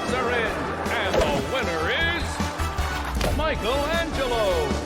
votes are in, and the winner is Michelangelo.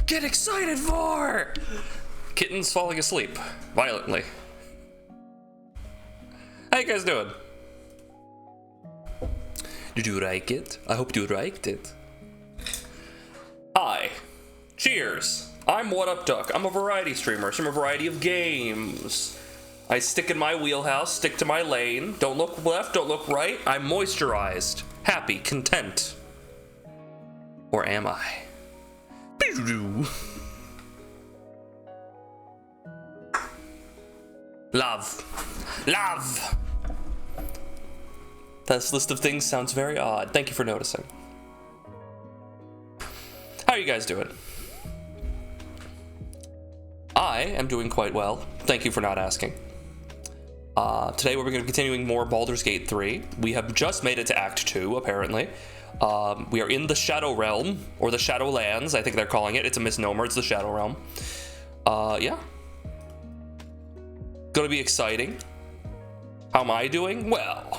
Get excited for! Kitten's falling asleep violently. How you guys doing? Did you like it? I hope you liked it. Hi. Cheers. I'm What Up Duck. I'm a variety streamer. I stream a variety of games. I stick in my wheelhouse, stick to my lane. Don't look left, don't look right. I'm moisturized, happy, content. Or am I? Love. Love. This list of things sounds very odd. Thank you for noticing. How are you guys doing? I am doing quite well. Thank you for not asking. Today we're going to be continuing more Baldur's Gate 3. We have just made it to Act 2, apparently. We are in the Shadow Realm, or the Shadowlands, I think they're calling it. It's a misnomer, it's the Shadow Realm. Yeah. Gonna be exciting. How am I doing? Well.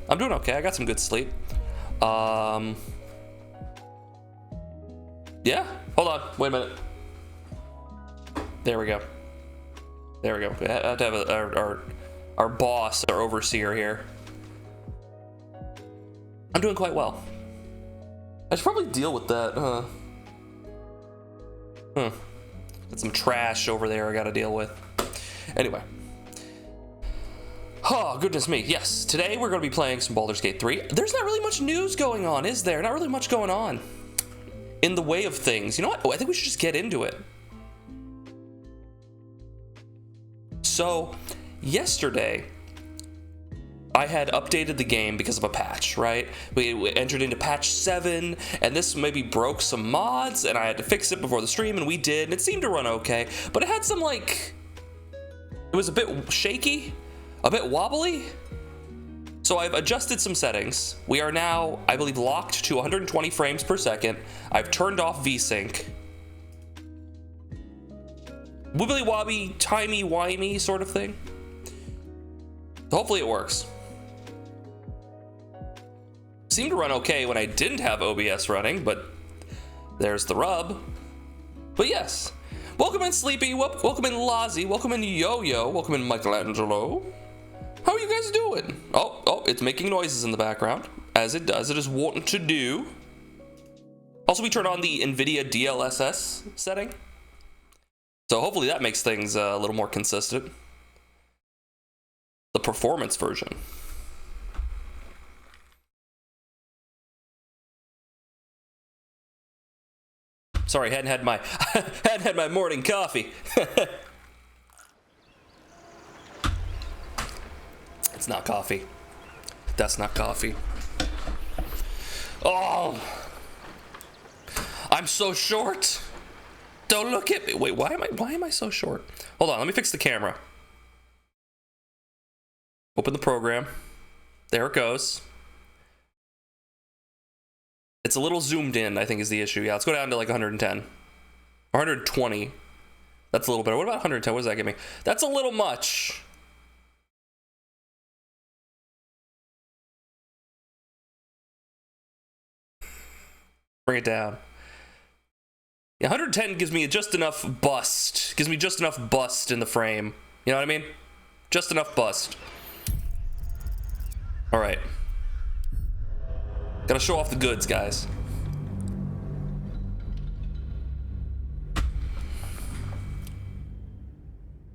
I'm doing okay, I got some good sleep. Yeah, hold on, wait a minute. There we go. We have to have our boss, our overseer here. I'm doing quite well. I should probably deal with that, Got some trash over there I gotta deal with. Anyway. Oh, goodness me. Yes, today we're going to be playing some Baldur's Gate 3. There's not really much news going on, is there? Not really much going on in the way of things. You know what? Oh, I think we should just get into it. So, yesterday, I had updated the game because of a patch, right? We entered into patch 7, and this maybe broke some mods, and I had to fix it before the stream, and we did, and it seemed to run okay. But it had some, like... It was a bit shaky. A bit wobbly. So I've adjusted some settings. We are now, I believe, locked to 120 frames per second. I've turned off VSync. Wibbly wobbly, timey wimey sort of thing. Hopefully it works. Seemed to run okay when I didn't have OBS running, but there's the rub. But yes. Welcome in Sleepy, welcome in Lozzie, welcome in Yo-Yo, welcome in Michelangelo. How are you guys doing? Oh, it's making noises in the background, as it does. It is wont to do. Also, we turned on the NVIDIA DLSS setting. So hopefully that makes things a little more consistent. The performance version. Sorry, hadn't had my morning coffee. It's not coffee. That's not coffee. Oh, I'm so short. Don't look at me. Wait, why am I so short? Hold on, let me fix the camera. Open the program. There it goes. It's a little zoomed in, I think is the issue. Yeah, let's go down to like 110. Or 120. That's a little better. What about 110? What does that give me? That's a little much. Bring it down. Yeah, 110 gives me just enough bust. Gives me just enough bust in the frame. You know what I mean? Just enough bust. All right. Gotta show off the goods, guys.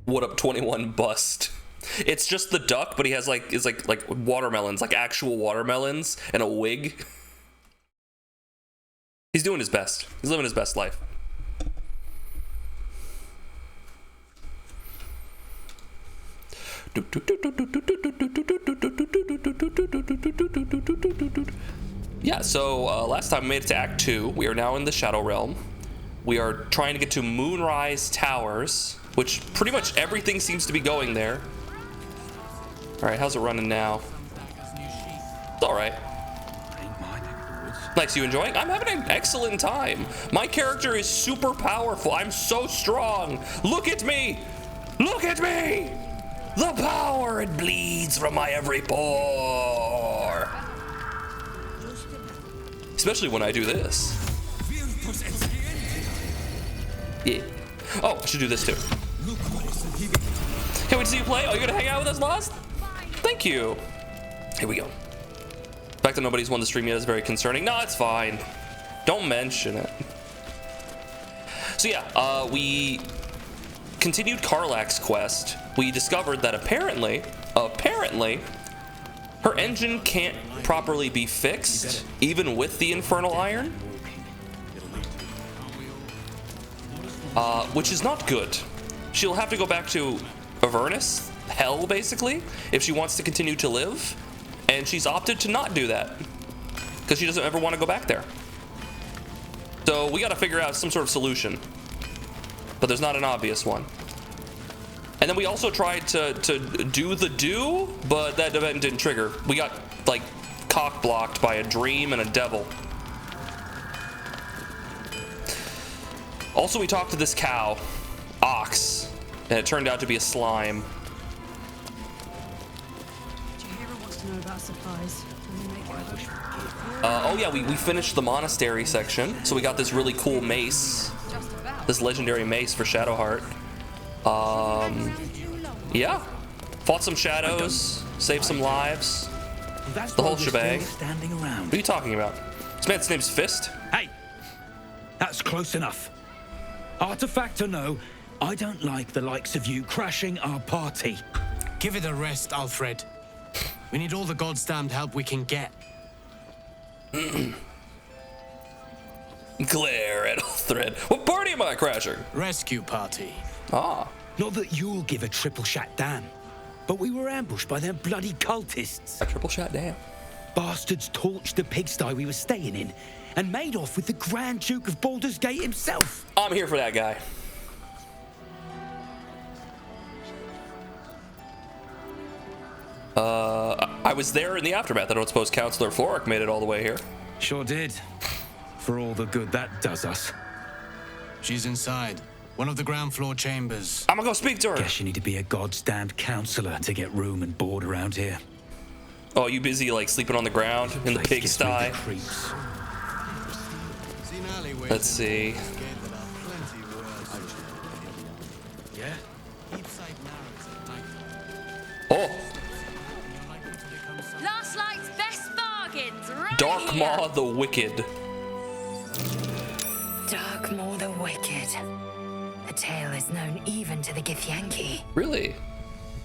What Up 21 bust. It's just the duck, but he has like watermelons, like actual watermelons, and a wig. He's doing his best. He's living his best life. Yeah, so last time we made it to Act 2. We are now in the Shadow Realm. We are trying to get to Moonrise Towers, which pretty much everything seems to be going there. Alright, how's it running now? It's alright. Nice, you enjoying? I'm having an excellent time. My character is super powerful. I'm so strong. Look at me! Look at me! The power, it bleeds from my every pore. Especially when I do this. Yeah. Oh, I should do this too. Can't wait to see you play. Oh, you're gonna hang out with us, Lost? Thank you. Here we go. The fact that nobody's won the stream yet is very concerning. No, it's fine. Don't mention it. So yeah, we continued Karlach's quest. We discovered that apparently, her engine can't properly be fixed, even with the infernal iron. Which is not good. She'll have to go back to Avernus, hell basically, if she wants to continue to live. And she's opted to not do that because she doesn't ever want to go back there. So we got to figure out some sort of solution, but there's not an obvious one. And then we also tried to do the do, but that event didn't trigger. We got like cock blocked by a dream and a devil. Also, we talked to this cow, Ox, and it turned out to be a slime. Know about supplies. Oh yeah, we finished the monastery section, so we got this really cool mace, this legendary mace for Shadowheart. Yeah, fought some shadows, saved some lives, the whole shebang. What are you talking about? This man's name's Fist. Hey, that's close enough. Artifact or no, I don't like the likes of you crashing our party. Give it a rest, Alfred. We need all the goddamned help we can get. Glare at Alfred. What party am I crashing? Rescue party. Ah. Not that you'll give a triple shot damn, but we were ambushed by them bloody cultists. A triple shot damn. Bastards torched the pigsty we were staying in and made off with the Grand Duke of Baldur's Gate himself. I'm here for that guy. I was there in the aftermath. I don't suppose Counselor Floric made it all the way here. Sure did. For all the good that does us. She's inside. One of the ground floor chambers. I'm gonna go speak to her. Guess you need to be a goddamned counselor to get room and board around here. Oh, you busy like sleeping on the ground in the pigsty? Let's see. Yeah? Oh, Last night's best bargains, right Dark here. Maw the Wicked. Dark Maw the Wicked. The tale is known even to the Githyanki. Really?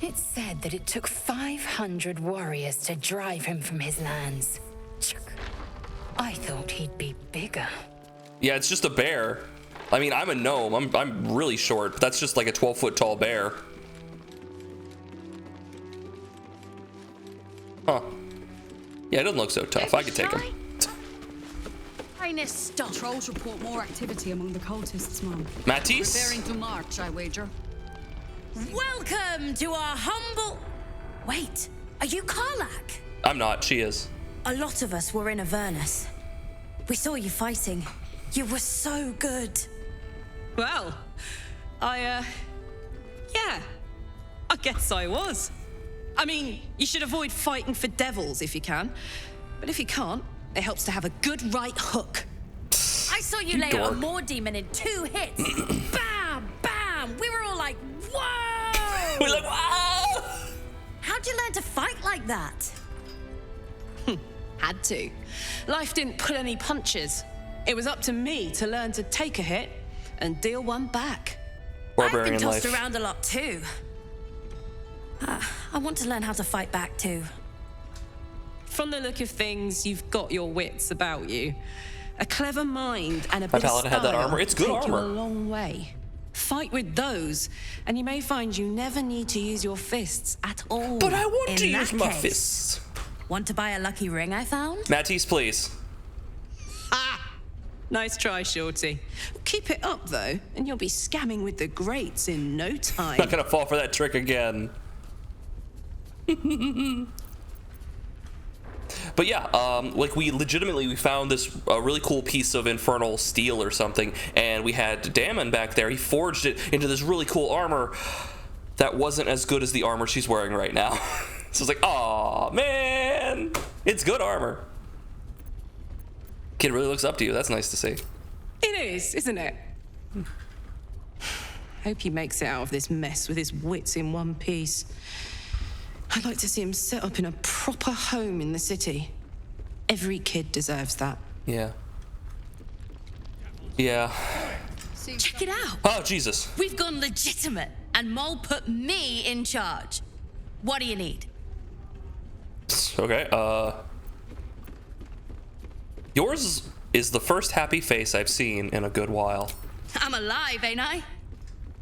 It's said that it took 500 warriors to drive him from his lands. I thought he'd be bigger. Yeah, it's just a bear. I mean, I'm a gnome. I'm really short, but that's just like a 12-foot tall bear. Huh. Yeah, it doesn't look so tough. I could take him. Stop. Trolls report more activity among the cultists, Mom. Matisse? Preparing to march, I wager. Welcome to our humble... Wait, are you Karlach? I'm not. She is. A lot of us were in Avernus. We saw you fighting. You were so good. Well, yeah, I guess I was. I mean, you should avoid fighting for devils if you can. But if you can't, it helps to have a good right hook. I saw you lay out a Moor demon in 2 hits. Bam! Bam! We were all like, whoa! We're like, wow! How'd you learn to fight like that? Had to. Life didn't pull any punches. It was up to me to learn to take a hit and deal one back. I've been Barbarian tossed life. around a lot too. I want to learn how to fight back too. From the look of things, you've got your wits about you. A clever mind and a My bit of paladin had that style armor. It's good take you armor. a long way. Fight with those, and you may find you never need to use your fists at all. But I want to In use that my case. fists. Want to buy a lucky ring I found? Matisse, please. Nice try, Shorty. Keep it up, though, and you'll be scamming with the greats in no time. Not gonna fall for that trick again. But yeah, like we found this really cool piece of infernal steel or something, and we had Damon back there. He forged it into this really cool armor. that wasn't as good as the armor she's wearing right now. So it's like, oh man, it's good armor. Kid really looks up to you. That's nice to see. It is, isn't it? Hope he makes it out of this mess with his wits in one piece. I'd like to see him set up in a proper home in the city. Every kid deserves that. Yeah. Yeah. Check it out. Oh, Jesus. We've gone legitimate, and Mole put me in charge. What do you need? Okay, yours is the first happy face I've seen in a good while. I'm alive, ain't I?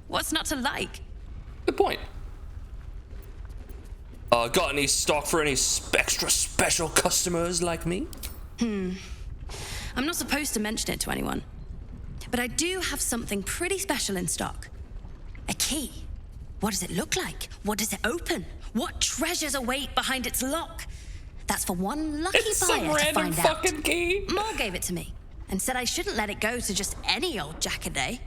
What's not to like? Good point. Got any stock for any extra special customers like me? I'm not supposed to mention it to anyone, but I do have something pretty special in stock. A key. What does it look like? What does it open? What treasures await behind its lock? That's for one lucky It's some buyer to random find out. fucking key. Mole gave it to me and said I shouldn't let it go to just any old jackaday.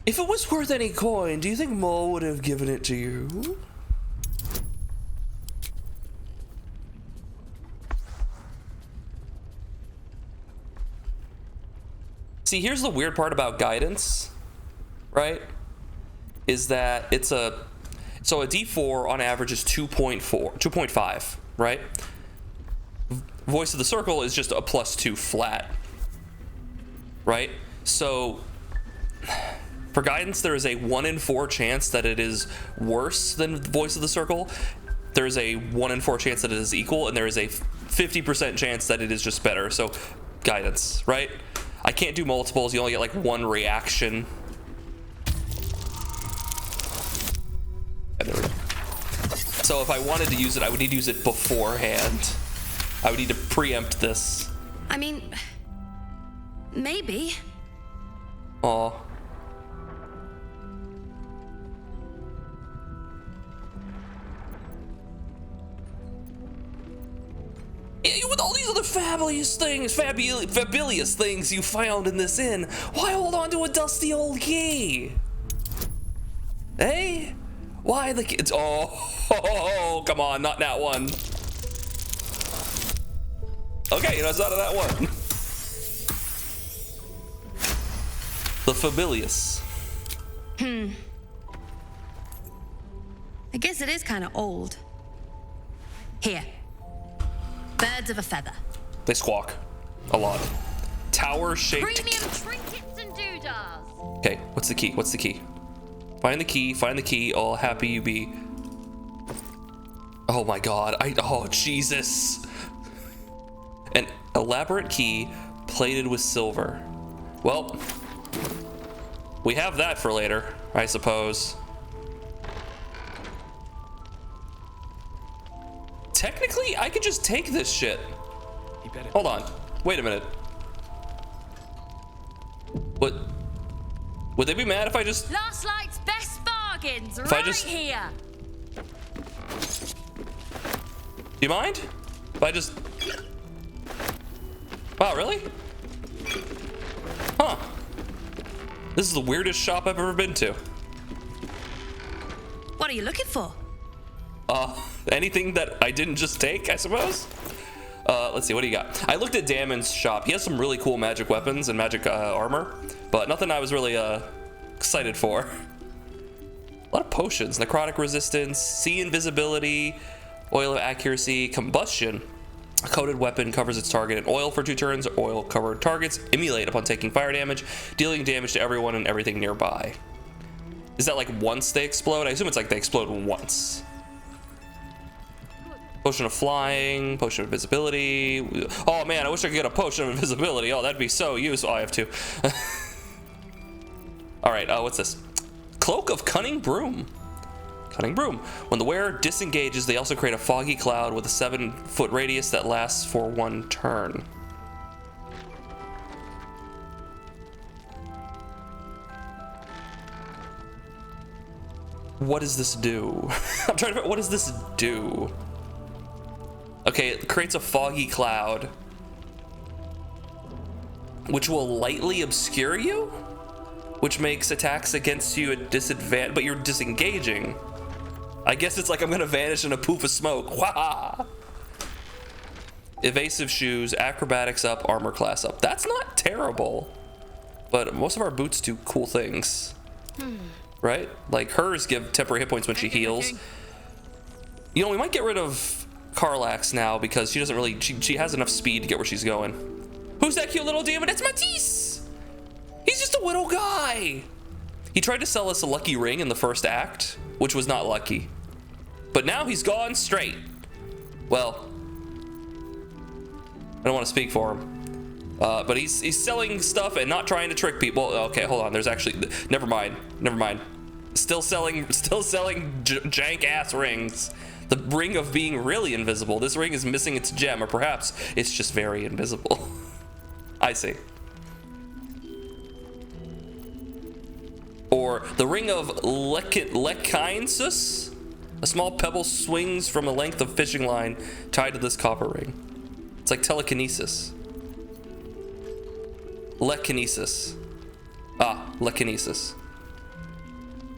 If it was worth any coin, do you think Mole would have given it to you? See, here's the weird part about guidance, right? Is that it's a D4 on average is 2.5, right? Voice of the Circle is just a +2 flat, right? So for guidance, there is a 1 in 4 chance that it is worse than Voice of the Circle. There's a 1 in 4 chance that it is equal, and there is a 50% chance that it is just better. So guidance, right? I can't do multiples. You only get like 1 reaction. So if I wanted to use it, I would need to use it beforehand. I would need to preempt this. I mean, maybe. Aw. With all these other fabulous things you found in this inn, why hold on to a dusty old key? Hey? Why the kids? Oh, come on, not that one. Okay, it's not that one. The Fabilius. I guess it is kind of old. Here. Birds of a feather. They squawk a lot. Tower-shaped. Premium trinkets and doodahs. Okay, what's the key? What's the key? Find the key. Find the key. All happy you be. Oh my God! Oh Jesus! An elaborate key plated with silver. Well, we have that for later, I suppose. Technically, I could just take this shit. Hold on. Wait a minute. What? Would they be mad if I just... Last Light's best bargains I right just- here. Do you mind? If I just... Wow, really? Huh. This is the weirdest shop I've ever been to. What are you looking for? Anything that I didn't just take, I suppose? Let's see, what do you got? I looked at Damon's shop. He has some really cool magic weapons and magic armor, but nothing I was really excited for. A lot of potions. Necrotic resistance, sea invisibility, oil of accuracy, combustion. A coated weapon covers its target in oil for 2 turns. Oil-covered targets emulate upon taking fire damage, dealing damage to everyone and everything nearby. Is that like once they explode? I assume it's like they explode once. Potion of flying, potion of invisibility. Oh man, I wish I could get a potion of invisibility. Oh, that'd be so useful. Oh, I have 2. All right, what's this? Cloak of Cunning Broom. Cunning Broom. When the wearer disengages, they also create a foggy cloud with a 7-foot radius that lasts for 1 turn. What does this do? I'm trying to figure, what does this do? Okay, it creates a foggy cloud, which will lightly obscure you, which makes attacks against you a disadvantage, but you're disengaging. I guess it's like I'm gonna vanish in a poof of smoke. Wah! Evasive shoes, acrobatics up, armor class up. That's not terrible, but most of our boots do cool things, right? Like hers give temporary hit points when she heals. You know, we might get rid of Karlax now because she doesn't really, she has enough speed to get where she's going. Who's that cute little demon? It's Matisse! He's just a little guy. He tried to sell us a lucky ring in the first act, which was not lucky. But now he's gone straight. Well, I don't want to speak for him. But he's selling stuff and not trying to trick people. Okay, hold on. There's actually, never mind. Still selling jank ass rings. The ring of being really invisible. This ring is missing its gem, or perhaps it's just very invisible. I see. Or the ring of Lekinsus. A small pebble swings from a length of fishing line tied to this copper ring. It's like telekinesis. Lekinesis. Ah, Lekinesis.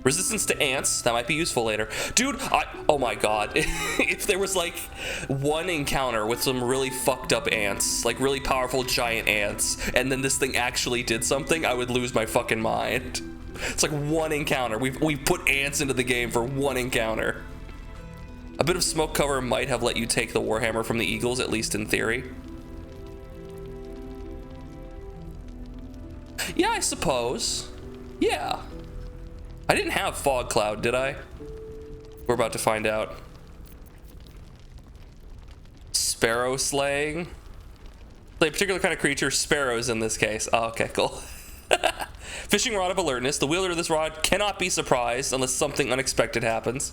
Resistance to ants, that might be useful later. Dude, oh my god. If there was like one encounter with some really fucked up ants, like really powerful giant ants, and then this thing actually did something, I would lose my fucking mind. It's like one encounter. We put ants into the game for one encounter. A bit of smoke cover might have let you take the Warhammer from the Eagles, at least in theory. Yeah, I suppose. Yeah. I didn't have Fog Cloud, did I? We're about to find out. Sparrow slaying. Like a particular kind of creature, sparrows in this case. Oh, okay, cool. Fishing rod of alertness. The wielder of this rod cannot be surprised unless something unexpected happens.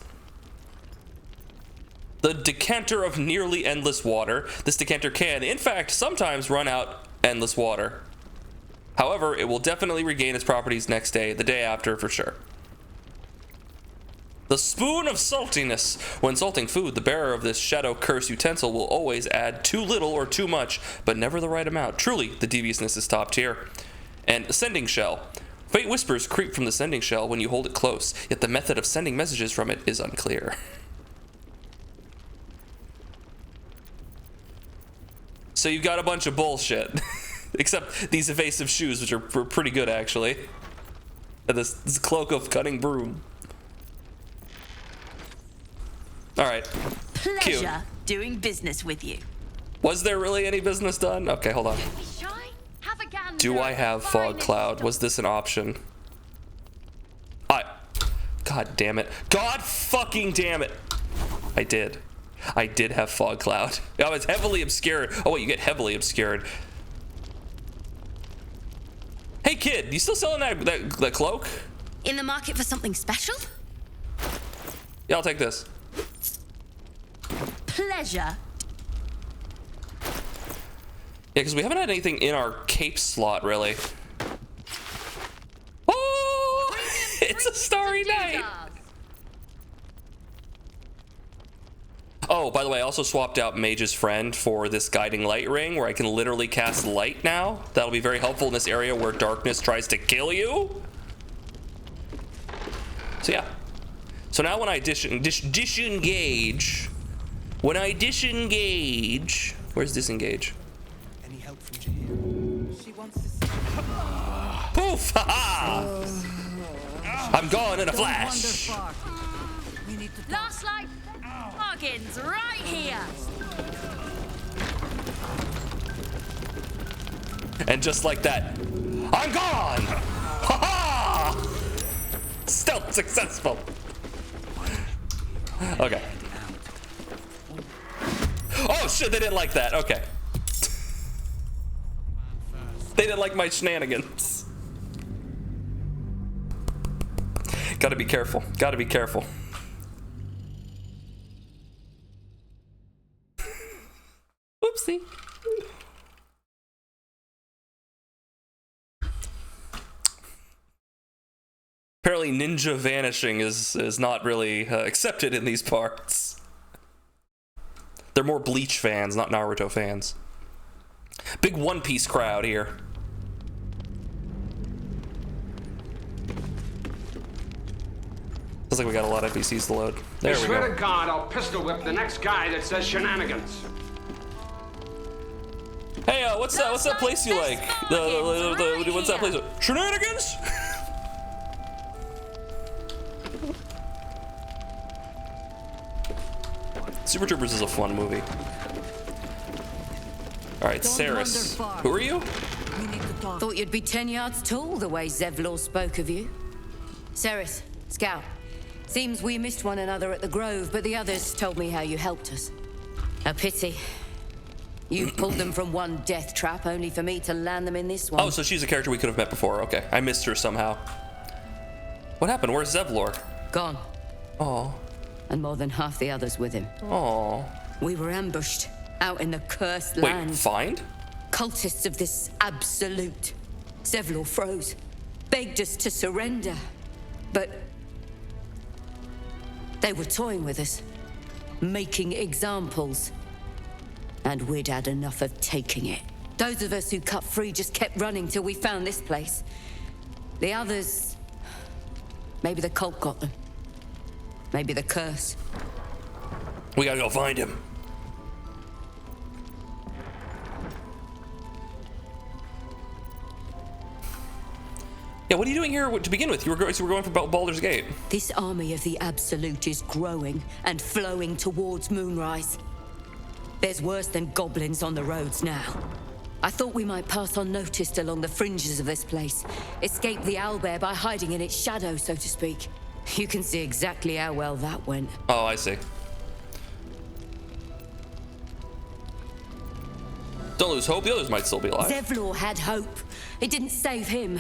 The decanter of nearly endless water. This decanter can, in fact, sometimes run out endless water. However, it will definitely regain its properties next day, the day after for sure. The spoon of saltiness. When salting food, the bearer of this shadow curse utensil will always add too little or too much, but never the right amount. Truly, the deviousness is top tier. And sending shell. Faint whispers creep from the sending shell when you hold it close, yet the method of sending messages from it is unclear. So you've got a bunch of bullshit. Except these evasive shoes, which are pretty good, actually. And this cloak of cutting broom. Alright. Pleasure Cute. doing business with you. Was there really any business done? Okay, hold on. Do I have Fog Cloud? Was this an option? God damn it. God fucking damn it. I did have Fog Cloud. I was heavily obscured. Oh wait, you get heavily obscured. Hey kid, you still selling that cloak? In the market for something special? Yeah, I'll take this. Pleasure. Yeah, because we haven't had anything in our cape slot, really. Oh! It's a starry night! Oh, by the way, I also swapped out Mage's Friend for this Guiding Light Ring, where I can literally cast light now. That'll be very helpful in this area where darkness tries to kill you. So yeah. So now when I disengage... When I disengage... Where's disengage? Any help from Jahir? She wants to see. Poof! Ha-ha! I'm gone in a flash! Last light bargains right here. And just like that, I'm gone! Ha-ha! Stealth successful. Okay. Oh shit, they didn't like that. Okay. They didn't like my shenanigans. Gotta be careful. Gotta be careful. Oopsie. Apparently ninja vanishing is not really accepted in these parts. They're more Bleach fans, not Naruto fans. Big One Piece crowd here. Looks like we got a lot of NPCs to load. There I we swear go. to God, I'll pistol whip the next guy that says shenanigans. Hey, what's that place you like? What's that place? Shenanigans? Super Troopers is a fun movie. All right, Saris. Who are you? Thought you'd be 10 yards tall the way Zevlor spoke of you. Saris, Scout. Seems we missed one another at the Grove, but the others told me how you helped us. A pity. You pulled them from one death trap, only for me to land them in this one. Oh, so she's a character we could have met before. Okay, I missed her somehow. What happened? Where's Zevlor? Gone. Oh. And more than half the others with him. Oh. We were ambushed out in the cursed land. Wait, find? Cultists of this absolute. Zevlor froze, begged us to surrender, but they were toying with us, making examples. And we'd had enough of taking it. Those of us who cut free just kept running till we found this place. The others... maybe the cult got them. Maybe the curse. We gotta go find him. Yeah, what are you doing here to begin with? You were going for Baldur's Gate. This army of the Absolute is growing and flowing towards Moonrise. There's worse than goblins on the roads now. I thought we might pass unnoticed along the fringes of this place, escape the owlbear by hiding in its shadow, so to speak. You can see exactly how well that went. Oh, I see. Don't lose hope, the others might still be alive. Zevlor had hope. It didn't save him.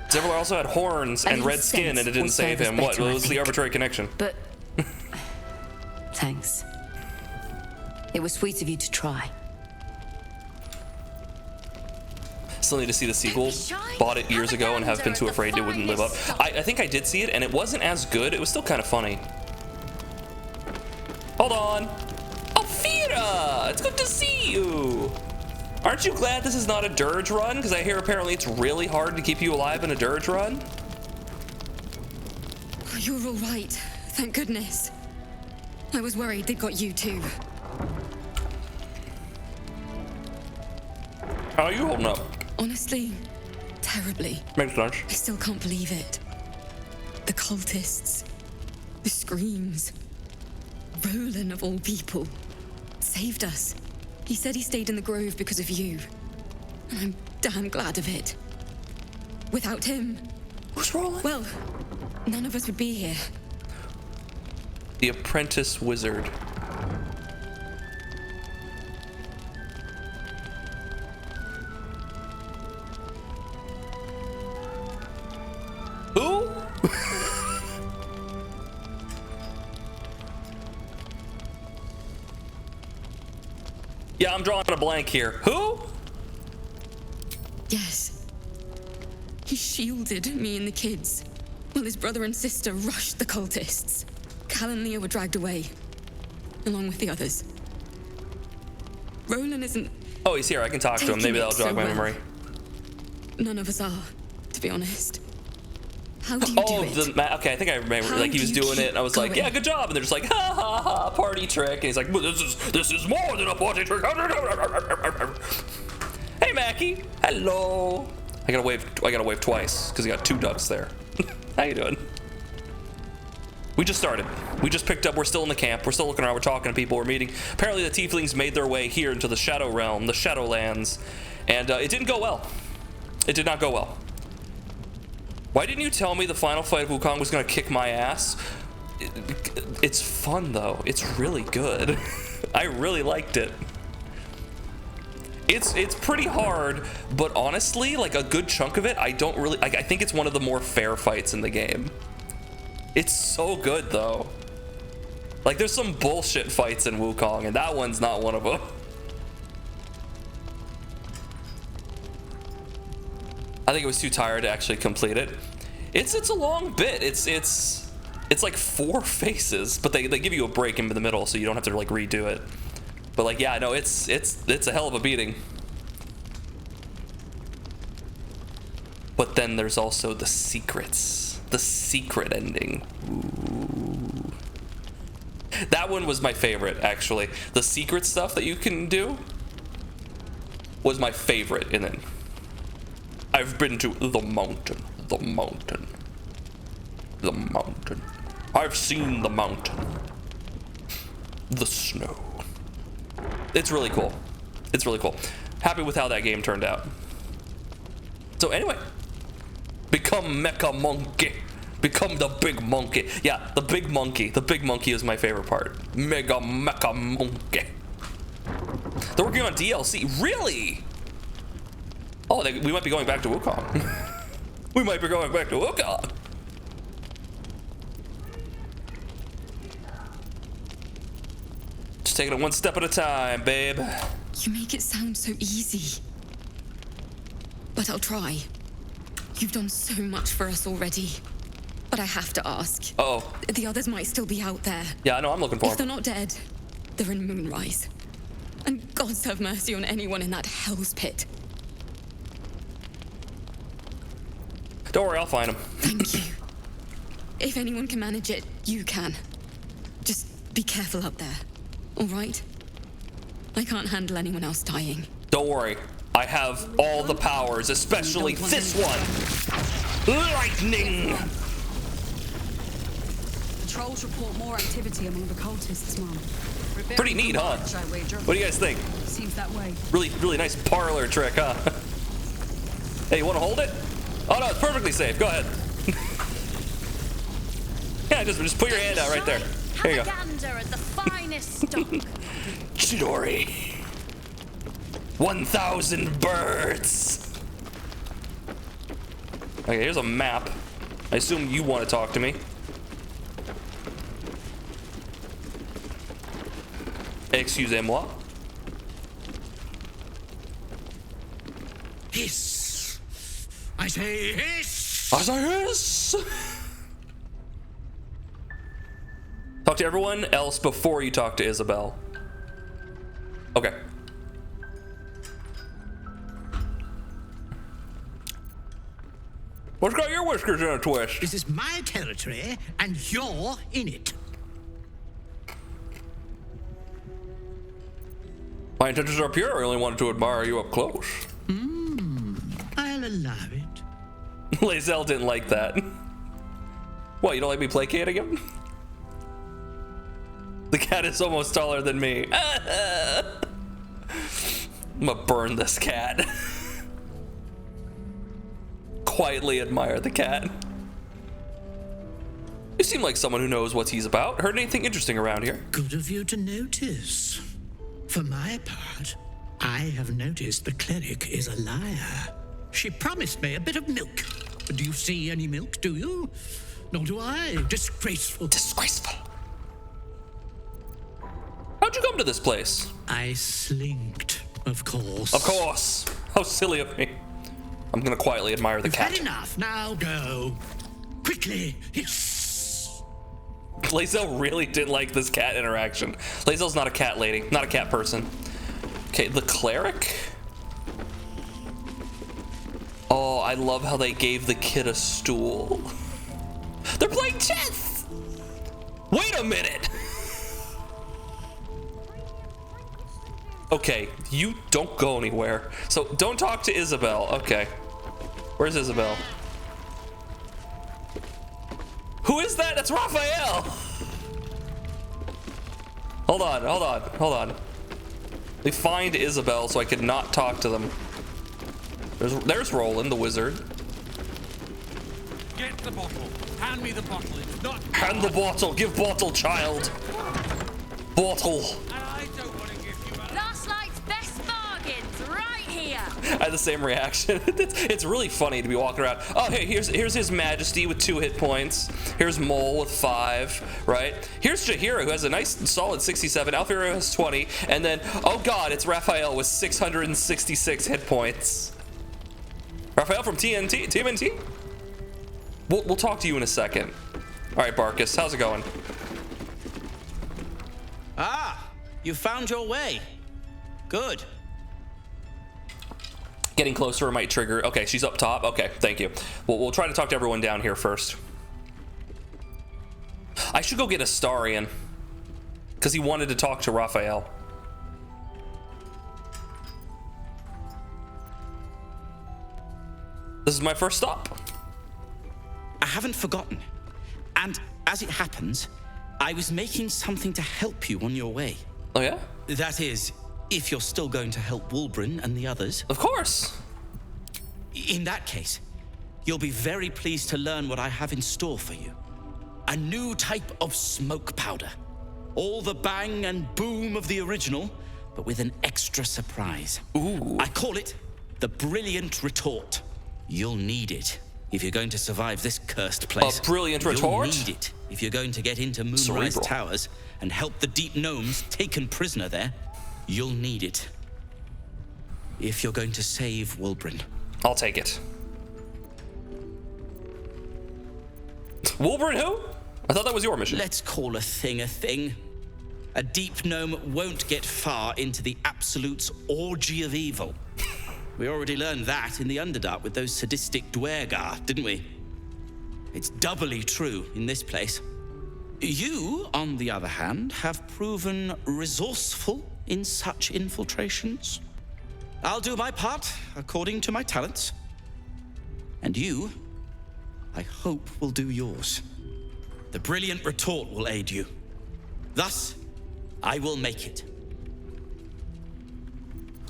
Zevlor also had horns and red skin, and it didn't save him. What was the arbitrary connection? But... thanks. It was sweet of you to try. Still need to see the sequel. Bought it years ago and have been too afraid it wouldn't live up. I think I did see it, and it wasn't as good. It was still kind of funny. Hold on. Alfira! It's good to see you! Aren't you glad this is not a dirge run? Because I hear apparently it's really hard to keep you alive in a dirge run. Oh, you're all right. Thank goodness. I was worried they'd got you too. How are you holding up? Honestly, terribly. Makes sense. I still can't believe it. The cultists, the screams. Roland, of all people, saved us. He said he stayed in the Grove because of you. And I'm damn glad of it. Without him... Who's Roland? Well, none of us would be here. The apprentice wizard. Who? Yeah, I'm drawing a blank here. Who? Yes. He shielded me and the kids, while his brother and sister rushed the cultists. Cal and Leah were dragged away, along with the others. Roland isn't... Oh, he's here. I can talk to him. Maybe that'll jog my memory. None of us are, to be honest. How do you do it? Okay, I think I remember. How Like he was do you doing it, and I was keep like, going? "Yeah, good job." And they're just like, "Ha ha ha, party trick." And he's like, well, "This is more than a party trick." Hey, Mackie. Hello. I gotta wave twice because he got two ducks there. How you doing? We just started. We just picked up. We're still in the camp. We're still looking around. We're talking to people. We're meeting. Apparently, the tieflings made their way here into the Shadow Realm, the Shadowlands, and it didn't go well. It did not go well. Why didn't you tell me the final fight of Wukong was gonna kick my ass? It's fun though. It's really good. I really liked it. It's pretty hard, but honestly, like a good chunk of it, I don't really like. I think it's one of the more fair fights in the game. It's so good though. Like there's some bullshit fights in Wukong, and that one's not one of them. I think it was too tired to actually complete it. It's a long bit. It's like 4 faces, but they give you a break in the middle so you don't have to like redo it. But like, yeah, no, it's a hell of a beating. But then there's also the secrets, the secret ending. Ooh. That one was my favorite, actually. The secret stuff that you can do was my favorite in it. I've been to the mountain, the mountain, the mountain. I've seen the mountain, the snow. It's really cool. It's really cool. Happy with how that game turned out. So anyway, become Mecha Monkey. Become the big monkey. Yeah, the big monkey. The big monkey is my favorite part. Mega Mecha Monkey. They're working on DLC. Really? Oh, we might be going back to Wukong. We might be going back to Wukong. Just taking it one step at a time, babe. You make it sound so easy. But I'll try. You've done so much for us already. But I have to ask. Uh-oh. The others might still be out there. Yeah, I know, I'm looking for If they're not dead, they're in Moonrise. And gods have mercy on anyone in that hell's pit. Don't worry, I'll find them. Thank you. If anyone can manage it, you can. Just be careful up there, all right? I can't handle anyone else dying. Don't worry. I have all the powers, especially this one. Lightning! Patrols report more activity among the cultists, Mom. Pretty neat, huh? What do you guys think? Seems that way. Really nice parlor trick, huh? Hey, you want to hold it? Oh no, it's perfectly safe. Go ahead. Yeah, just put your hand out right there. There you go. Gander at the finest stock. Chidori. 1,000 birds. Okay, here's a map. I assume you want to talk to me. Excusez-moi. Hiss. I say hiss. I say hiss. Talk to everyone else before you talk to Isabel. Okay. What's got your whiskers in a twist? This is my territory, and you're in it. My intentions are pure. I only wanted to admire you up close. I'll allow it. Lae'zel didn't like that. What, you don't like me placating him? The cat is almost taller than me. I'm gonna burn this cat. Quietly admire the cat. You seem like someone who knows what he's about. Heard anything interesting around here? Good of you to notice. For my part, I have noticed the cleric is a liar. She promised me a bit of milk. But do you see any milk, do you? Nor do I. Disgraceful. Disgraceful. How'd you come to this place? I slinked, of course. Of course. How silly of me. I'm gonna quietly admire the cat. Had enough. Now go. Quickly. Yes. Lae'zel really didn't like this cat interaction. Lae'zel's not a cat lady, not a cat person. Okay, the cleric? Oh, I love how they gave the kid a stool. They're playing chess! Wait a minute! Okay, you don't go anywhere. So don't talk to Isabel. Okay. Where's Isabel? Who is that? That's Raphael! Hold on. They find Isabel so I could not talk to them. There's Roland, the wizard. Get the bottle. Hand me the bottle. It's not. Hand the bottle. Give bottle, child. Bottle. I don't want to give you a. Last night's best bargains right here. I had the same reaction. It's really funny to be walking around. Oh, hey, here's His Majesty with 2 hit points. Here's Mole with 5, right? Here's Jaheira, who has a nice solid 67. Alfiro has 20. And then, oh god, it's Raphael with 666 hit points. Raphael from TMNT? We'll talk to you in a second. All right, Barkus, how's it going? Ah, you found your way. Good. Getting closer might trigger. Okay, she's up top. Okay, thank you. We'll try to talk to everyone down here first. I should go get Astarion, because he wanted to talk to Raphael. This is my first stop. I haven't forgotten. And as it happens, I was making something to help you on your way. Oh, yeah? That is, if you're still going to help Wulbren and the others. Of course. In that case, you'll be very pleased to learn what I have in store for you. A new type of smoke powder. All the bang and boom of the original, but with an extra surprise. Ooh. I call it the Brilliant Retort. You'll need it if you're going to survive this cursed place. A brilliant retort? You'll need it if you're going to get into Moonrise Cerebral. Towers and help the Deep Gnomes taken prisoner there. You'll need it. If you're going to save Wulbren. I'll take it. Wulbren who? I thought that was your mission. Let's call a thing a thing. A Deep Gnome won't get far into the Absolute's orgy of evil. We already learned that in the Underdark with those sadistic Dwergar, didn't we? It's doubly true in this place. You, on the other hand, have proven resourceful in such infiltrations. I'll do my part according to my talents. And you, I hope, will do yours. The Brilliant Retort will aid you. Thus, I will make it.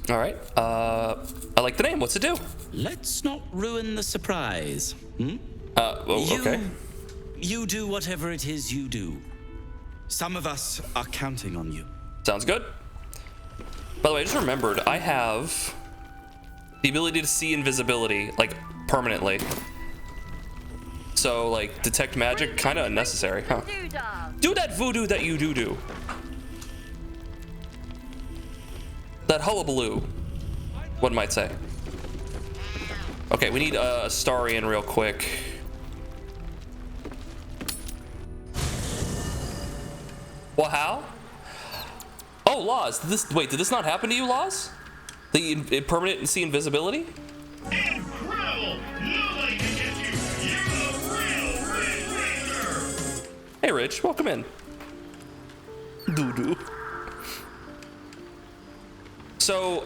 All right. I like the name. What's it do? Let's not ruin the surprise. Okay. You do whatever it is you do. Some of us are counting on you. Sounds good. By the way, I just remembered I have the ability to see invisibility, like, permanently. So, like, detect magic, kind of unnecessary, huh? Do that voodoo that you do. That hullabaloo, one might say. Okay, we need a Astarion real quick. Well, how? Oh, Laws. Wait, did this not happen to you, Laws? The permanent see invisibility? Incredible! Nobody can get you! You're the real Ring Ranger! Hey, Rich, welcome in. Doo-doo. So,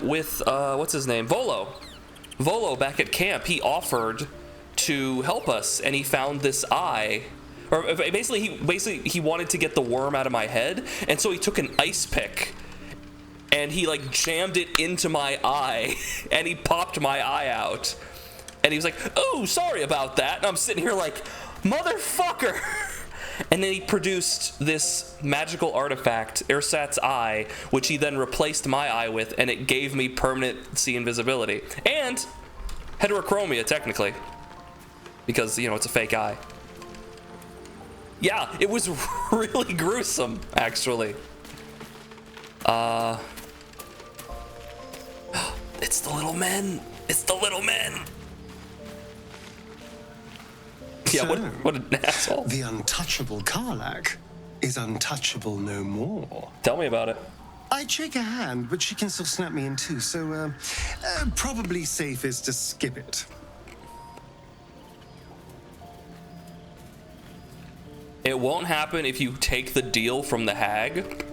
with, what's his name? Volo back at camp, he offered to help us, and he found this eye. Or basically, he wanted to get the worm out of my head, and so he took an ice pick, and he, like, jammed it into my eye, and he popped my eye out. And he was like, oh, sorry about that. And I'm sitting here like, motherfucker! And then he produced this magical artifact, Ersat's eye, which he then replaced my eye with, and it gave me permanent see invisibility. And heterochromia, technically. Because, you know, it's a fake eye. Yeah, it was really gruesome, actually. It's the little men. It's the little men. Yeah, So, what an asshole. The untouchable Karlach is untouchable no more. Tell me about it. I'd shake her hand, but she can still snap me in two, so probably safest to skip it. It won't happen if you take the deal from the hag.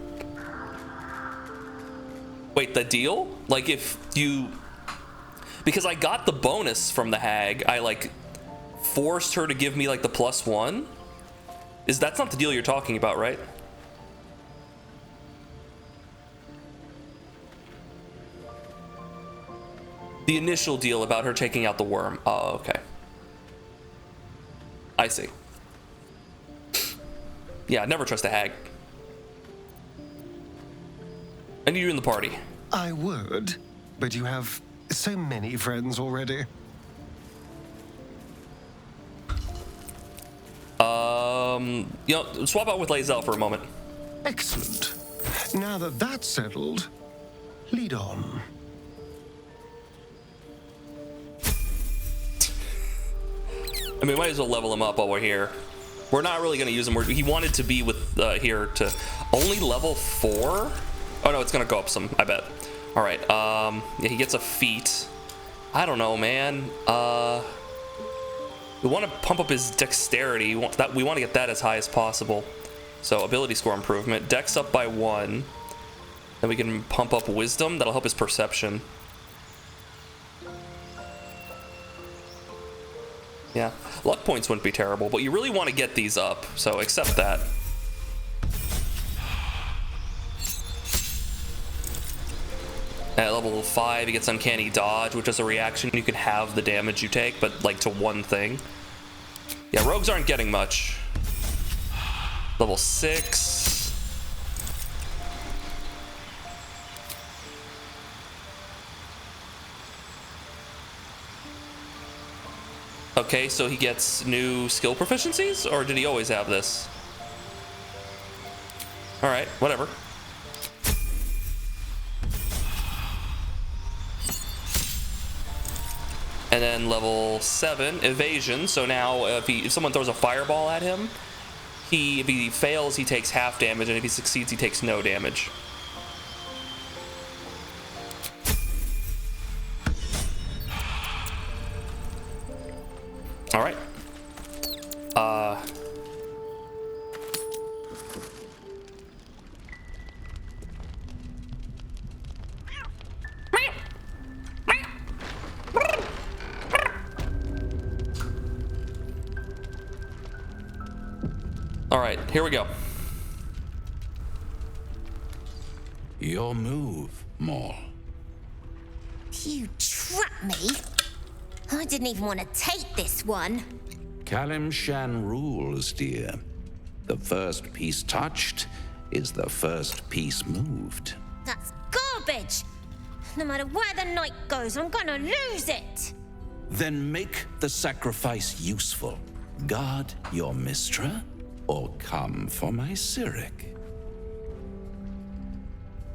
Wait, the deal? Like if you... Because I got the bonus from the hag, I like forced her to give me like the +1. That's not the deal you're talking about, right? The initial deal about her taking out the worm. Oh, okay. I see. Yeah, never trust a hag. I need you in the party. I would, but you have so many friends already. You know, swap out with Lae'zel for a moment. Excellent. Now that that's settled, lead on. I mean, we might as well level him up while we're here. We're not really going to use him. He wanted to be with here to only level 4. Oh no, it's going to go up some, I bet. All right. Yeah, he gets a feat. I don't know, man. We want to pump up his dexterity. We want to get that as high as possible. So ability score improvement. Dex up by 1. Then we can pump up wisdom. That'll help his perception. Yeah, luck points wouldn't be terrible, but you really want to get these up, so accept that. At level 5, he gets Uncanny Dodge, which is a reaction. You can have the damage you take, but like to one thing. Yeah, rogues aren't getting much. Level 6. Okay, so he gets new skill proficiencies, or did he always have this? All right, whatever. And then level 7, evasion. So now if someone throws a fireball at him, if he fails, he takes half damage, and if he succeeds, he takes no damage. All right. All right, here we go. Your move, Maul. You trapped me? I didn't even want to take this one. Kalim Shan rules, dear. The first piece touched is the first piece moved. That's garbage. No matter where the night goes, I'm gonna lose it. Then make the sacrifice useful. Guard your Mistra, or come for my Cyric.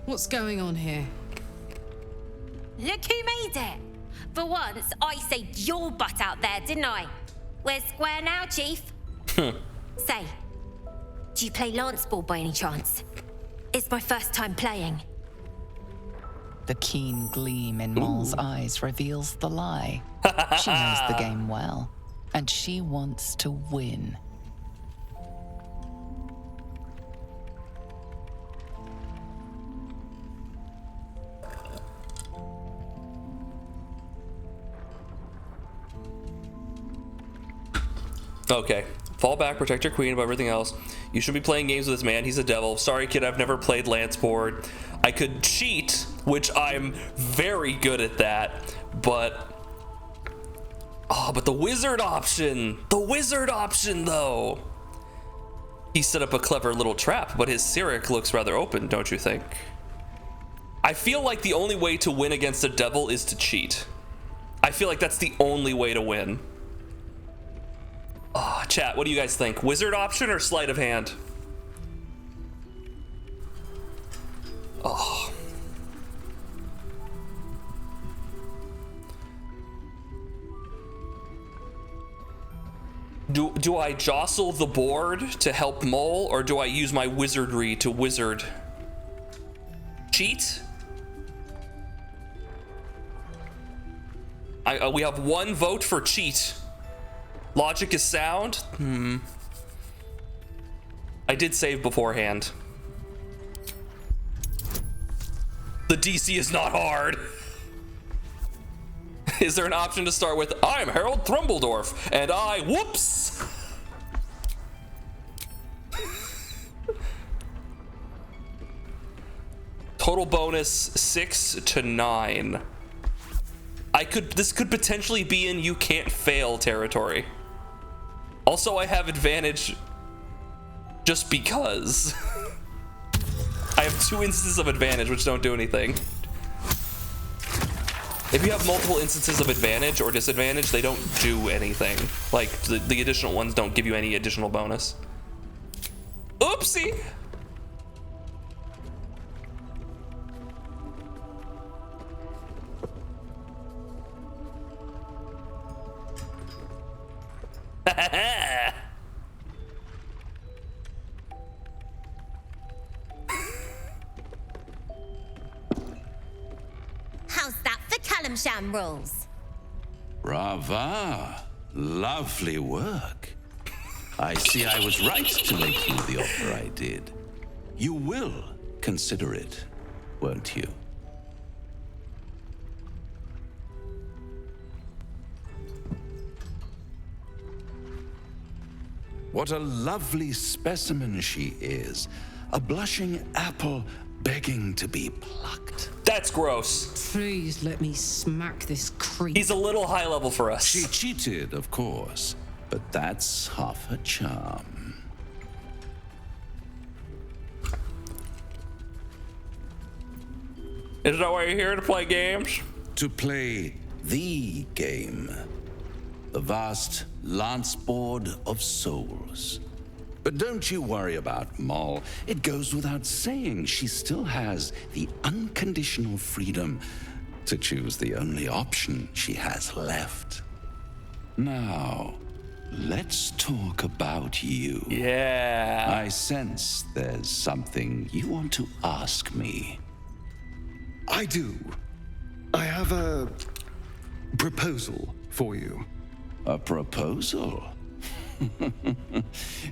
What's going on here? Look who made it. For once, I saved your butt out there, didn't I? We're square now, Chief. Say, do you play lance ball by any chance? It's my first time playing. The keen gleam in Maul's eyes reveals the lie. She knows the game well, and she wants to win. Okay. Fall back, protect your queen above everything else. You should be playing games with this man. He's a devil. Sorry, kid, I've never played lance board. I could cheat, which I'm very good at that, but... Oh, but the wizard option! The wizard option, though! He set up a clever little trap, but his Cyric looks rather open, don't you think? I feel like the only way to win against a devil is to cheat. I feel like that's the only way to win. Oh, chat, what do you guys think? Wizard option or sleight of hand? Oh. Do I jostle the board to help Mole, or do I use my wizardry to wizard? Cheat? We have one vote for cheat. Logic is sound? I did save beforehand. The DC is not hard. Is there an option to start with, I'm Harold Thrumbledorf, and I, whoops! Total bonus 6 to 9. This could potentially be in you can't fail territory. Also, I have advantage just because. I have 2 instances of advantage which don't do anything. If you have multiple instances of advantage or disadvantage, they don't do anything. Like, the additional ones don't give you any additional bonus. Oopsie! How's that for Kalimshan rules? Brava. Lovely work. I see I was right to make you the offer I did. You will consider it, won't you? What a lovely specimen she is. A blushing apple begging to be plucked. That's gross. Please let me smack this creep. He's a little high level for us. She cheated, of course, but that's half her charm. Is that why you're here, to play games? To play the game. The vast lance board of souls. But don't you worry about Moll. It goes without saying she still has the unconditional freedom to choose the only option she has left. Now, let's talk about you. Yeah. I sense there's something you want to ask me. I do. I have a proposal for you. A proposal?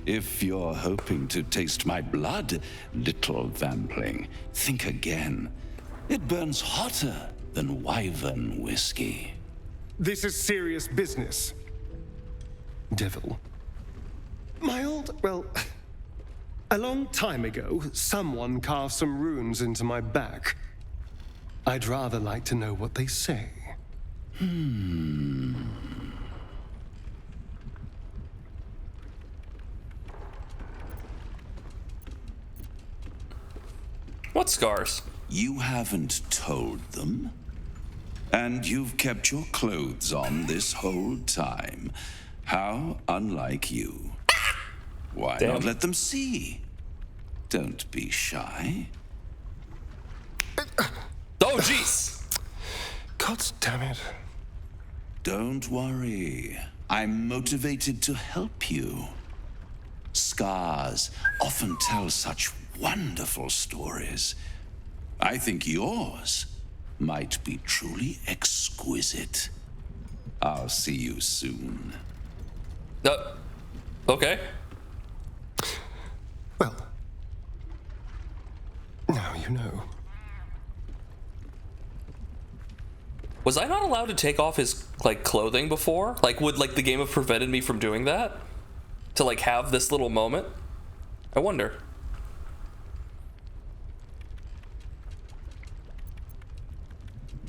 If you're hoping to taste my blood, little vampling, think again. It burns hotter than wyvern whiskey. This is serious business. Devil. Well, a long time ago, someone carved some runes into my back. I'd rather like to know what they say. What scars? You haven't told them. And you've kept your clothes on this whole time. How unlike you. Why not let them see? Don't be shy. Oh, jeez. God damn it. Don't worry. I'm motivated to help you. Scars often tell such wonderful stories. I think yours might be truly exquisite. I'll see you soon. Okay. Well, now you know. Was I not allowed to take off his, like, clothing before? Like, would, like, the game have prevented me from doing that? To, like, have this little moment? I wonder.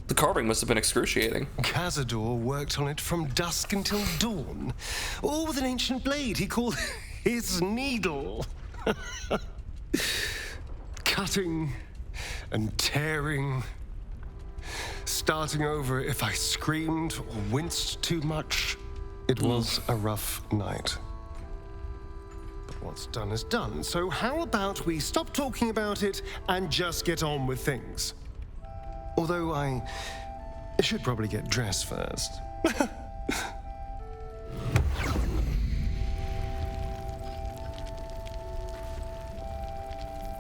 The carving must have been excruciating. Cazador worked on it from dusk until dawn, all with an ancient blade he called his needle. Cutting and tearing, starting over if I screamed or winced too much. It was a rough night. But what's done is done, so how about we stop talking about it and just get on with things? Although I should probably get dressed first.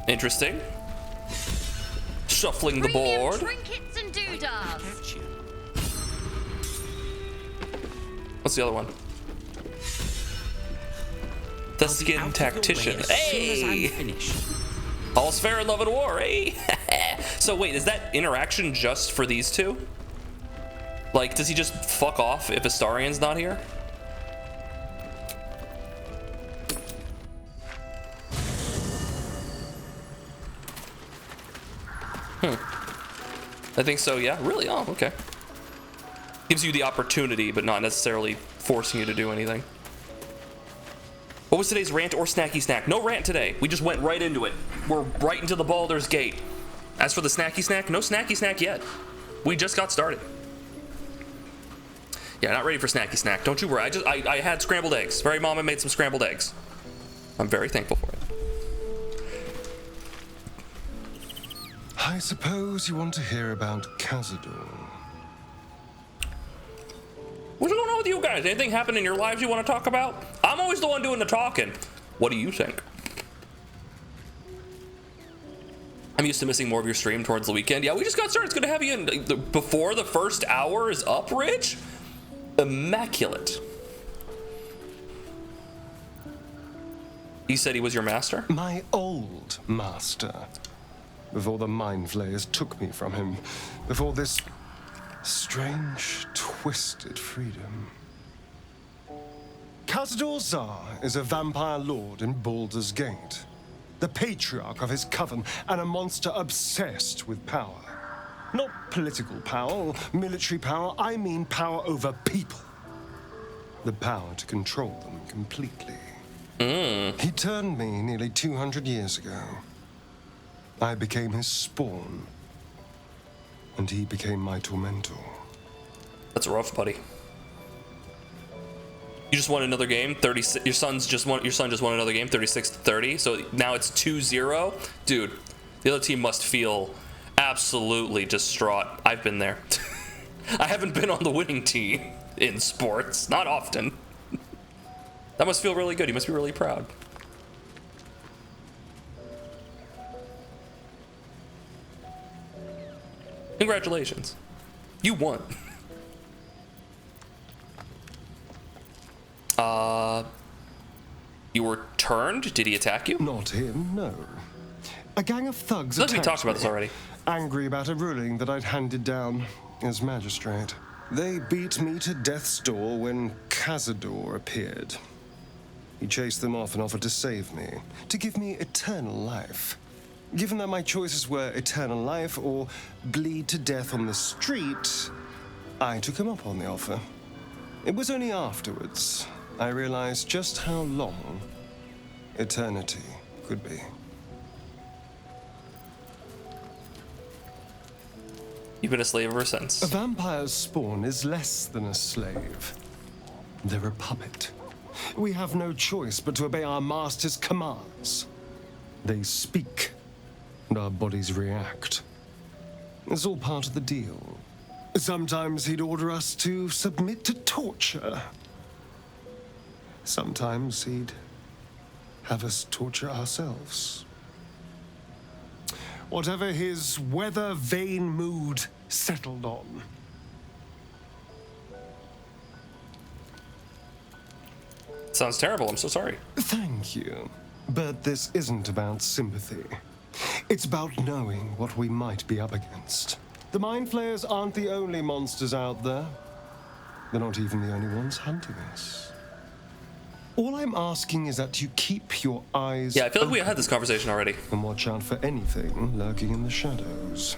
Interesting. Shuffling the board. Trinkets and doodads. What's the other one? The Skin Tactician. Hey! All's fair in love and war, eh? So wait, is that interaction just for these two? Like, does he just fuck off if Astarian's not here? I think so, yeah. Really? Oh, okay. Gives you the opportunity, but not necessarily forcing you to do anything. What was today's rant or snacky snack? No rant today. We just went right into it. We're right into the Baldur's Gate. As for the snacky snack, no snacky snack yet. We just got started. Yeah, not ready for snacky snack. Don't you worry. I had scrambled eggs. Very mama made some scrambled eggs. I'm very thankful for it. I suppose you want to hear about Cazador. What's going on with you guys? Anything happen in your lives you want to talk about? I'm always the one doing the talking. What do you think? I'm used to missing more of your stream towards the weekend. Yeah, we just got started. It's good to have you in before the first hour is up, Rich. Immaculate. He said he was your master? My old master. Before the Mind Flayers took me from him. Before this strange, twisted freedom. Khazad Zar is a vampire lord in Baldur's Gate. The patriarch of his coven, and a monster obsessed with power. Not political power or military power, I mean power over people. The power to control them completely. He turned me nearly 200 years ago. I became his spawn, and he became my tormentor. That's rough, buddy. You just won another game. 36. Your son just won another game. 36-30. So now it's 2-0. Dude, the other team must feel absolutely distraught. I've been there. I haven't been on the winning team in sports. Not often. That must feel really good. You must be really proud. Congratulations. You won. You were turned? Did he attack you? Not him, no. A gang of thugs Look, we attacked talked about me, this already. angry about a ruling that I'd handed down as magistrate. They beat me to death's door when Khazad appeared. He chased them off and offered to save me, to give me eternal life. Given that my choices were eternal life or bleed to death on the street, I took him up on the offer. It was only afterwards I realized just how long eternity could be. You've been a slave ever since. A vampire's spawn is less than a slave. They're a puppet. We have no choice but to obey our master's commands. They speak, and our bodies react. It's all part of the deal. Sometimes he'd order us to submit to torture. Sometimes he'd have us torture ourselves. Whatever his weather-vane mood settled on. Sounds terrible. I'm so sorry. Thank you. But this isn't about sympathy. It's about knowing what we might be up against. The Mind Flayers aren't the only monsters out there. They're not even the only ones hunting us. All I'm asking is that you keep your eyes Yeah, I feel like we had this conversation already. And watch out for anything lurking in the shadows.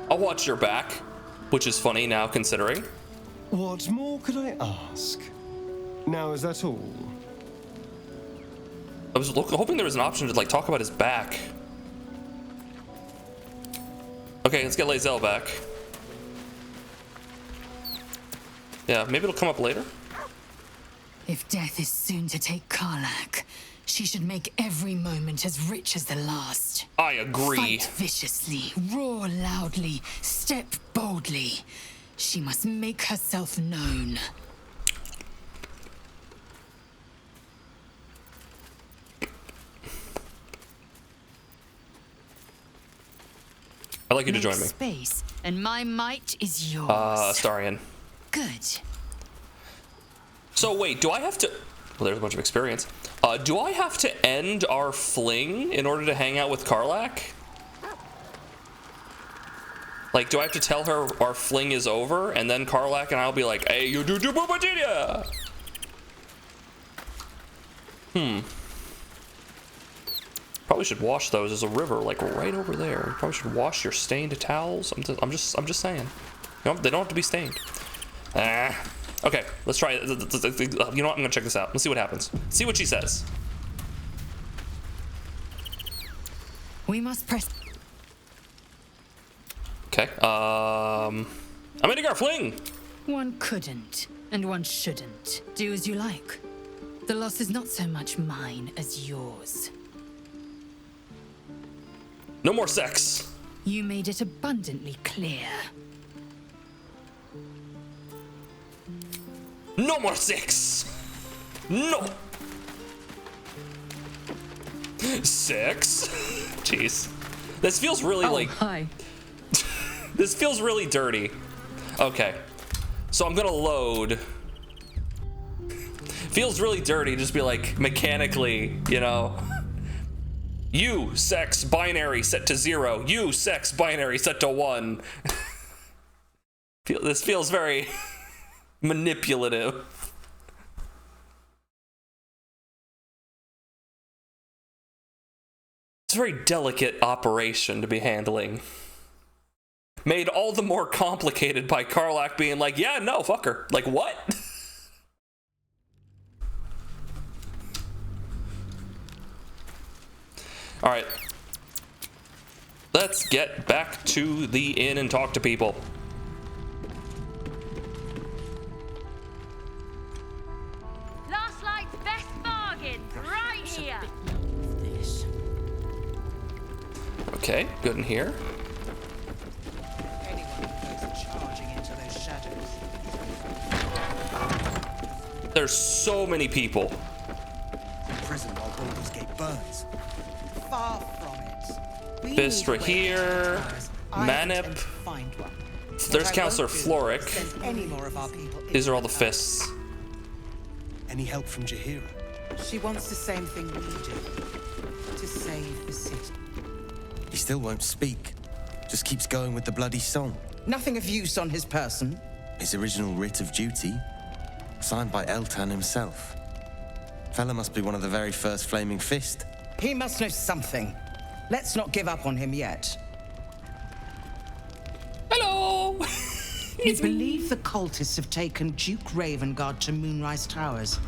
I'll watch your back, which is funny now considering. What more could I ask? Now, is that all? I was hoping there was an option to like talk about his back. Okay, let's get Lae'zel back. Yeah, maybe it'll come up later. If death is soon to take Karlach, she should make every moment as rich as the last. I agree. Fight viciously, roar loudly, step boldly. She must make herself known. I'd like you to join me. Space, and my might is yours. Astarion. Good. So wait, do I have to... Well, there's a bunch of experience. Do I have to end our fling in order to hang out with Karlach? Like, do I have to tell her our fling is over, and then Karlach and I'll be like, hey, you do boobadidia! Probably should wash those. There's a river, like, right over there. You probably should wash your stained towels. I'm just saying. You know, they don't have to be stained. Okay, let's try it. You know what? I'm gonna check this out. Let's see what happens. See what she says. We must press. Okay. I'm ending our fling. One couldn't, and one shouldn't. Do as you like. The loss is not so much mine as yours. No more sex. You made it abundantly clear. No more 6. No. 6. Jeez. This feels really Hi. This feels really dirty. Okay. So I'm gonna load. Feels really dirty, just be like mechanically, you know. You, sex, binary set to 0. You, sex, binary set to 1. This feels very manipulative. It's a very delicate operation to be handling. Made all the more complicated by Karlach being like, yeah, no, fuck her. Like, what? All right. Let's get back to the inn and talk to people. Last night's best bargains right here. Okay, good in here. There's so many people. Prison while Baldur's Gate burns. Far from it. Vistra here. Manip. There's Counselor Floric. These are all the fists. Any help from Jaheira? She wants the same thing we do. To save the city. He still won't speak. Just keeps going with the bloody song. Nothing of use on his person. His original writ of duty, signed by Eltan himself. Fella must be one of the very first Flaming Fist. He must know something. Let's not give up on him yet. Hello! We believe the cultists have taken Duke Ravengard to Moonrise Towers.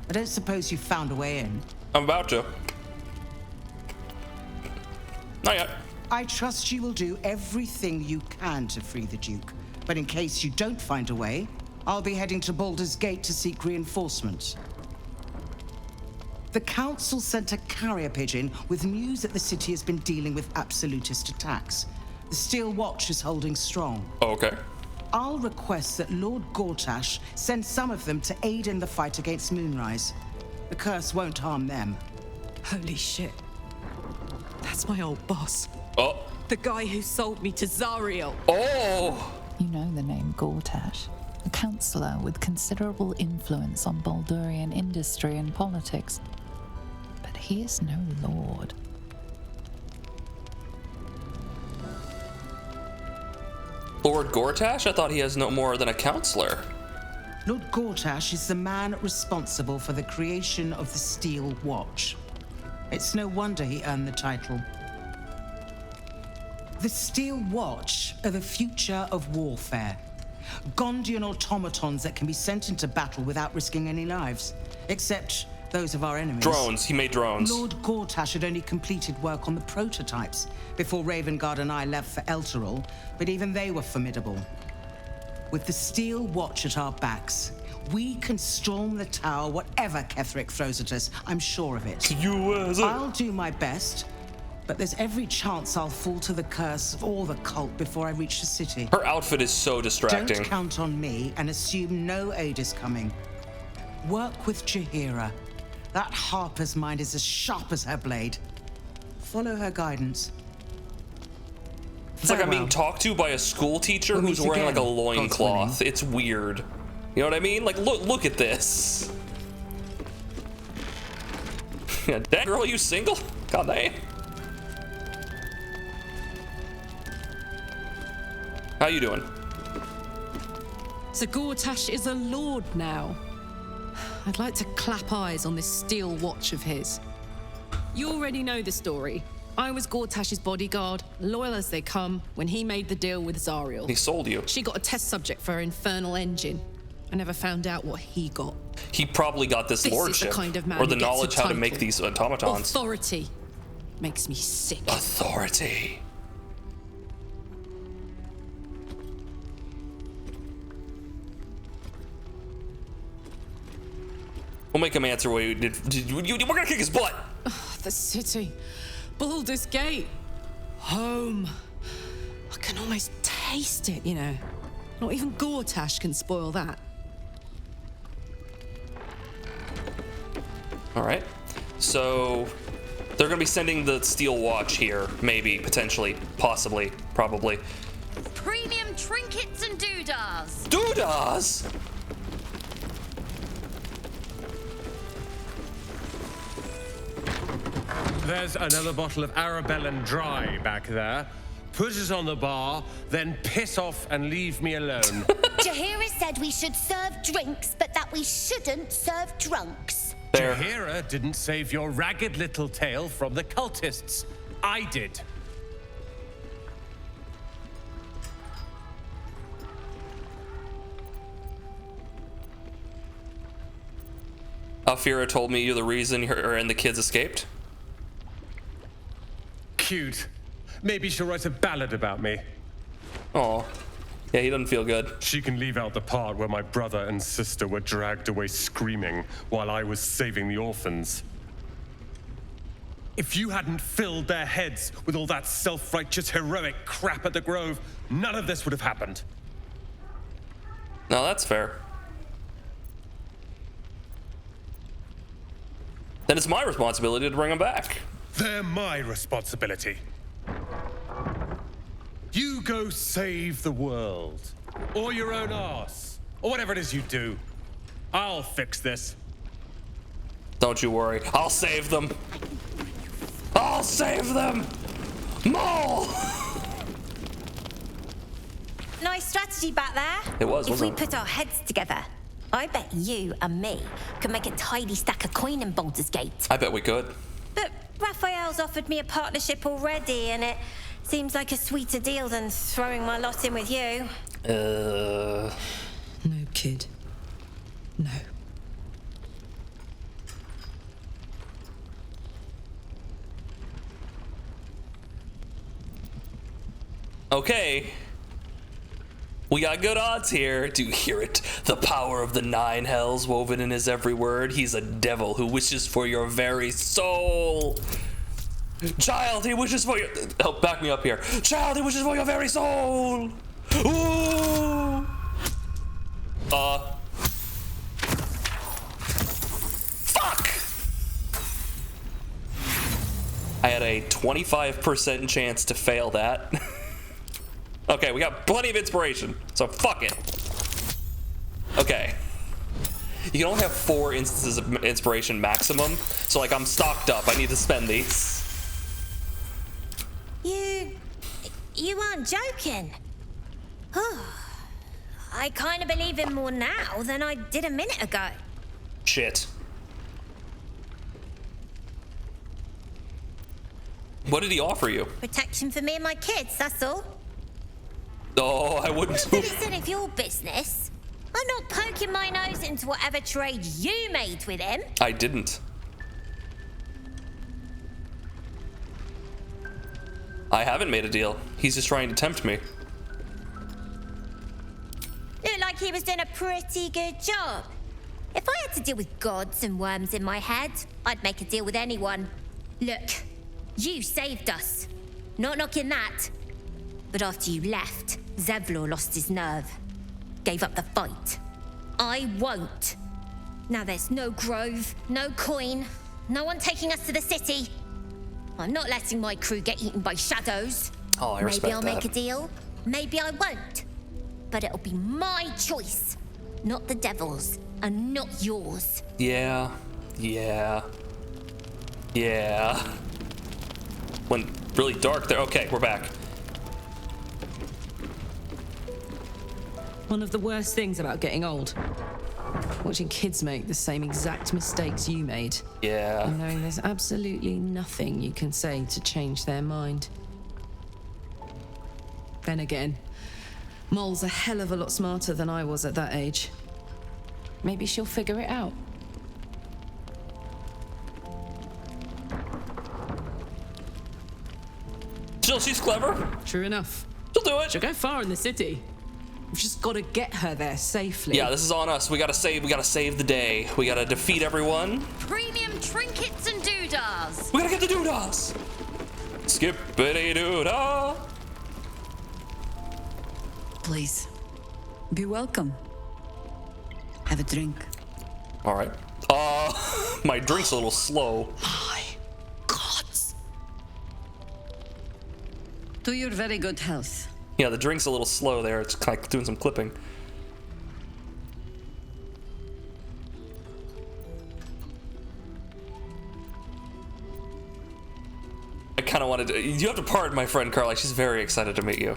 I don't suppose you found a way in. I'm about to. Not yet. I trust you will do everything you can to free the Duke. But in case you don't find a way, I'll be heading to Baldur's Gate to seek reinforcements. The Council sent a carrier pigeon with news that the city has been dealing with absolutist attacks. The Steel Watch is holding strong. Oh, okay. I'll request that Lord Gortash send some of them to aid in the fight against Moonrise. The curse won't harm them. Holy shit. That's my old boss. Oh. The guy who sold me to Zariel. Oh! You know the name Gortash, a councillor with considerable influence on Baldurian industry and politics. But he is no lord. Lord Gortash? I thought he has no more than a counselor. Lord Gortash is the man responsible for the creation of the Steel Watch. It's no wonder he earned the title. The Steel Watch are the future of warfare. Gondian automatons that can be sent into battle without risking any lives, except those of our enemies. Drones. He made drones. Lord Gortash had only completed work on the prototypes before Ravengard and I left for Elturel, but even they were formidable. With the Steel Watch at our backs, we can storm the tower whatever Ketheric throws at us. I'm sure of it. I'll do my best, but there's every chance I'll fall to the curse or the cult before I reach the city. Her outfit is so distracting. Don't count on me and assume no aid is coming. Work with Jaheira. That Harper's mind is as sharp as her blade. Follow her guidance. It's like I'm being talked to by a school teacher who's wearing like a loincloth. It's weird. You know what I mean? Like, look at this. That girl, you single? God damn. How you doing? So Gortash is a lord now. I'd like to clap eyes on this Steel Watch of his. You already know the story. I was Gortash's bodyguard, loyal as they come, when he made the deal with Zariel. He sold you. She got a test subject for her infernal engine. I never found out what he got. He probably got this lordship, is the kind of man or the who gets a knowledge how to title. make these automatons. Authority makes me sick. Authority. We'll make him answer what he did. We're gonna kick his butt. The city. Baldur's Gate. Home. can almost taste it, you know. Not even Gortash can spoil that. All right. So they're going to be sending the Steel Watch here. Maybe, potentially, possibly, probably. Premium trinkets and doodahs. Doodahs? There's another bottle of Arabellan Dry back there. Put it on the bar, then piss off and leave me alone. Jaheira said we should serve drinks, but that we shouldn't serve drunks. Jaheira didn't save your ragged little tail from the cultists. I did. Alfira told me you're the reason her and the kids escaped. Cute. Maybe she'll write a ballad about me. Oh, yeah, he doesn't feel good. She can leave out the part where my brother and sister were dragged away screaming while I was saving the orphans. If you hadn't filled their heads with all that self-righteous heroic crap at the Grove, none of this would have happened. No, that's fair. Then it's my responsibility to bring them back. They're my responsibility. You go save the world. Or your own arse. Or whatever it is you do. I'll fix this. Don't you worry. I'll save them. I'll save them! Maul! Nice strategy back there. It was, If we wasn't it? put our heads together, I bet you and me could make a tidy stack of coin in Baldur's Gate. I bet we could. But Raphael's offered me a partnership already, and it seems like a sweeter deal than throwing my lot in with you. No, kid. No. Okay. We got good odds here. Do you hear it? The power of the 9 hells woven in his every word. He's a devil who wishes for your very soul. Child, he wishes for your... Help, back me up here. Child, he wishes for your very soul. Ooh. Fuck! I had a 25% chance to fail that. Okay, we got plenty of inspiration, so fuck it. Okay. You can only have 4 instances of inspiration maximum, so like I'm stocked up. I need to spend these. You aren't joking. I kind of believe him more now than I did a minute ago. Shit. What did he offer you? Protection for me and my kids, that's all. Oh, I wouldn't. But it's none of your business. I'm not poking my nose into whatever trade you made with him. I didn't. I haven't made a deal. He's just trying to tempt me. Looked like he was doing a pretty good job. If I had to deal with gods and worms in my head, I'd make a deal with anyone. Look, you saved us. Not knocking that. But after you left, Zevlor lost his nerve. Gave up the fight. I won't. Now there's no grove, no coin, no one taking us to the city. I'm not letting my crew get eaten by shadows. Oh, I respect Maybe I'll that. make a deal, maybe I won't. But it'll be my choice, not the devil's, and not yours. Yeah. Went really dark there. Okay, we're back. One of the worst things about getting old. Watching kids make the same exact mistakes you made. Yeah. And knowing there's absolutely nothing you can say to change their mind. Then again, Mol's a hell of a lot smarter than I was at that age. Maybe she'll figure it out. Still, she's clever. True enough. She'll do it. She'll go far in the city. We've just got to get her there safely. Yeah, this is on us. We gotta save the day. We gotta defeat everyone. Premium trinkets and doodahs. We gotta get the doodahs. Skippity doodah. Please, be welcome. Have a drink. All right. My drink's a little slow. My gods. To your very good health. Yeah, the drink's a little slow there. It's kind of doing some clipping. I kind of wanted to... You have to pardon my friend Carly. She's very excited to meet you.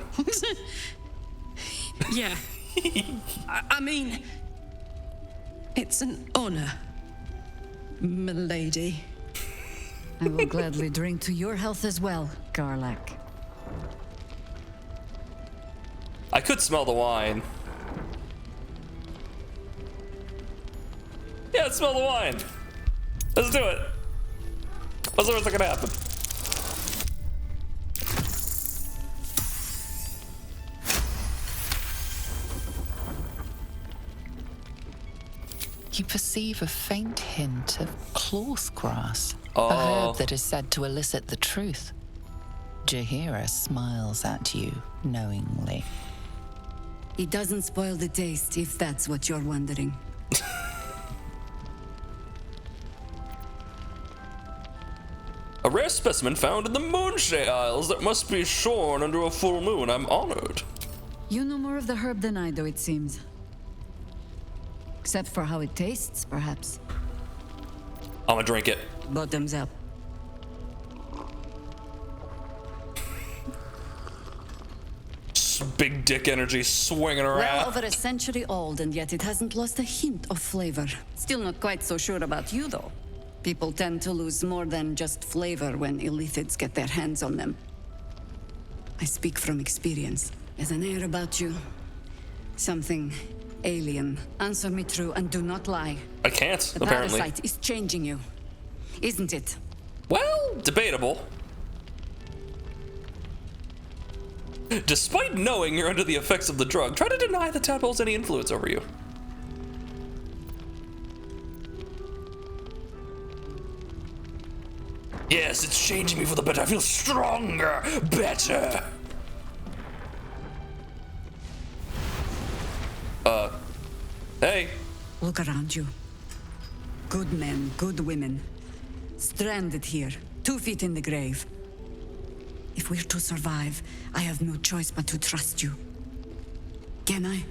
Yeah. I mean, it's an honor, milady. I will gladly drink to your health as well, Garlac. I could smell the wine. Yeah, let's smell the wine. Let's do it. What's the worst that can happen? You perceive a faint hint of cloth grass, Oh. a herb that is said to elicit the truth. Jaheira smiles at you knowingly. It doesn't spoil the taste, if that's what you're wondering. A rare specimen found in the Moonshay Isles that must be shorn under a full moon. I'm honored. You know more of the herb than I do, it seems. Except for how it tastes, perhaps. I'm gonna drink it. Bottoms up. Big dick energy swinging around. Well over a century old, and yet it hasn't lost a hint of flavor. Still not quite so sure about you, though. People tend to lose more than just flavor when illithids get their hands on them. I speak from experience. There's an air about you. Something alien. Answer me true and do not lie. I can't, The apparently. parasite is changing you, isn't it? Well, debatable. Despite knowing you're under the effects of the drug, try to deny the tab holds any influence over you. Yes, it's changing me for the better. I feel stronger, better. Hey. Look around you. Good men, good women. Stranded here, 2 feet in the grave. If we're to survive, I have no choice but to trust you. Can I?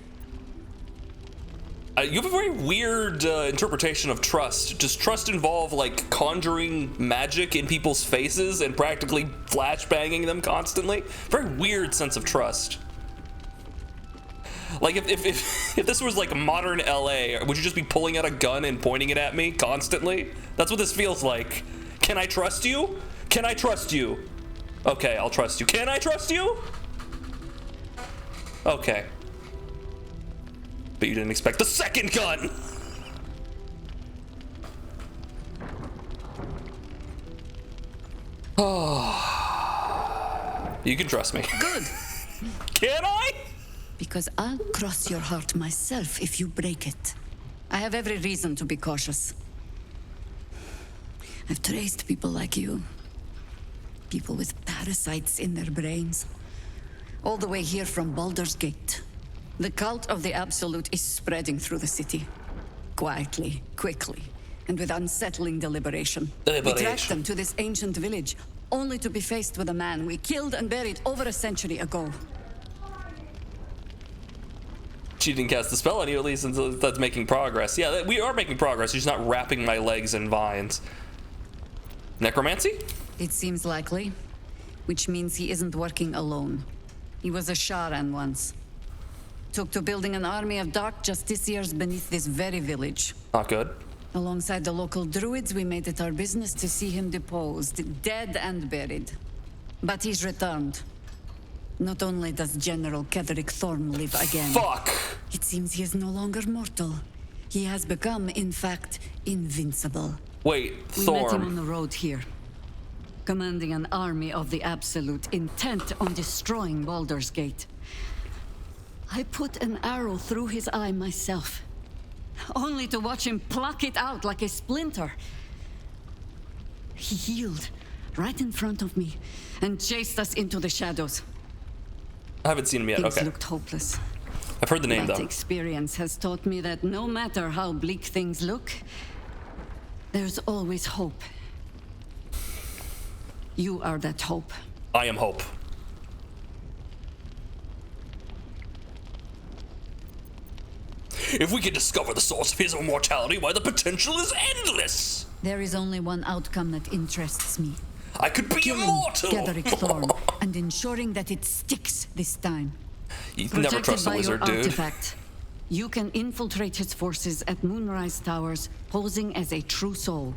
You have a very weird interpretation of trust. Does trust involve, like, conjuring magic in people's faces and practically flashbanging them constantly? Very weird sense of trust. Like, if this was, like, modern LA, would you just be pulling out a gun and pointing it at me constantly? That's what this feels like. Can I trust you? Can I trust you? Okay, I'll trust you. Can I trust you? Okay. But you didn't expect the second gun! Oh. You can trust me. Good. Can I? Because I'll cross your heart myself if you break it. I have every reason to be cautious. I've traced people like you. People with parasites in their brains. All the way here from Baldur's Gate. The cult of the Absolute is spreading through the city. Quietly, quickly, and with unsettling deliberation. We tracked them to this ancient village, only to be faced with a man we killed and buried over a century ago. She didn't cast the spell on you, at least, until that's making progress. Yeah, we are making progress. She's not wrapping my legs in vines. Necromancy? It seems likely, which means he isn't working alone. He was a Sharan once. Took to building an army of dark justiciars beneath this very village. Not good. Alongside the local druids, we made it our business to see him deposed, dead and buried. But he's returned. Not only does General Ketherick Thorm live again. Fuck! It seems he is no longer mortal. He has become, in fact, invincible. Wait, We met him Thorm. on the road here. Commanding an army of the Absolute, intent on destroying Baldur's Gate. I put an arrow through his eye myself, only to watch him pluck it out like a splinter. He healed right in front of me and chased us into the shadows. I haven't seen him yet. Things Okay. looked hopeless. I've heard the name, That though. experience has taught me that no matter how bleak things look, there's always hope. You are that hope. I am hope. If we can discover the source of his immortality, why, the potential is endless! There is only one outcome that interests me. I could be immortal! Gatherick Thorn, and ensuring that it sticks this time. You can never trust a wizard, by your dude. artifact, you can infiltrate his forces at Moonrise Towers, posing as a true soul.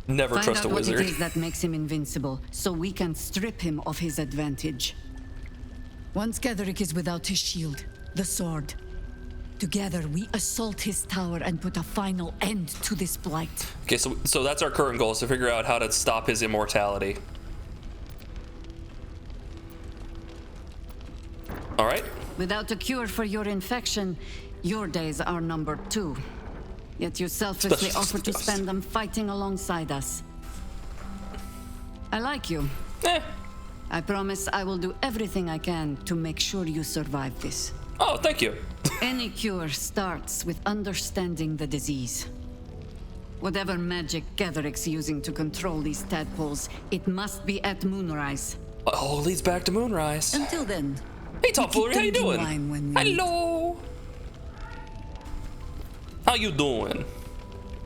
Never Find trust out a what it wizard. is that makes him invincible, so we can strip him of his advantage. Once Gatherick is without his shield, the sword, together we assault his tower and put a final end to this blight. Okay, so that's our current goal, is to figure out how to stop his immortality. All right. Without a cure for your infection, your days are numbered too. Yet you selflessly offer to spend them fighting alongside us. I like you. I promise I will do everything I can to make sure you survive this. Oh, thank you. Any cure starts with understanding the disease. Whatever magic Gatherick's using to control these tadpoles, it must be at Moonrise. Oh, leads back to Moonrise. Until then. Hey, Tomfoolery, how you drinking doing? wine when we Hello. How you doing?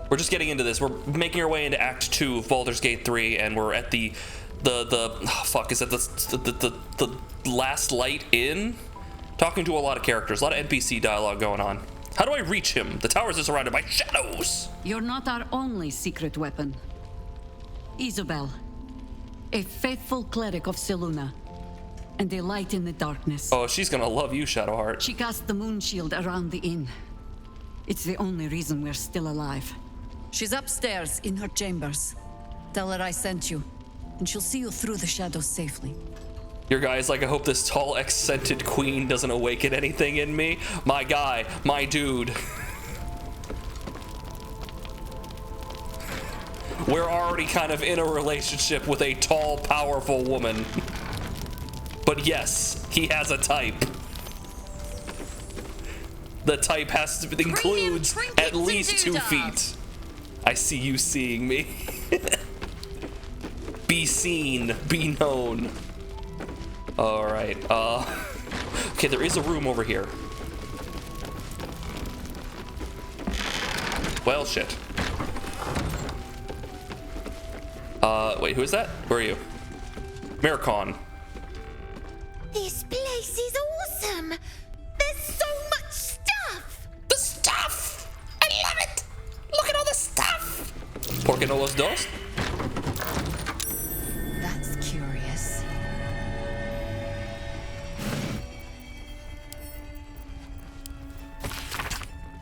We're just getting into this. We're making our way into Act 2 of Baldur's Gate 3, and we're at the fuck, is that the last light inn? Talking to a lot of characters, a lot of NPC dialogue going on. How do I reach him? The towers are surrounded by shadows. You're not our only secret weapon. Isabel, a faithful cleric of Selûne, and a light in the darkness. Oh, she's gonna love you, Shadowheart. She cast the moon shield around the inn. It's the only reason we're still alive. She's upstairs in her chambers. Tell her I sent you, and she'll see you through the shadows safely. Your guy's like, I hope this tall, accented queen doesn't awaken anything in me. My guy, my dude. We're already kind of in a relationship with a tall, powerful woman. But yes, he has a type. The type includes at least 2 feet. I see you seeing me. Be seen, be known. All right. Okay, there is a room over here. Well, shit. Wait, who is that? Where are you? Miracon. This place is awesome! There's so much stuff! The stuff! I love it! Look at all the stuff! ¿Por qué no los dos? That's curious.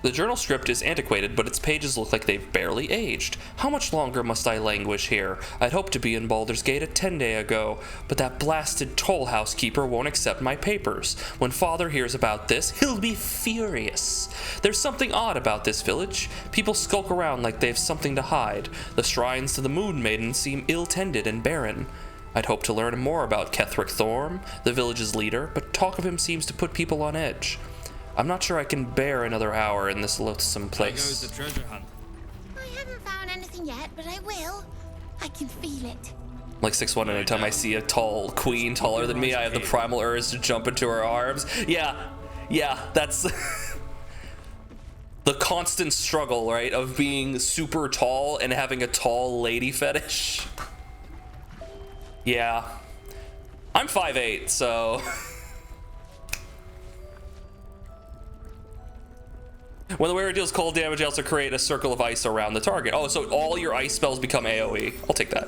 The journal script is antiquated, but its pages look like they've barely aged. How much longer must I languish here? I'd hoped to be in Baldur's Gate a 10-day ago, but that blasted toll housekeeper won't accept my papers. When Father hears about this, he'll be furious. There's something odd about this village. People skulk around like they've something to hide. The shrines to the Moon Maiden seem ill-tended and barren. I'd hoped to learn more about Ketherick Thorm, the village's leader, but talk of him seems to put people on edge. I'm not sure I can bear another hour in this loathsome place. There goes the treasure hunt. I haven't found anything yet, but I will. I can feel it. Like 6'1", anytime I see a tall queen taller than me, I have the primal urge to jump into her arms. Yeah, that's the constant struggle, right, of being super tall and having a tall lady fetish. Yeah. I'm 5'8", so... When the wearer deals cold damage, you also create a circle of ice around the target. Oh, so all your ice spells become AoE. I'll take that.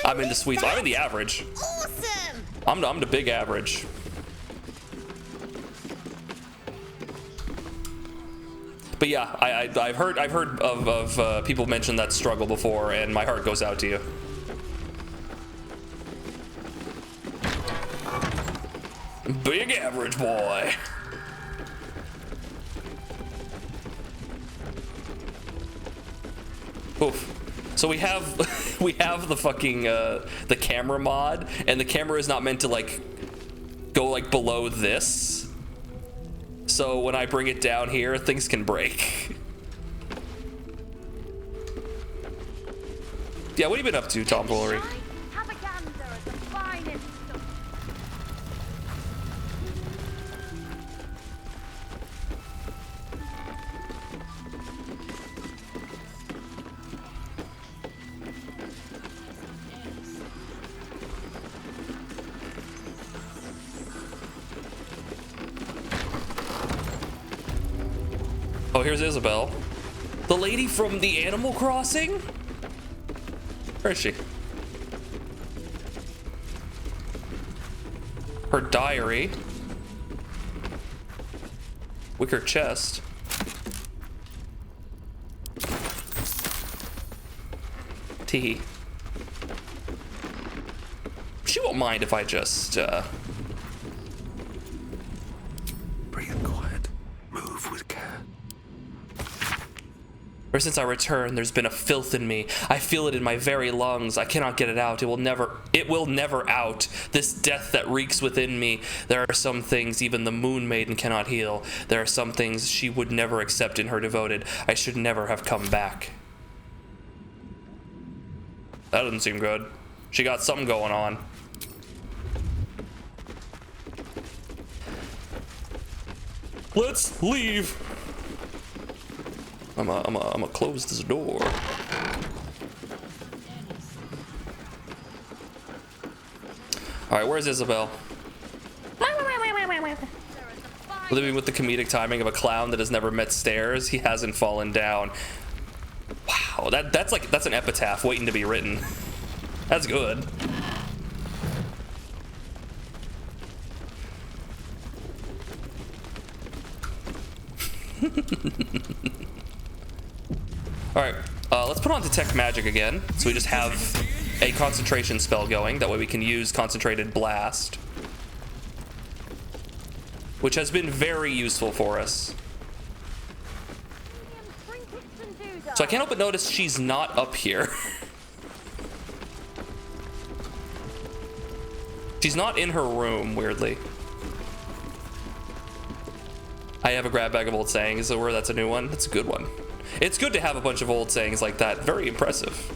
I'm in the sweet spot. I'm in the average. Awesome! I'm the big average. But yeah, I've heard of people mention that struggle before, and my heart goes out to you. Big average boy. Oof. So we have we have the fucking the camera mod, and the camera is not meant to like go like below this. So when I bring it down here, things can break. Yeah, what have you been up to, Tom Glory? Oh, here's Isabel. The lady from the Animal Crossing? Where is she? Her diary. Wicker chest. Tee. She won't mind if I just, Breathe quiet. Move with care. Ever since I returned, there's been a filth in me. I feel it in my very lungs. I cannot get it out. It will never out. This death that reeks within me. There are some things even the Moon Maiden cannot heal. There are some things she would never accept in her devoted. I should never have come back. That doesn't seem good. She got something going on. Let's leave. I'm gonna close this door. All right, where's Isabel? Living with the comedic timing of a clown that has never met stairs, he hasn't fallen down. Wow, that's an epitaph waiting to be written. That's good. Alright, let's put on Detect Magic again, so we just have a concentration spell going. That way we can use Concentrated Blast, which has been very useful for us. So I can't help but notice she's not up here. She's not in her room, weirdly. I have a grab bag of old sayings, so that's a new one. That's a good one. It's good to have a bunch of old sayings like that. Very impressive.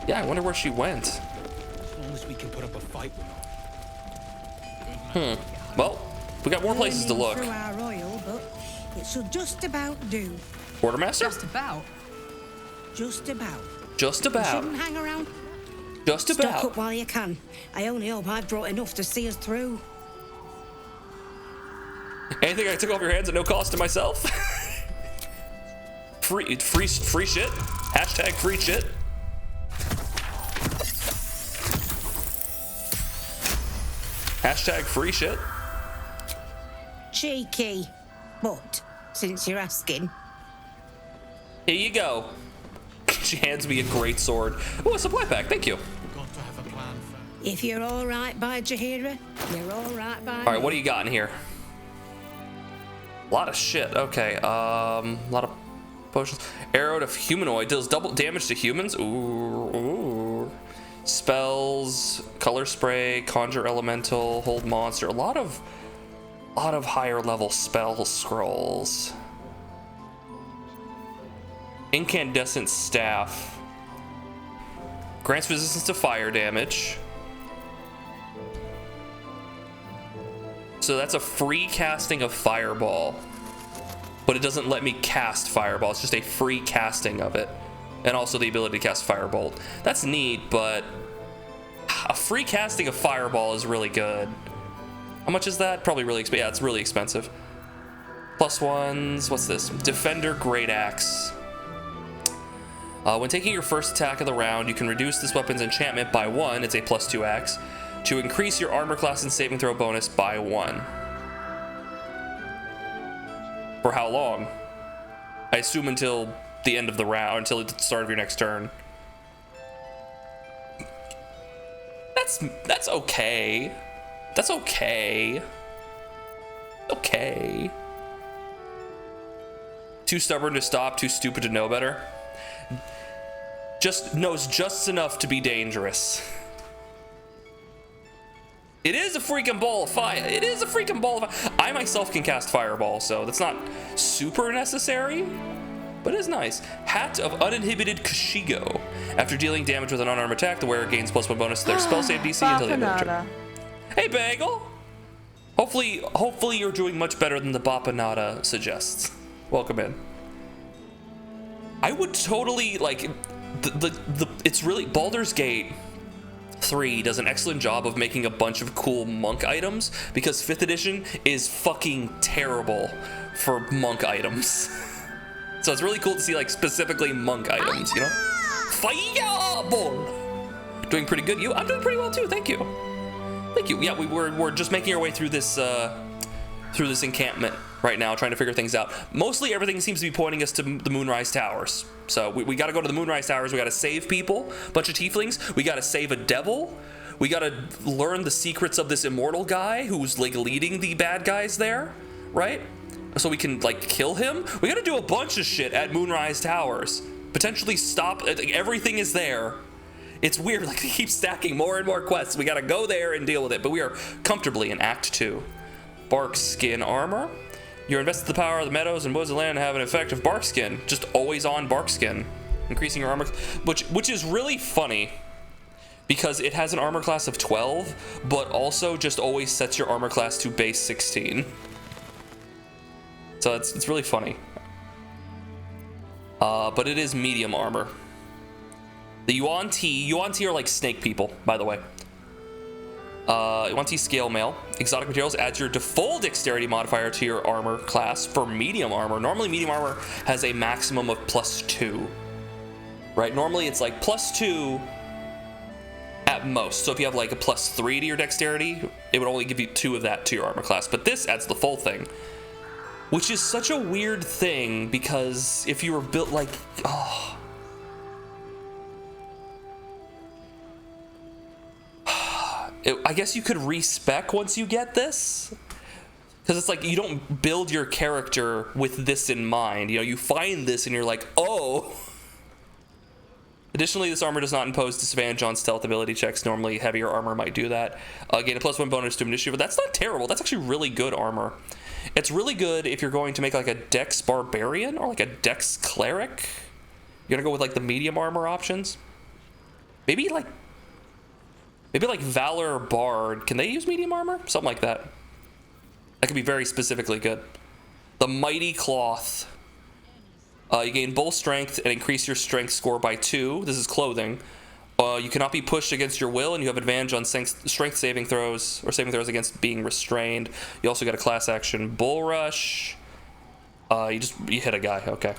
Yeah, I wonder where she went. As long as we can put up a fight with them. Well, we got more places to look. Through our oil, but it should just about do. Quartermaster? Just about. Just about. Just about. You shouldn't hang around. Just about. Stock up while you can. I only hope I've brought enough to see us through. Anything I took off your hands at no cost to myself? free shit. Hashtag free shit. Hashtag free shit. Cheeky. But, since you're asking. Here you go. She hands me a great sword. Oh, a supply pack. Thank you. If you're all right by Jaheira, you're all right by All right, what do you got in here? A lot of shit. Okay, a lot of potions. Arrow to humanoid deals double damage to humans. Ooh. Spells, color spray, conjure elemental, hold monster. A lot of higher level spell scrolls. Incandescent staff. Grants resistance to fire damage. So that's a free casting of Fireball. But it doesn't let me cast Fireball. It's just a free casting of it. And also the ability to cast Firebolt. That's neat, but a free casting of Fireball is really good. How much is that? Probably really expensive. Yeah, it's really expensive. +1s. What's this? Defender Great Axe. When taking your first attack of the round, you can reduce this weapon's enchantment by 1. It's a +2 axe. To increase your armor class and saving throw bonus by 1. For how long? I assume until the end of the round, until the start of your next turn. That's okay. That's okay. Okay. Too stubborn to stop, too stupid to know better. Just knows just enough to be dangerous. It is a freaking ball of fire. It is a freaking ball of fire. I myself can cast Fireball, so that's not super necessary, but it is nice. Hat of Uninhibited Kashigo. After dealing damage with an unarmed attack, the wearer gains +1 bonus to their spell save DC until the end of the turn. Hey, Bagel! Hopefully you're doing much better than the Bapanada suggests. Welcome in. I would totally, like, it's really, Baldur's Gate 3 does an excellent job of making a bunch of cool monk items, because 5th edition is fucking terrible for monk items. So it's really cool to see, like, specifically monk items, you know? Fireball! Doing pretty good. I'm doing pretty well too, thank you. Thank you. Yeah, we're just making our way through this encampment right now, trying to figure things out. Mostly everything seems to be pointing us to the Moonrise Towers. So we got to go to the Moonrise Towers. We got to save people, bunch of tieflings. We got to save a devil. We got to learn the secrets of this immortal guy who's like leading the bad guys there, right? So we can like kill him. We got to do a bunch of shit at Moonrise Towers. Potentially stop. Everything is there. It's weird, like they keep stacking more and more quests. We gotta go there and deal with it, but we are comfortably in Act 2. Bark skin armor. You're invested in the power of the meadows and woods of land have an effect of bark skin. Just always on bark skin. Increasing your armor, which is really funny because it has an armor class of 12, but also just always sets your armor class to base 16. So it's really funny. But it is medium armor. The Yuan Ti are like snake people, by the way. Yuan Ti scale mail. Exotic materials adds your default dexterity modifier to your armor class for medium armor. Normally medium armor has a maximum of +2. Right? Normally it's like +2 at most. So if you have like a +3 to your dexterity, it would only give you 2 of that to your armor class. But this adds the full thing. Which is such a weird thing because if you were built like, oh. I guess you could respec once you get this, because it's like you don't build your character with this in mind. You know, you find this and you're like, oh. Additionally, this armor does not impose disadvantage on stealth ability checks. Normally, heavier armor might do that. Gain a +1 bonus to initiative, but that's not terrible. That's actually really good armor. It's really good if you're going to make like a Dex Barbarian or like a Dex Cleric. You're gonna go with like the medium armor options. Maybe like Valor Bard. Can they use medium armor? Something like that. That could be very specifically good. The Mighty Cloth. You gain bull strength and increase your strength score by 2. This is clothing. You cannot be pushed against your will, and you have advantage on strength saving throws or saving throws against being restrained. You also get a class action Bull Rush. You hit a guy. Okay.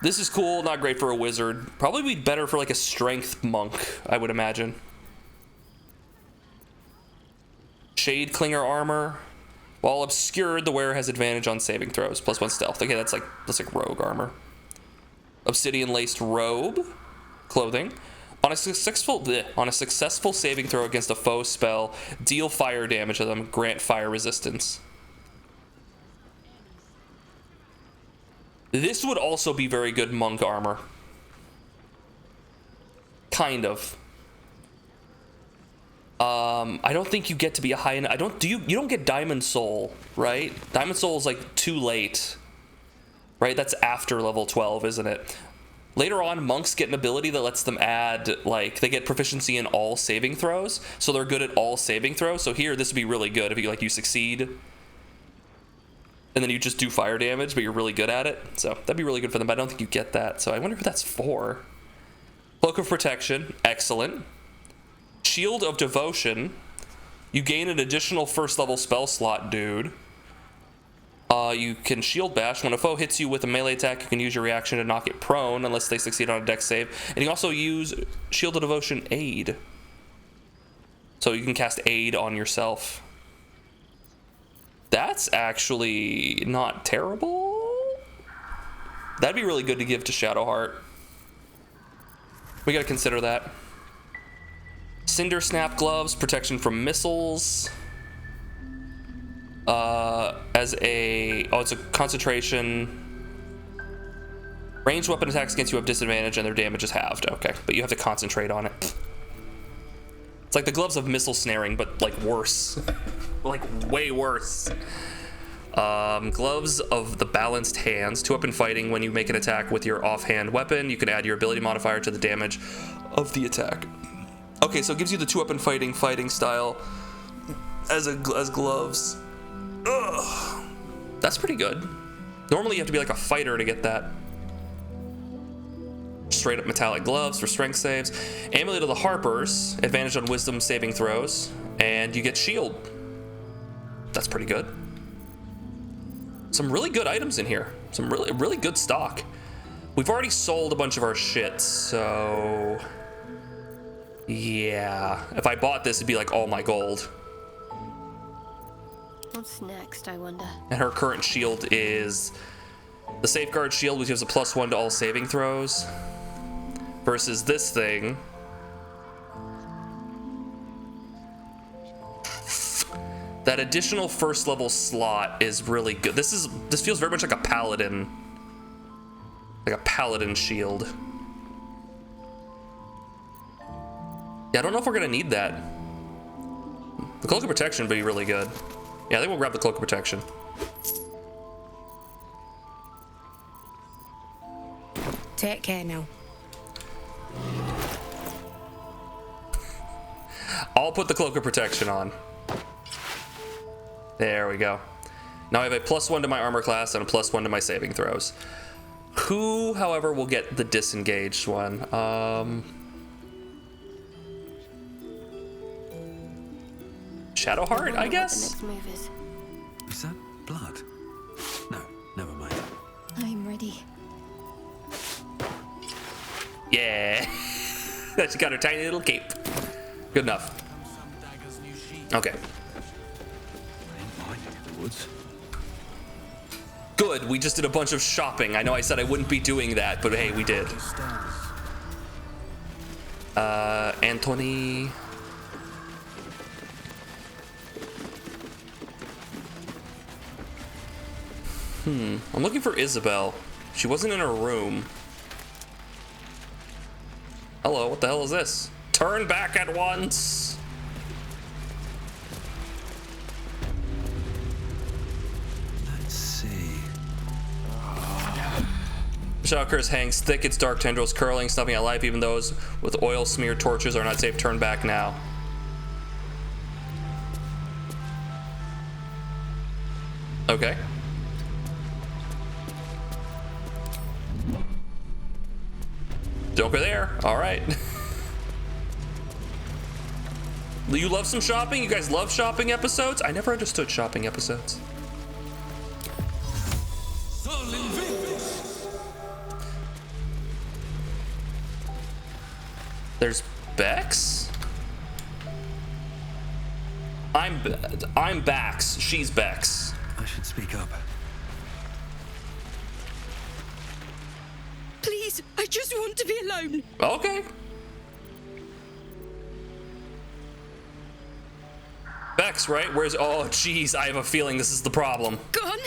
This is cool. Not great for a wizard. Probably be better for like a strength monk, I would imagine. Shade Clinger armor. While obscured, the wearer has advantage on saving throws. +1 stealth. Okay, that's like rogue armor. Obsidian laced robe. Clothing. On a successful saving throw against a foe spell, deal fire damage to them. Grant fire resistance. This would also be very good monk armor. Kind of. I don't think you get to be a high enough. You don't get Diamond Soul, right? Diamond Soul is like too late, right? That's after level 12, isn't it? Later on, monks get an ability that lets them add, like, they get proficiency in all saving throws, so they're good at all saving throws. So here, this would be really good if you succeed, and then you just do fire damage, but you're really good at it. So that'd be really good for them, but I don't think you get that. So I wonder who that's for. Cloak of Protection, excellent. Shield of Devotion, you gain an additional first level spell slot, dude. You can shield bash. When a foe hits you with a melee attack, you can use your reaction to knock it prone unless they succeed on a dex save. And you also use Shield of Devotion Aid. So you can cast Aid on yourself. That's actually not terrible. That'd be really good to give to Shadowheart. We gotta consider that. Cinder Snap Gloves, protection from missiles. It's a concentration. Ranged weapon attacks against you have disadvantage and their damage is halved. Okay, but you have to concentrate on it. It's like the gloves of missile snaring, but like worse. Like way worse. Gloves of the balanced hands. 2-weapon fighting. When you make an attack with your offhand weapon, you can add your ability modifier to the damage of the attack. Okay, so it gives you the 2-weapon fighting style as gloves. Ugh. That's pretty good. Normally you have to be like a fighter to get that. Straight up metallic gloves for strength saves. Amulet of the Harpers, advantage on wisdom saving throws, and you get shield. That's pretty good. Some really good items in here. Some really good stock. We've already sold a bunch of our shit, so yeah. If I bought this, it'd be like all my gold. What's next, I wonder? And her current shield is the Safeguard Shield, which gives a +1 to all saving throws. Versus this thing. That additional first level slot is really good. This feels very much like a paladin. Like a paladin shield. Yeah, I don't know if we're gonna need that. The Cloak of Protection would be really good. Yeah, I think we'll grab the Cloak of Protection. Take care now. I'll put the Cloak of Protection on. There we go. Now I have a +1 to my armor class and a +1 to my saving throws. Who, however, will get the disengaged one? Shadowheart, I guess? What the next move is. Is that blood? No, never mind. I'm ready. Yeah. She got her tiny little cape. Good enough. Okay. Good, we just did a bunch of shopping. I know I said I wouldn't be doing that, but hey, we did. Anthony. I'm looking for Isabel. She wasn't in her room. Hello, what the hell is this? Turn back at once. Let's see. The shadow curse hangs thick, its dark tendrils curling, snuffing at life. Even those with oil-smeared torches are not safe. Turn back now. Okay. Don't go there. All right. You love some shopping? You guys love shopping episodes? I never understood shopping episodes. There's Bex? I'm Bax. She's Bex. I should speak up. Please, I just want to be alone. Okay. Bex, right? Where's... Oh, jeez, I have a feeling this is the problem. Gone?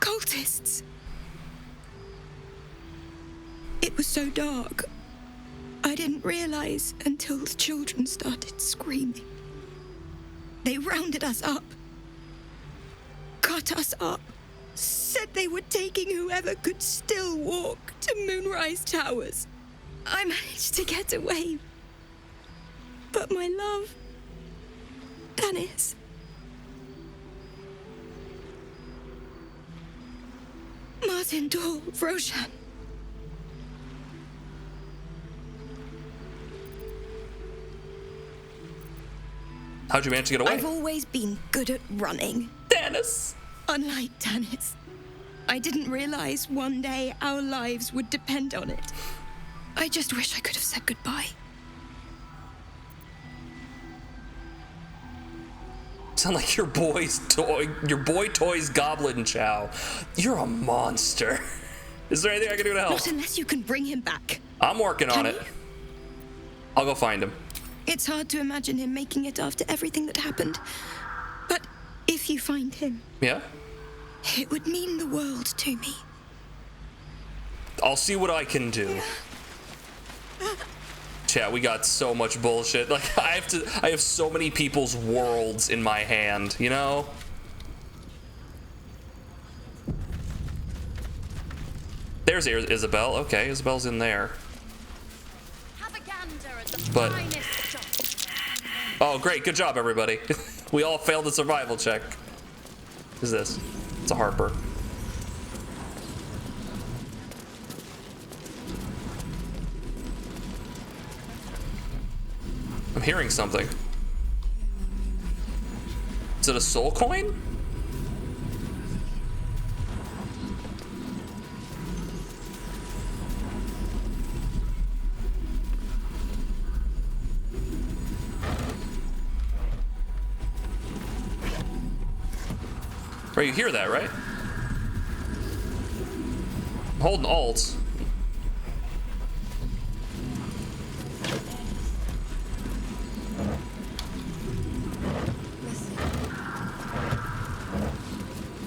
Cultists. It was so dark. I didn't realize until the children started screaming. They rounded us up. Cut us up. Said they were taking whoever could still walk to Moonrise Towers. I managed to get away. But my love... Dennis... Martin Dahl, Roshan... How'd you manage to get away? I've always been good at running. Dennis! Unlike Dennis, I didn't realize one day our lives would depend on it. I just wish I could have said goodbye. Sound like your boy Toy's Goblin Chow. You're a monster. Is there anything I can do to help? Not unless you can bring him back. I'm working on it. I'll go find him. It's hard to imagine him making it after everything that happened. But if you find him... Yeah? It would mean the world to me. I'll see what I can do. Chat, we got so much bullshit. Like, I have so many people's worlds in my hand, you know? There's Isabel. Okay, Isabel's in there. But oh, great, good job, everybody. We all failed the survival check. What is this? It's a Harper. I'm hearing something. Is it a soul coin? Right, you hear that, right? I'm holding Alt.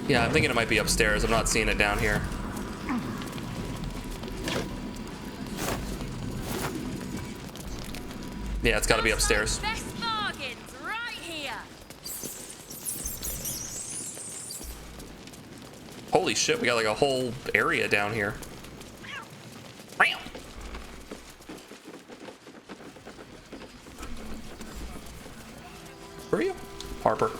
Yeah, I'm thinking it might be upstairs. I'm not seeing it down here. Yeah, it's got to be upstairs. Best bargains right here. Holy shit, we got like a whole area down here. Where are you? Harper.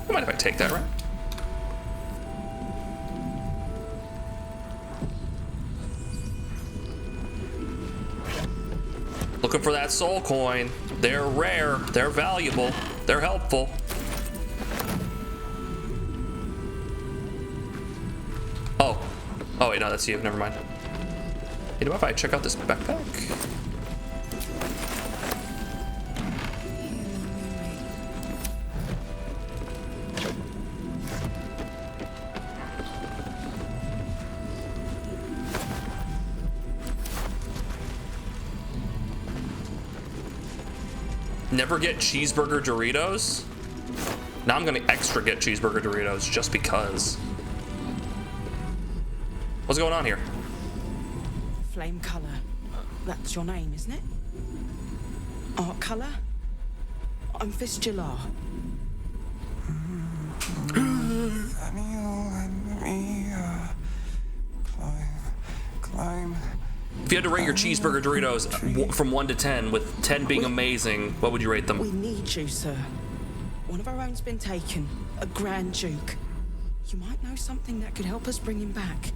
Mind if I take that, right? Looking for that soul coin. They're rare, they're valuable, they're helpful. Oh. Oh wait, no, that's you, never mind. Hey, do you mind if I check out this backpack? Never get cheeseburger Doritos? Now I'm gonna extra get cheeseburger Doritos just because. What's going on here? Flame color. That's your name, isn't it? Art color? I'm Fistula. Climb. If you had to rate your cheeseburger Doritos from 1 to 10, with 10 being amazing, what would you rate them? We need you, sir. One of our own's been taken, a Grand Duke. You might know something that could help us bring him back.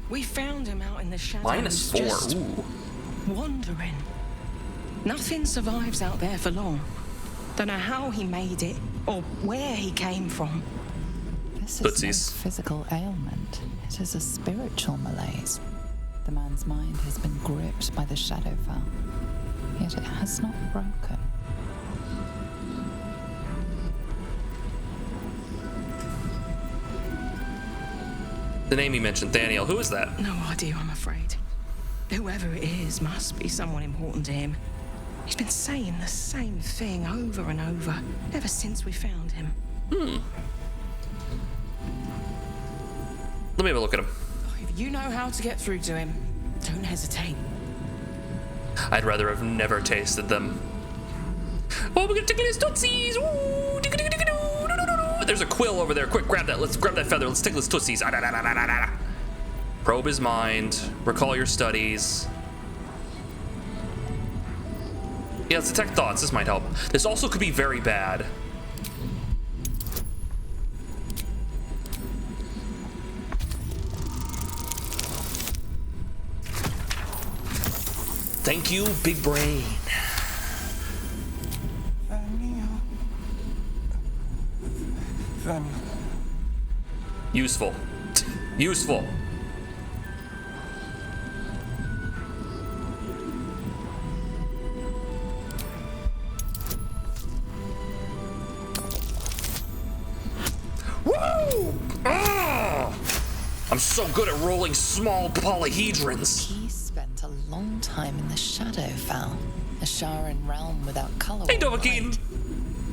We found him out in the shadows. -4, just ooh. wandering. Nothing survives out there for long. Don't know how he made it, or where he came from. This is no physical ailment. It is a spiritual malaise. The man's mind has been gripped by the Shadowfell, yet it has not broken. The name you mentioned, Daniel, who is that? No idea, I'm afraid. Whoever it is must be someone important to him. He's been saying the same thing over and over, ever since we found him. Let me have a look at him. If you know how to get through to him, don't hesitate. I'd rather have never tasted them. Oh, we're gonna tickle his tootsies! Ooh, there's a quill over there. Quick, grab that. Let's grab that feather. Let's tickle his tootsies. Probe his mind. Recall your studies. Yeah, let's detect thoughts. This might help. This also could be very bad. Thank you, big brain. Useful. Useful. good at rolling small polyhedrons. He spent a long time in the Shadowfell, a Sharan realm without color. Hey, or Dovahkiin. light.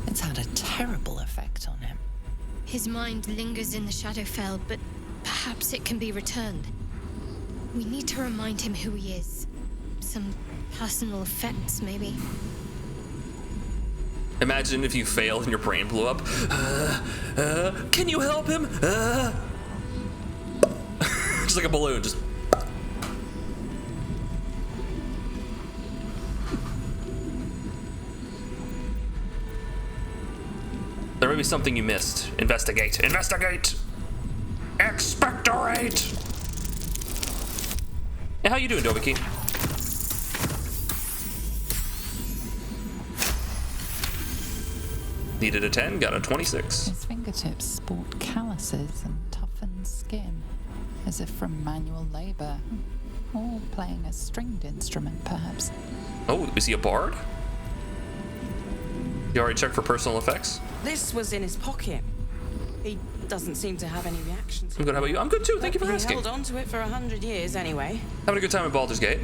It's had a terrible effect on him. His mind lingers in the Shadowfell, but perhaps it can be returned. We need to remind him who he is. Some personal effects, maybe. Imagine if you failed and your brain blew up. Can you help him? Just like a balloon, just. There may be something you missed. Investigate. Investigate! Expectorate! Hey, how you doing, Dovahkiin? Needed a 10, got a 26. His fingertips sport calluses and toughened skin, as if from manual labor, or playing a stringed instrument, perhaps. Oh, is he a bard? You already checked for personal effects? This was in his pocket. He doesn't seem to have any reactions. I'm good. How about you? I'm good too. Thank you for He asking. held on to it for 100 years anyway. Having a good time at Baldur's Gate.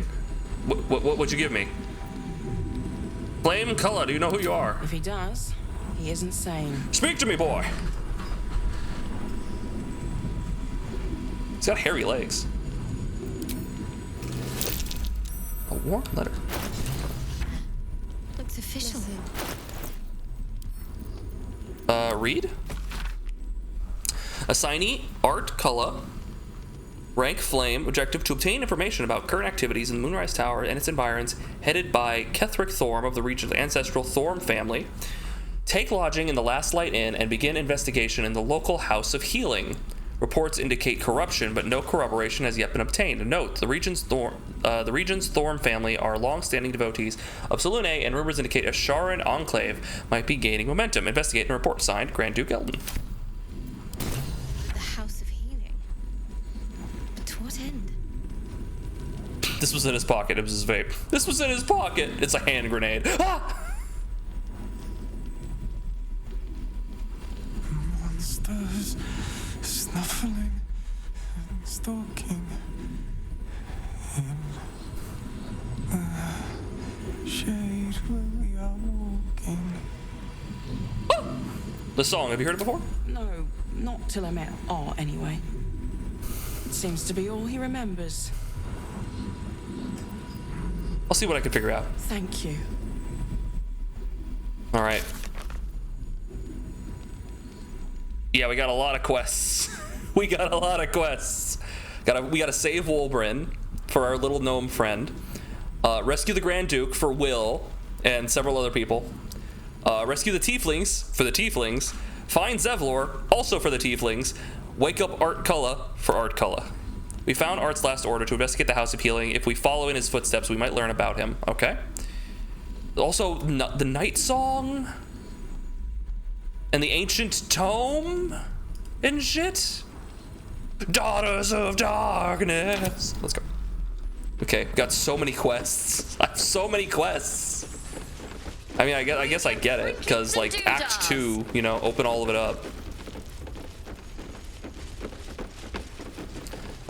What'd you give me? Flame Color, do you know who you are? If he does, he isn't sane. Speak to me, boy! He's got hairy legs. A warm letter. Looks official. Read? Assignee, Art Cullah. Rank Flame. Objective to obtain information about current activities in the Moonrise Tower and its environs, headed by Ketheric Thorm of the region's ancestral Thorm family. Take lodging in the Last Light Inn and begin investigation in the local House of Healing. Reports indicate corruption, but no corroboration has yet been obtained. Note, the region's Thorm family are long-standing devotees of Selûne, and rumors indicate a Sharan enclave might be gaining momentum. Investigate and report. Signed, Grand Duke Eldon. The House of Healing. But to what end? This was in his pocket. It was his vape. This was in his pocket. It's a hand grenade. Ah! Monsters snuffling and stalking in the shade where we are walking. The song, have you heard it before? No, not till I met Art anyway. It seems to be all he remembers. I'll see what I can figure out. Thank you. All right. Yeah, we got a lot of quests. We got a lot of quests. We gotta save Wolbrin for our little gnome friend. Rescue the Grand Duke for Will and several other people. Rescue the Tieflings for the Tieflings. Find Zevlor, also for the Tieflings. Wake up Art Cullah for Art Cullah. We found Art's last order to investigate the House of Healing. If we follow in his footsteps, we might learn about him. Okay. Also, the Night Song and the Ancient Tome and shit. Daughters of Darkness. Let's go. Okay, got so many quests. I have so many quests. I mean, I guess I get it, because like Act 2, you know, open all of it up.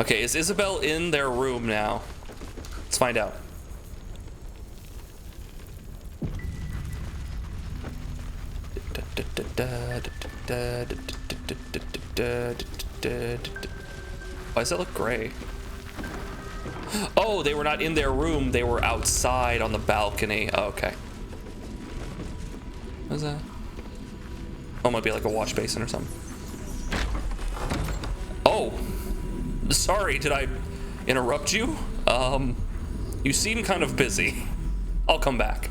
Okay, is Isabel in their room now? Let's find out. Why does that look gray? Oh, they were not in their room, they were outside on the balcony. Oh, okay. What is that? Oh, it might be like a wash basin or something. Oh! Sorry, did I interrupt you? You seem kind of busy. I'll come back.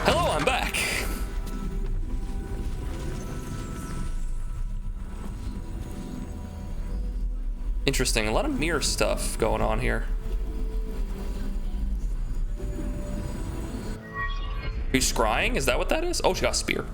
Hello, I'm back. Interesting, a lot of mirror stuff going on here. Are you scrying? Is that what that is? Oh, she got a spear.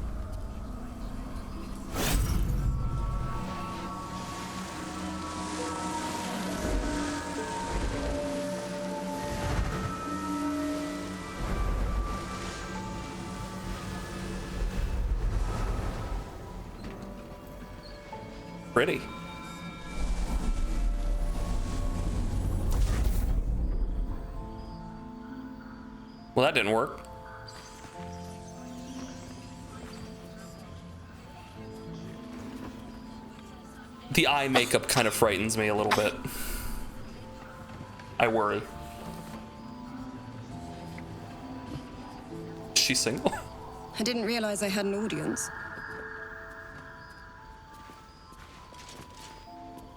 Pretty. Well, that didn't work. The eye makeup kind of frightens me a little bit. I worry. Is she single? I didn't realize I had an audience.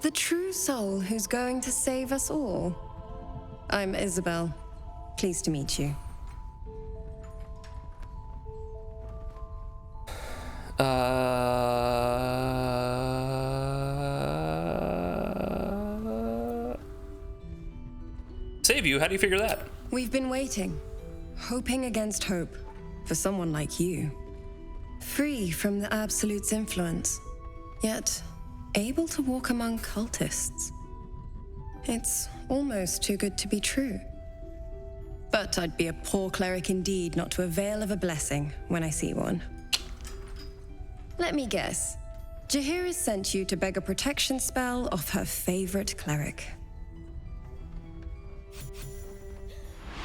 The true soul who's going to save us all. I'm Isabel. Pleased to meet you. Save you? How do you figure that? We've been waiting, hoping against hope, for someone like you. Free from the Absolute's influence, yet able to walk among cultists. It's almost too good to be true. But I'd be a poor cleric indeed not to avail of a blessing when I see one. Let me guess. Jaheira sent you to beg a protection spell off her favorite cleric.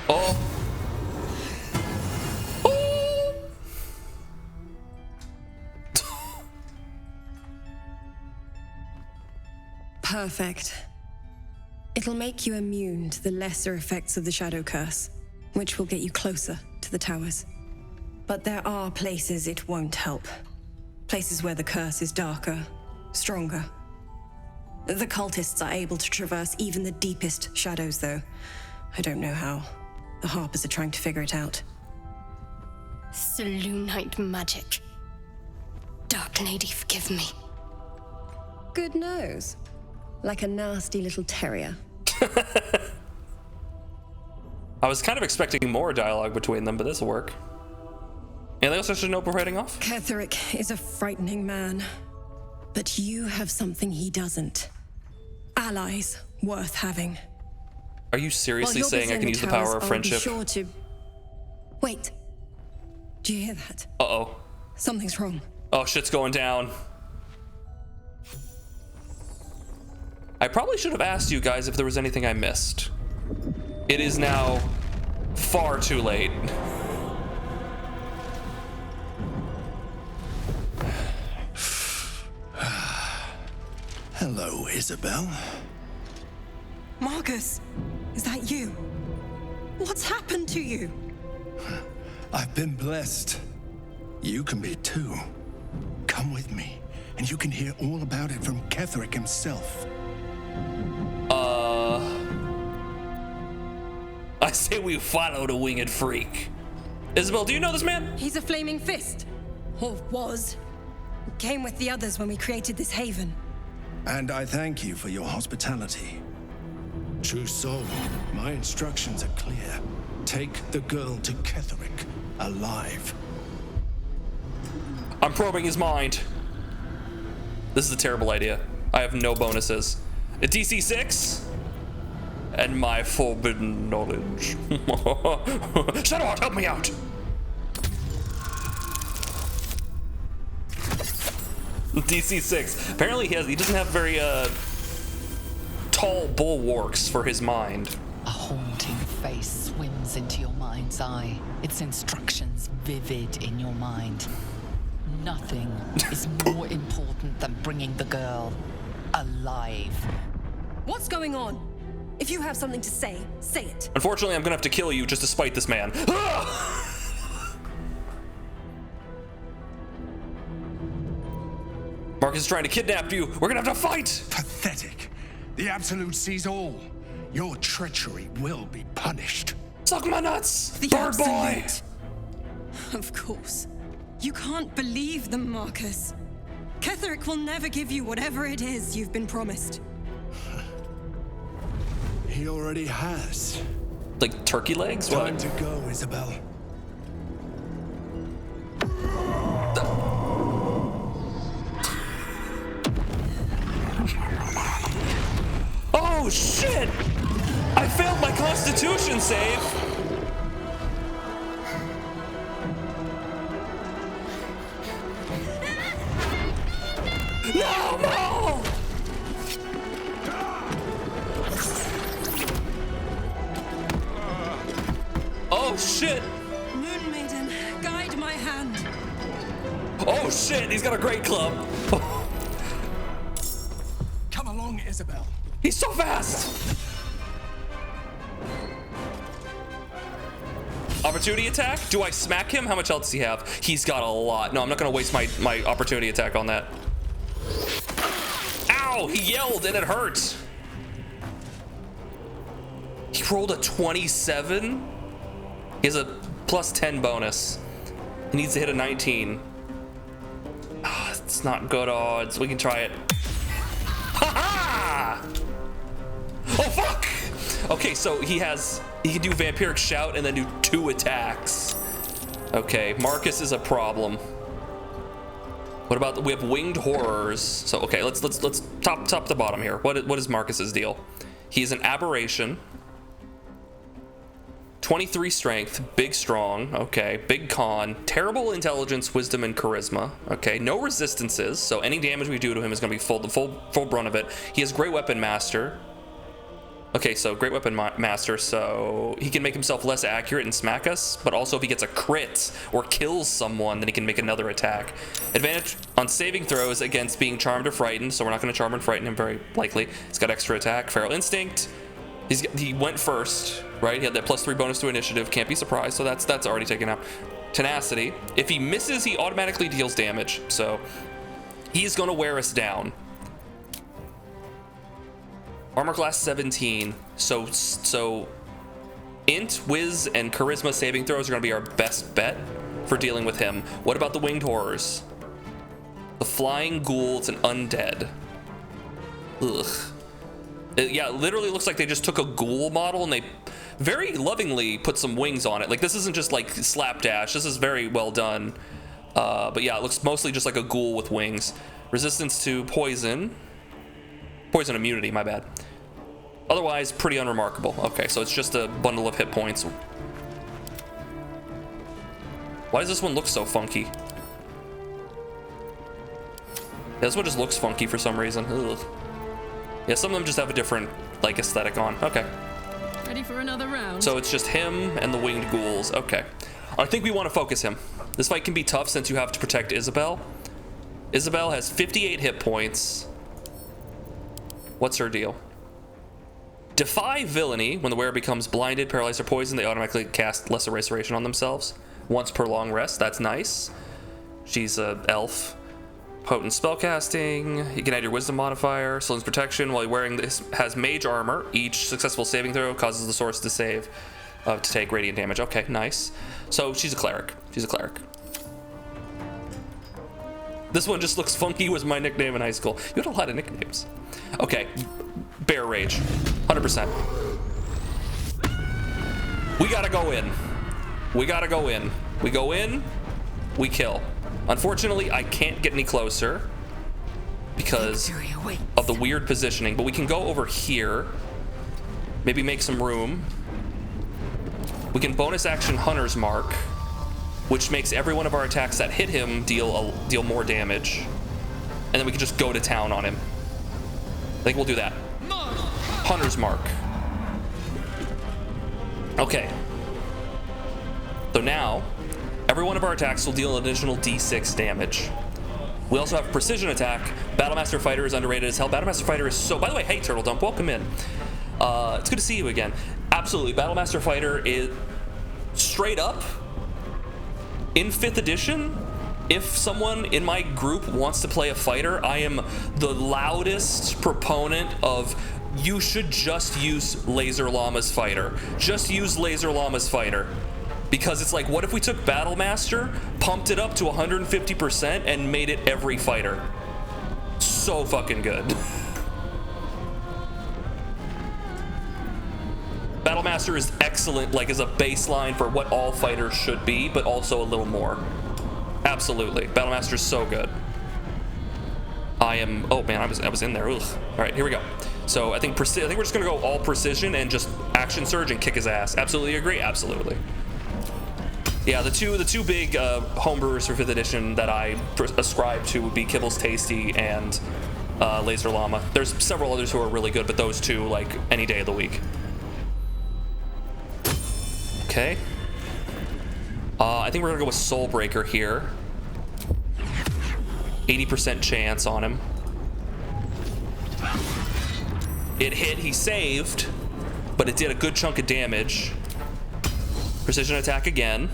Oh. Perfect. It'll make you immune to the lesser effects of the Shadow Curse, which will get you closer to the towers. But there are places it won't help. Places where the curse is darker, stronger. The cultists are able to traverse even the deepest shadows, though. I don't know how. The Harpers are trying to figure it out. Selûnite magic. Dark Lady, forgive me. Good nose. Like a nasty little terrier. I was kind of expecting more dialogue between them, but this will work. Anything else I should know before heading off? Ketheric is a frightening man. But you have something he doesn't. Allies worth having. Are you seriously saying I can use the power of friendship? Sure to... Wait. Do you hear that? Uh-oh. Something's wrong. Oh, shit's going down. I probably should have asked you guys if there was anything I missed. It is now far too late. Hello, Isabel. Marcus, is that you? What's happened to you? I've been blessed. You can be too. Come with me, and you can hear all about it from Ketheric himself. I say we follow the winged freak. Isabel, do you know this man? He's a flaming fist. Or was. Came with the others when we created this haven. And I thank you for your hospitality. True soul, my instructions are clear. Take the girl to Ketheric, alive. I'm probing his mind. This is a terrible idea. I have no bonuses. A DC 6? And my forbidden knowledge. Shadowheart, help me out! DC 6. Apparently he doesn't have very tall bulwarks for his mind. A haunting face swims into your mind's eye, its instructions vivid in your mind. Nothing is more important than bringing the girl alive. What's going on? If you have something to say, say it. Unfortunately, I'm gonna have to kill you just to spite this man. Marcus is trying to kidnap you. We're gonna have to fight. Pathetic. The Absolute sees all. Your treachery will be punished. Suck my nuts, the bird boy. Of course. You can't believe them, Marcus. Ketheric will never give you whatever it is you've been promised. He already has. Like turkey legs? What? Time to go, Isabel. Oh shit! I failed my Constitution save. No! them all! Oh shit! Moon Maiden, guide my hand. Oh shit, he's got a great club. Come along, Isabel. He's so fast! Opportunity attack? Do I smack him? How much health does he have? He's got a lot. No, I'm not gonna waste my opportunity attack on that. Ow! He yelled and it hurt. He rolled a 27. He has a plus 10 bonus. He needs to hit a 19. Oh, it's not good odds. We can try it. Ha ha! Oh fuck! Okay, so he can do Vampiric Shout and then do 2 attacks. Okay, Marcus is a problem. What about we have Winged Horrors? So okay, let's top to bottom here. What is Marcus's deal? He's an aberration. 23 strength, big strong, okay, big con, terrible intelligence, wisdom, and charisma, okay, no resistances, so any damage we do to him is going to be the full brunt of it. He has Great Weapon Master. Okay, so Great Weapon Master, so he can make himself less accurate and smack us, but also if he gets a crit or kills someone, then he can make another attack. Advantage on saving throws against being charmed or frightened, so we're not going to charm and frighten him very likely. He's got extra attack, Feral Instinct. He went first, right? He had that +3 bonus to initiative. Can't be surprised, so that's already taken out. Tenacity. If he misses, he automatically deals damage, so he's going to wear us down. Armor class 17. So Int, Wiz, and Charisma saving throws are going to be our best bet for dealing with him. What about the Winged Horrors? The Flying Ghouls and Undead. Ugh. Yeah, it literally looks like they just took a ghoul model and they very lovingly put some wings on it. Like, this isn't just like slapdash. This is very well done. But yeah, it looks mostly just like a ghoul with wings. Resistance to poison. Poison immunity, my bad. Otherwise, pretty unremarkable. Okay, so it's just a bundle of hit points. Why does this one look so funky? Yeah, this one just looks funky for some reason. Ugh. Yeah, some of them just have a different, like, aesthetic on. Okay. Ready for another round? So it's just him and the winged ghouls. Okay. I think we want to focus him. This fight can be tough since you have to protect Isabel. Isabel has 58 hit points. What's her deal? Defy villainy. When the wearer becomes blinded, paralyzed, or poisoned, they automatically cast Lesser Restoration on themselves. Once per long rest. That's nice. She's an elf. Potent spellcasting. You can add your wisdom modifier. Slows protection while you're wearing this. Has mage armor. Each successful saving throw causes the source to save to take radiant damage. Okay, nice. So she's a cleric. She's a cleric. This one just looks funky. Was my nickname in high school. You had a lot of nicknames. Okay, Bear Rage, 100%. We gotta go in. We gotta go in. We go in. We kill. Unfortunately, I can't get any closer because of the weird positioning, but we can go over here, maybe make some room. We can bonus action Hunter's Mark, which makes every one of our attacks that hit him deal more damage, and then we can just go to town on him. I think we'll do that. Hunter's Mark. Okay. So now, every one of our attacks will deal an additional d6 damage. We also have Precision Attack. Battlemaster Fighter is underrated as hell. Battlemaster Fighter is so... By the way, hey, Turtle Dump, welcome in. It's good to see you again. Absolutely, Battlemaster Fighter is straight up, in 5th edition, if someone in my group wants to play a fighter, I am the loudest proponent of you should just use Laser Llama's Fighter. Just use Laser Llama's Fighter. Because it's like, what if we took Battlemaster, pumped it up to 150%, and made it every fighter? So fucking good. Battlemaster is excellent, like as a baseline for what all fighters should be, but also a little more. Absolutely, Battlemaster is so good. Oh man, I was in there. Ugh. All right, here we go. So I think we're just gonna go all precision and just action surge and kick his ass. Absolutely agree. Absolutely. Yeah, the two big homebrewers for 5th edition that I ascribe to would be Kibbles Tasty and Laser Llama. There's several others who are really good, but those two, like, any day of the week. Okay. I think we're gonna go with Soulbreaker here. 80% chance on him. It hit, he saved, but it did a good chunk of damage. Precision attack again.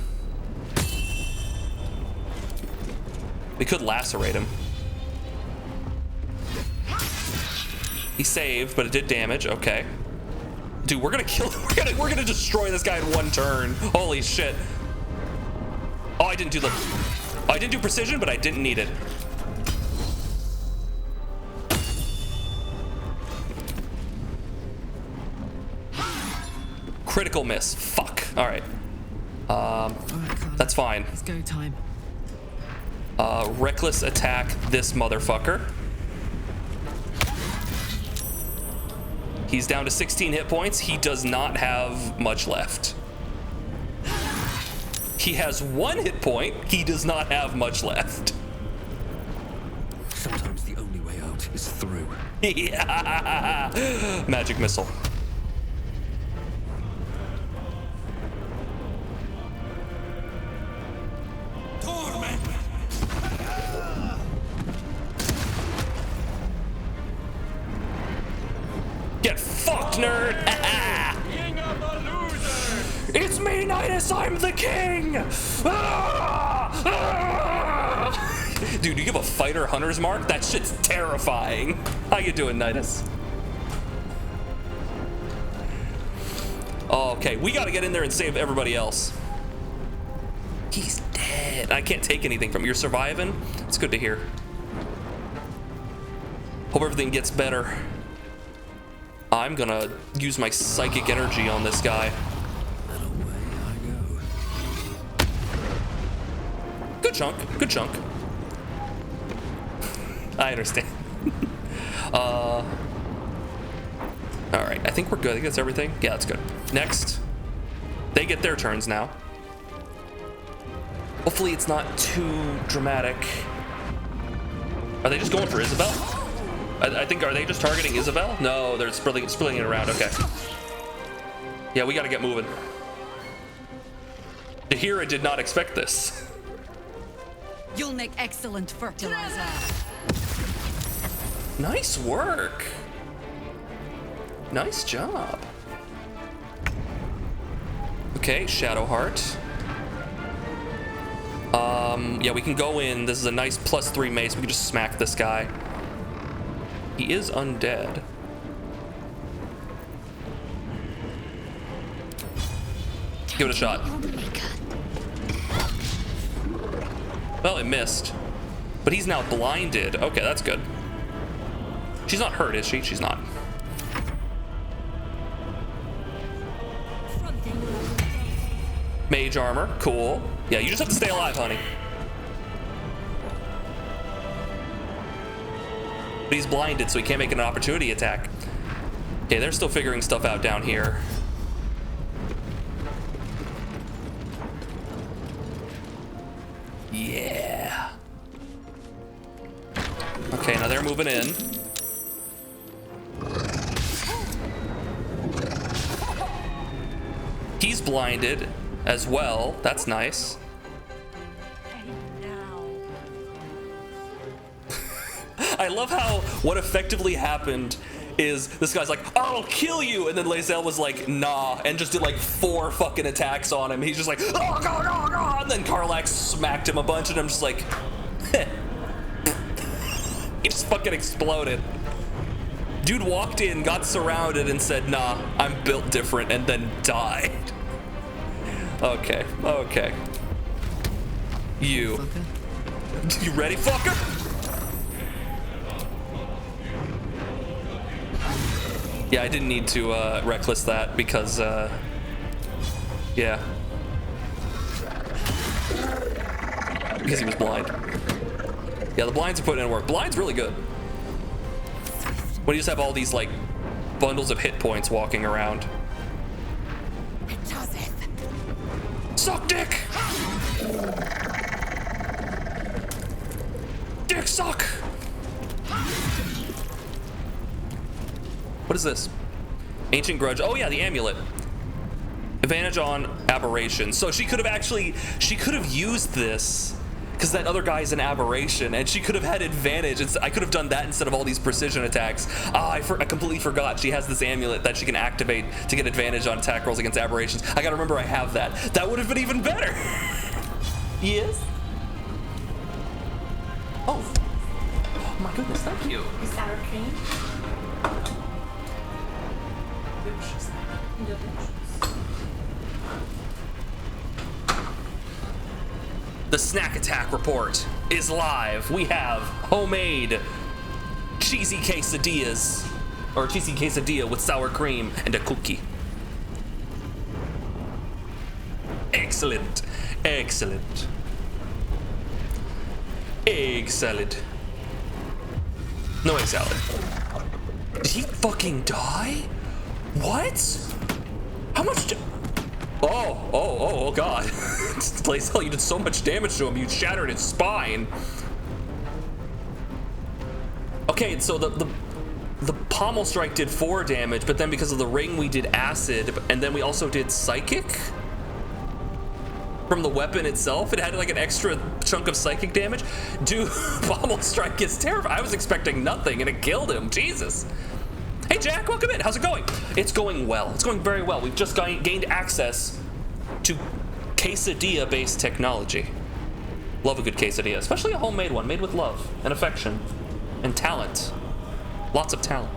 We could lacerate him. He saved, but it did damage. Okay. Dude, we're gonna kill him. We're gonna destroy this guy in one turn. Holy shit. Oh, I didn't do precision, but I didn't need it. Critical miss. Fuck. All right. That's fine. It's go time. Reckless attack this motherfucker. He's down to 16 hit points. He does not have much left. He has 1 hit point. He does not have much left. Sometimes the only way out is through. Yeah. Magic missile. Get fucked, nerd! It's me, Nidus! I'm the king! Dude, you give a fighter hunter's mark? That shit's terrifying. How you doing, Nidus? Okay, we gotta get in there and save everybody else. He's dead. I can't take anything from him. You're surviving? It's good to hear. Hope everything gets better. I'm gonna use my psychic energy on this guy. And away I go. Good chunk, good chunk. I understand. All right, I think we're good. I think that's everything. Yeah, that's good. Next, they get their turns now. Hopefully it's not too dramatic. Are they just going for Isabel? I think, are they just targeting Isabel? No, they're splitting it around. Okay. Yeah, we gotta get moving. Tahira did not expect this. You'll make excellent fertilizer. Nice work. Nice job. Okay, Shadowheart. Yeah, we can go in. This is a nice +3 mace. We can just smack this guy. He is undead. Give it a shot. Well, it missed. But he's now blinded. Okay, that's good. She's not hurt, is she? She's not. Mage armor. Cool. Yeah, you just have to stay alive, honey. But he's blinded, so he can't make an opportunity attack. Okay, they're still figuring stuff out down here. Yeah. Okay, now they're moving in. He's blinded as well. That's nice. I love how what effectively happened is this guy's like, I'll kill you, and then Lae'zel was like, nah, and just did like 4 fucking attacks on him. He's just like, oh god, oh god, and then Karlach smacked him a bunch, and I'm just like, he just fucking exploded. Dude walked in, got surrounded, and said, nah, I'm built different, and then died. Okay, okay. You ready, fucker? Yeah, I didn't need to reckless that because, yeah. Because he was blind. Yeah, the blinds are putting in work. Blind's really good. When you just have all these, like, bundles of hit points walking around. Suck dick! Dick suck! What is this? Ancient grudge. Oh yeah, the amulet. Advantage on aberration. So she could have used this because that other guy's an aberration, and she could have had advantage. I could have done that instead of all these precision attacks. I completely forgot she has this amulet that she can activate to get advantage on attack rolls against aberrations. I gotta remember I have that. That would have been even better. Yes. Oh my goodness, thank you. Is sour cream? The snack attack report is live. We have homemade cheesy quesadillas, or cheesy quesadilla with sour cream and a cookie. Excellent, excellent, egg salad. No egg salad. Did he fucking die? What? How much? Oh God. Blazel, you did so much damage to him, you shattered his spine. Okay, so the pommel strike did 4 damage, but then because of the ring we did acid, and then we also did psychic? From the weapon itself, it had like an extra chunk of psychic damage. Dude, pommel strike is terrifying. I was expecting nothing and it killed him, Jesus. Hey Jack, welcome in, how's it going? It's going well, it's going very well. We've just gained access to quesadilla-based technology. Love a good quesadilla, especially a homemade one, made with love and affection and talent. Lots of talent.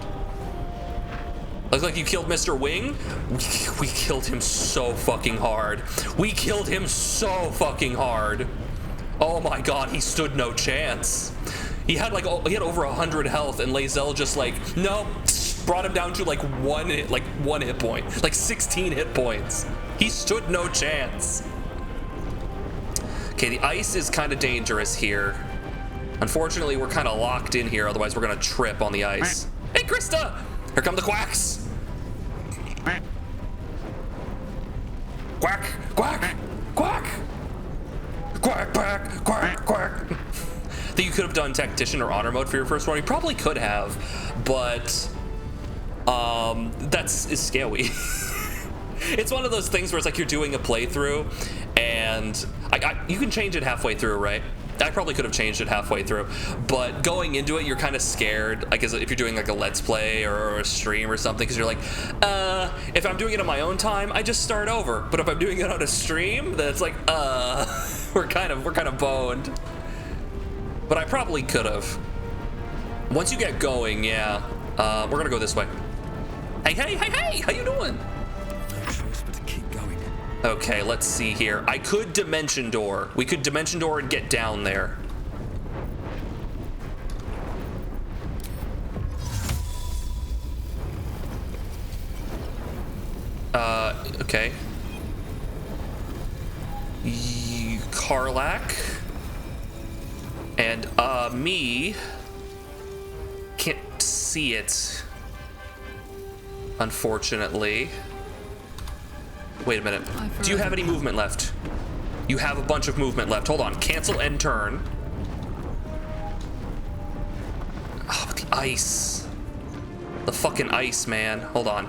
Looks like you killed Mr. Wing. We killed him so fucking hard. We killed him so fucking hard. Oh my God, he stood no chance. He had over 100 health, and Lae'zel just like, no, brought him down to like one hit point, like 16 hit points. He stood no chance. Okay, the ice is kind of dangerous here. Unfortunately, we're kind of locked in here, otherwise we're gonna trip on the ice. Hey, Krista! Here come the quacks! Quack! Quack! Quack! Quack! Quack! Quack! Quack! I think you could have done Tactician or Honor Mode for your first one. You probably could have, but is scary. It's one of those things where it's like you're doing a playthrough, and you can change it halfway through, right? I probably could have changed it halfway through, but going into it, you're kind of scared. I guess if you're doing like a Let's Play or a stream or something, because you're like, if I'm doing it on my own time, I just start over. But if I'm doing it on a stream, then it's like, we're kind of boned. But I probably could have. Once you get going, yeah, we're gonna go this way. Hey, how you doing? No choice but to keep going. Okay, let's see here. I could Dimension Door. We could Dimension Door and get down there. Okay. Karlach. And, me. Can't see it. Unfortunately. Wait a minute. Do you have any movement left? You have a bunch of movement left. Hold on. Cancel end turn. Oh, but the ice. The fucking ice, man. Hold on.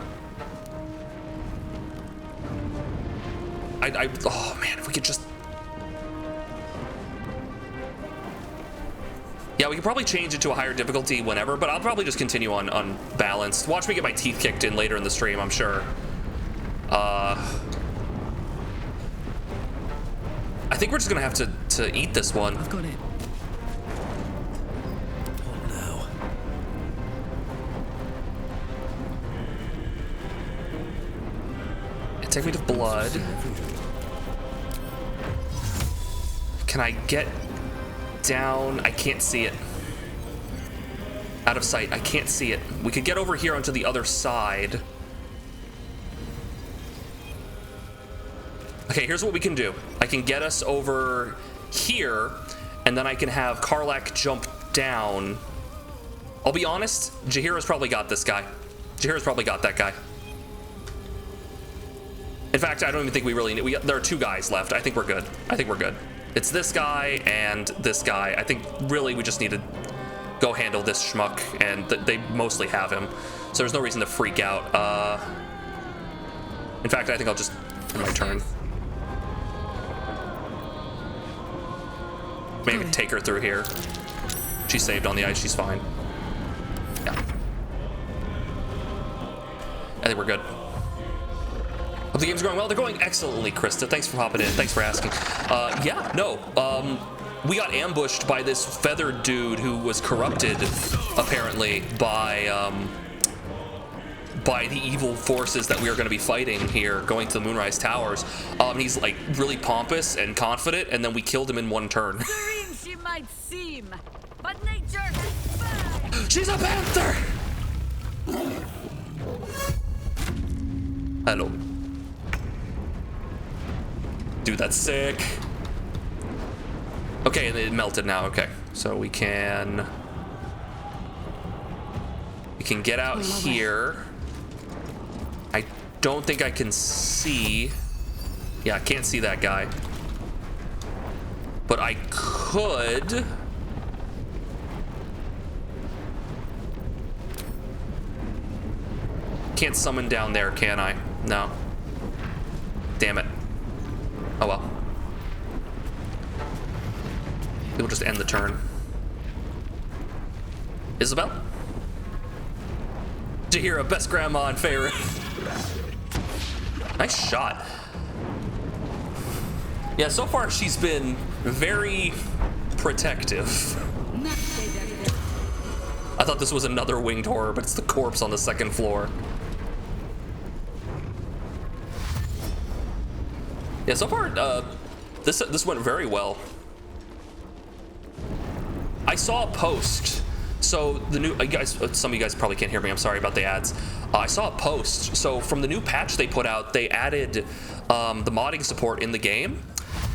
Oh man, if we could just... Yeah, we could probably change it to a higher difficulty whenever, but I'll probably just continue on balanced. Watch me get my teeth kicked in later in the stream, I'm sure. I think we're just gonna have to eat this one. I've got it. What now? Take me to blood. Can I get down? I can't see it. Out of sight, I can't see it. We could get over here onto the other side. Okay, here's what we can do. I can get us over here, and then I can have Karlach jump down. I'll be honest, Jaheira's probably got this guy. Jaheira's probably got that guy. In fact, I don't even think we really need... there are 2 guys left. I think we're good. I think we're good. It's this guy and this guy. I think really we just need to go handle this schmuck, and they mostly have him, so there's no reason to freak out. In fact, I think I'll just end my turn. Maybe take her through here. She's saved on the ice, she's fine. Yeah. I think we're good. Hope the game's going well. They're going excellently, Krista. Thanks for hopping in. Thanks for asking. Yeah, no. We got ambushed by this feathered dude who was corrupted, apparently, by the evil forces that we are going to be fighting here, going to the Moonrise Towers. He's like really pompous and confident, and then we killed him in one turn. Serene she might seem, but nature has She's a panther! Hello. Dude, that's sick. Okay, and it melted now. Okay, so we can get out here. I don't think I can see. Yeah, I can't see that guy. But I could. Can't summon down there, can I? No. Damn it. Oh well. We'll just end the turn. Isabel? Jahira, best grandma and favorite. Nice shot. Yeah, so far she's been very protective. I thought this was another winged horror, but it's the corpse on the second floor. Yeah, so far, this went very well. I saw a post. So the new, some of you guys probably can't hear me. I'm sorry about the ads. I saw a post. So from the new patch they put out, they added the modding support in the game,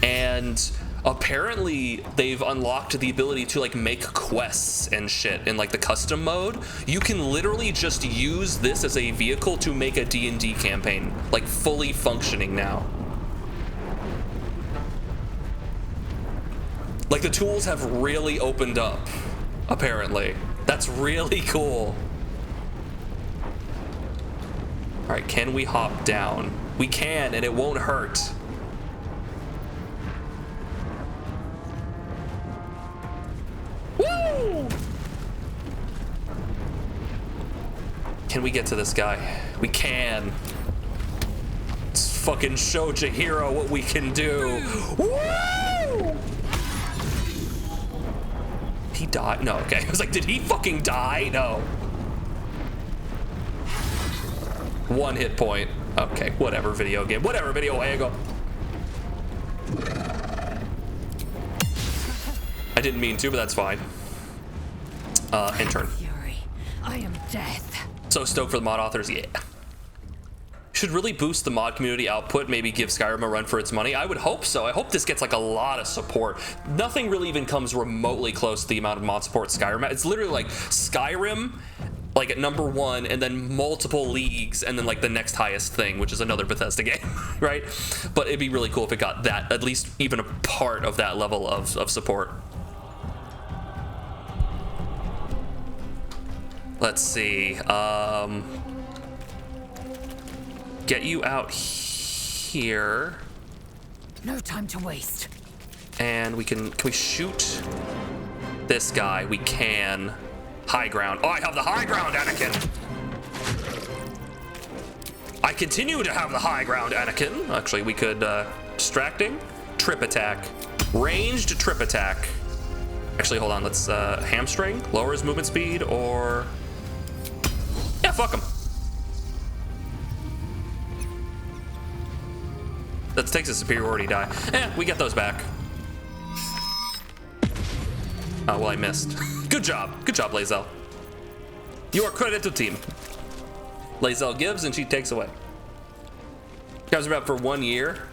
and apparently they've unlocked the ability to like make quests and shit in like the custom mode. You can literally just use this as a vehicle to make a D&D campaign, like fully functioning now. Like the tools have really opened up, apparently. That's really cool. All right, can we hop down? We can, and it won't hurt. Woo! Can we get to this guy? We can. Let's fucking show Jahira what we can do. Woo! He died? No, okay. I was like, did he fucking die? No. 1 hit point. Okay, whatever, video game. Whatever, video juego. I didn't mean to, but that's fine. Intern. Fury. I am death. So stoked for the mod authors, yeah. Should really boost the mod community output, maybe give Skyrim a run for its money. I would hope so. I hope this gets like a lot of support. Nothing really even comes remotely close to the amount of mod support Skyrim. It's literally like Skyrim, like at #1, and then multiple leagues, and then like the next highest thing, which is another Bethesda game, right? But it'd be really cool if it got that, at least even a part of that level of support. Let's see. Get you out here. No time to waste. And can we shoot this guy? We can. High ground. Oh, I have the high ground, Anakin. I continue to have the high ground, Anakin. Actually, we could, distracting, trip attack, ranged trip attack. Actually, hold on, let's, hamstring, lower his movement speed, or, yeah, fuck him. That takes a superiority die. We get those back. Oh, well, I missed. Good job, Lae'zel. You are credit to team. Lae'zel gives and she takes away. Skyrim's been out for 1 year.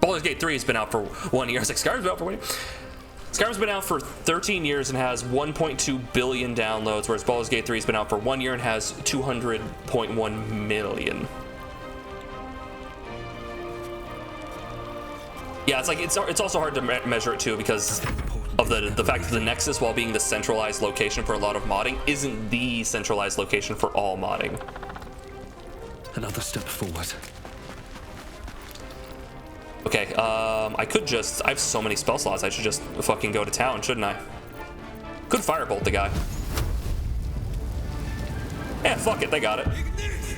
Baldur's Gate 3 has been out for 1 year. I was like, Skyrim's been out for 1 year. Skyrim's been out for 13 years and has 1.2 billion downloads, whereas Baldur's Gate 3 has been out for 1 year and has 200.1 million. Yeah, it's like it's also hard to measure it too, because of the fact that the Nexus, while being the centralized location for a lot of modding, isn't the centralized location for all modding. Another step forward. Okay, I have so many spell slots, I should just fucking go to town, shouldn't I? Could firebolt the guy. Yeah, fuck it, they got it.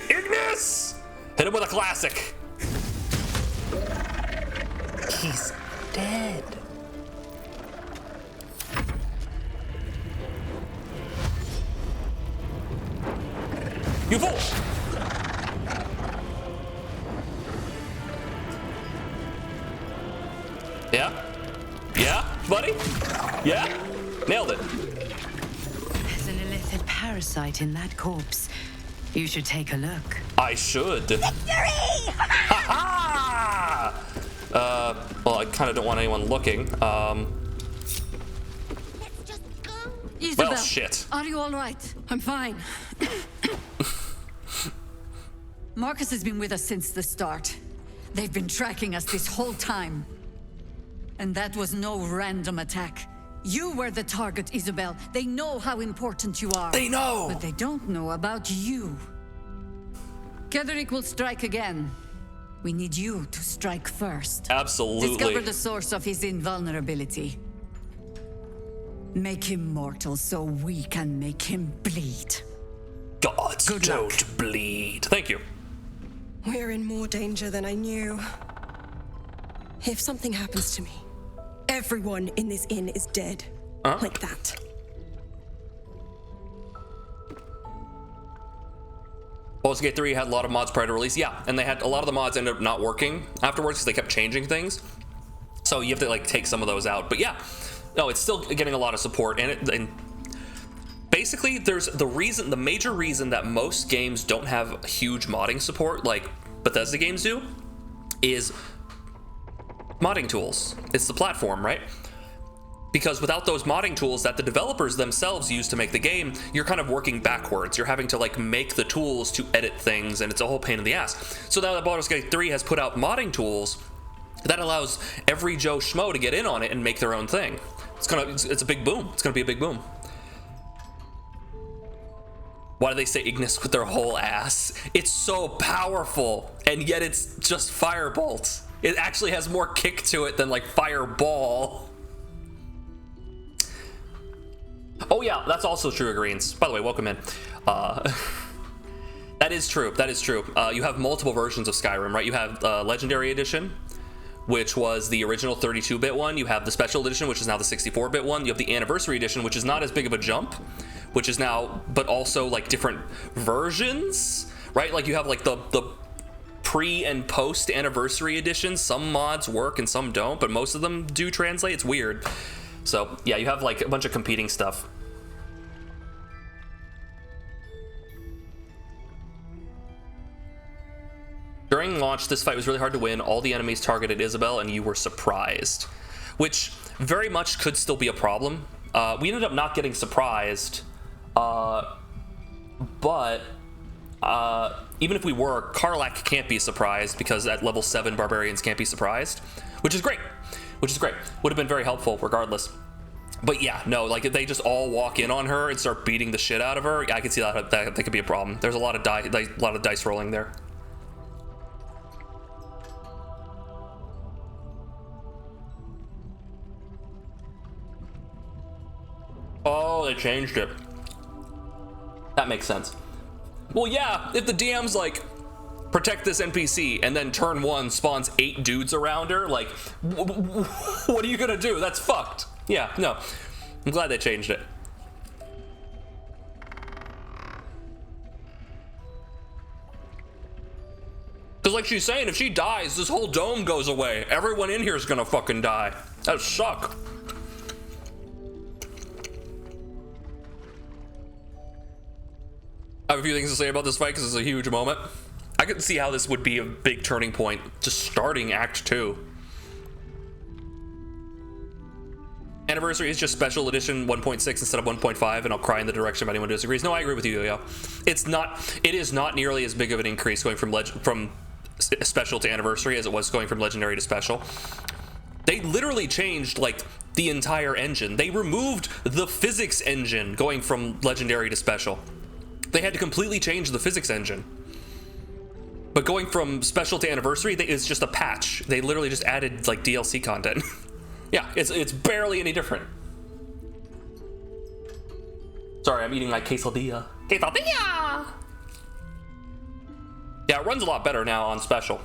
Ignis! Hit him with a classic. He's dead. You fool! Yeah? Yeah, buddy? Yeah? Nailed it. There's an illithid parasite in that corpse. You should take a look. I should. Victory! Ha-ha! Well, I kind of don't want anyone looking. Isabel, well, shit. Are you all right? I'm fine. Marcus has been with us since the start. They've been tracking us this whole time. And that was no random attack. You were the target, Isabel. They know how important you are. They know! But they don't know about you. Ketherick will strike again. We need you to strike first. Absolutely. Discover the source of his invulnerability. Make him mortal so we can make him bleed. Gods don't bleed. Thank you. We're in more danger than I knew. If something happens to me, everyone in this inn is dead. Huh? Like that. Baldur's Gate 3 had a lot of mods prior to release. Yeah, and they had a lot of the mods ended up not working afterwards because they kept changing things. So you have to like take some of those out. But yeah, no, it's still getting a lot of support. And basically, there's the major reason that most games don't have huge modding support like Bethesda games do is modding tools. It's the platform, right? Because without those modding tools that the developers themselves use to make the game, you're kind of working backwards. You're having to like make the tools to edit things, and it's a whole pain in the ass. So now that Baldur's Gate 3 has put out modding tools, that allows every Joe Schmo to get in on it and make their own thing. It's a big boom. It's gonna be a big boom. Why do they say Ignis with their whole ass? It's so powerful, and yet it's just Firebolt. It actually has more kick to it than like Fireball. Oh yeah, that's also true, Greens. By the way, welcome in. That is true. That is true. You have multiple versions of Skyrim, right? You have Legendary Edition, which was the original 32-bit one. You have the Special Edition, which is now the 64-bit one. You have the Anniversary Edition, which is not as big of a jump, which is now, but also like different versions, right? Like you have like the pre and post Anniversary Edition. Some mods work and some don't, but most of them do translate. It's weird. So yeah, you have like a bunch of competing stuff. During launch, this fight was really hard to win. All the enemies targeted Isabel, and you were surprised, which very much could still be a problem. We ended up not getting surprised, but even if we were, Karlach can't be surprised because at level 7 barbarians can't be surprised, which is great. Would have been very helpful regardless. But yeah, no, like if they just all walk in on her and start beating the shit out of her, I can see that could be a problem. There's a lot of dice rolling there. Oh, they changed it. That makes sense. Well, yeah, if the DM's like, protect this NPC, and then turn 1 spawns 8 dudes around her, like, what are you gonna do? That's fucked. Yeah, no. I'm glad they changed it. Because like she's saying, if she dies, this whole dome goes away. Everyone in here is gonna fucking die. That'd suck. I have a few things to say about this fight because it's a huge moment. I could see how this would be a big turning point just starting Act 2. Anniversary is just Special Edition 1.6 instead of 1.5, and I'll cry in the direction if anyone disagrees. No, I agree with you, Yo-Yo. It is not nearly as big of an increase going from Special to Anniversary as it was going from Legendary to Special. They literally changed like the entire engine. They removed the physics engine going from legendary to special. They had to completely change the physics engine. But going from special to anniversary, it's just a patch. They literally just added like DLC content. Yeah, it's barely any different. Sorry, I'm eating my quesadilla. Quesadilla! Yeah, it runs a lot better now on special.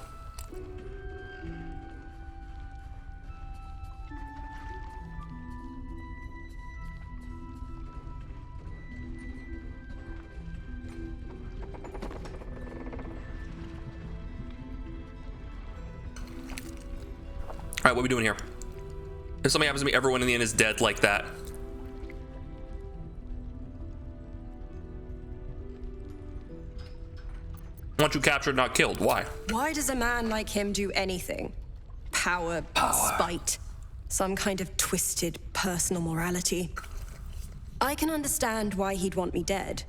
All right, what are we doing here? If something happens to me, everyone in the end is dead like that. I want you captured, not killed. Why? Why does a man like him do anything? Power, spite, some kind of twisted personal morality. I can understand why he'd want me dead.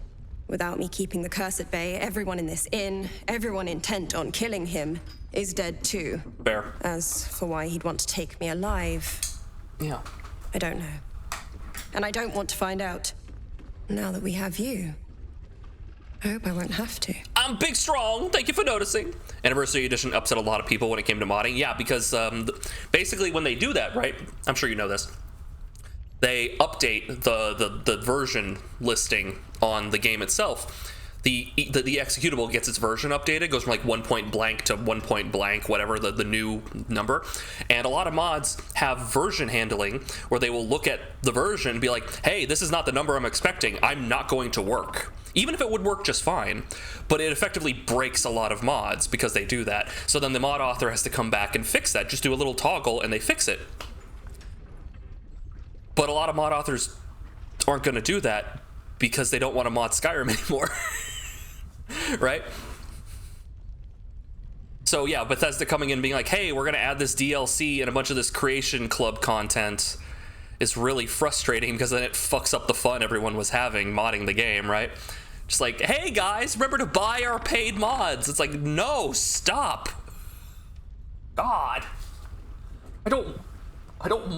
Without me keeping the curse at bay, everyone in this inn, everyone intent on killing him, is dead too. Fair. As for why he'd want to take me alive, yeah, I don't know. And I don't want to find out. Now that we have you, I hope I won't have to. I'm big strong. Thank you for noticing. Anniversary Edition upset a lot of people when it came to modding. Yeah, because basically when they do that, right? I'm sure you know this. They update the version listing on the game itself. The executable gets its version updated, goes from like 1 point blank to 1 point blank, whatever the new number. And a lot of mods have version handling where they will look at the version and be like, hey, this is not the number I'm expecting. I'm not going to work. Even if it would work just fine, but it effectively breaks a lot of mods because they do that. So then the mod author has to come back and fix that. Just do a little toggle and they fix it. But a lot of mod authors aren't going to do that because they don't want to mod Skyrim anymore. Right? So yeah, Bethesda coming in and being like, hey, we're going to add this DLC and a bunch of this Creation Club content is really frustrating because then it fucks up the fun everyone was having modding the game, right? Just like, hey guys, remember to buy our paid mods. It's like, no, stop. God. I don't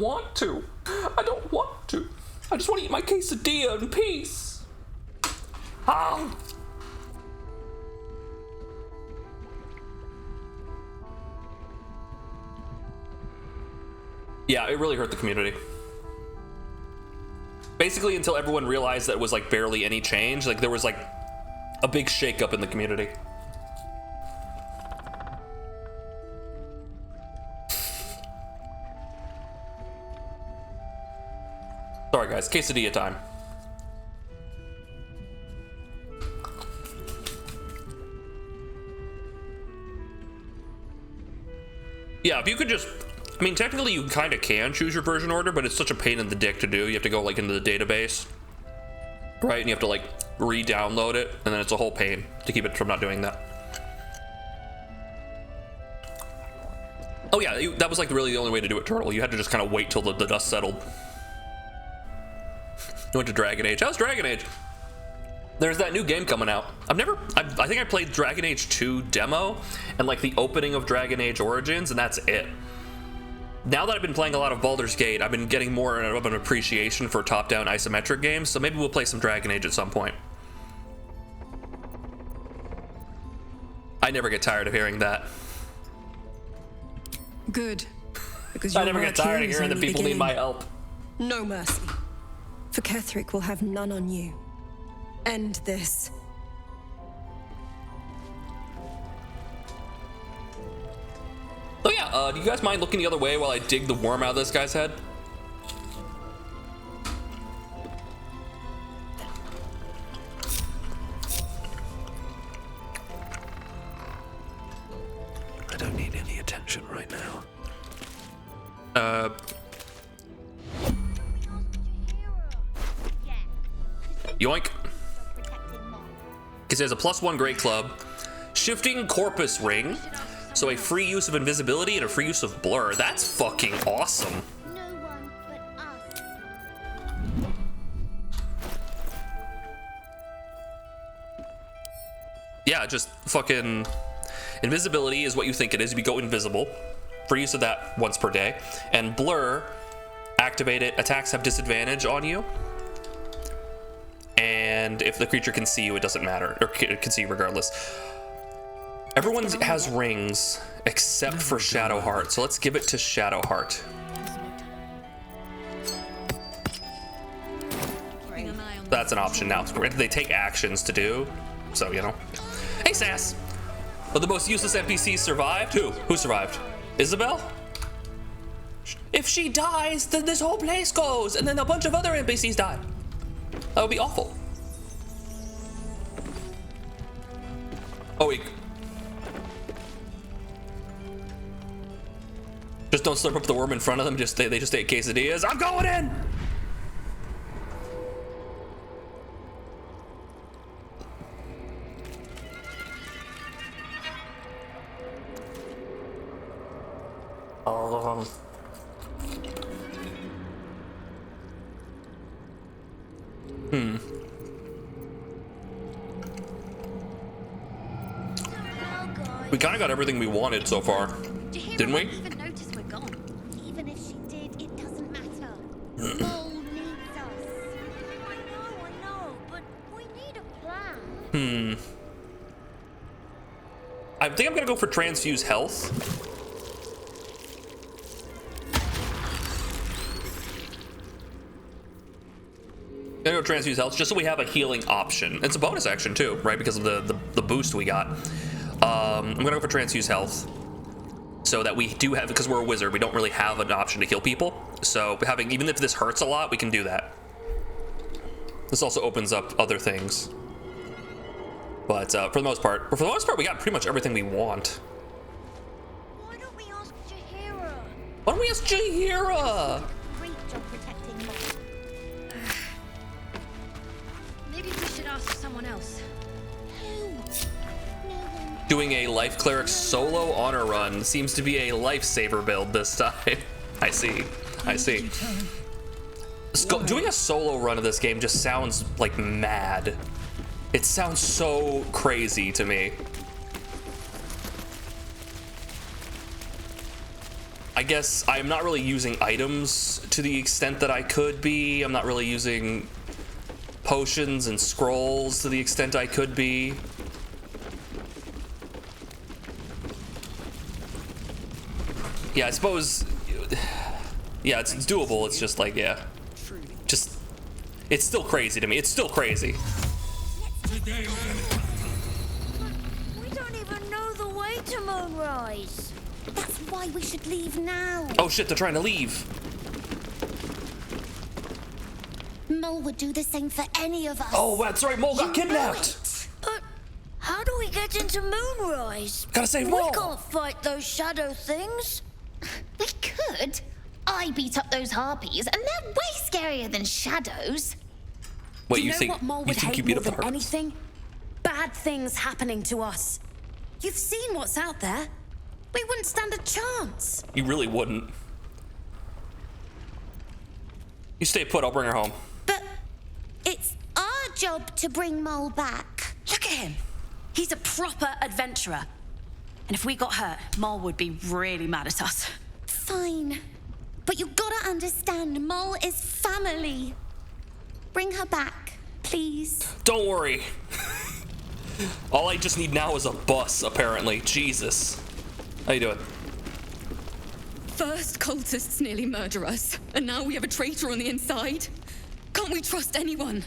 want to. I don't want to. I just want to eat my quesadilla in peace. Oh. Yeah, it really hurt the community. Basically, until everyone realized that it was like barely any change, like there was like a big shakeup in the community. Sorry guys, quesadilla time. Yeah, if you could just, I mean, technically you kind of can choose your version order, but it's such a pain in the dick to do. You have to go like into the database, right? And you have to like re-download it, and then it's a whole pain to keep it from not doing that. Oh yeah, that was like really the only way to do it, Turtle. You had to just kind of wait till the dust settled. You went to Dragon Age. How's Dragon Age? There's that new game coming out. I think I played Dragon Age 2 demo and like the opening of Dragon Age Origins, and that's it. Now that I've been playing a lot of Baldur's Gate, I've been getting more of an appreciation for top-down isometric games, so maybe we'll play some Dragon Age at some point. I never get tired of hearing that. Good. Because I never get tired of hearing that people need my help. No mercy. For Ketherick will have none on you. End this. Oh yeah, do you guys mind looking the other way while I dig the worm out of this guy's head? I don't need any attention right now. Yoink. It says a +1 Great Club, shifting corpus ring, so a free use of invisibility and a free use of blur. That's fucking awesome. Yeah, just fucking invisibility is what you think it is. You go invisible. free use of that once per day. And Blur, activate it. Attacks have disadvantage on you. And if the creature can see you, it doesn't matter, or can see you regardless. Everyone has rings except for Shadowheart, so let's give it to Shadowheart. That's an option now. They take actions to do, so you know. Hey, Sass! But the most useless NPC survived? Who survived? Isabel? If she dies, then this whole place goes, and then a bunch of other NPCs die. That would be awful. Oh, wait. Just don't slurp up the worm in front of them. They just ate quesadillas. I'm going in! We kind of got everything we wanted so far, didn't we? Even notice we're gone. Even if she did, it doesn't matter. Mole needs us. I know, but we need a plan. I think I'm gonna go for transfuse health. I'm gonna go transfuse health just so we have a healing option. It's a bonus action too, right? Because of the boost we got. I'm gonna go for transfuse health so that we do have, because we're a wizard, we don't really have an option to kill people. So having, even if this hurts a lot, we can do that. This also opens up other things. But for the most part, we got pretty much everything we want. Why don't we ask Jaheira? Why don't we ask Jaheira? Great job protecting Mom. Maybe we should ask someone else. Doing a life cleric solo honor run seems to be a lifesaver build this time. I see. Doing a solo run of this game just sounds like mad. It sounds so crazy to me. I guess I'm not really using items to the extent that I could be. I'm not really using potions and scrolls to the extent I could be. Yeah, I suppose, yeah, it's doable. It's just like, yeah, just, it's still crazy to me. It's still crazy. We don't even know the way to Moonrise. That's why we should leave now. Oh shit, they're trying to leave. Mole would do the same for any of us. Oh, that's right, Mole got kidnapped. But how do we get into Moonrise? Gotta save Mole. We can't fight those shadow things. We could. I beat up those harpies, and they're way scarier than shadows. Wait, you know think what Mole you would think hate you beat more up the than harpies? anything? Bad things happening to us. You've seen what's out there. We wouldn't stand a chance. You really wouldn't. You stay put, I'll bring her home. But it's our job to bring Mole back. Look at him. He's a proper adventurer. And if we got hurt, Mole would be really mad at us. Fine. But you gotta understand, Mole is family. Bring her back, please. Don't worry. All I just need now is a bus, apparently. Jesus. How you doing? First cultists nearly murder us, and now we have a traitor on the inside. Can't we trust anyone?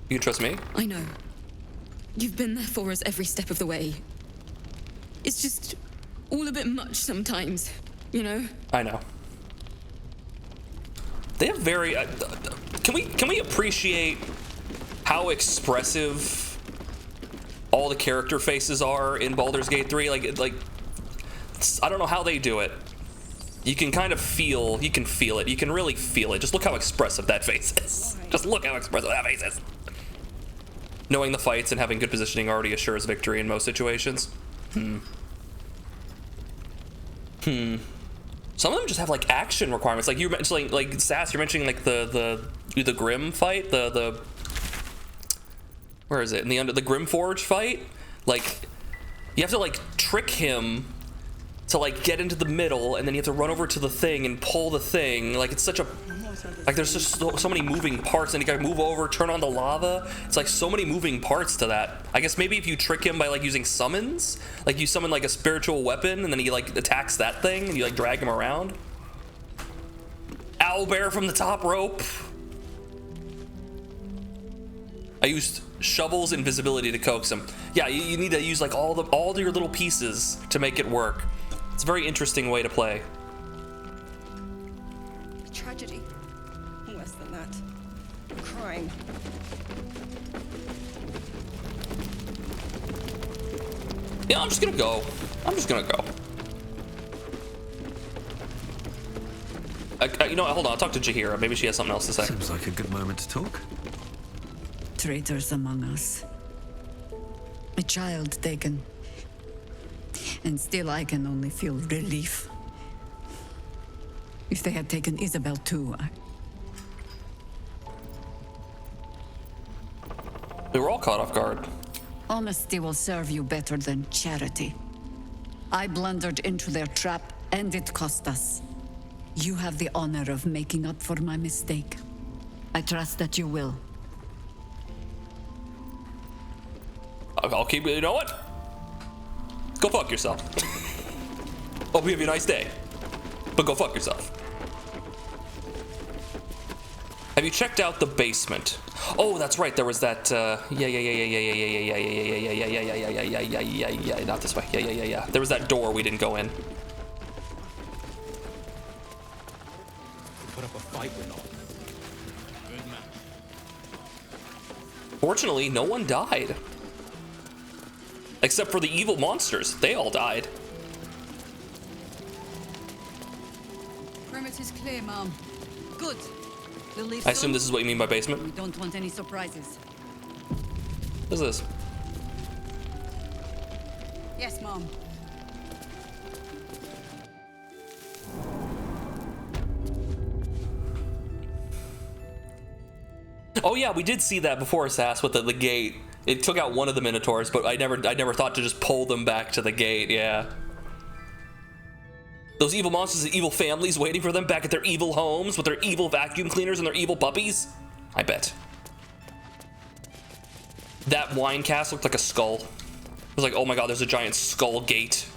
You can trust me? I know. You've been there for us every step of the way. It's just all a bit much sometimes, you know? I know. They have very. Can we appreciate how expressive all the character faces are in Baldur's Gate 3? Like I don't know how they do it. You can kind of feel. You can feel it. You can really feel it. Just look how expressive that face is. Just look how expressive that face is. Knowing the fights and having good positioning already assures victory in most situations. Some of them just have like action requirements. Like you mentioned, like Sass, you're mentioning like the Grim fight, the where is it? In the Grim Forge fight, like you have to like trick him to like get into the middle, and then you have to run over to the thing and pull the thing. Like it's such a, like there's just so many moving parts, and you gotta move over, turn on the lava. It's like so many moving parts to that. I guess maybe if you trick him by like using summons, like you summon like a spiritual weapon, and then he like attacks that thing, and you like drag him around. Owlbear from the top rope. I used Shovel's invisibility to coax him. Yeah, you need to use like all your little pieces to make it work. It's a very interesting way to play. Tragedy. Less than that. Crime. Yeah, I'm just gonna go. You know what, hold on, I'll talk to Jaheira. Maybe she has something else to say. Seems like a good moment to talk. Traitors among us. A child taken. And still I can only feel relief. If they had taken Isabel too, We were all caught off guard. Honesty will serve you better than charity. I blundered into their trap, and it cost us. You have the honor of making up for my mistake. I trust that you will. I'll keep it. You know what? Go fuck yourself. Hope you have a nice day. But go fuck yourself. Have you checked out the basement? Oh, that's right. There was that. Not this way. Yeah. There was that door we didn't go in. Put up a fight or not? Good man. Fortunately, no one died. Except for the evil monsters. They all died. Perimeter's clear, Mom. Good. We'll leave I assume this is what you mean by basement. We don't want any surprises. What is this? Yes, Mom. Oh yeah, we did see that before, Sass, with the gate. It took out one of the Minotaurs, but I never thought to just pull them back to the gate. Yeah. Those evil monsters and evil families waiting for them back at their evil homes with their evil vacuum cleaners and their evil puppies. I bet. That wine cask looked like a skull. I was like, oh my god, there's a giant skull gate.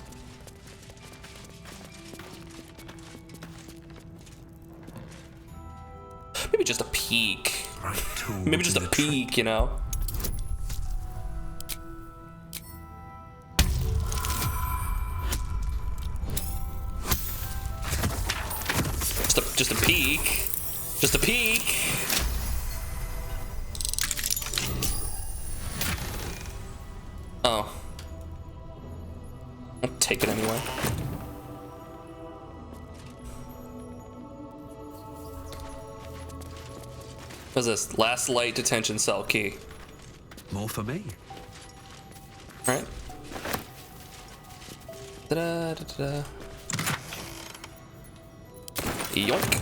Maybe just a peek. Maybe just a peek, you know? Just a peek. Just a peek. Oh. I'll take it anyway. What's this? Last light detention cell key. More for me. Alright. Da-da, da-da. Yoink.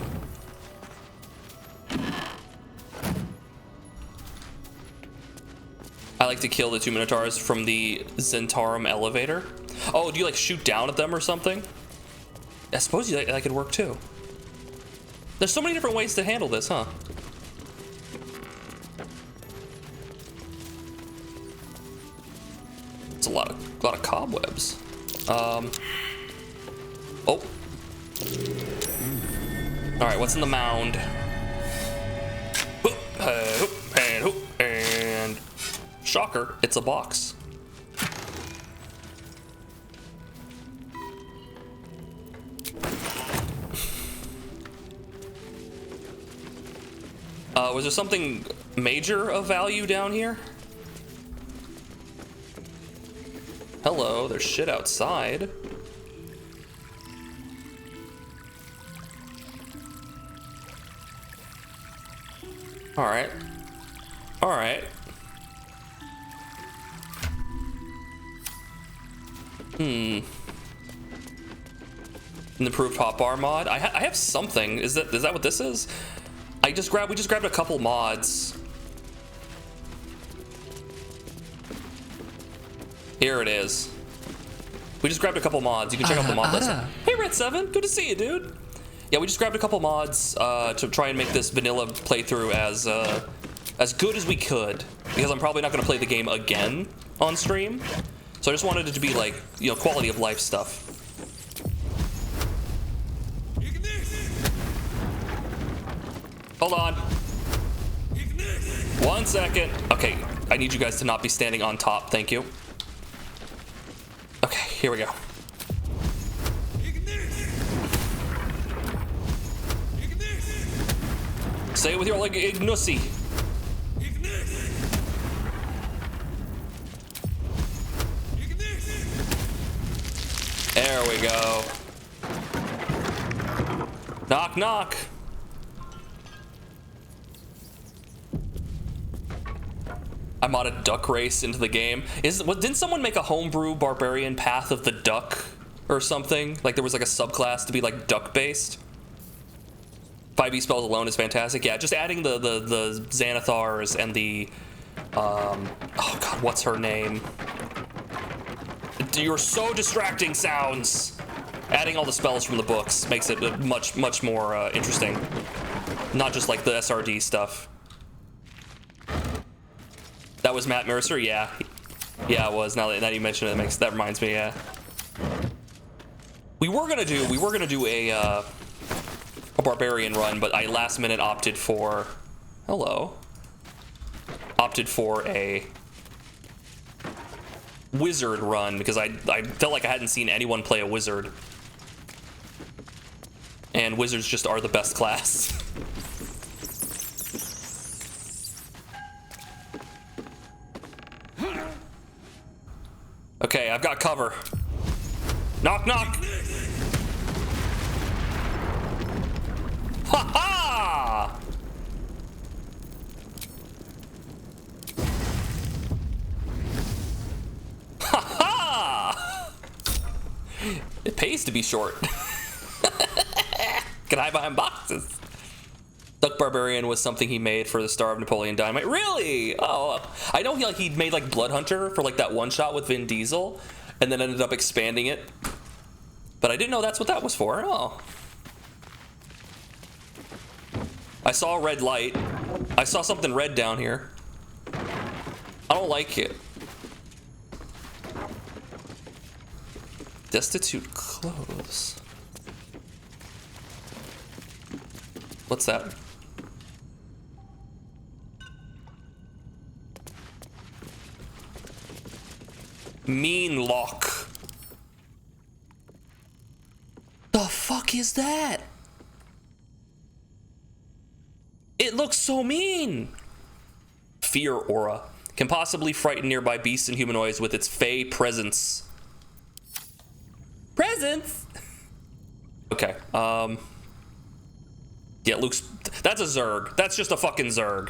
I like to kill the two Minotaurs from the Zentarum elevator. Oh, do you like shoot down at them or something? I suppose that could work too. There's so many different ways to handle this, huh? It's a lot of cobwebs. Oh. All right, what's in the mound? And shocker, it's a box. Was there something major of value down here? Hello, there's shit outside. Alright. Alright. An improved hotbar mod. I have something. Is that what this is? We just grabbed a couple mods. Here it is. We just grabbed a couple mods. You can check out the mod list. Hey, Red7, good to see you, dude. Yeah, we just grabbed a couple mods to try and make this vanilla playthrough as good as we could, because I'm probably not going to play the game again on stream. So I just wanted it to be like, you know, quality of life stuff. Hold on. 1 second. Okay, I need you guys to not be standing on top. Thank you. Okay, here we go. Say it with your leg, Ignusi. There we go. Knock, knock. I modded duck race into the game. Didn't someone make a homebrew barbarian path of the duck or something? Like there was like a subclass to be like duck based. 5e spells alone is fantastic. Yeah, just adding the Xanathars and the oh god, what's her name? You're so distracting, sounds. Adding all the spells from the books makes it much more interesting. Not just like the SRD stuff. That was Matt Mercer, yeah. Yeah, it was. Now that you mention it, that reminds me, yeah. We were gonna do a barbarian run, but I last minute opted for a wizard run because I felt like I hadn't seen anyone play a wizard. And wizards just are the best class. Okay, I've got cover. Knock, knock. Ha ha! Ha ha! It pays to be short. Can hide behind boxes. Duck Barbarian was something he made for the Star of Napoleon Dynamite. Really? Oh, I know he made like Blood Hunter for like that one shot with Vin Diesel, and then ended up expanding it. But I didn't know that's what that was for. Oh. I saw a red light. I saw something red down here. I don't like it. Destitute clothes. What's that? Mean lock. The fuck is that? It looks so mean. Fear aura. Can possibly frighten nearby beasts and humanoids with its fey presence. Presence? Okay, yeah, Luke's... That's a Zerg. That's just a fucking Zerg.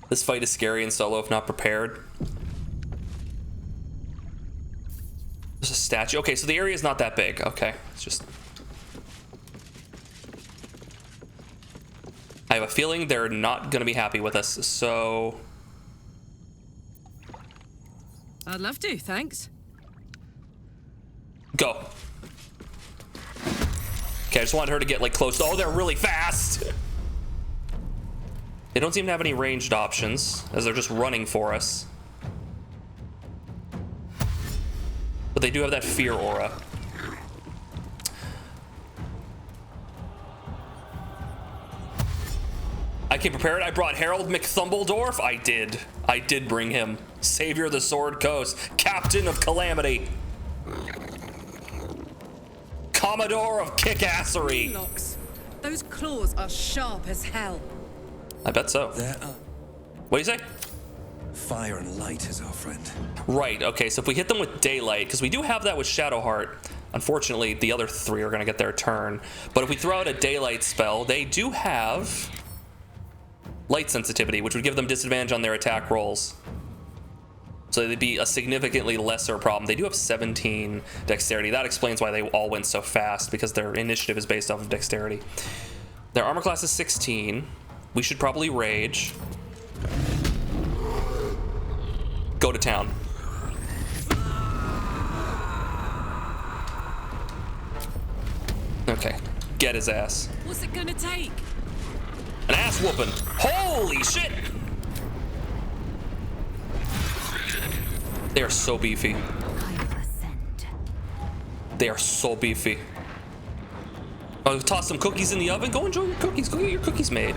This fight is scary and solo if not prepared. There's a statue. Okay, so the area is not that big. Okay, it's just... I have a feeling they're not going to be happy with us, so... I'd love to, thanks. Go. Okay, I just wanted her to get like close. Oh, they're really fast. They don't seem to have any ranged options as they're just running for us. But they do have that fear aura. I came prepared. I brought Harold McThumbledorf. I did bring him. Savior of the Sword Coast. Captain of Calamity. Commodore of Kickassery. Those claws are sharp as hell. I bet so. What do you say? Fire and light is our friend. Right, okay, so if we hit them with daylight, because we do have that with Shadowheart, unfortunately the other three are going to get their turn. But if we throw out a daylight spell, they do have light sensitivity, which would give them disadvantage on their attack rolls. So they'd be a significantly lesser problem. They do have 17 dexterity. That explains why they all went so fast, because their initiative is based off of dexterity. Their armor class is 16. We should probably rage. go to town. Okay, get his ass. What's it gonna take? An ass whooping. Holy shit! They are so beefy. They are so beefy. Oh, toss some cookies in the oven. Go enjoy your cookies. Go get your cookies made.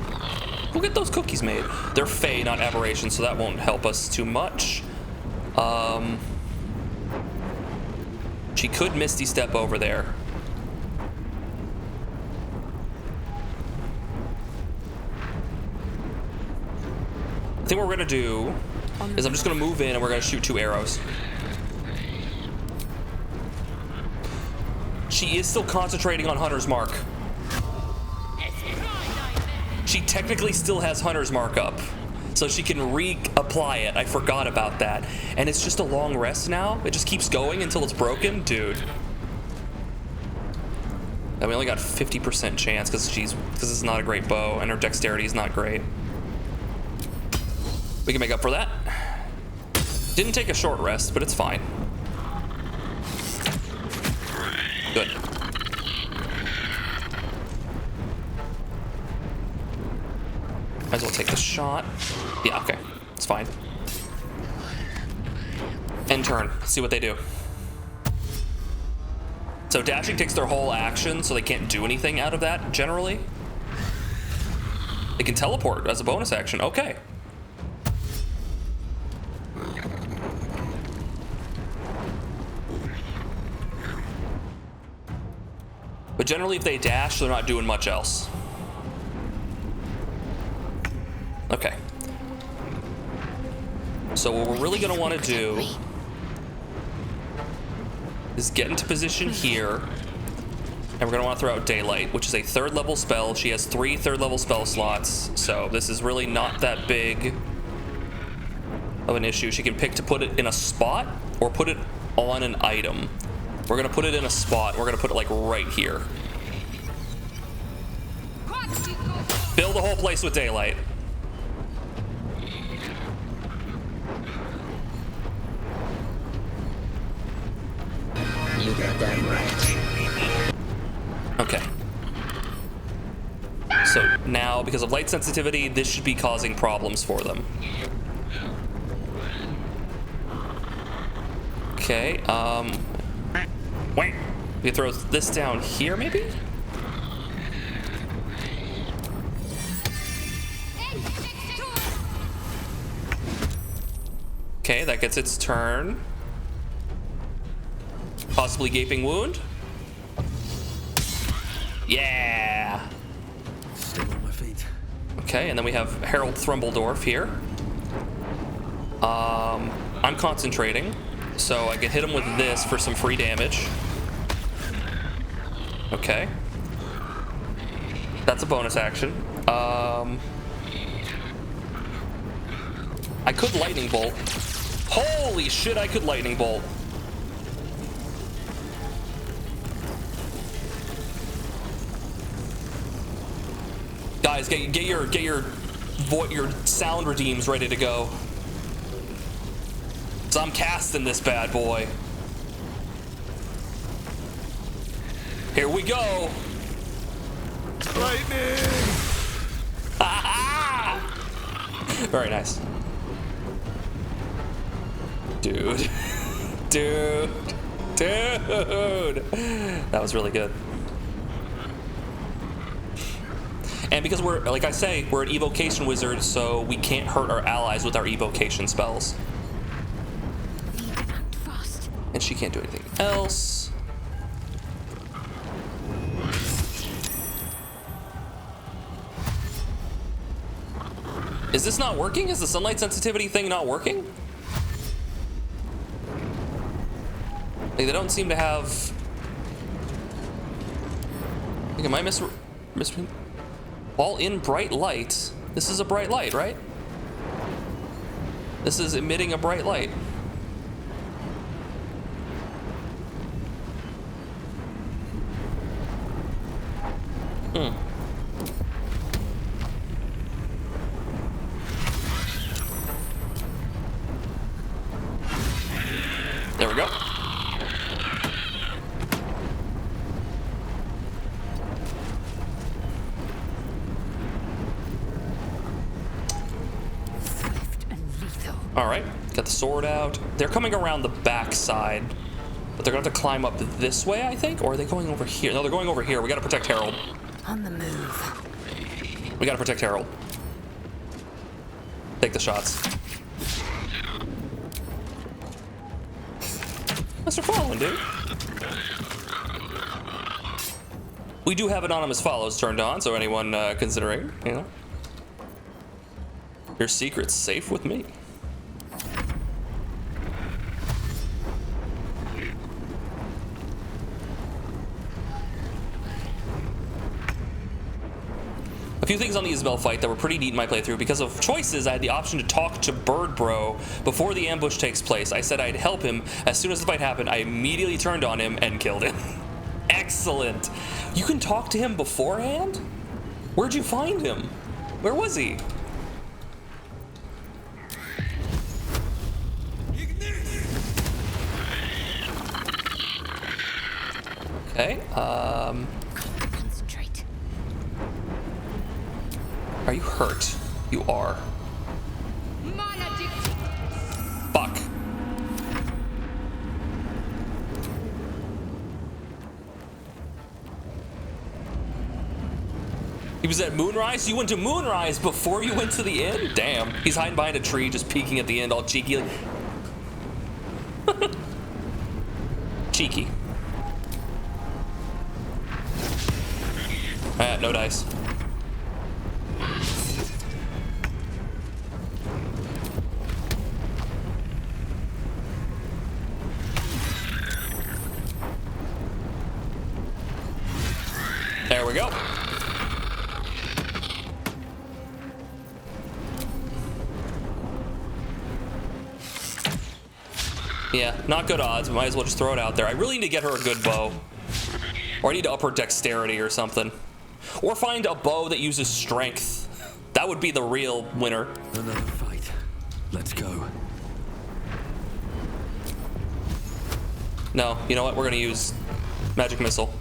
Go get those cookies made. They're Fey, not aberration, so that won't help us too much. She could Misty Step over there. I think what we're gonna do is I'm just gonna move in and we're gonna shoot 2 arrows. She is still concentrating on Hunter's Mark. She technically still has Hunter's Mark up, so she can reapply it. I forgot about that. And it's just a long rest now. It just keeps going until it's broken. Dude. And we only got 50% chance because it's not a great bow and her dexterity is not great. We can make up for that. Didn't take a short rest, but it's fine. Good. Might as well take the shot. Yeah, okay. It's fine. End turn. Let's see what they do. So dashing takes their whole action, so they can't do anything out of that, generally. They can teleport as a bonus action. Okay. But generally, if they dash, they're not doing much else. Okay. So what we're really gonna want to do is get into position here, and we're gonna want to throw out Daylight, which is a 3rd level spell. She has 3 3rd level spell slots, so this is really not that big of an issue. She can pick to put it in a spot or put it on an item. We're gonna put it in a spot. We're gonna put it like right here. Fill the whole place with Daylight. You got that right. Okay. So now, because of light sensitivity, this should be causing problems for them. Okay, wait. We throw this down here, maybe? Okay, that gets its turn. Possibly Gaping Wound. Yeah. Still on my feet. Okay, and then we have Harold Thrumbledorf here. I'm concentrating, so I can hit him with this for some free damage. Okay. That's a bonus action. I could Lightning Bolt. Holy shit, I could Lightning Bolt. Guys, get your sound redeems ready to go. So I'm casting this bad boy. Here we go. Lightning! Very nice. Dude. Dude. That was really good. And because we're, like I say, we're an evocation wizard, so we can't hurt our allies with our evocation spells. And she can't do anything else. Is this not working? Is the sunlight sensitivity thing not working? Like, they don't seem to have... Like, am I While in bright light. This is a bright light, right? This is emitting a bright light. All right, got the sword out. They're coming around the back side, but they're gonna have to climb up this way, I think, or are they going over here? No, they're going over here. We gotta protect Harold. On the move. We gotta protect Harold. Take the shots. Mr. Following, dude. We do have anonymous follows turned on, so anyone considering, you know. Your secret's safe with me. A few things on the Isabel fight that were pretty neat in my playthrough. Because of choices, I had the option to talk to Bird Bro before the ambush takes place. I said I'd help him. As soon as the fight happened, I immediately turned on him and killed him. Excellent. You can talk to him beforehand? Where'd you find him? Where was he? Okay, Concentrate. Are you hurt? You are. Fuck. He was at Moonrise? You went to Moonrise before you went to the inn? Damn. He's hiding behind a tree, just peeking at the end, all cheeky. Cheeky. No dice. There we go. Yeah, not good odds. Might as well just throw it out there. I really need to get her a good bow. Or I need to up her dexterity or something. Or find a bow that uses strength. That would be the real winner. Another fight. Let's go. No, you know what? We're gonna use magic missile.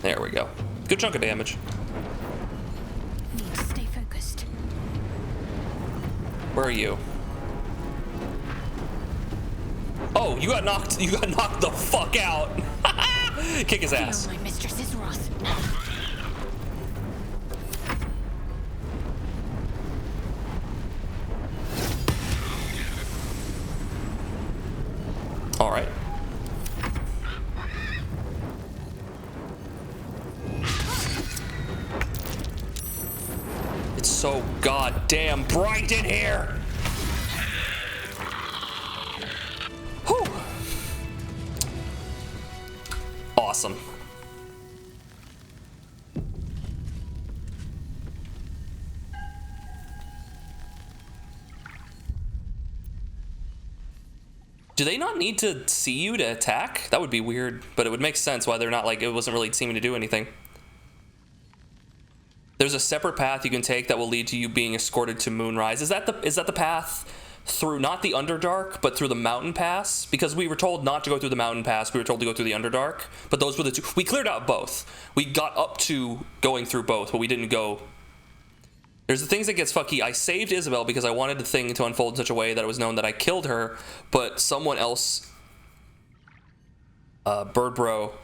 There we go. Good chunk of damage. Need to stay focused. Where are you? Oh, you got knocked the fuck out. Kick his ass. My mistress is wrath. All right. It's so goddamn bright in here. Whew. Awesome. Do they not need to see you to attack? That would be weird, but it would make sense why they're not, like, it wasn't really seeming to do anything. There's a separate path you can take that will lead to you being escorted to Moonrise. Is that the path through, not the Underdark, but through the Mountain Pass? Because we were told not to go through the Mountain Pass, we were told to go through the Underdark, but those were the two. We cleared out both. We got up to going through both, but we didn't go. There's the things that gets fucky. I saved Isabel because I wanted the thing to unfold in such a way that it was known that I killed her, but someone else, Bird Bro,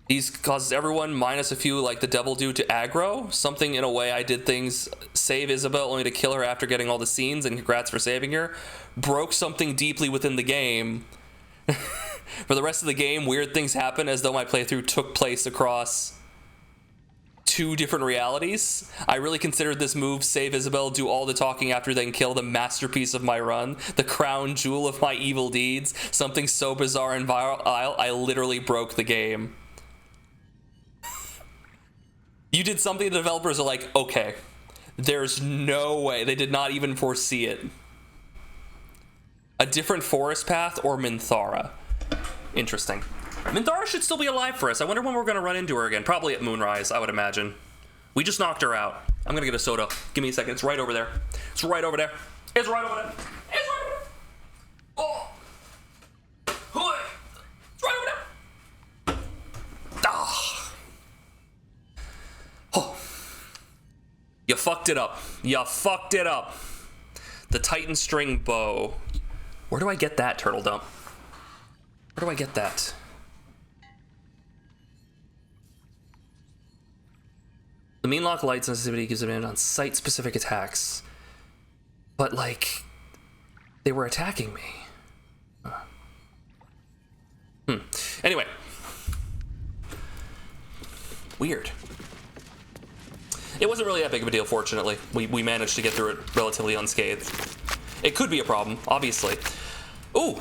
he's causes everyone minus a few like the devil do to aggro. Something in a way I did things, save Isabel only to kill her after getting all the scenes, and congrats for saving her. Broke something deeply within the game. For the rest of the game, weird things happen as though my playthrough took place across two different realities. I really considered this move, save Isabel, do all the talking after, then kill, the masterpiece of my run, the crown jewel of my evil deeds, something so bizarre and vile, I literally broke the game. You did something the developers are like, okay, there's no way. They did not even foresee it. A different forest path or Minthara. Interesting. Minthara should still be alive for us. I wonder when we're going to run into her again. Probably at Moonrise, I would imagine. We just knocked her out. I'm going to get a soda. Give me a second. It's right over there. It's right over there. It's right over there. It's right over there. Oh. It's right over there. Ah. Oh. fucked it up. You fucked it up. The Titan string bow. Where do I get that, Turtle Dump? Where do I get that? The mean lock light sensitivity gives advantage on site-specific attacks. But, like, they were attacking me. Anyway. Weird. It wasn't really that big of a deal, fortunately. We managed to get through it relatively unscathed. It could be a problem, obviously. Ooh!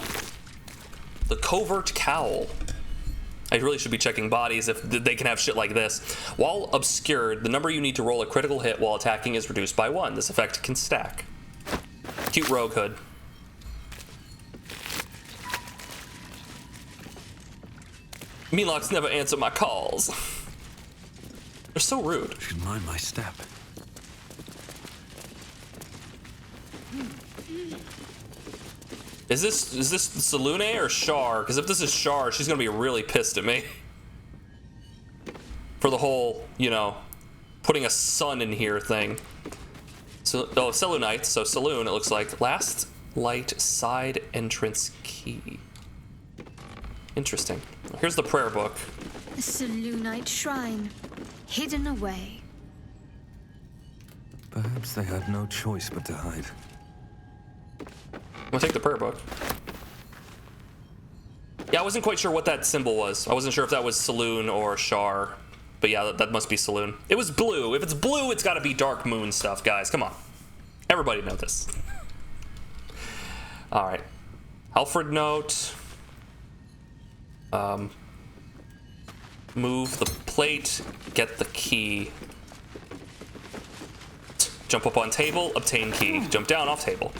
The Covert Cowl. I really should be checking bodies if they can have shit like this. While obscured, the number you need to roll a critical hit while attacking is reduced by 1. This effect can stack. Cute rogue hood. Meanlocks never answer my calls. They're so rude. Should mind my step. Is this Salune or Shar? Because if this is Shar, she's gonna be really pissed at me. For the whole, you know, putting a sun in here thing. So, oh, Selûnite, so Saloon, it looks like. Last light side entrance key. Interesting. Here's the prayer book. A Selûnite shrine, hidden away. Perhaps they had no choice but to hide. I'm gonna take the prayer book. Yeah, I wasn't quite sure what that symbol was. I wasn't sure if that was Saloon or Shar. But yeah, that must be Saloon. It was blue. If it's blue, it's gotta be Dark Moon stuff, guys. Come on. Everybody know this. Alright. Alfred note. Move the plate. Get the key. Jump up on table. Obtain key. Jump down off table.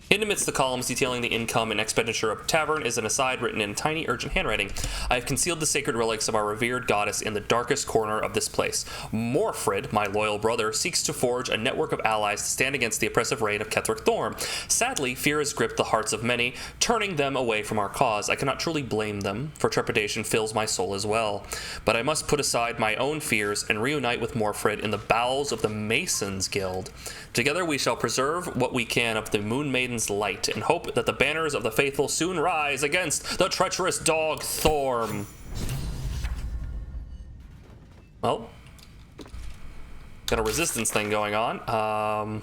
Hidden amidst the columns detailing the income and expenditure of tavern is an aside written in tiny, urgent handwriting. I have concealed the sacred relics of our revered goddess in the darkest corner of this place. Morfrid, my loyal brother, seeks to forge a network of allies to stand against the oppressive reign of Ketheric Thorm. Sadly, fear has gripped the hearts of many, turning them away from our cause. I cannot truly blame them, for trepidation fills my soul as well. But I must put aside my own fears and reunite with Morfrid in the bowels of the Masons Guild. Together we shall preserve what we can of the Moon Maiden's light and hope that the banners of the faithful soon rise against the treacherous dog Thorm. Well, got a resistance thing going on.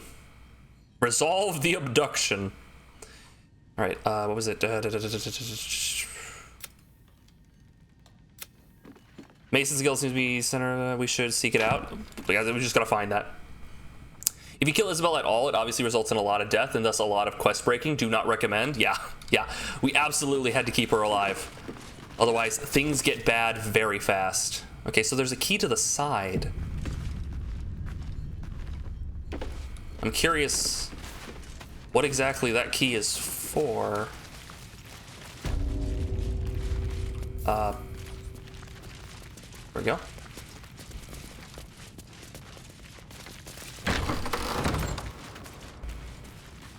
Resolve the abduction. All right, what was it? Mason's Guild seems to be center. We should seek it out. Guys, we just gotta find that. If you kill Isabel at all, it obviously results in a lot of death and thus a lot of quest breaking. Do not recommend. Yeah. We absolutely had to keep her alive. Otherwise, things get bad very fast. Okay, so there's a key to the side. I'm curious what exactly that key is for. There we go.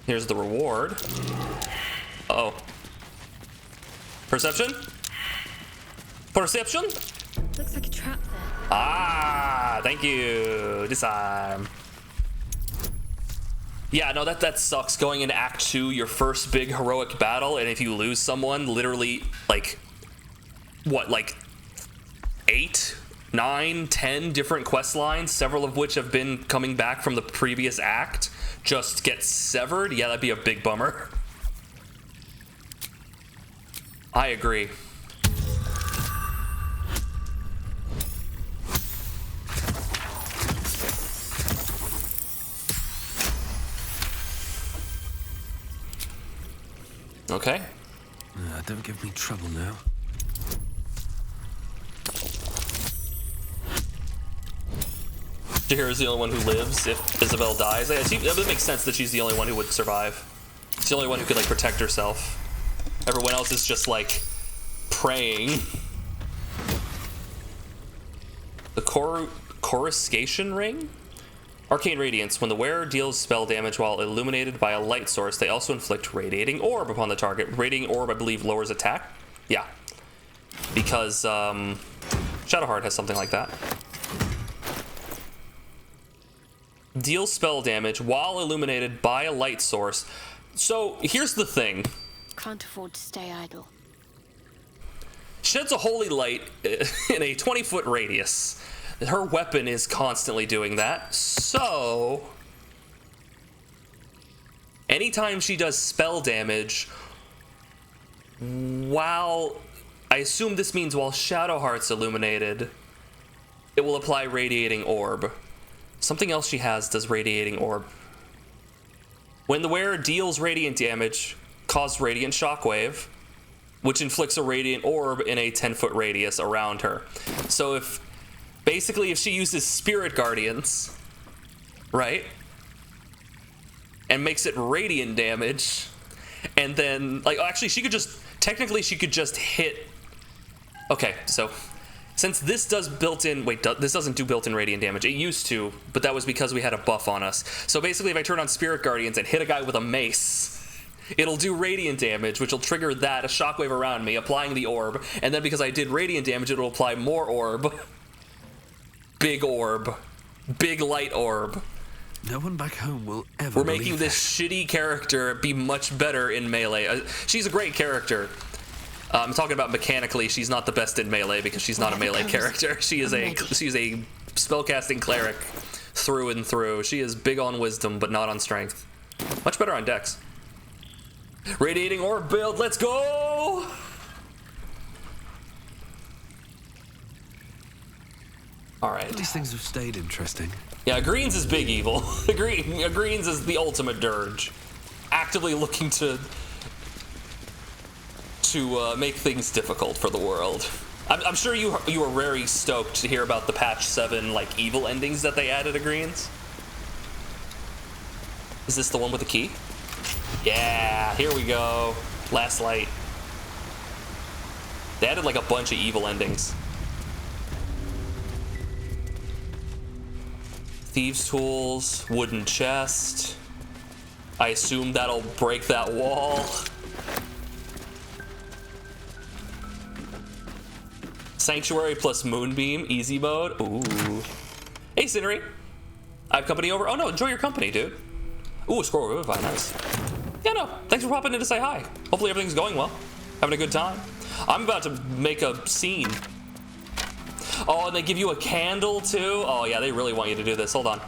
Here's the reward. Uh-oh. Perception? Perception? Looks like a trap there. Ah, thank you. Disarm. Yeah, no, that sucks. Going into Act 2, your first big heroic battle, and if you lose someone, literally, like, what, like 8, 9, 10 different quest lines, several of which have been coming back from the previous act, just get severed? Yeah, that'd be a big bummer. I agree. Okay. Don't give me trouble now. Jahira's the only one who lives if Isabel dies. Yeah, that would make sense that she's the only one who would survive. She's the only one who could, like, protect herself. Everyone else is just, like, praying. The Coruscation Ring? Arcane Radiance. When the wearer deals spell damage while illuminated by a light source, they also inflict Radiating Orb upon the target. Radiating Orb, I believe, lowers attack? Yeah. because Shadowheart has something like that. Deals spell damage while illuminated by a light source. So here's the thing. Can't afford to stay idle. Sheds a holy light in a 20-foot radius. Her weapon is constantly doing that. So anytime she does spell damage, while I assume this means while Shadowheart's illuminated, it will apply Radiating Orb. Something else she has does Radiating Orb. When the wearer deals radiant damage, cause Radiant Shockwave, which inflicts a Radiant Orb in a 10-foot radius around her. So if she uses Spirit Guardians, right, and makes it radiant damage, and then, like, actually she could just hit. Okay, so since this does built-in, this doesn't do built-in radiant damage. It used to, but that was because we had a buff on us. So basically, if I turn on Spirit Guardians and hit a guy with a mace, it'll do radiant damage, which will trigger that, a shockwave around me, applying the orb. And then because I did radiant damage, it'll apply more orb. Big orb. Big light orb. No one back home will ever. We're making this shitty character be much better in melee. She's a great character. I'm talking about mechanically. She's not the best in melee because she's not a melee character. She's a spellcasting cleric through and through. She is big on wisdom, but not on strength. Much better on dex. Radiating orb build. Let's go. All right. These things have stayed interesting. Yeah, Greens is big evil. Greens is the ultimate dirge, actively looking to make things difficult for the world. I'm sure you were very stoked to hear about the patch 7 like evil endings that they added to Greens. Is this the one with the key? Yeah, here we go. Last light. They added like a bunch of evil endings. Thieves' tools, wooden chest. I assume that'll break that wall. Sanctuary plus Moonbeam, easy mode. Ooh. Hey, Cinery. I have company over. Oh no, enjoy your company, dude. Ooh, scroll revivify, nice. Yeah, no, thanks for popping in to say hi. Hopefully everything's going well. Having a good time. I'm about to make a scene. Oh, and they give you a candle too? Oh yeah, they really want you to do this. Hold on.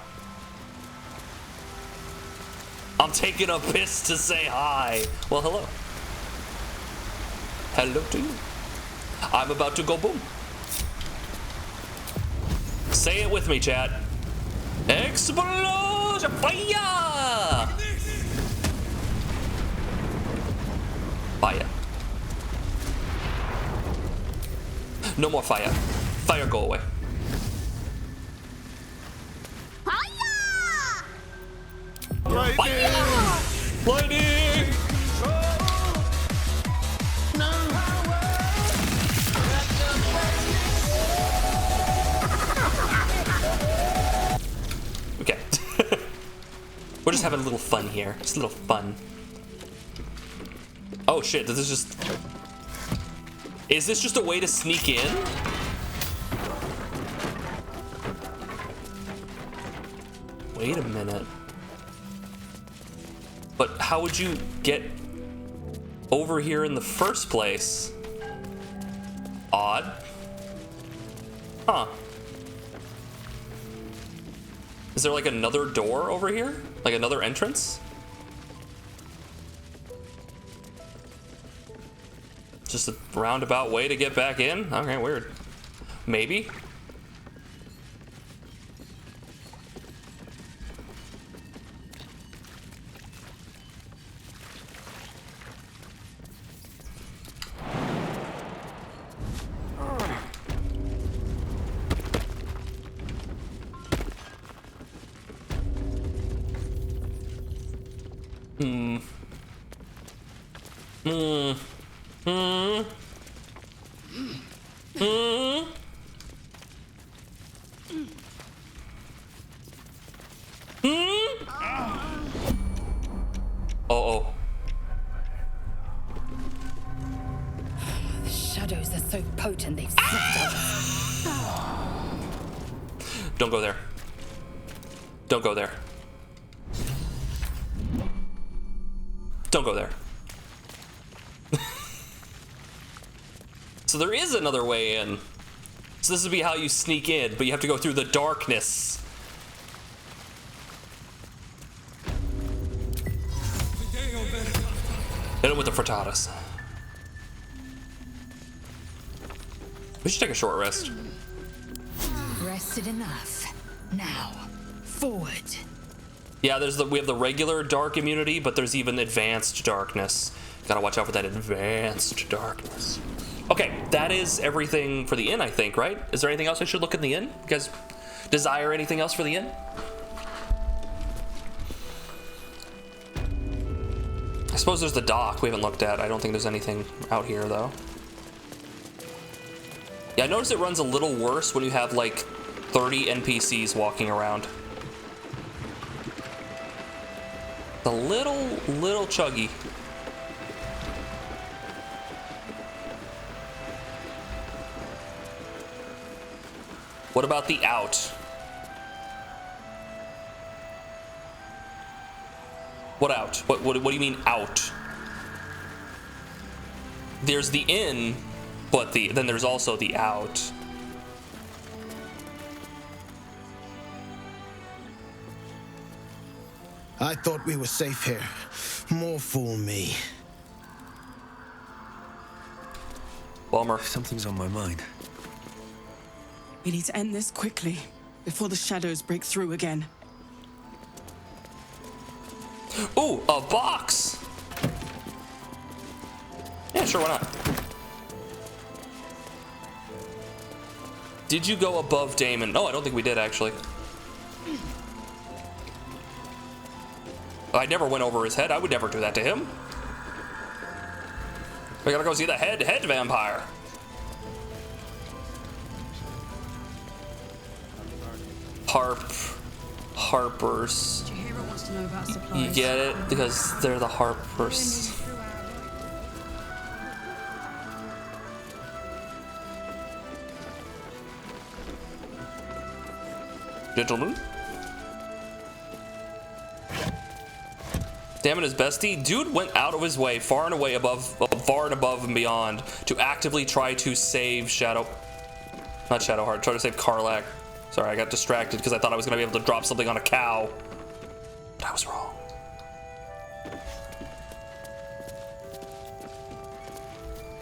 I'm taking a piss to say hi. Well, hello. Hello to you. I'm about to go boom. Say it with me, chat. Explosion! Fire! Fire. No more fire. Fire, go away. Fire! Lightning! Lightning! Okay. We're just having a little fun here. Just a little fun. Oh shit, this is just... Is this just a way to sneak in? Wait a minute. But how would you get over here in the first place? Odd. Huh. Is there like another door over here? Like another entrance? Just a roundabout way to get back in? Okay, weird. Maybe? shadows are so potent they've sucked us. Don't go there. Don't go there. Don't go there. So there is another way in. So this would be how you sneak in, but you have to go through the darkness. Hit him with the frittatas. We should take a short rest. Rested enough. Now, forward. Yeah, we have the regular dark immunity, but there's even advanced darkness. Gotta watch out for that advanced darkness. Okay, that is everything for the inn, I think, right? Is there anything else I should look in the inn? You guys desire anything else for the inn? I suppose there's the dock we haven't looked at. I don't think there's anything out here, though. Yeah, I noticed it runs a little worse when you have, like, 30 NPCs walking around. A little chuggy. What about the out? What out? What do you mean out? There's the in, but then there's also the out. I thought we were safe here. More fool me. Bummer. Something's on my mind. We need to end this quickly, before the shadows break through again. Ooh, a box! Yeah, sure, why not? Did you go above Damon? No, I don't think we did, actually. I never went over his head. I would never do that to him. We gotta go see the head vampire. Harpers. Jahira wants to know about supplies. You get it? Because they're the Harpers. Gentlemen? Damn it, his bestie. Dude went out of his way, far and above and beyond, to actively try to save not Shadowheart, try to save Karlach. Sorry, I got distracted because I thought I was going to be able to drop something on a cow. But I was wrong.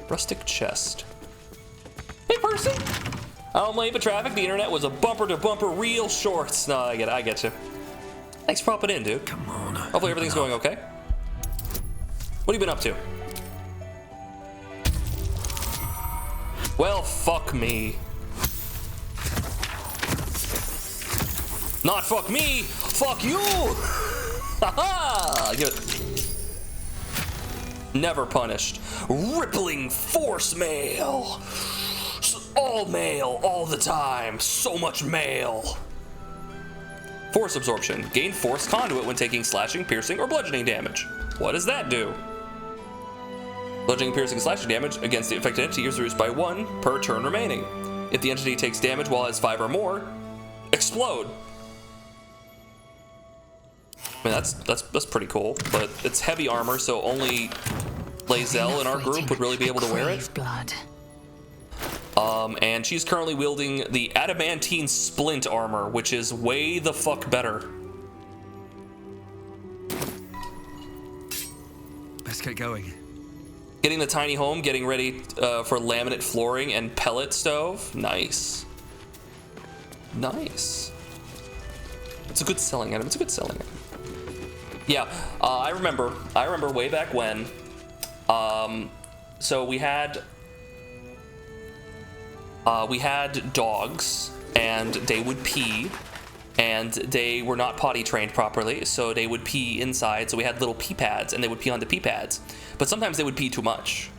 Rustic chest. Hey, person! I don't blame the traffic. The internet was a bumper-to-bumper real shorts. No, I get you. Thanks for popping in, dude. Come on. Hopefully everything's going okay. What have you been up to? Well, fuck me. Not fuck me, fuck you! Haha! Give it. Never punished. Rippling force mail. All mail, all the time. So much mail. Force absorption. Gain force conduit when taking slashing, piercing, or bludgeoning damage. What does that do? Bludgeoning, piercing, slashing damage against the affected entity is reduced by 1 per turn remaining. If the entity takes damage while it has 5 or more, explode. I mean, that's pretty cool, but it's heavy armor, so only Lae'zel in our group would really be able to wear it. Blood. And she's currently wielding the adamantine splint armor, which is way the fuck better. Let's get going. Getting the tiny home, getting ready for laminate flooring and pellet stove. Nice. Nice. It's a good selling item. It's a good selling item. Yeah, I remember way back when. So we had dogs, and they would pee, and they were not potty trained properly, so they would pee inside. So we had little pee pads, and they would pee on the pee pads. But sometimes they would pee too much,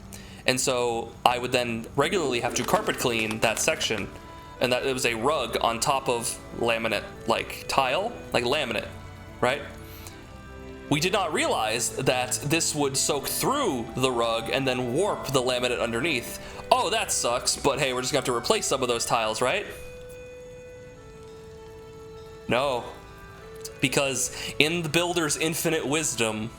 and so I would then regularly have to carpet clean that section, and that it was a rug on top of laminate, like tile, like laminate, right? We did not realize that this would soak through the rug and then warp the laminate underneath. Oh, that sucks, but hey, we're just gonna have to replace some of those tiles, right? No. Because in the builder's infinite wisdom,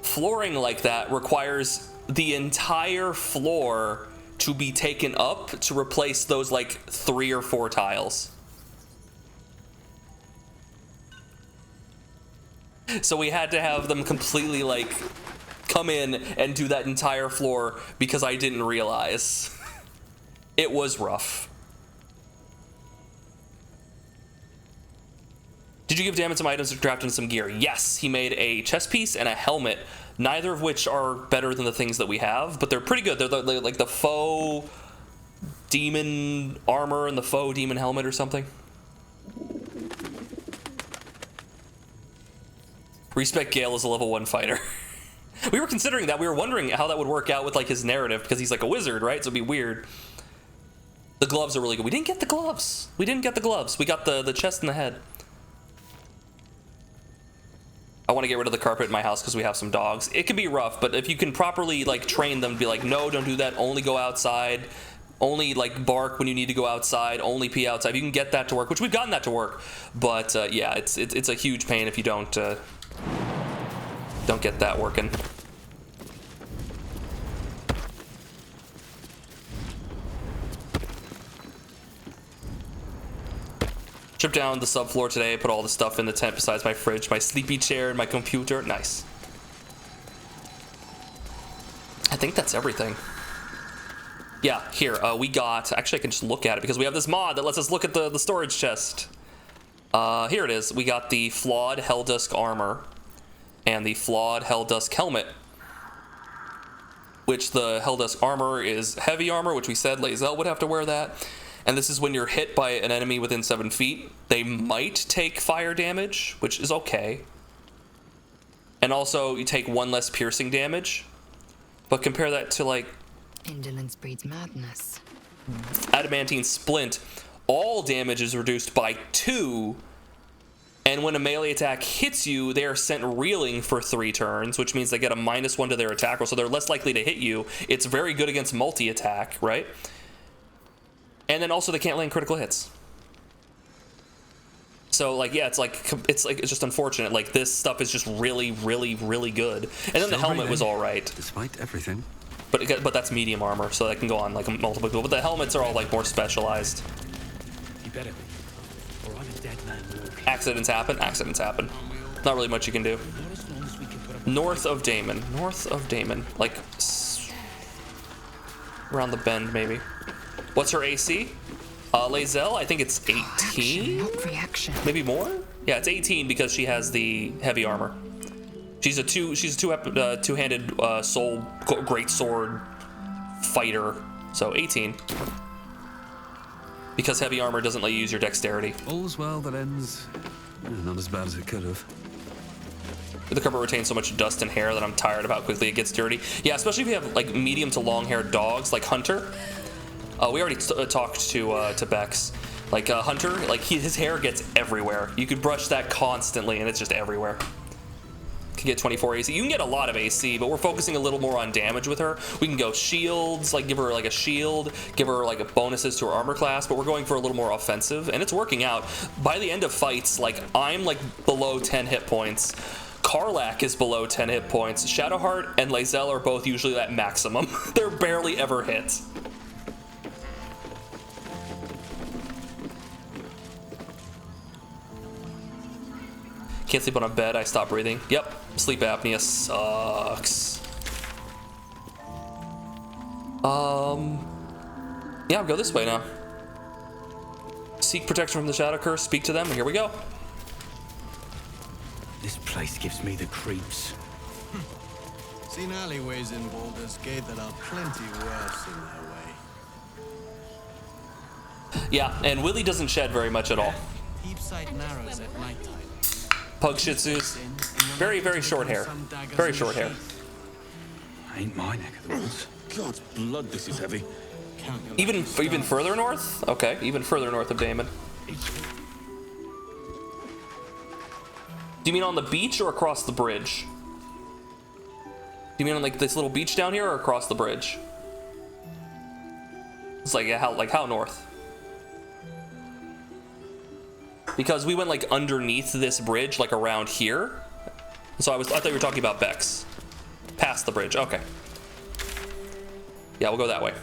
flooring like that requires the entire floor to be taken up to replace those like 3 or 4 tiles. So we had to have them completely like come in and do that entire floor because I didn't realize. It was rough. Did you give Damon some items to craft into some gear? Yes, he made a chest piece and a helmet, neither of which are better than the things that we have, but they're pretty good. They're like the faux demon armor and the faux demon helmet or something. Respect Gale as a level 1 fighter. We were considering that. We were wondering how that would work out with like his narrative because he's like a wizard, right? So it'd be weird. The gloves are really good. We didn't get the gloves. We didn't get the gloves. We got the chest and the head. I want to get rid of the carpet in my house because we have some dogs. It can be rough, but if you can properly like train them, be like, no, don't do that. Only go outside. Only like bark when you need to go outside. Only pee outside. You can get that to work, which we've gotten that to work. But yeah, it's a huge pain if you don't get that working. Stripped down the subfloor today, put all the stuff in the tent besides my fridge, my sleepy chair, and my computer. Nice. I think that's everything. Yeah, here, we got, actually I can just look at it because we have this mod that lets us look at the storage chest. Here it is. We got the flawed Helldusk armor and the flawed Helldusk helmet, which the Helldusk armor is heavy armor, which we said Lae'zel would have to wear that. And this is when you're hit by an enemy within 7 feet. They might take fire damage, which is okay. And also, you take 1 less piercing damage. But compare that to, like... Indolence breeds madness. Adamantine Splint. All damage is reduced by 2. And when a melee attack hits you, they are sent reeling for 3 turns, which means they get a -1 to their attack roll, so they're less likely to hit you. It's very good against multi-attack, right? And then also they can't land critical hits. So like, yeah, it's just unfortunate. Like this stuff is just really, really, really good. And then the helmet was all right. Despite everything. But that's medium armor, so that can go on like multiple people. But the helmets are all like more specialized. You better be, or I'm a dead man walking. Accidents happen. Accidents happen. Not really much you can do. North of Damon. North of Damon. Like around the bend, maybe. What's her AC? Lae'zel, I think it's 18? Reaction. Maybe more? Yeah, it's 18 because she has the heavy armor. She's a two-handed soul great sword fighter. So 18. Because heavy armor doesn't let you use your dexterity. All's well that ends not as bad as it could have. The carpet retains so much dust and hair that I'm tired of how quickly it gets dirty. Yeah, especially if you have like medium to long-haired dogs like Hunter. We already talked to Bex. Like Hunter, like his hair gets everywhere. You could brush that constantly, and it's just everywhere. Can get 24 AC. You can get a lot of AC, but we're focusing a little more on damage with her. We can go shields, like give her like a shield, give her like bonuses to her armor class, but we're going for a little more offensive, and it's working out. By the end of fights, like I'm like below 10 hit points. Karlach is below 10 hit points. Shadowheart and Lae'zel are both usually at maximum. They're barely ever hit. Can't sleep on a bed, I stop breathing. Yep, sleep apnea sucks. Yeah, I'll go this way now. Seek protection from the Shadow Curse, speak to them, and here we go. This place gives me the creeps. Seen alleyways in Baldur's Gate that are plenty worse in their way. Yeah, and Willy doesn't shed very much at all. Deep sight narrows at nighttime. Pug Shih Tzus, very, very short hair. Very short hair. Ain't my neck of the woods. God's blood, this is heavy. Even further north? Okay, even further north of Damon. Do you mean on the beach or across the bridge? Do you mean on like this little beach down here or across the bridge? It's like how north? Because we went like underneath this bridge, like around here. So I thought you were talking about Bex. Past the bridge. Okay. Yeah, we'll go that way.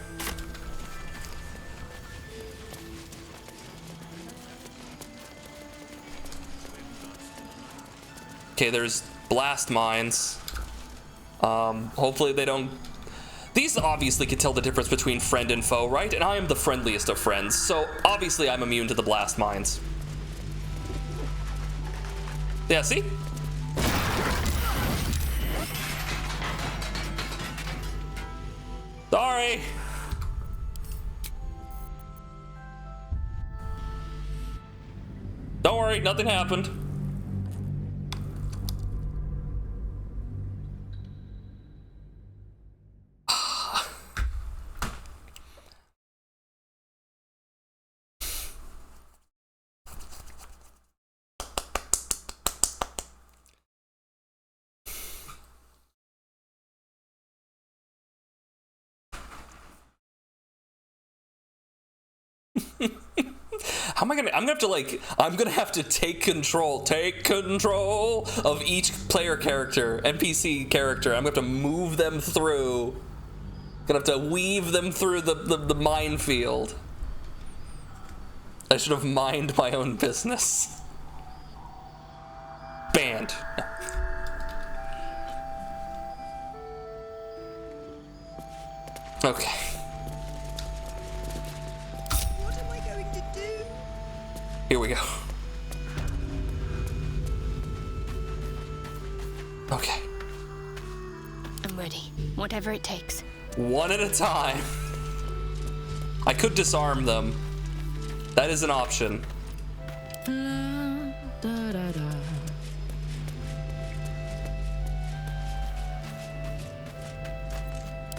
Okay, there's blast mines. Hopefully they don't... These obviously can tell the difference between friend and foe, right? And I am the friendliest of friends, so obviously I'm immune to the blast mines. Yeah, see? Sorry. Don't worry, nothing happened. How am I gonna? I'm gonna have to take control of each player character, NPC character. I'm gonna have to move them through. Gonna have to weave them through the minefield. I should have mined my own business. Banned. Okay. Here we go. Okay. I'm ready. Whatever it takes. One at a time. I could disarm them. That is an option.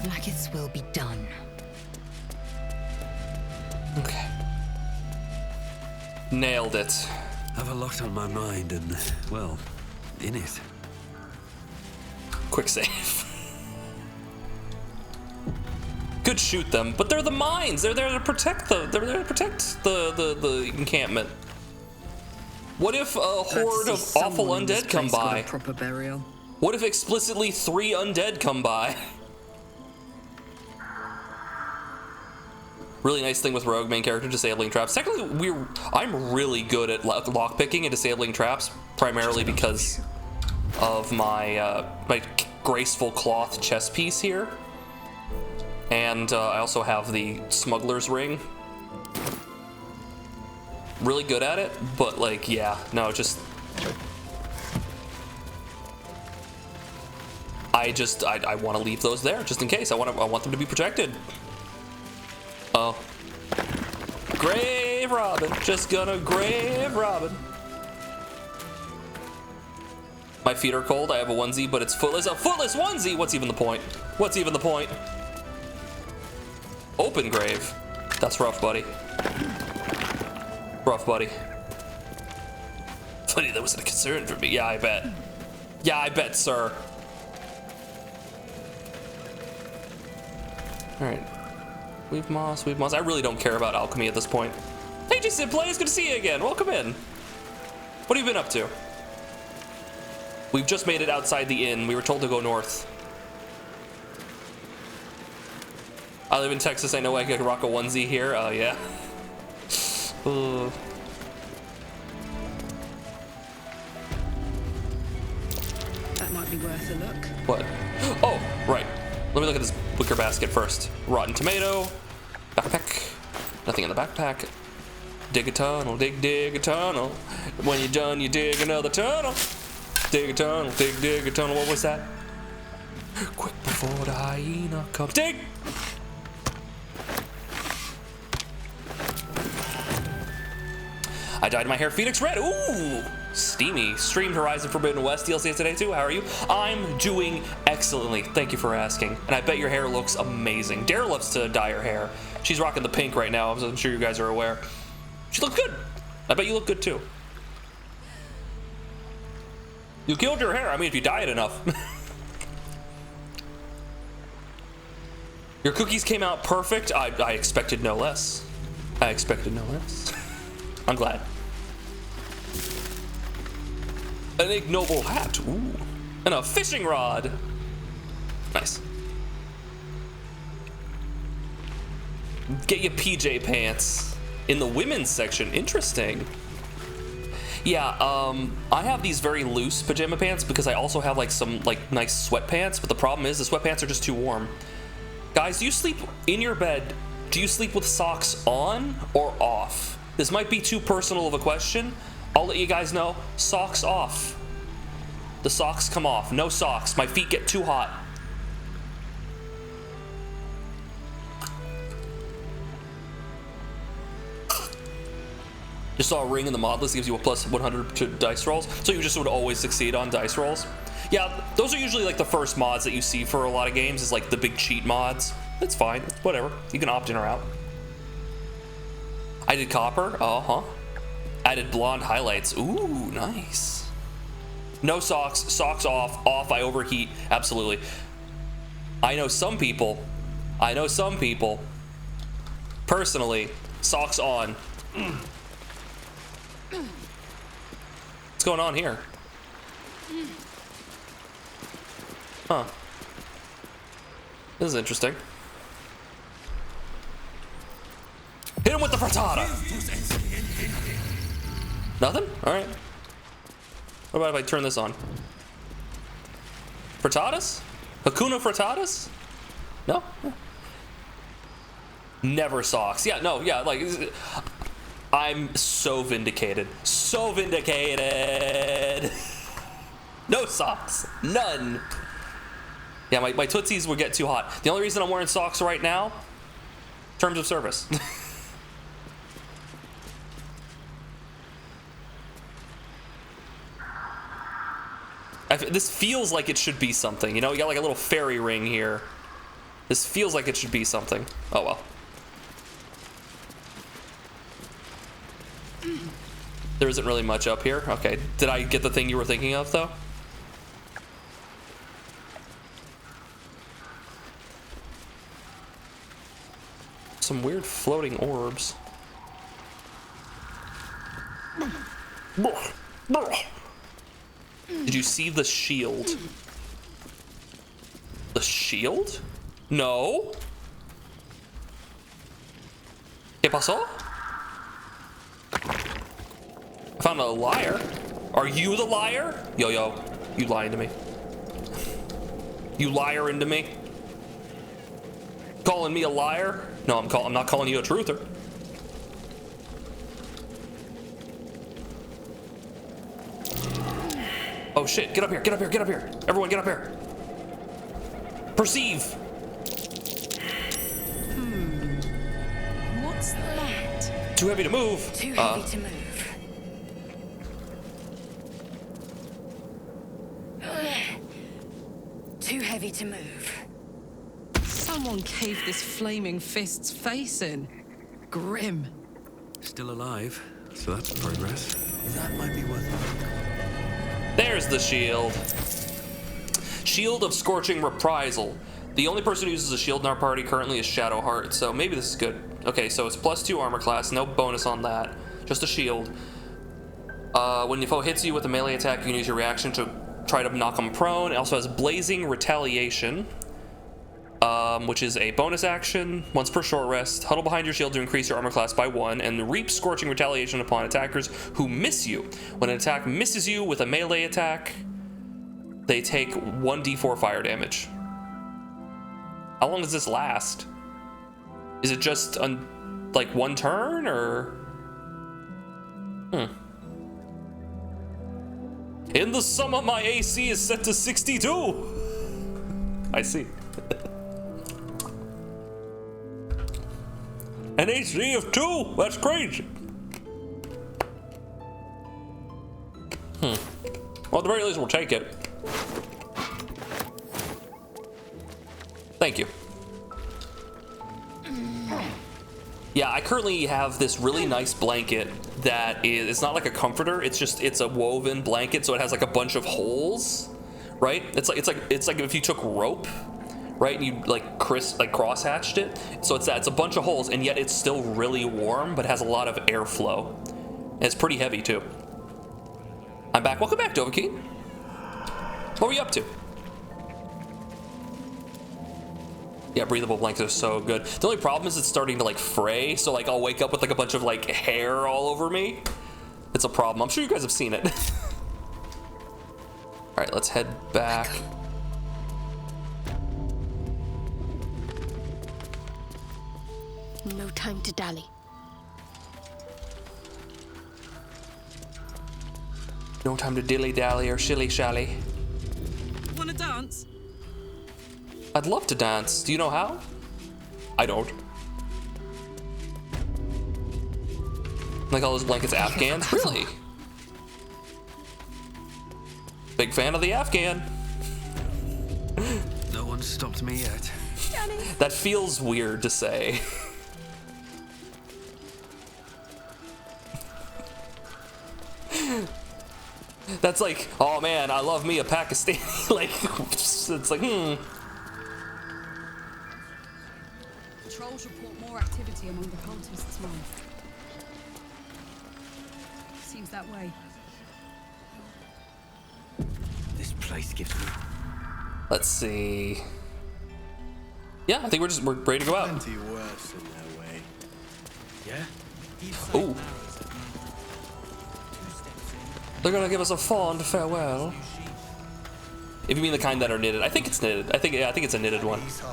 Blackett's will be done. Okay. Nailed it. Have a lot on my mind and, well, in it. Quick save. Could shoot them, but they're the mines. They're there to protect the encampment. What if a horde of awful undead come by? Proper burial. What if explicitly 3 undead come by? Really nice thing with rogue main character disabling traps. Secondly, I'm really good at lockpicking and disabling traps, primarily because of my my graceful cloth chest piece here, and I also have the smuggler's ring. Really good at it, but like, yeah, no, just I want to leave those there just in case. I want them to be protected. Oh. Grave Robin. Just gonna grave Robin. My feet are cold. I have a onesie, but it's footless. A footless onesie! What's even the point? What's even the point? Open grave. That's rough, buddy. Rough, buddy. Funny, that wasn't a concern for me. Yeah, I bet. Yeah, I bet, sir. Alright. Weave moss, weave moss. I really don't care about alchemy at this point. Hey, Jason, play. It's good to see you again. Welcome in. What have you been up to? We've just made it outside the inn. We were told to go north. I live in Texas. I know I could rock a onesie here. Oh, yeah. That might be worth a look. What? Oh, right. Let me look at this wicker basket first. Rotten tomato. Backpack. Nothing in the backpack. Dig a tunnel, dig a tunnel. When you're done, you dig another tunnel. Dig a tunnel, dig a tunnel. What was that? Quick before the hyena comes. Dig! I dyed my hair Phoenix Red. Ooh! Steamy. Streamed Horizon Forbidden West DLC today too. How are you? I'm doing excellently. Thank you for asking. And I bet your hair looks amazing. Dare loves to dye her hair. She's rocking the pink right now. I'm sure you guys are aware. She looks good. I bet you look good too. You killed your hair. I mean, if you dye it enough. Your cookies came out perfect. I expected no less. I expected no less. I'm glad. An ignoble hat. Ooh. And a fishing rod. Nice. Get your PJ pants in the women's section. Interesting. Yeah, I have these very loose pajama pants because I also have like some like nice sweatpants, but the problem is the sweatpants are just too warm. Guys, do you sleep in your bed? Do you sleep with socks on or off? This might be too personal of a question. I'll let you guys know. Socks off. The socks come off. No socks. My feet get too hot. Just saw a ring in the mod list, gives you a plus 100 to dice rolls, so you just would always succeed on dice rolls. Yeah, those are usually like the first mods that you see for a lot of games, is like the big cheat mods. It's fine, whatever. You can opt in or out. I did copper, Added blonde highlights, ooh, nice. No socks, socks off, I overheat, absolutely. I know some people, personally, socks on. What's going on here? Huh. This is interesting. Hit him with the frittata! Nothing? Alright. What about if I turn this on? Frittatas? Hakuna Frittatas? No? Never socks. Yeah, no, yeah, like... I'm so vindicated. So vindicated! No socks. None. Yeah, my tootsies would get too hot. The only reason I'm wearing socks right now, terms of service. This feels like it should be something. You know, you got like a little fairy ring here. This feels like it should be something. Oh well. There isn't really much up here. Okay, did I get the thing you were thinking of, though? Some weird floating orbs. Did you see the shield? The shield? No. ¿Qué pasó? I found a liar. Are you the liar? Yo, you lying to me. You liar into me. Calling me a liar? No, I'm not calling you a truther. Oh shit, get up here, get up here, get up here. Everyone get up here. Perceive. What's that? Too heavy to move. Too heavy to move. Too heavy to move. Someone caved this flaming fist's face in. Grim. Still alive, so that's progress. That might be worth it. There's the shield. Shield of Scorching Reprisal. The only person who uses a shield in our party currently is Shadowheart, so maybe this is good. Okay, so it's +2 armor class, no bonus on that, just a shield. When the foe hits you with a melee attack, you can use your reaction to try to knock them prone. It also has Blazing Retaliation, which is a bonus action. Once per short rest, huddle behind your shield to increase your armor class by 1, and reap Scorching Retaliation upon attackers who miss you. When an attack misses you with a melee attack, they take 1d4 fire damage. How long does this last? Is it just like one turn, or? In the summer, my AC is set to 62. I see. An AC of 2? That's crazy. Well, at the very least, we'll take it. Thank you. Yeah, I currently have this really nice blanket that is, it's not like a comforter, it's a woven blanket, so it has like a bunch of holes, right? It's like if you took rope, right, and you like cross hatched it. So it's a bunch of holes, and yet it's still really warm, but has a lot of airflow. And it's pretty heavy too. I'm back. Welcome back, Dovahkiin. What were you up to? Yeah, breathable blankets are so good. The only problem is it's starting to like fray, so like I'll wake up with like a bunch of like hair all over me. It's a problem. I'm sure you guys have seen it. All right, let's head back. No time to dally. No time to dilly-dally or shilly-shally. Wanna dance? I'd love to dance. Do you know how? I don't. Like all those blankets Afghans? Really? Big fan of the Afghan. No one's stopped me yet. That feels weird to say. That's like, oh man, I love me a Pakistani. Like, it's like, Patrols report more activity among the cultists, Mom. Seems that way. This place gives me. Let's see. Yeah, I think we're ready to go out. Plenty worse in their way. Yeah? Ooh. They're gonna give us a fond farewell. If you mean the kind that are knitted, I think it's knitted. I think it's a knitted one. Stay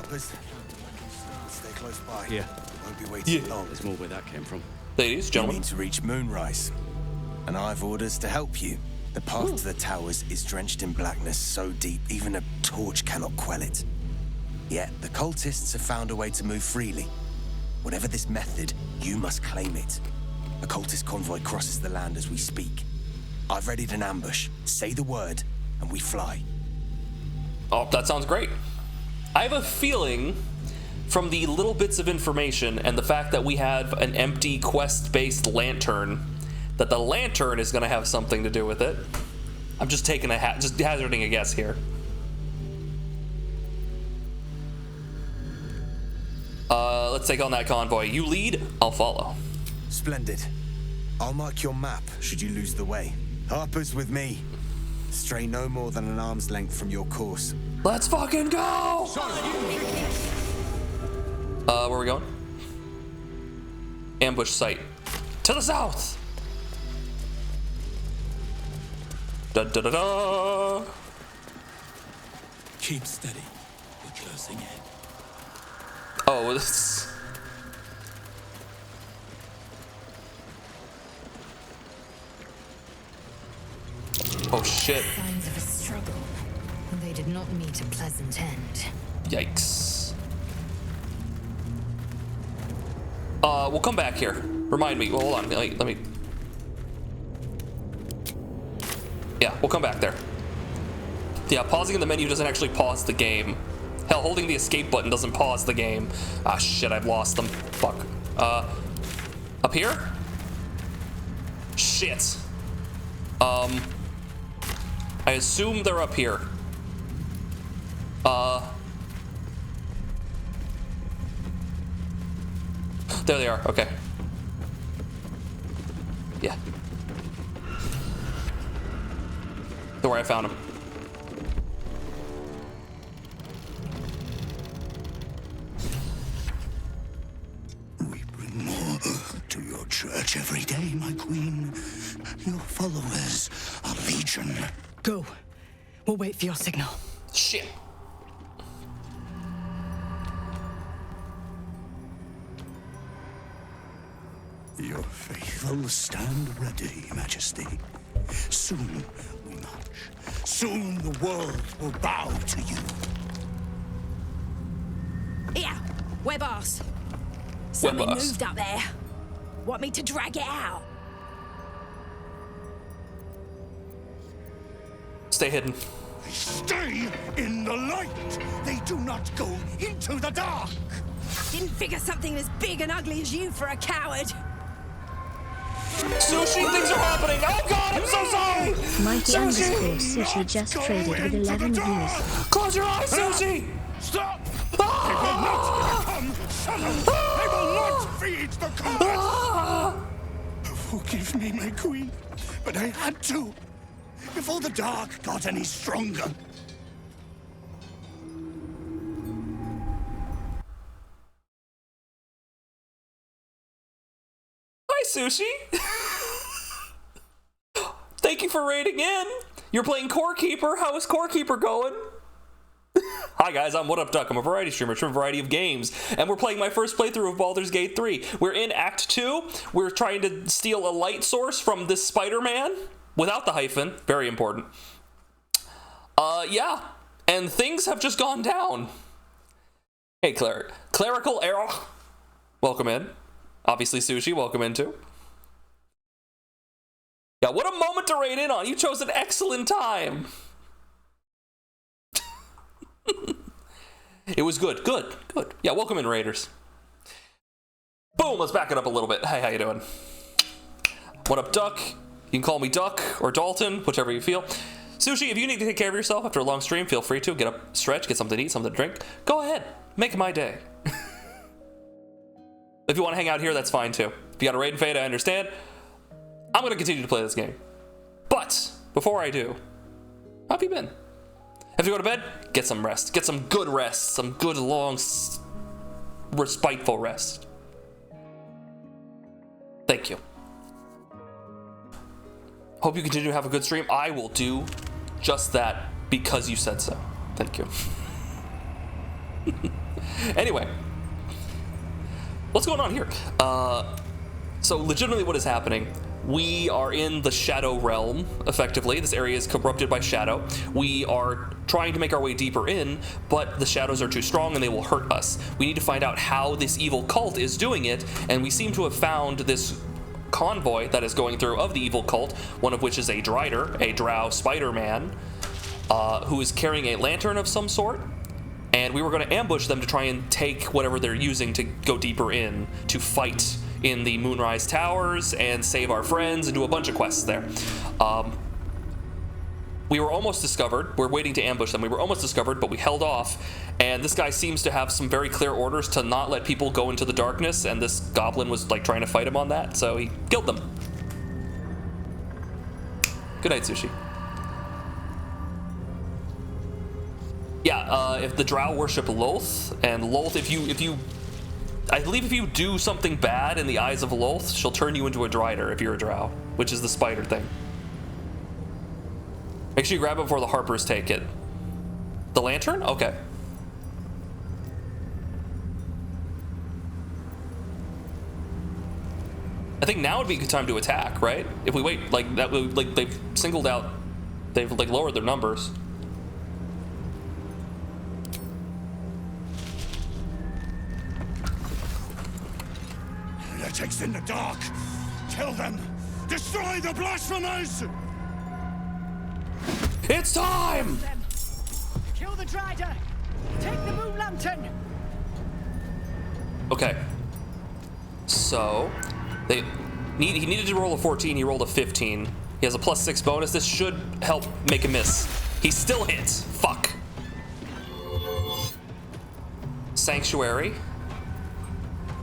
close by. Yeah. Won't be waiting long. There's more where that came from. Ladies, gentlemen. You need to reach Moonrise, and I've orders to help you. The path to the towers is drenched in blackness so deep, even a torch cannot quell it. Yet the cultists have found a way to move freely. Whatever this method, you must claim it. A cultist convoy crosses the land as we speak. I've readied an ambush. Say the word, and we fly. Oh, that sounds great. I have a feeling from the little bits of information and the fact that we have an empty quest-based lantern that the lantern is going to have something to do with it. I'm just taking just hazarding a guess here. Let's take on that convoy. You lead, I'll follow. Splendid. I'll mark your map should you lose the way. Harper's with me. Stray no more than an arm's length from your course. Let's fucking go! Where are we going? Ambush site. To the south! Da da da da! Keep steady. We're closing in. Oh, this. Oh shit. Signs of a struggle. They did not meet a pleasant end. Yikes. We'll come back here. Remind me. Well, hold on. Let me. Yeah, we'll come back there. Yeah, pausing in the menu doesn't actually pause the game. Hell, holding the escape button doesn't pause the game. Ah, shit, I've lost them. Fuck. Up here? Shit. I assume they're up here. There they are, okay. Yeah. Don't worry, I found them. We bring more to your church every day, my queen. Your followers are legion. Go. We'll wait for your signal. Shit. Your faithful stand ready, Majesty. Soon we march. Soon the world will bow to you. Here, web ass. Something moved up there. Want me to drag it out? Stay hidden. Stay in the light. They do not go into the dark. Didn't figure something as big and ugly as you for a coward. Sushi, things are happening! Oh god, I'm so sorry! Mighty Sushi! underscore Sushi just traded with 11 views. Close your eyes, Sushi! Stop! They will not become shadow! They will not feed the comet! Forgive me, my queen, but I had to. Before the dark got any stronger. Hi, Sushi! Thank you for raiding in! You're playing Core Keeper. How is Core Keeper going? Hi guys, I'm What Up Duck. I'm a variety streamer from a variety of games, and we're playing my first playthrough of Baldur's Gate 3. We're in Act 2. We're trying to steal a light source from this Spider-Man, without the hyphen, very important. Yeah, and things have just gone down. Hey, Clerical Error, welcome in. Obviously, Sushi, welcome in too. Yeah, what a moment to raid in on. You chose an excellent time. It was good. Yeah, welcome in, Raiders. Boom, let's back it up a little bit. Hey, how you doing? What up, Duck? You can call me Duck or Dalton, whichever you feel. Sushi, if you need to take care of yourself after a long stream, feel free to. Get up, stretch, get something to eat, something to drink. Go ahead, make my day. If you want to hang out here, that's fine too. If you got a raid and fade, I understand. I'm going to continue to play this game. But, before I do, how have you been? Have you go to bed? Get some rest. Get some good rest. Some good, long, respiteful rest. Thank you. Hope you continue to have a good stream. I will do just that because you said so. Thank you. Anyway. What's going on here? So legitimately what is happening, we are in the Shadow Realm, effectively. This area is corrupted by Shadow. We are trying to make our way deeper in, but the Shadows are too strong and they will hurt us. We need to find out how this evil cult is doing it, and we seem to have found this convoy that is going through of the evil cult, one of which is a Drider, a drow Spider-Man, who is carrying a lantern of some sort. And we were going to ambush them to try and take whatever they're using to go deeper in, to fight in the Moonrise Towers and save our friends and do a bunch of quests there. We were almost discovered. We're waiting to ambush them. We were almost discovered, but we held off. And this guy seems to have some very clear orders to not let people go into the darkness, and this goblin was like trying to fight him on that, so he killed them. Good night, Sushi. Yeah, if the drow worship Loth, and Loth, I believe if you do something bad in the eyes of Loth, she'll turn you into a Drider if you're a drow, which is the spider thing. Make sure you grab it before the Harpers take it. The lantern? Okay. I think now would be a good time to attack, right? If we wait, like that, like they've singled out, they've like lowered their numbers. Heretics in the dark! Kill them! Destroy the blasphemers! It's time! Kill the Drider! Take the moon lantern! Okay. So, he needed to roll a 14, he rolled a 15. He has a +6 bonus. This should help make a miss. He still hits. Fuck. Sanctuary.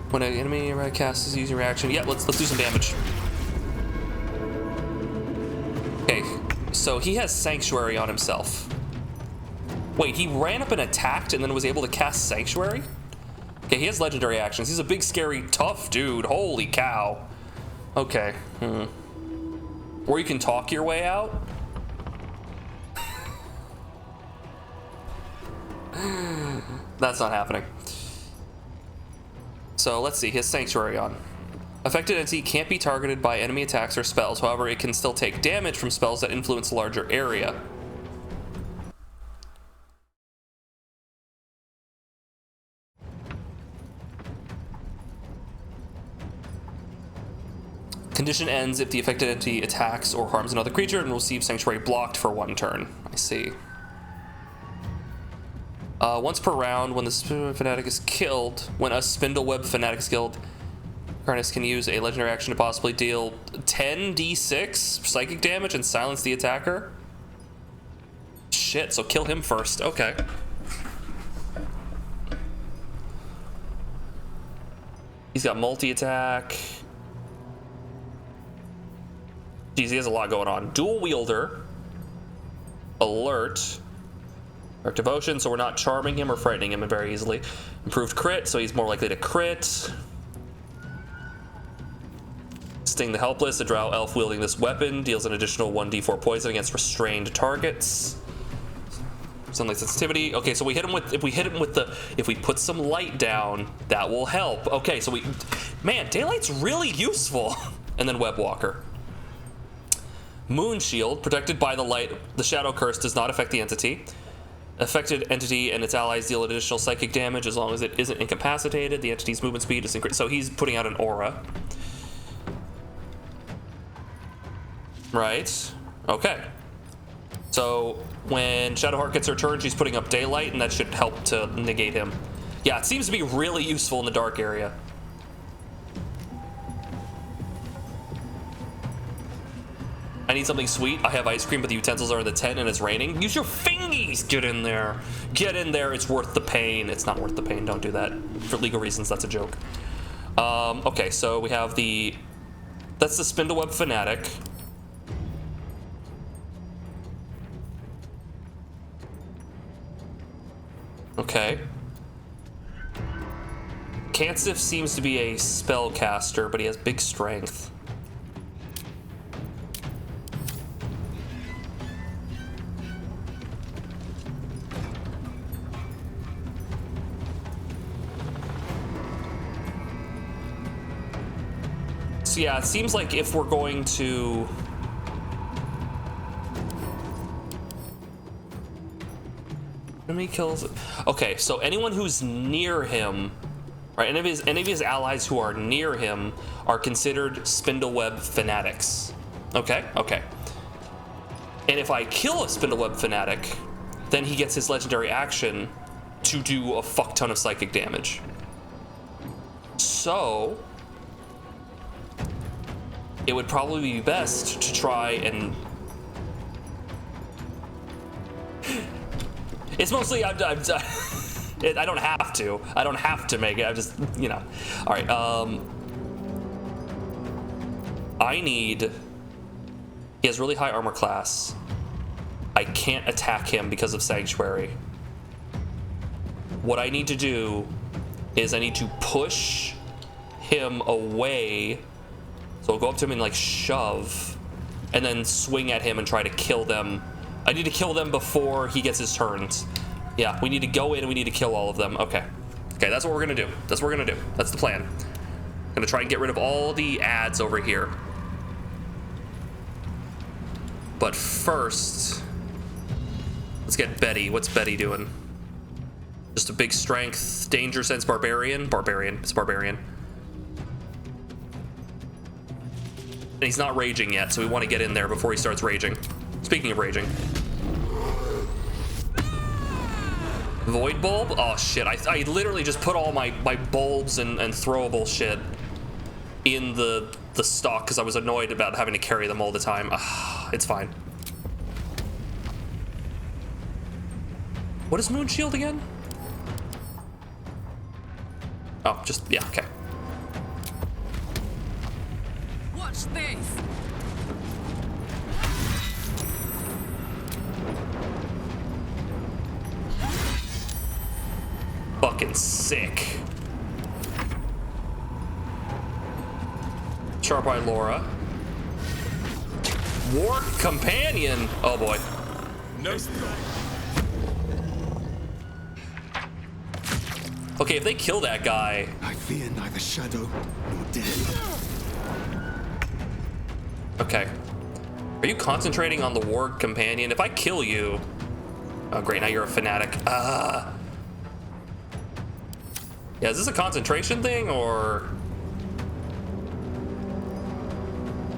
When an enemy casts using reaction. Yeah, let's do some damage. Okay, so he has Sanctuary on himself. Wait, he ran up and attacked and then was able to cast Sanctuary? Okay, he has legendary actions. He's a big, scary, tough dude. Holy cow. Okay. Or you can talk your way out. That's not happening. So let's see, his Sanctuary on. Affected entity can't be targeted by enemy attacks or spells. However, it can still take damage from spells that influence a larger area. Condition ends if the affected entity attacks or harms another creature and receives Sanctuary blocked for 1 turn. I see. Once per round, when the Spindleweb fanatic is killed, when a Spindleweb fanatic is killed, Karnas can use a legendary action to possibly deal 10d6 psychic damage and silence the attacker. Shit, so kill him first. Okay. He's got multi-attack. Jeez, he has a lot going on. Dual wielder. Alert. Dark devotion, so we're not charming him or frightening him very easily. Improved crit, so he's more likely to crit. Sting the helpless, a drow elf wielding this weapon deals an additional 1d4 poison against restrained targets. Sunlight sensitivity. Okay, so we hit him with, if we put some light down, that will help. Okay, so man, daylight's really useful. And then web walker. Moon shield, protected by the light. The shadow curse does not affect the entity. Affected entity and its allies deal additional psychic damage as long as it isn't incapacitated. The entity's movement speed is increased. So he's putting out an aura. Right. Okay. So when Shadowheart gets her turn, she's putting up daylight, and that should help to negate him. Yeah, it seems to be really useful in the dark area. I need something sweet. I have ice cream, but the utensils are in the tent and it's raining. Use your fingies! Get in there. Get in there. It's worth the pain. It's not worth the pain. Don't do that. For legal reasons, that's a joke. Okay, so we have that's the Spindleweb Fanatic. Okay. Kansif seems to be a spellcaster, but he has big strength. So yeah, it seems like if we're going to... Enemy kills... Okay, so anyone who's near him, right? Any of his allies who are near him are considered Spindleweb fanatics. Okay, okay. And if I kill a Spindleweb fanatic, then he gets his legendary action to do a fuck ton of psychic damage. So it would probably be best to try and... It's mostly, I don't have to. I don't have to make it. I just, you know. All right. I need... He has really high armor class. I can't attack him because of Sanctuary. What I need to do is I need to push him away. So I'll go up to him and like shove, and then swing at him and try to kill them. I need to kill them before he gets his turns. Yeah, we need to go in and we need to kill all of them. Okay. Okay, that's what we're gonna do. That's what we're gonna do. That's the plan. I'm gonna try and get rid of all the ads over here. But first, let's get Betty. What's Betty doing? Just a big strength, danger sense, barbarian. Barbarian, it's barbarian. And he's not raging yet, so we want to get in there before he starts raging. Speaking of raging. Void bulb? Oh shit, I literally just put all my bulbs and throwable shit in the stock because I was annoyed about having to carry them all the time. It's fine. What is Moon Shield again? Oh, just, yeah, okay. Watch this. Fucking sick. Sharp-eyed Laura. War companion. Oh boy. No. Okay, if they kill that guy. I fear neither shadow nor death. Okay. Are you concentrating on the war companion? If I kill you. Oh great, now you're a fanatic. Yeah, is this a concentration thing or?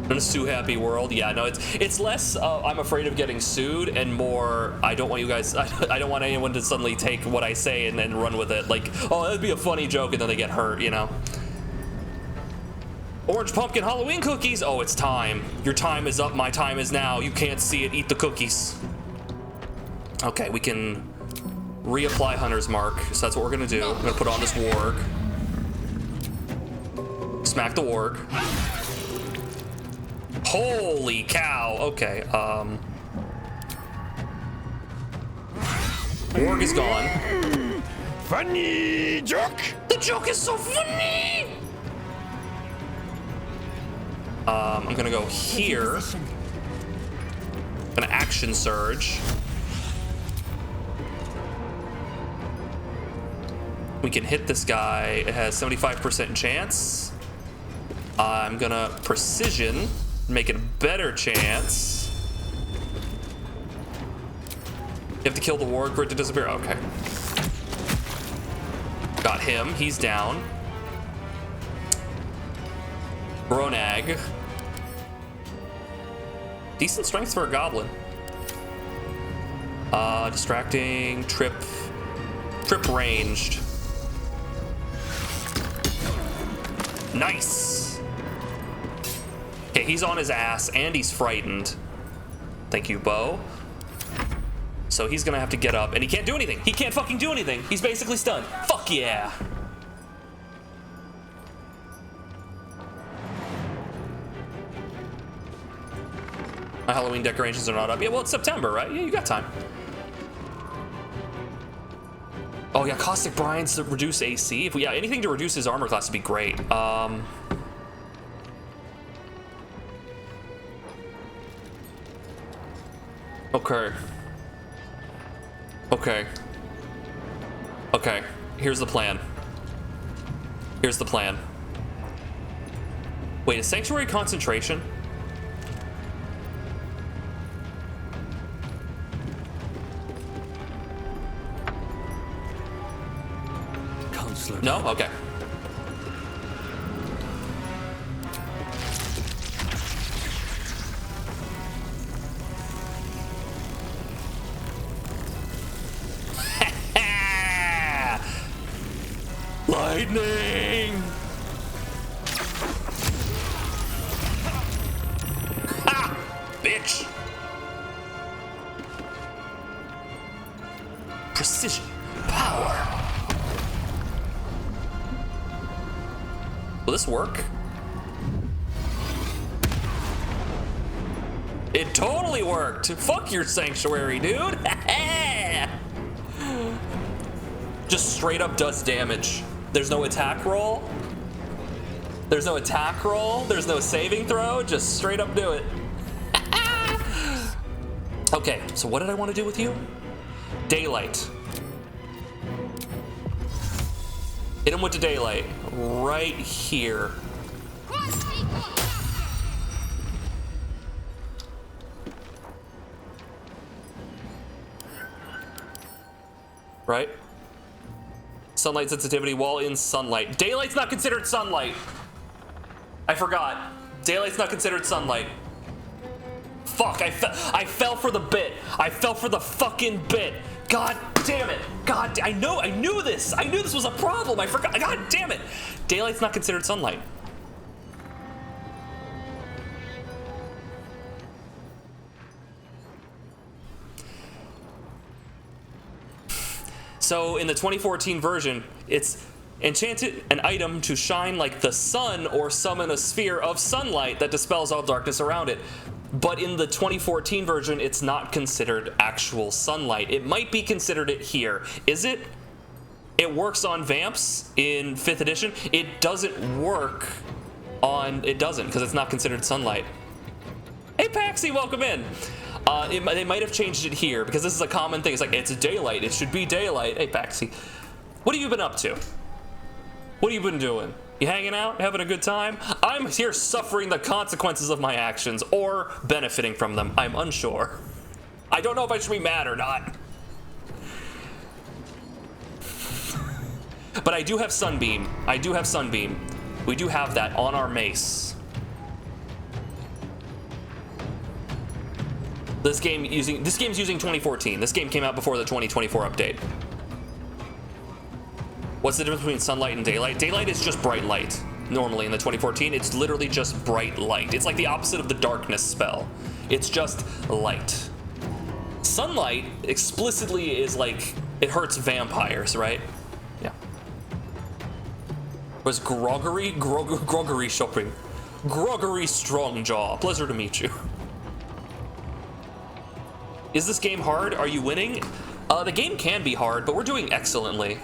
In a sue happy world, yeah, no, it's less I'm afraid of getting sued and more I don't want you guys, I don't want anyone to suddenly take what I say and then run with it like, oh, that'd be a funny joke, and then they get hurt, you know. Orange pumpkin Halloween cookies. Oh, it's time. Your time is up. My time is now. You can't see it. Eat the cookies. Okay, we can reapply Hunter's Mark. So that's what we're gonna do. I'm gonna put on this warg. Smack the warg. Holy cow. Okay. Warg is gone. Funny joke. The joke is so funny. I'm gonna go here. I'm gonna action surge. We can hit this guy. It has 75% chance. I'm gonna precision, make it a better chance. You have to kill the warg for it to disappear. Okay. Got him. He's down. Bronag. Decent strength for a goblin. Distracting, trip ranged. Nice. Okay, he's on his ass and he's frightened. Thank you, Bo. So he's gonna have to get up and he can't do anything. He can't fucking do anything. He's basically stunned. Fuck yeah. My Halloween decorations are not up. Yeah, well, it's September, right? Yeah, you got time. Oh, yeah, Caustic Brines to reduce AC. If we, yeah, anything to reduce his armor class would be great. Okay. Okay. Okay, here's the plan. Here's the plan. Wait, is Sanctuary concentration? No? Okay. Lightning! Ha! Bitch! Precision. Power. Will this work? It totally worked. Fuck your sanctuary, dude. Just straight up does damage. There's no attack roll. There's no attack roll. There's no saving throw. Just straight up do it. Okay, so what did I want to do with you? Daylight. Hit him with the daylight. Right here. Right? Sunlight sensitivity while in sunlight. Daylight's not considered sunlight. I forgot. Daylight's not considered sunlight. Fuck, I fell for the bit. I fell for the fucking bit. God damn it. God, I knew this. I knew this was a problem. I forgot. God damn it. Daylight's not considered sunlight. So in the 2014 version, it's enchanted an item to shine like the sun or summon a sphere of sunlight that dispels all darkness around it. But in the 2014 version, it's not considered actual sunlight. It might be considered it here. Is it? It works on Vamps in 5th edition. It doesn't work on, it doesn't, because it's not considered sunlight. Hey Paxi, welcome in. They might have changed it here because this is a common thing. It's like, it's daylight, it should be daylight. Hey Paxi, what have you been up to? What have you been doing? You hanging out, having a good time? I'm here suffering the consequences of my actions or benefiting from them. I'm unsure. I don't know if I should be mad or not. But I do have Sunbeam. I do have Sunbeam. We do have that on our mace. This game's using 2014. This game came out before the 2024 update. What's the difference between sunlight and daylight? Daylight is just bright light. Normally in the 2014, it's literally just bright light. It's like the opposite of the darkness spell. It's just light. Sunlight explicitly is like, it hurts vampires, right? Yeah. Was Groggery shopping? Groggery Strongjaw. Pleasure to meet you. Is this game hard? Are you winning? The game can be hard, but we're doing excellently.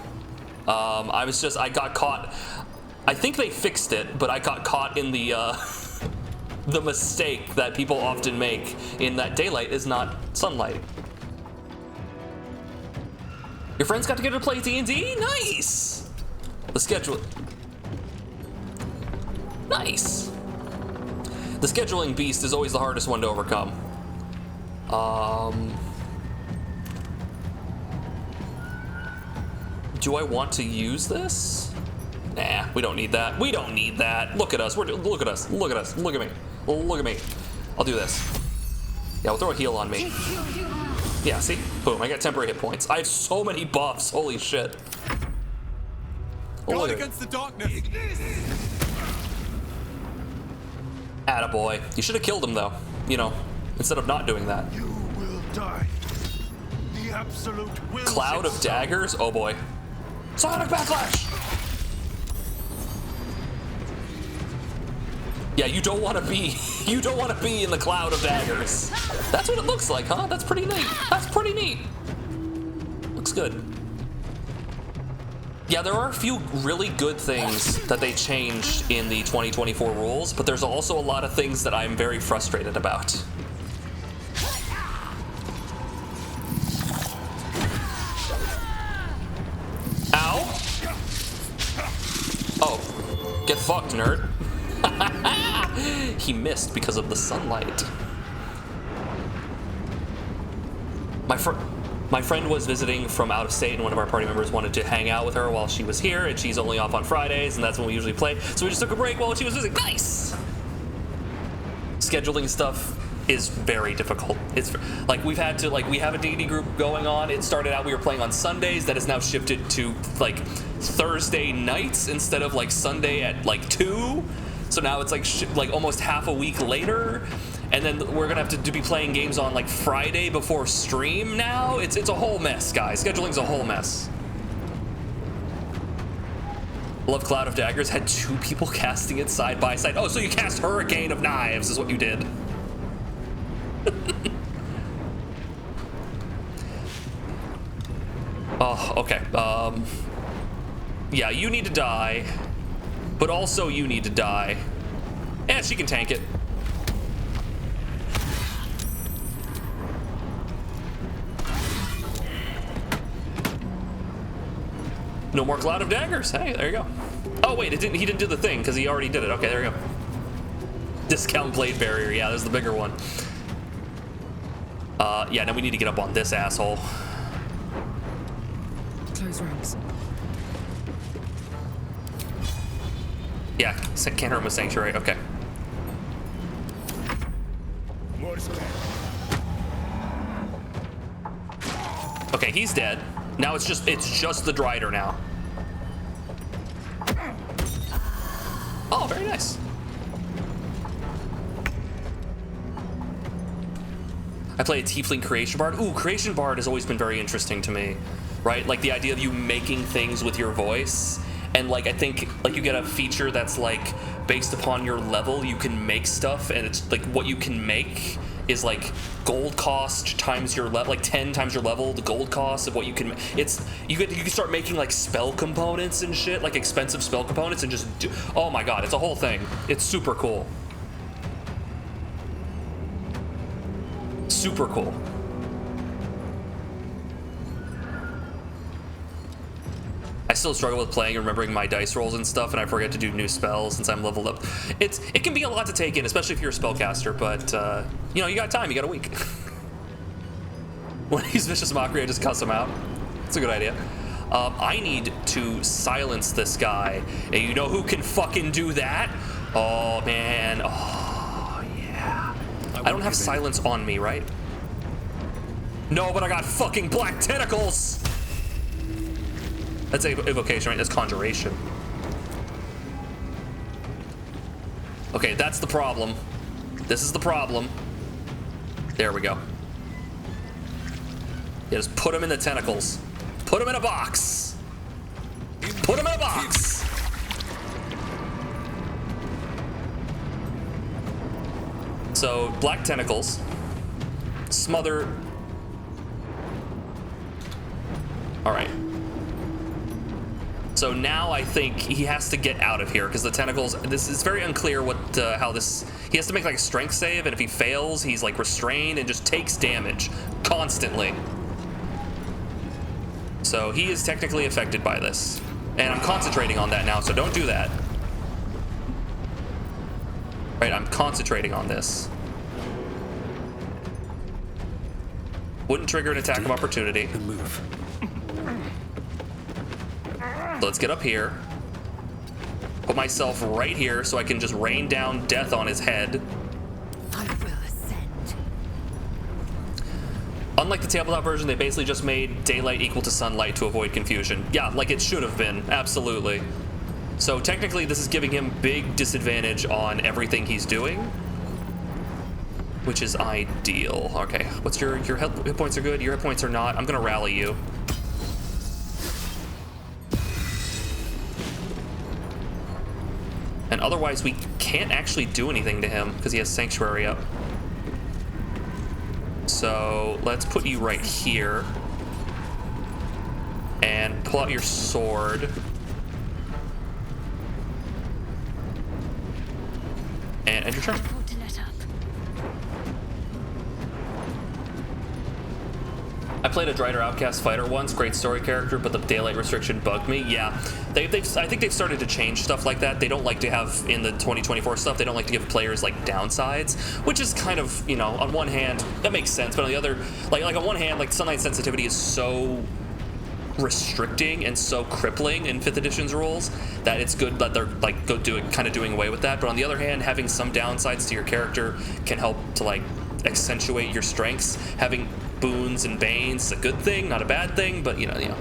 I got caught. I think they fixed it, but I got caught in the the mistake that people often make in that daylight is not sunlight. Your friends got together to play D&D? Nice! The schedule... Nice! The scheduling beast is always the hardest one to overcome. Do I want to use this? Nah, we don't need that. We don't need that. Look at us. Look at us. Look at us. Look at me. Look at me. I'll do this. Yeah, we'll throw a heal on me. Yeah, see? Boom, I got temporary hit points. I have so many buffs. Holy shit. Guard against the darkness. Attaboy. You should have killed him, though. You know, instead of not doing that. You will die. The absolute will. Cloud of daggers? Oh boy. Sonic Backlash! Yeah, you don't want to be in the cloud of daggers. That's what it looks like, huh? That's pretty neat. That's pretty neat. Looks good. Yeah, there are a few really good things that they changed in the 2024 rules, but there's also a lot of things that I'm very frustrated about. Ow! Oh, get fucked, nerd. He missed because of the sunlight. My friend was visiting from out of state, and one of our party members wanted to hang out with her while she was here, and she's only off on Fridays, and that's when we usually play. So we just took a break while she was visiting. Nice! Scheduling stuff is very difficult. It's like we have a D&D group going on. It started out we were playing on Sundays. That has now shifted to like Thursday nights instead of like Sunday at like 2. So now it's like almost half a week later, and then we're gonna have to be playing games on like Friday before stream now. It's a whole mess, guys. Scheduling's a whole mess. Love Cloud of Daggers had 2 people casting it side by side. Oh, so you cast Hurricane of Knives is what you did. Oh, okay. Yeah, you need to die. But also you need to die. And she can tank it. No more Cloud of Daggers. Hey, there you go. Oh wait, he didn't do the thing because he already did it. Okay, there we go. Discount Blade Barrier. Yeah, there's the bigger one. Yeah, now we need to get up on this asshole. Close ranks. Yeah, can't hurt him with Sanctuary. Okay. Okay, he's dead. Now it's just the Drider now. Oh, very nice. I play a Tiefling Creation Bard. Ooh, Creation Bard has always been very interesting to me, right? Like the idea of you making things with your voice. And like, I think like you get a feature that's like based upon your level, you can make stuff, and it's like what you can make is like gold cost times your level, like 10 times your level, the gold cost of what you can. It's you can start making like spell components and shit, like expensive spell components, and just do. Oh my god, it's a whole thing. It's super cool. Super cool. I still struggle with playing and remembering my dice rolls and stuff, and I forget to do new spells since I'm leveled up. It can be a lot to take in, especially if you're a spellcaster, but you know, you got time, you got a week. When I use Vicious Mockery, I just cuss him out. It's a good idea. I need to silence this guy, and you know who can fucking do that? Oh man, oh yeah. I don't have silence on me, right? No, but I got fucking black tentacles. That's evocation, right? That's conjuration. Okay, that's the problem. This is the problem. There we go. Yeah, just put him in the tentacles. Put him in a box. Put him in a box. So, black tentacles. Smother. Alright. So now I think he has to get out of here because the tentacles, this is very unclear what, how this, he has to make like a strength save, and if he fails, he's like restrained and just takes damage constantly. So he is technically affected by this. And I'm concentrating on that now, so don't do that. Right, I'm concentrating on this. Wouldn't trigger an attack of opportunity. Move. So let's get up here. Put myself right here so I can just rain down death on his head. I will ascend. Unlike the tabletop version, they basically just made daylight equal to sunlight to avoid confusion. Yeah, like it should have been, absolutely. So technically this is giving him big disadvantage on everything he's doing, which is ideal. Okay, what's your hit points are good, your hit points are not. I'm gonna rally you. And otherwise we can't actually do anything to him because he has Sanctuary up. So let's put you right here and pull out your sword. And end your turn. I played a Drider Outcast fighter once, great story character, but the daylight restriction bugged me. Yeah, I think they've started to change stuff like that. They don't like to have, in the 2024 stuff, they don't like to give players like downsides, which is kind of, you know, on one hand, that makes sense, but on the other, like on one hand, like sunlight sensitivity is so restricting and so crippling in 5th edition's rules that it's good that they're like kind of doing away with that. But on the other hand, having some downsides to your character can help to like accentuate your strengths. Having boons and banes is a good thing, not a bad thing, but you know.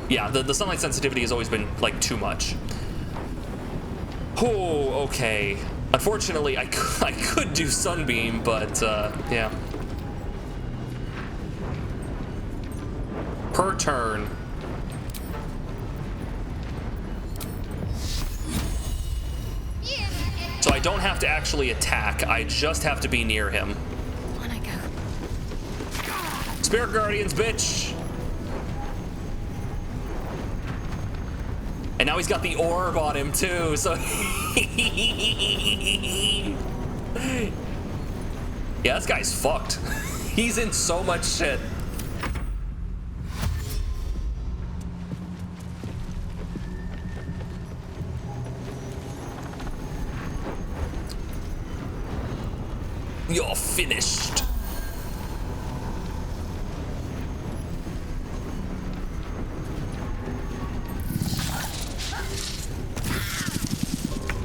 Yeah, the sunlight sensitivity has always been like too much. Oh, okay. Unfortunately, I could do Sunbeam, but yeah. Per turn. So I don't have to actually attack, I just have to be near him. Spirit Guardians, bitch! And now he's got the orb on him too, so yeah, this guy's fucked. He's in so much shit. You're finished.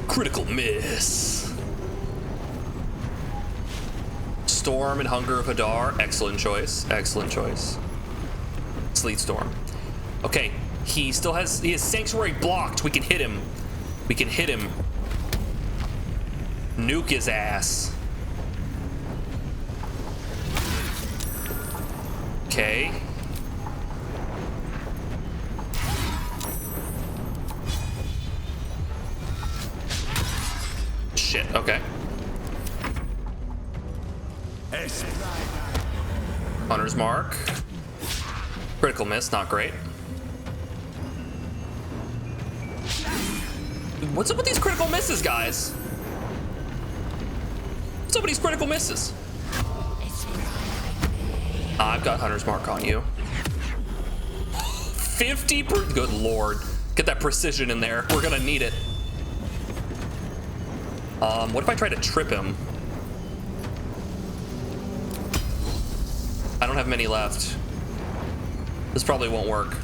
Critical miss. Storm and Hunger of Hadar. Excellent choice. Excellent choice. Sleet Storm. Okay, he has Sanctuary blocked. We can hit him. We can hit him. Nuke his ass. Okay. Shit, okay. Hunter's Mark. Critical miss, not great. What's up with these critical misses, guys? What's up with these critical misses? I've got Hunter's Mark on you. 50 per, good lord. Get that precision in there. We're gonna need it. What if I try to trip him? I don't have many left. This probably won't work.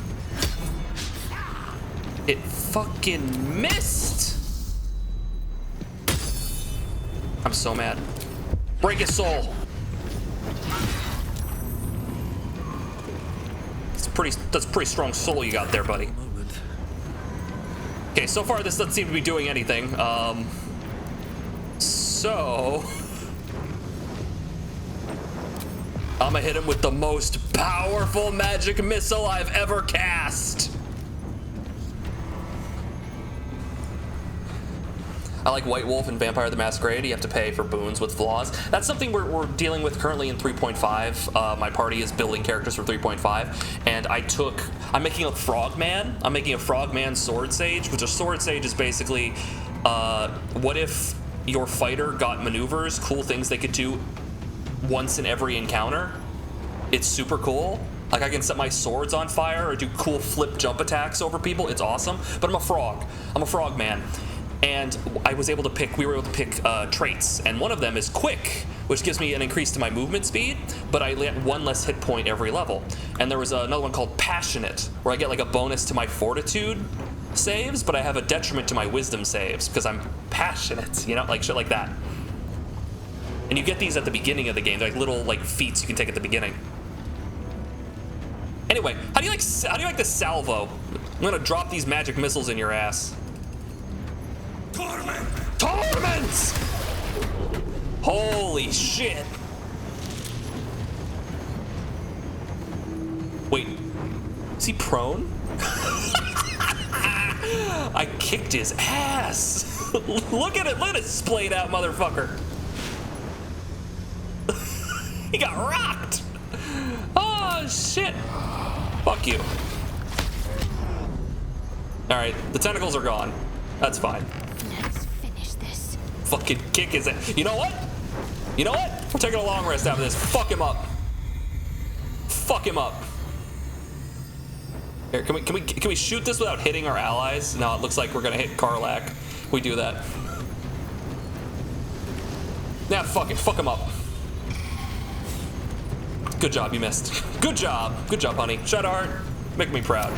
It fucking missed! I'm so mad. Break his soul. pretty strong soul you got there, buddy. Okay, so far this doesn't seem to be doing anything. So I'm gonna hit him with the most powerful magic missile I've ever cast. I like White Wolf and Vampire the Masquerade. You have to pay for boons with flaws. That's something we're dealing with currently in 3.5. My party is building characters for 3.5, and I'm making a Frogman. I'm making a Frogman Sword Sage, which a Sword Sage is basically, what if your fighter got maneuvers, cool things they could do once in every encounter? It's super cool. Like, I can set my swords on fire or do cool flip jump attacks over people. It's awesome. But I'm a frog. I'm a Frogman. And we were able to pick traits, and one of them is quick, which gives me an increase to my movement speed, but I get 1 less hit point every level. And there was another one called passionate, where I get like a bonus to my fortitude saves, but I have a detriment to my wisdom saves because I'm passionate, you know, like shit like that. And you get these at the beginning of the game. They're like little like feats you can take at the beginning. Anyway, how do you like the salvo? I'm gonna drop these magic missiles in your ass. Torments! Holy shit. Wait, is he prone? I kicked his ass. Look at it, let it splayed out, motherfucker. He got rocked. Oh shit. Fuck you. Alright, the tentacles are gone. That's fine. Fucking kick his ass. You know what? You know what? We're taking a long rest after this. Fuck him up. Fuck him up. Here, can we shoot this without hitting our allies? No, it looks like we're gonna hit Karlak. We do that. Nah, fuck it. Fuck him up. Good job, you missed. Good job. Good job, honey. Shadowheart, make me proud.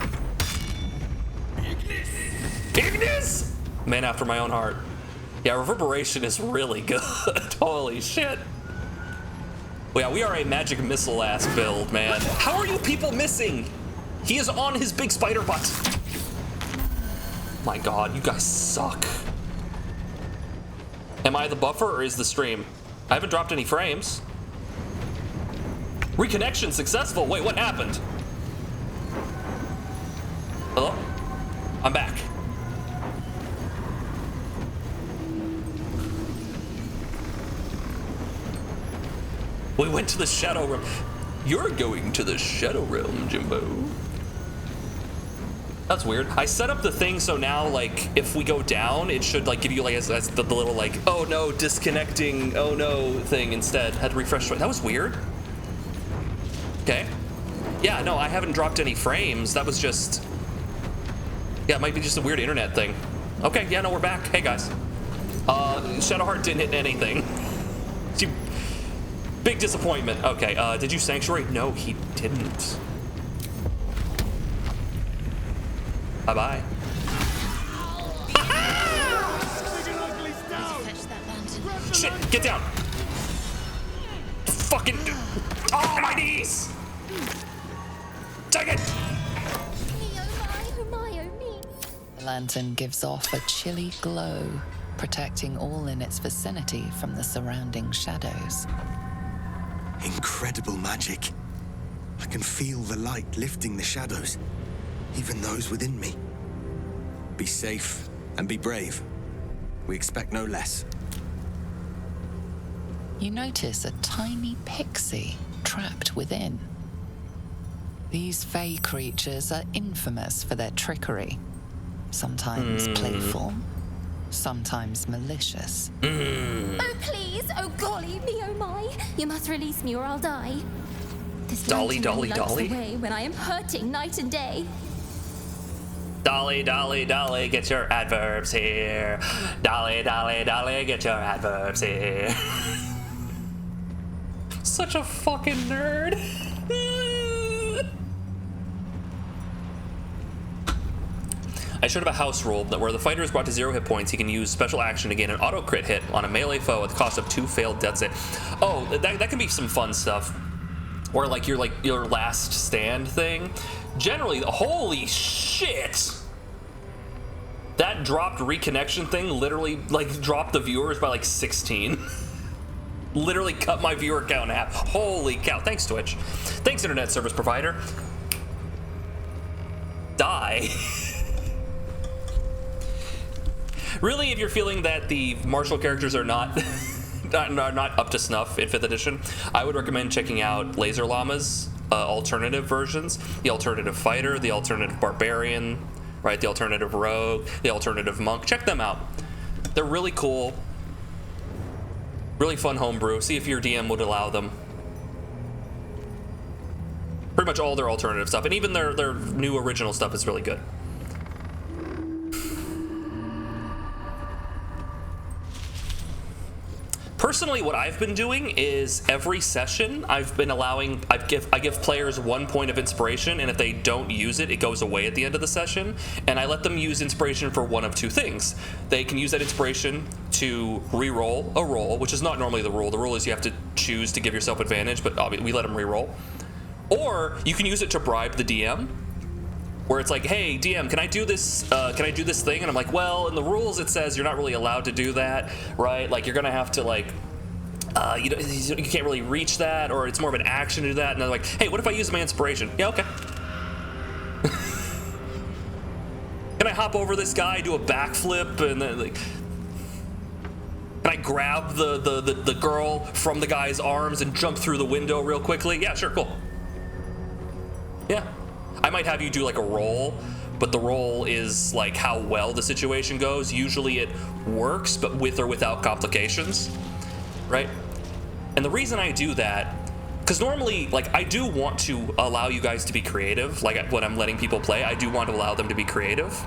Ignis! Man after my own heart. Yeah, Reverberation is really good. Holy shit. Well, yeah, we are a magic missile ass build, man. How are you people missing? He is on his big spider butt. My god, you guys suck. Am I the buffer or is the stream? I haven't dropped any frames. Reconnection successful. Wait, what happened? Hello? I'm back. We went to the Shadow Realm. You're going to the Shadow Realm, Jimbo. That's weird. I set up the thing so now, like, if we go down, it should, like, give you, like, the little, like, oh no, disconnecting, oh no thing instead. Had to refresh. That was weird. Okay. Yeah, no, I haven't dropped any frames. That was just... Yeah, it might be just a weird internet thing. Okay, yeah, no, we're back. Hey, guys. Shadowheart didn't hit anything. Big disappointment. Okay, did you Sanctuary? No, he didn't. Bye-bye. Shit, get down. Fucking... Oh, my knees! Take it! The lantern gives off a chilly glow, protecting all in its vicinity from the surrounding shadows. Incredible magic. I can feel the light lifting the shadows, even those within me. Be safe and be brave. We expect no less. You notice a tiny pixie trapped within. These fey creatures are infamous for their trickery. Sometimes playful, sometimes malicious. Oh, please! Oh, golly me, oh my! You must release me or I'll die. This Dolly, dolly, dolly. Away when I am hurting night and day. Dolly, dolly, dolly, get your adverbs here. Dolly, dolly, dolly, get your adverbs here. Such a fucking nerd. I showed him a house rule that where the fighter is brought to 0 hit points, he can use special action to gain an auto crit hit on a melee foe at the cost of 2 failed death save. Oh, that can be some fun stuff. Or like your last stand thing. generally, holy shit! That dropped reconnection thing literally, like, dropped the viewers by, like, 16. Literally cut my viewer count in half. Holy cow. Thanks, Twitch. Thanks, internet service provider. Die. Really, if you're feeling that the martial characters are not not up to snuff in 5th edition, I would recommend checking out Laser Llama's alternative versions. The alternative fighter, the alternative barbarian, right? The alternative rogue, the alternative monk. Check them out. They're really cool. Really fun homebrew. See if your DM would allow them. Pretty much all their alternative stuff, and even their new original stuff is really good. Personally, what I've been doing is every session I've been allowing, I give players 1 point of inspiration, and if they don't use it, it goes away at the end of the session, and I let them use inspiration for one of two things. They can use that inspiration to re-roll a roll, which is not normally the rule. The rule is you have to choose to give yourself advantage, but obviously we let them re-roll. Or you can use it to bribe the DM, where it's like, hey, DM, can I do this thing? And I'm like, well, in the rules it says you're not really allowed to do that, right? Like, you're gonna have to, like, you can't really reach that, or it's more of an action to do that. And they're like, hey, what if I use my inspiration? Yeah, okay. Can I hop over this guy, do a backflip, and then, like, can I grab the girl from the guy's arms and jump through the window real quickly? Yeah, sure, cool. Yeah. I might have you do like a roll, but the roll is like how well the situation goes. Usually it works, but with or without complications, right? And the reason I do that, because normally, like, I do want to allow you guys to be creative. Like, when I'm letting people play, I do want to allow them to be creative.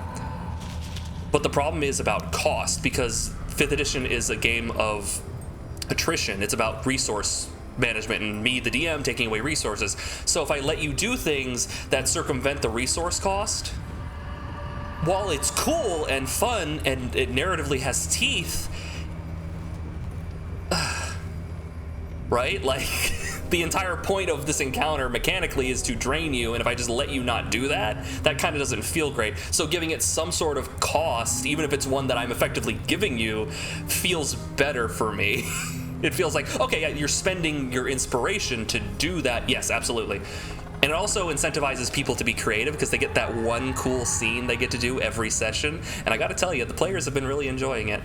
But the problem is about cost, because 5th edition is a game of attrition. It's about resource management and me, the DM, taking away resources. So if I let you do things that circumvent the resource cost, while it's cool and fun and it narratively has teeth, right? Like, the entire point of this encounter mechanically is to drain you, and if I just let you not do that, that kind of doesn't feel great. So giving it some sort of cost, even if it's one that I'm effectively giving you, feels better for me. It feels like, okay, yeah, you're spending your inspiration to do that. Yes, absolutely. And it also incentivizes people to be creative, because they get that one cool scene they get to do every session. And I gotta tell you, the players have been really enjoying it.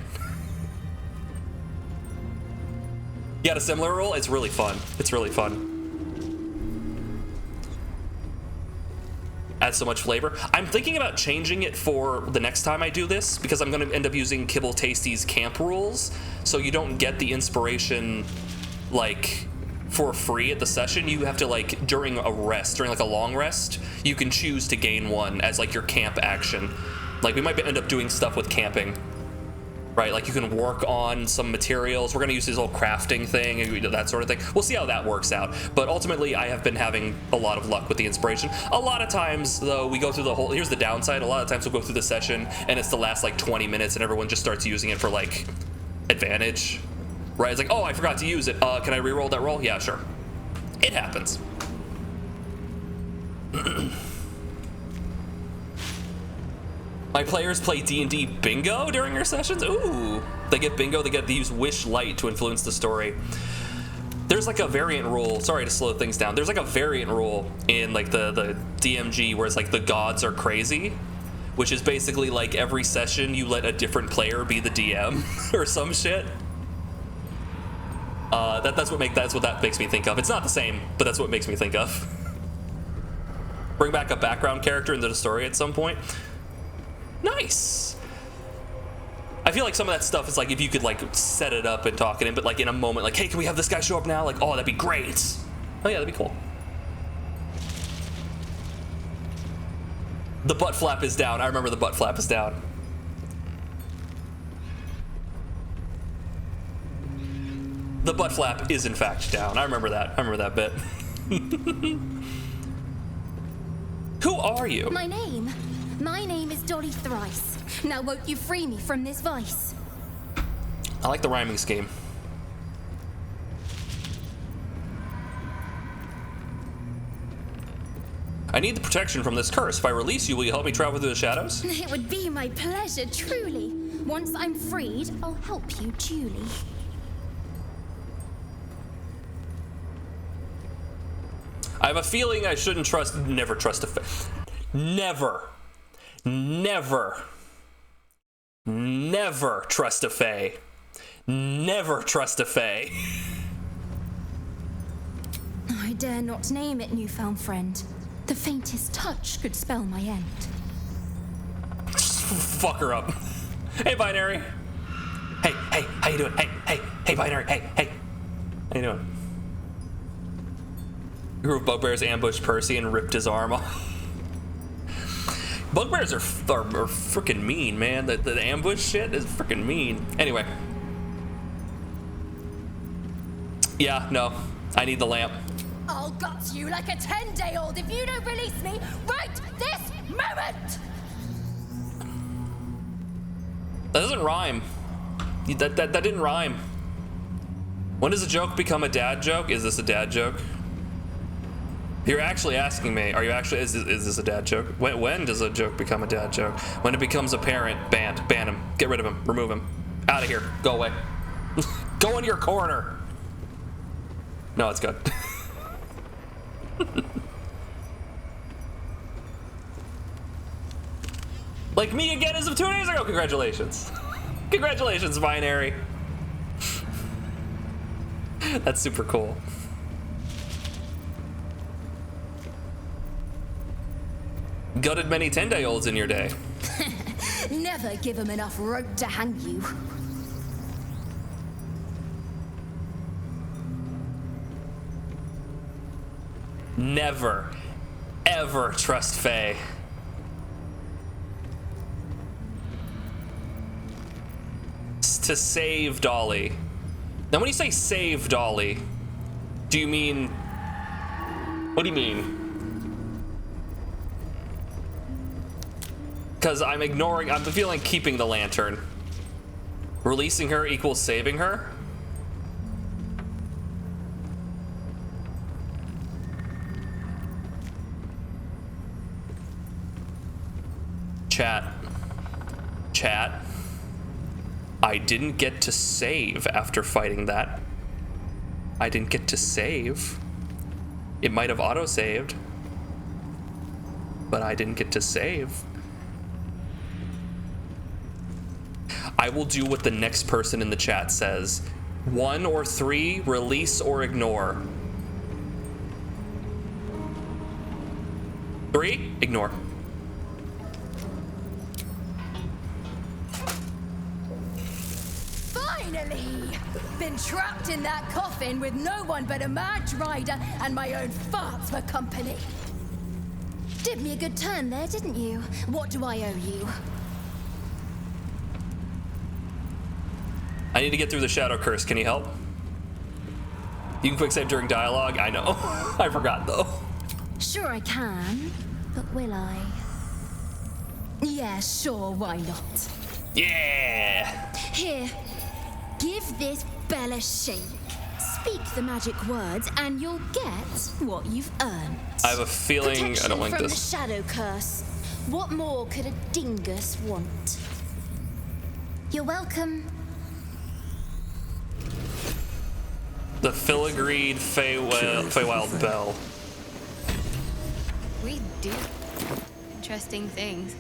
You got a similar role? It's really fun. It's really fun. Adds so much flavor. I'm thinking about changing it for the next time I do this, because I'm going to end up using Kibble Tasty's camp rules, so you don't get the inspiration, like, for free at the session. You have to, like, during a rest, during, like, a long rest, you can choose to gain one as, like, your camp action. Like, we might end up doing stuff with camping, right? Like, you can work on some materials. We're going to use this whole crafting thing and that sort of thing. We'll see how that works out. But ultimately, I have been having a lot of luck with the inspiration. A lot of times, though, we go through the whole... Here's the downside. A lot of times we'll go through the session, and it's the last, like, 20 minutes, and everyone just starts using it for, like, advantage. Right? It's like, oh, I forgot to use it. Can I re-roll that roll? Yeah, sure. It happens. My players play D&D bingo during your sessions? Ooh. They get bingo, they use Wish Light to influence the story. There's like a variant rule, sorry to slow things down. There's like a variant rule in like the DMG where it's like the gods are crazy, which is basically like every session you let a different player be the DM or some shit. That's what that makes me think of. It's not the same, but that's what it makes me think of. Bring back a background character into the story at some point. Nice. I feel like some of that stuff is like if you could like set it up and talk it in, but like in a moment, like, hey, can we have this guy show up now? Like, oh, that'd be great. Oh yeah, that'd be cool. The butt flap is down. I remember the butt flap is down. The butt flap is in fact down. I remember that. I remember that bit. Who are you? My name is Dolly Thrice. Now won't you free me from this vice? I like the rhyming scheme. I need the protection from this curse. If I release you, will you help me travel through the shadows? It would be my pleasure, truly. Once I'm freed, I'll help you duly. I have a feeling I shouldn't never trust a fae. Never trust a fae. Never trust a fae. I dare not name it, newfound friend. The faintest touch could spell my end. Fuck her up. Hey, Binary. Hey, how you doing? Hey, Binary. Hey. How you doing? A group of bugbears ambushed Percy and ripped his arm off. Bugbears are freaking mean, man. The ambush shit is freaking mean. Anyway. Yeah, no. I need the lamp. I'll gut you like a 10-day-old if you don't release me right this moment! That doesn't rhyme. That didn't rhyme. When does a joke become a dad joke? Is this a dad joke? You're actually asking me, are you actually, is this a dad joke? When does a joke become a dad joke? When it becomes apparent, ban him, get rid of him, remove him. Out of here, go away. Go in your corner. No, it's good. Like me again as of 2 days ago, congratulations. Congratulations, Binary. That's super cool. Gutted many 10-day-olds in your day. Never give them enough rope to hang you. Never, ever trust Faye. To save Dolly. Now, when you say save Dolly, do you mean... What do you mean? Because I'm feeling keeping the lantern. Releasing her equals saving her? Chat. I didn't get to save after fighting that. I didn't get to save. It might have auto-saved, but I didn't get to save. I will do what the next person in the chat says. 1 or 3, release or ignore. 3, ignore. Finally! Been trapped in that coffin with no one but a mad rider and my own farts for company. Did me a good turn there, didn't you? What do I owe you? I need to get through the shadow curse. Can you help? You can quick save during dialogue. I know. I forgot though. Sure I can, but will I? Yeah, sure, why not? Yeah! Here, give this bell a shake. Speak the magic words and you'll get what you've earned. I have a feeling Protection I don't like from this. the shadow curse. What more could a dingus want? You're welcome. The filigreed Feywild Bell. We do interesting things.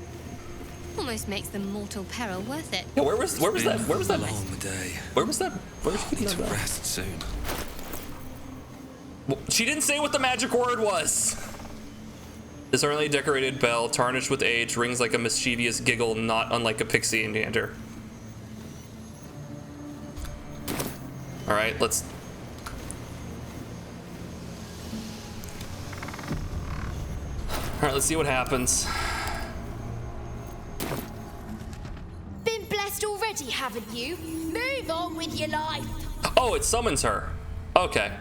Almost makes the mortal peril worth it. Yeah, where was that? Where was that? Long day. Where was that? Where was I need to rest soon. Well, she didn't say what the magic word was. This early decorated bell, tarnished with age, rings like a mischievous giggle, not unlike a pixie enchanter. All right, let's. All right, let's see what happens. Been blessed already, haven't you? Move on with your life. Oh, it summons her. Okay.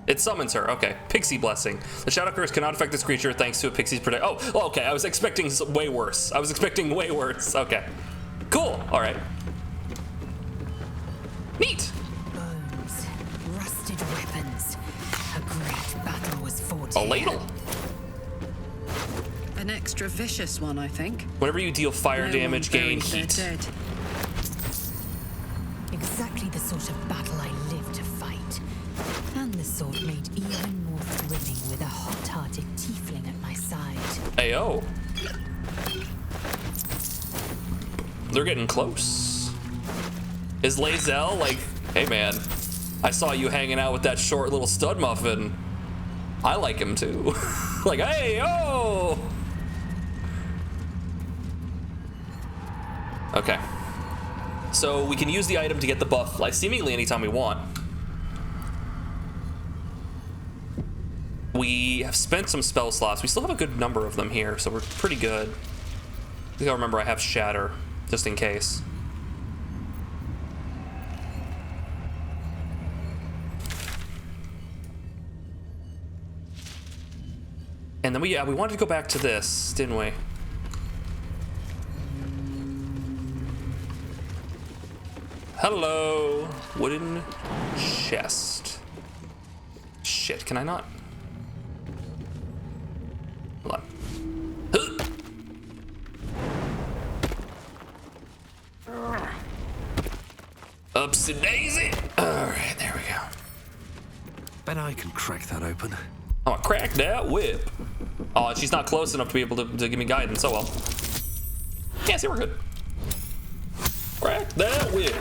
It summons her. Okay. Pixie blessing. The shadow curse cannot affect this creature thanks to a pixie's protect. Oh, okay. I was expecting way worse. way worse. Okay. Cool. All right. Neat. Bones, rusted weapons. A great battle was fought A here. ladle. An extra vicious one, I think. Whenever you deal fire No damage, one gain buried their heat. dead. Exactly the sort of battle I live to fight. And the sort made even more thrilling with a hot-hearted tiefling at my side. Ayo. They're getting close. Is Lae'zel like, hey man, I saw you hanging out with that short little stud muffin. I like him too. Like, hey, yo! Okay. So we can use the item to get the buff, like, seemingly anytime we want. We have spent some spell slots. We still have a good number of them here, so we're pretty good. I think I'll remember I have Shatter, just in case. And then we wanted to go back to this, didn't we? Hello, wooden chest. Shit, can I not? Hold on. Upsy daisy. All right, there we go. Bet I can crack that open. I'm gonna crack that whip. Oh, she's not close enough to be able to give me guidance. Oh well. Yeah, see, we're good. Crack that whip.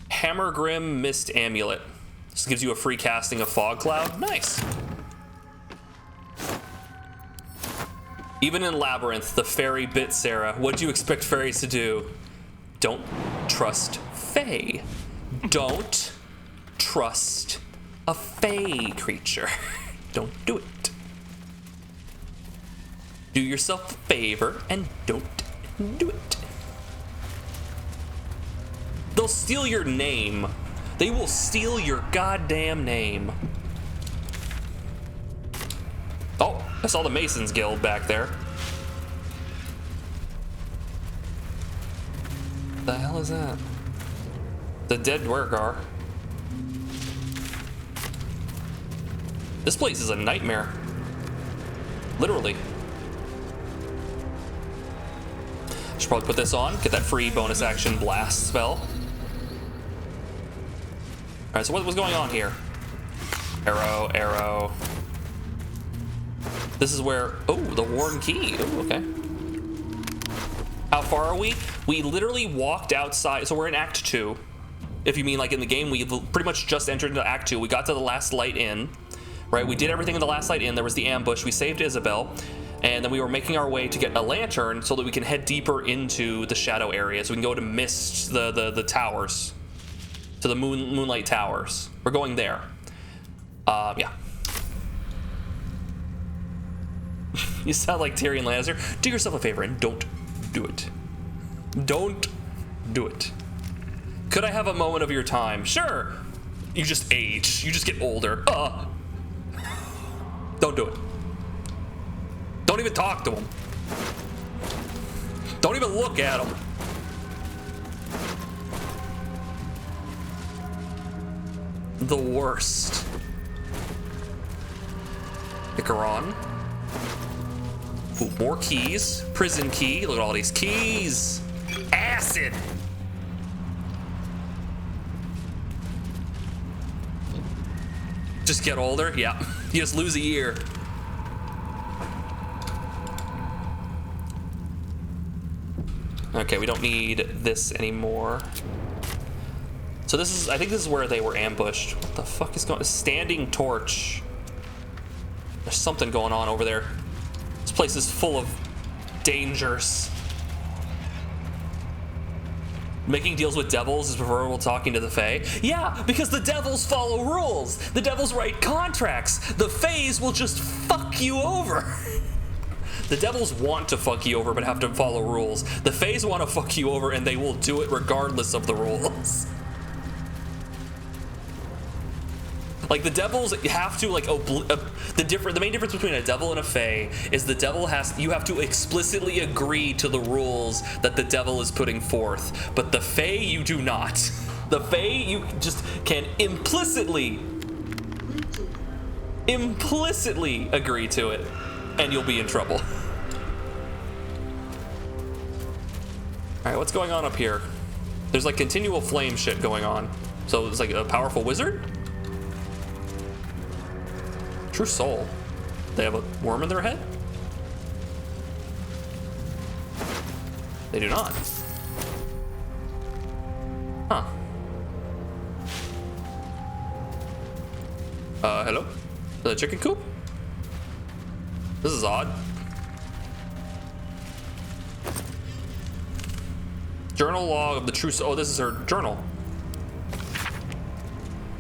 Hammergrim Mist Amulet. This gives you a free casting of Fog Cloud. Nice. Even in Labyrinth, the fairy bit Sarah. What do you expect fairies to do? Don't trust Fae. Don't trust a Fae creature. Don't do it. Do yourself a favor and don't do it. They'll steal your name. They will steal your goddamn name. Oh, I saw the Masons Guild back there. The hell is that? The dead Dwergar. This place is a nightmare. Literally. Should probably put this on, get that free bonus action blast spell. Alright, so what was going on here? Arrow, arrow. This is where, oh, the Worn Key. Oh, okay. How far are we? We literally walked outside, so we're in Act 2. If you mean like in the game, we pretty much just entered into Act 2. We got to the Last Light Inn, right? We did everything in the Last Light Inn. There was the ambush. We saved Isabel, and then we were making our way to get a lantern so that we can head deeper into the shadow area, so we can go to Mist, the towers, to the Moonlight Towers. We're going there. Yeah. You sound like Tyrion Lannister. Do yourself a favor and don't do it. Don't do it. Could I have a moment of your time? Sure. You just age. You just get older. Don't do it. Don't even talk to him. Don't even look at him. The worst. Icaron. Ooh, more keys. Prison key. Look at all these keys. Acid. Just get older? Yeah. You just lose a year. Okay, we don't need this anymore. So this is, I think this is where they were ambushed. What the fuck is going on? Standing torch. There's something going on over there. This place is full of dangers. Making deals with devils is preferable to talking to the Fae. Yeah, because the devils follow rules. The devils write contracts. The Faes will just fuck you over. The devils want to fuck you over but have to follow rules. The Faes want to fuck you over and they will do it regardless of the rules. Like the devils have to like the main difference between a devil and a fae is the devil you have to explicitly agree to the rules that the devil is putting forth, but the fae you do not. The fae you just can implicitly agree to it, and you'll be in trouble. All right, what's going on up here? There's like continual flame shit going on. So it's like a powerful wizard? True soul. They have a worm in their head? They do not. Huh. Hello? The chicken coop? This is odd. Journal log of the true soul. Oh, this is her journal.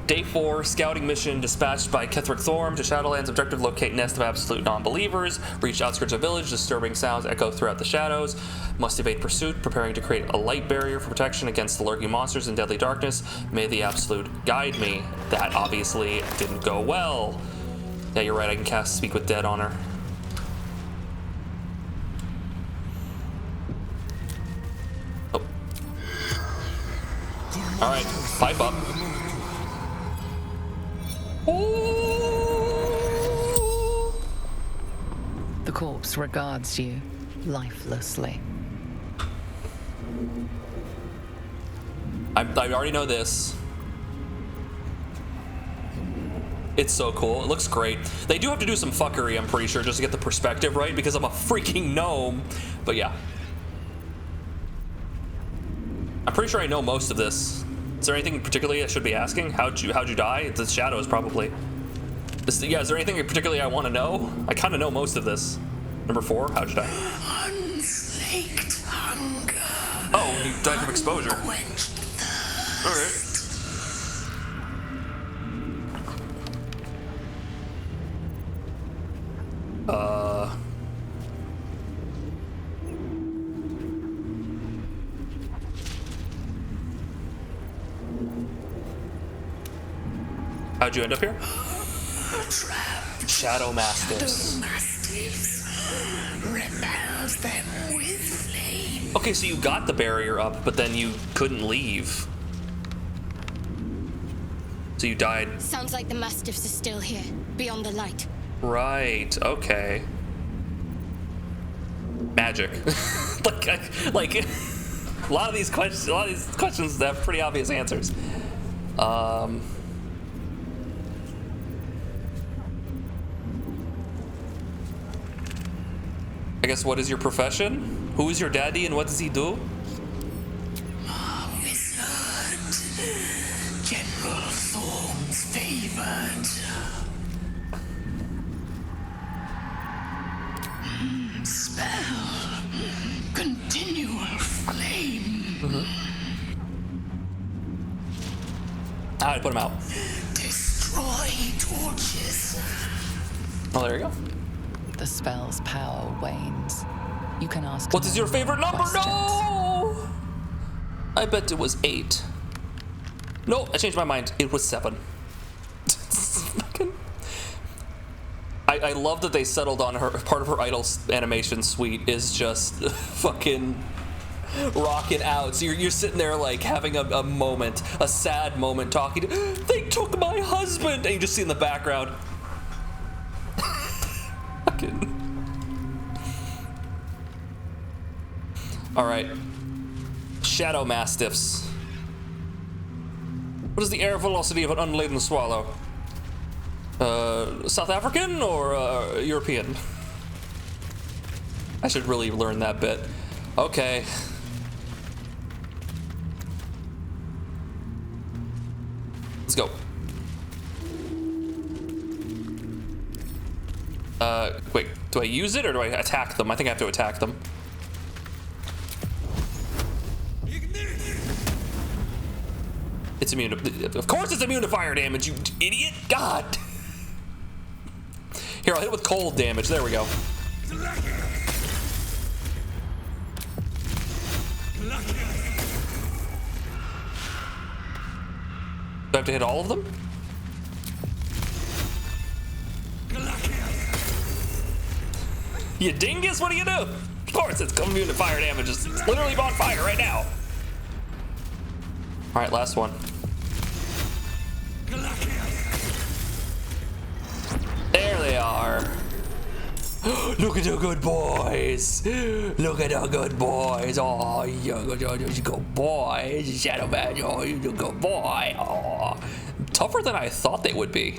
Day 4, scouting mission dispatched by Ketheric Thorm to Shadowlands. Objective: locate nest of absolute non-believers. Reach outskirts of village. Disturbing sounds echo throughout the shadows. Must evade pursuit. Preparing to create a light barrier for protection against the lurking monsters in deadly darkness. May the absolute guide me. That obviously didn't go well. Yeah, you're right. I can cast Speak with Dead on her. Oh. All right, pipe up. The corpse regards you lifelessly. I already know this. It's so cool. It looks great. They do have to do some fuckery, I'm pretty sure, just to get the perspective right, because I'm a freaking gnome. But yeah. I'm pretty sure I know most of this. Is there anything particularly I should be asking? How'd you die? It's the shadows, probably. Yeah, is there anything particularly I want to know? I kind of know most of this. Number 4, how'd you die? Unslaked hunger. Oh, you died from exposure. Alright. How'd you end up here? Shadow Mastiffs. Repels them with flame. Okay, so you got the barrier up, but then you couldn't leave. So you died. Sounds like the Mastiffs are still here, beyond the light. Right, okay. Magic. like a lot of these questions have pretty obvious answers. I guess, what is your profession? Who is your daddy and what does he do? Wizard. General Thorn's favored. Spell. Continual flame. I'd put him out. Destroy torches. Oh, there you go. The spell's power wanes. You can ask. What is your favorite number? questions. No! I bet it was 8. No, I changed my mind. It was 7. I love that they settled on her. Part of her idol animation suite is just fucking rocking out. So you're sitting there like having a moment, a sad moment, talking to, they took my husband, and you just see in the background. All right, Shadow Mastiffs. What is the air velocity of an unladen swallow? South African or European? I should really learn that bit. Okay. Let's go. Wait, do I use it or do I attack them? I think I have to attack them. It's immune to, of course it's immune to fire damage, you idiot! God! Here, I'll hit it with cold damage. There we go. Do I have to hit all of them? You dingus, what do you do? Of course, it's immune to fire damage. It's literally on fire right now. All right, last one. There they are. Look at the good boys. Look at the good boys. Oh, you good boy. Shadow Man, oh, you good boy. Oh, tougher than I thought they would be.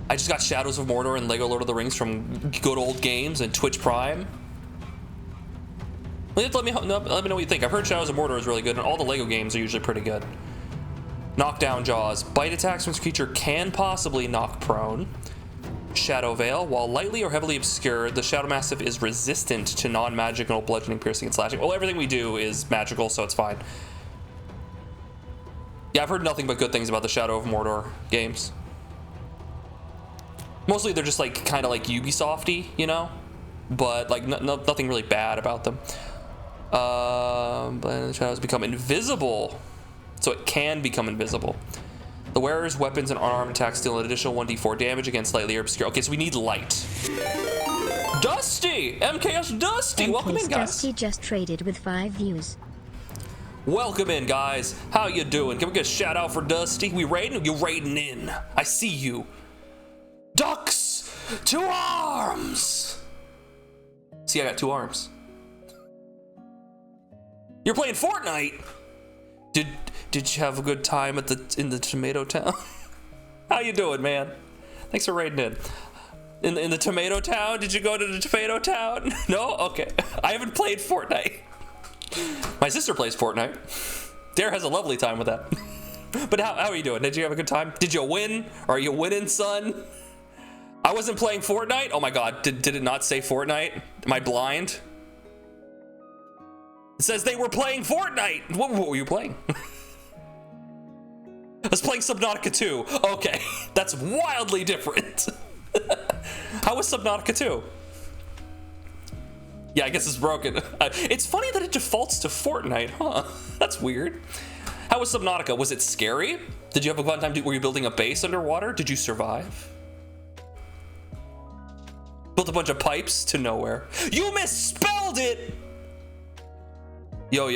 I just got Shadows of Mordor and Lego Lord of the Rings from good old games and Twitch Prime. Let me know what you think. I've heard Shadows of Mordor is really good, and all the Lego games are usually pretty good. Knockdown Jaws. Bite attacks from this creature can possibly knock prone. Shadow Veil. While lightly or heavily obscured, the Shadow Mastiff is resistant to non-magical bludgeoning, piercing, and slashing. Well, everything we do is magical, so it's fine. Yeah, I've heard nothing but good things about the Shadow of Mordor games. Mostly they're just like kind of like Ubisoft-y, you know? But like nothing really bad about them. But the shadows become invisible. So it can become invisible. The wearer's weapons and unarmed attacks deal an additional 1d4 damage against lightly or obscure. Okay, so we need light. Dusty! MKS Dusty! Welcome in, guys. Dusty just traded with 5 views. Welcome in, guys. How you doing? Can we get a shout out for Dusty? We raiding? You raiding in. I see you. Ducks to arms! See, I got 2 arms. You're playing Fortnite? Did you have a good time at in the Tomato Town? How you doing, man? Thanks for raiding in. In the Tomato Town? Did you go to the Tomato Town? No? Okay. I haven't played Fortnite. My sister plays Fortnite. Dare has a lovely time with that. But how are you doing? Did you have a good time? Did you win? Are you winning, son? I wasn't playing Fortnite? Oh my god, did it not say Fortnite? Am I blind? It says they were playing Fortnite! What were you playing? I was playing Subnautica 2. Okay, that's wildly different. How was Subnautica 2? Yeah, I guess it's broken. It's funny that it defaults to Fortnite, huh? That's weird. How was Subnautica? Was it scary? Did you have a fun time? Were you building a base underwater? Did you survive? Built a bunch of pipes to nowhere. You misspelled it! Yo.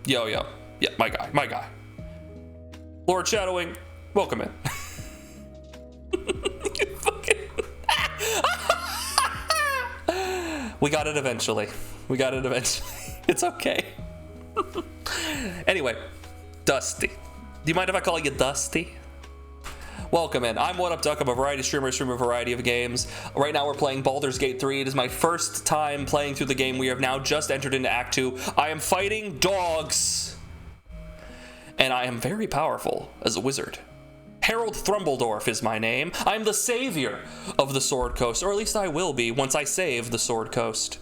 Yeah, my guy. Lord Shadowing, welcome in. You fucking... We got it eventually. It's okay. Anyway, Dusty. Do you mind if I call you Dusty? Welcome in. I'm What Up Duck. I'm a variety streamer, stream a variety of games. Right now we're playing Baldur's Gate 3. It is my first time playing through the game. We have now just entered into Act 2. I am fighting dogs. And I am very powerful as a wizard. Harold Thrumbledorf is my name. I'm the savior of the Sword Coast, or at least I will be once I save the Sword Coast.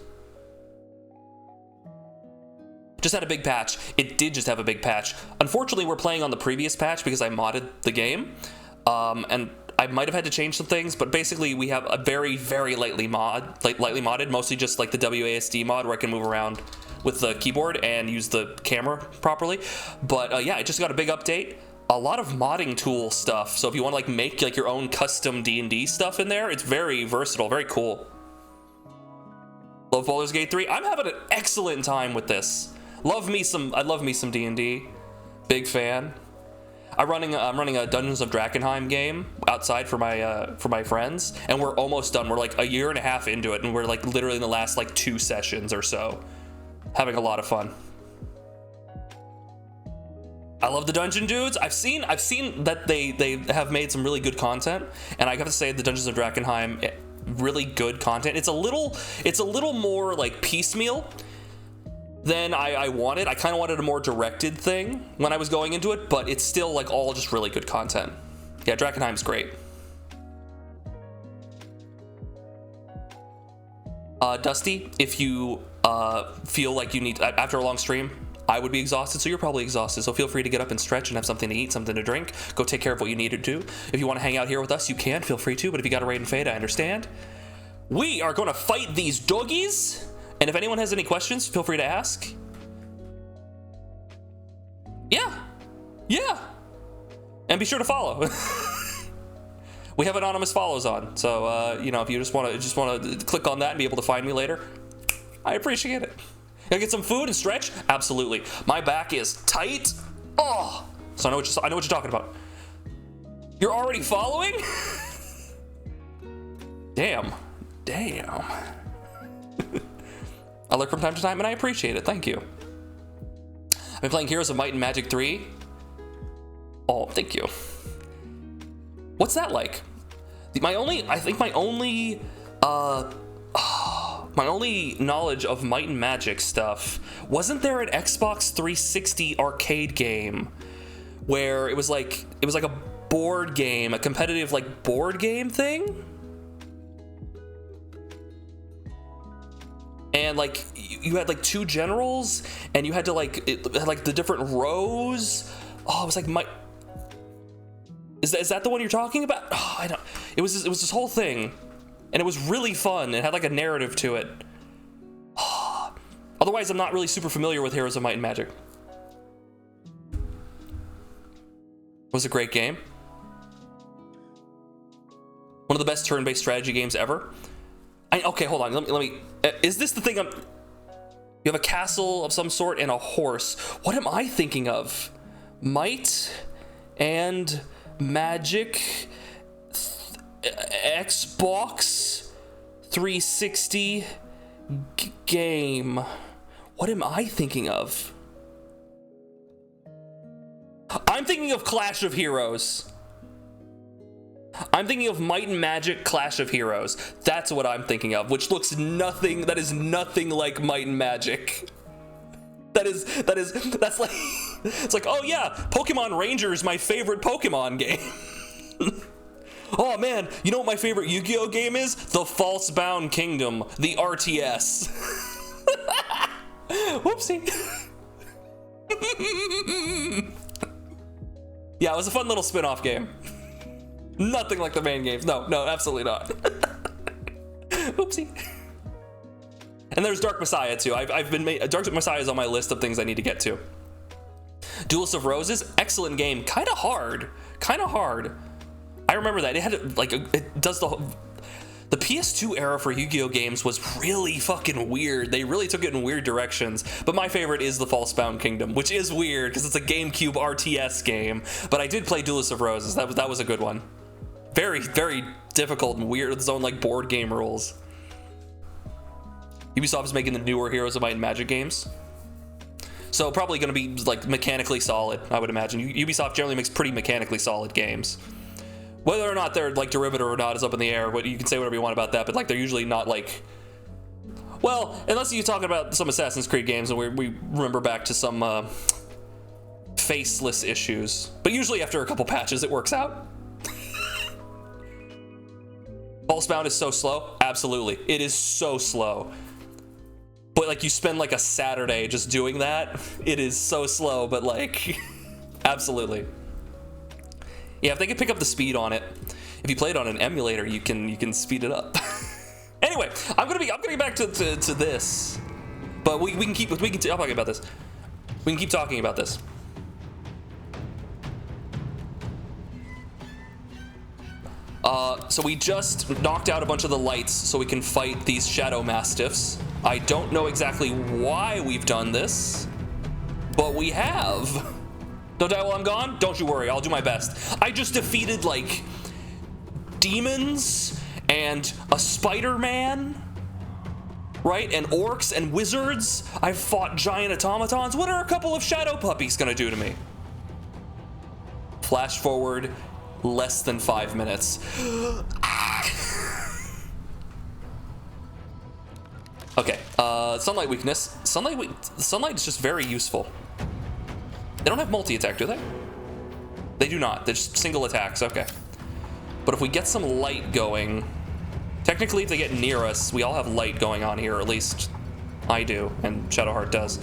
Just had a big patch. It did just have a big patch. Unfortunately, we're playing on the previous patch because I modded the game. And I might have had to change some things, but basically we have a very, very lightly modded, mostly just like the WASD mod where I can move around with the keyboard and use the camera properly. But yeah, it just got a big update. A lot of modding tool stuff. So if you want to like make like your own custom D&D stuff in there, it's very versatile, very cool. Love Baldur's Gate 3. I'm having an excellent time with this. I love me some D&D. Big fan. I'm running a Dungeons of Drakkenheim game outside for my friends, and we're almost done. We're like a year and a half into it, and we're like literally in the last like 2 sessions or so, having a lot of fun. I love the Dungeon Dudes. I've seen that they have made some really good content, and I have to say the Dungeons of Drakkenheim, really good content. It's a little more like piecemeal than I wanted. I kind of wanted a more directed thing when I was going into it, but it's still like all just really good content. Yeah, Drakkenheim's great. Dusty, if you feel like you need, after a long stream, I would be exhausted, so you're probably exhausted, so feel free to get up and stretch and have something to eat, something to drink. Go take care of what you need to do. If you want to hang out here with us, you can, feel free to, but if you got a raid and fade, I understand. We are going to fight these doggies. And if anyone has any questions, feel free to ask. Yeah. And be sure to follow. We have anonymous follows on, so you know, if you just want to click on that and be able to find me later, I appreciate it. Can I get some food and stretch? Absolutely. My back is tight. Oh, so I know what you're talking about. You're already following? Damn. I look from time to time, and I appreciate it. Thank you. I've been playing Heroes of Might and Magic 3. Oh, thank you. What's that like? My only knowledge of Might and Magic stuff, wasn't there an Xbox 360 arcade game where it was like a board game, a competitive like board game thing? And like you had like two generals, and you had to like it had like the different rows. Oh, it was like Is that the one you're talking about? Oh, I don't. It was this whole thing, and it was really fun. It had like a narrative to it. Oh. Otherwise, I'm not really super familiar with Heroes of Might and Magic. It was a great game. One of the best turn-based strategy games ever. Okay, hold on. Let me. Is this the thing? You have a castle of some sort and a horse. What am I thinking of? Might and Magic Xbox 360 game. What am I thinking of? I'm thinking of Clash of Heroes. I'm thinking of Might and Magic Clash of Heroes. That's what I'm thinking of, which looks nothing, that is nothing like Might and Magic. That's like, it's like, oh yeah, Pokemon Ranger is my favorite Pokemon game. Oh man, you know what my favorite Yu-Gi-Oh game is? The False-Bound Kingdom, the RTS. Whoopsie. Yeah, it was a fun little spin-off game. Nothing like the main games. No, absolutely not. Oopsie. And there's Dark Messiah too. Dark Messiah is on my list of things I need to get to. Duelist of Roses, excellent game. Kind of hard. I remember that. It had like it does the PS2 era for Yu-Gi-Oh games was really fucking weird. They really took it in weird directions. But my favorite is the False-Bound Kingdom, which is weird because it's a GameCube RTS game. But I did play Duelist of Roses. That was a good one. Very, very difficult and weird with its own like board game rules. Ubisoft is making the newer Heroes of Might and Magic games. So probably going to be like mechanically solid, I would imagine. Ubisoft generally makes pretty mechanically solid games. Whether or not they're like derivative or not is up in the air, but you can say whatever you want about that, but like they're usually not like, well, unless you're talking about some Assassin's Creed games and we remember back to some faceless issues. But usually after a couple patches it works out. False-Bound is so slow? Absolutely. It is so slow. But like you spend like a Saturday just doing that, it is so slow, but like, absolutely. Yeah, if they could pick up the speed on it, if you play it on an emulator, you can speed it up. Anyway, I'm gonna get back to this, but we can keep talking about this. We can keep talking about this. So we just knocked out a bunch of the lights so we can fight these Shadow Mastiffs. I don't know exactly why we've done this, but we have. Don't die while I'm gone? Don't you worry, I'll do my best. I just defeated like demons and a Spider-Man, right? And orcs and wizards. I've fought giant automatons. What are a couple of shadow puppies gonna do to me? Flash forward less than 5 minutes. Okay, sunlight weakness. Sunlight is just very useful. They don't have multi-attack, do they? They do not. They're just single attacks. Okay. But if we get some light going, technically if they get near us, we all have light going on here, or at least I do, and Shadowheart does.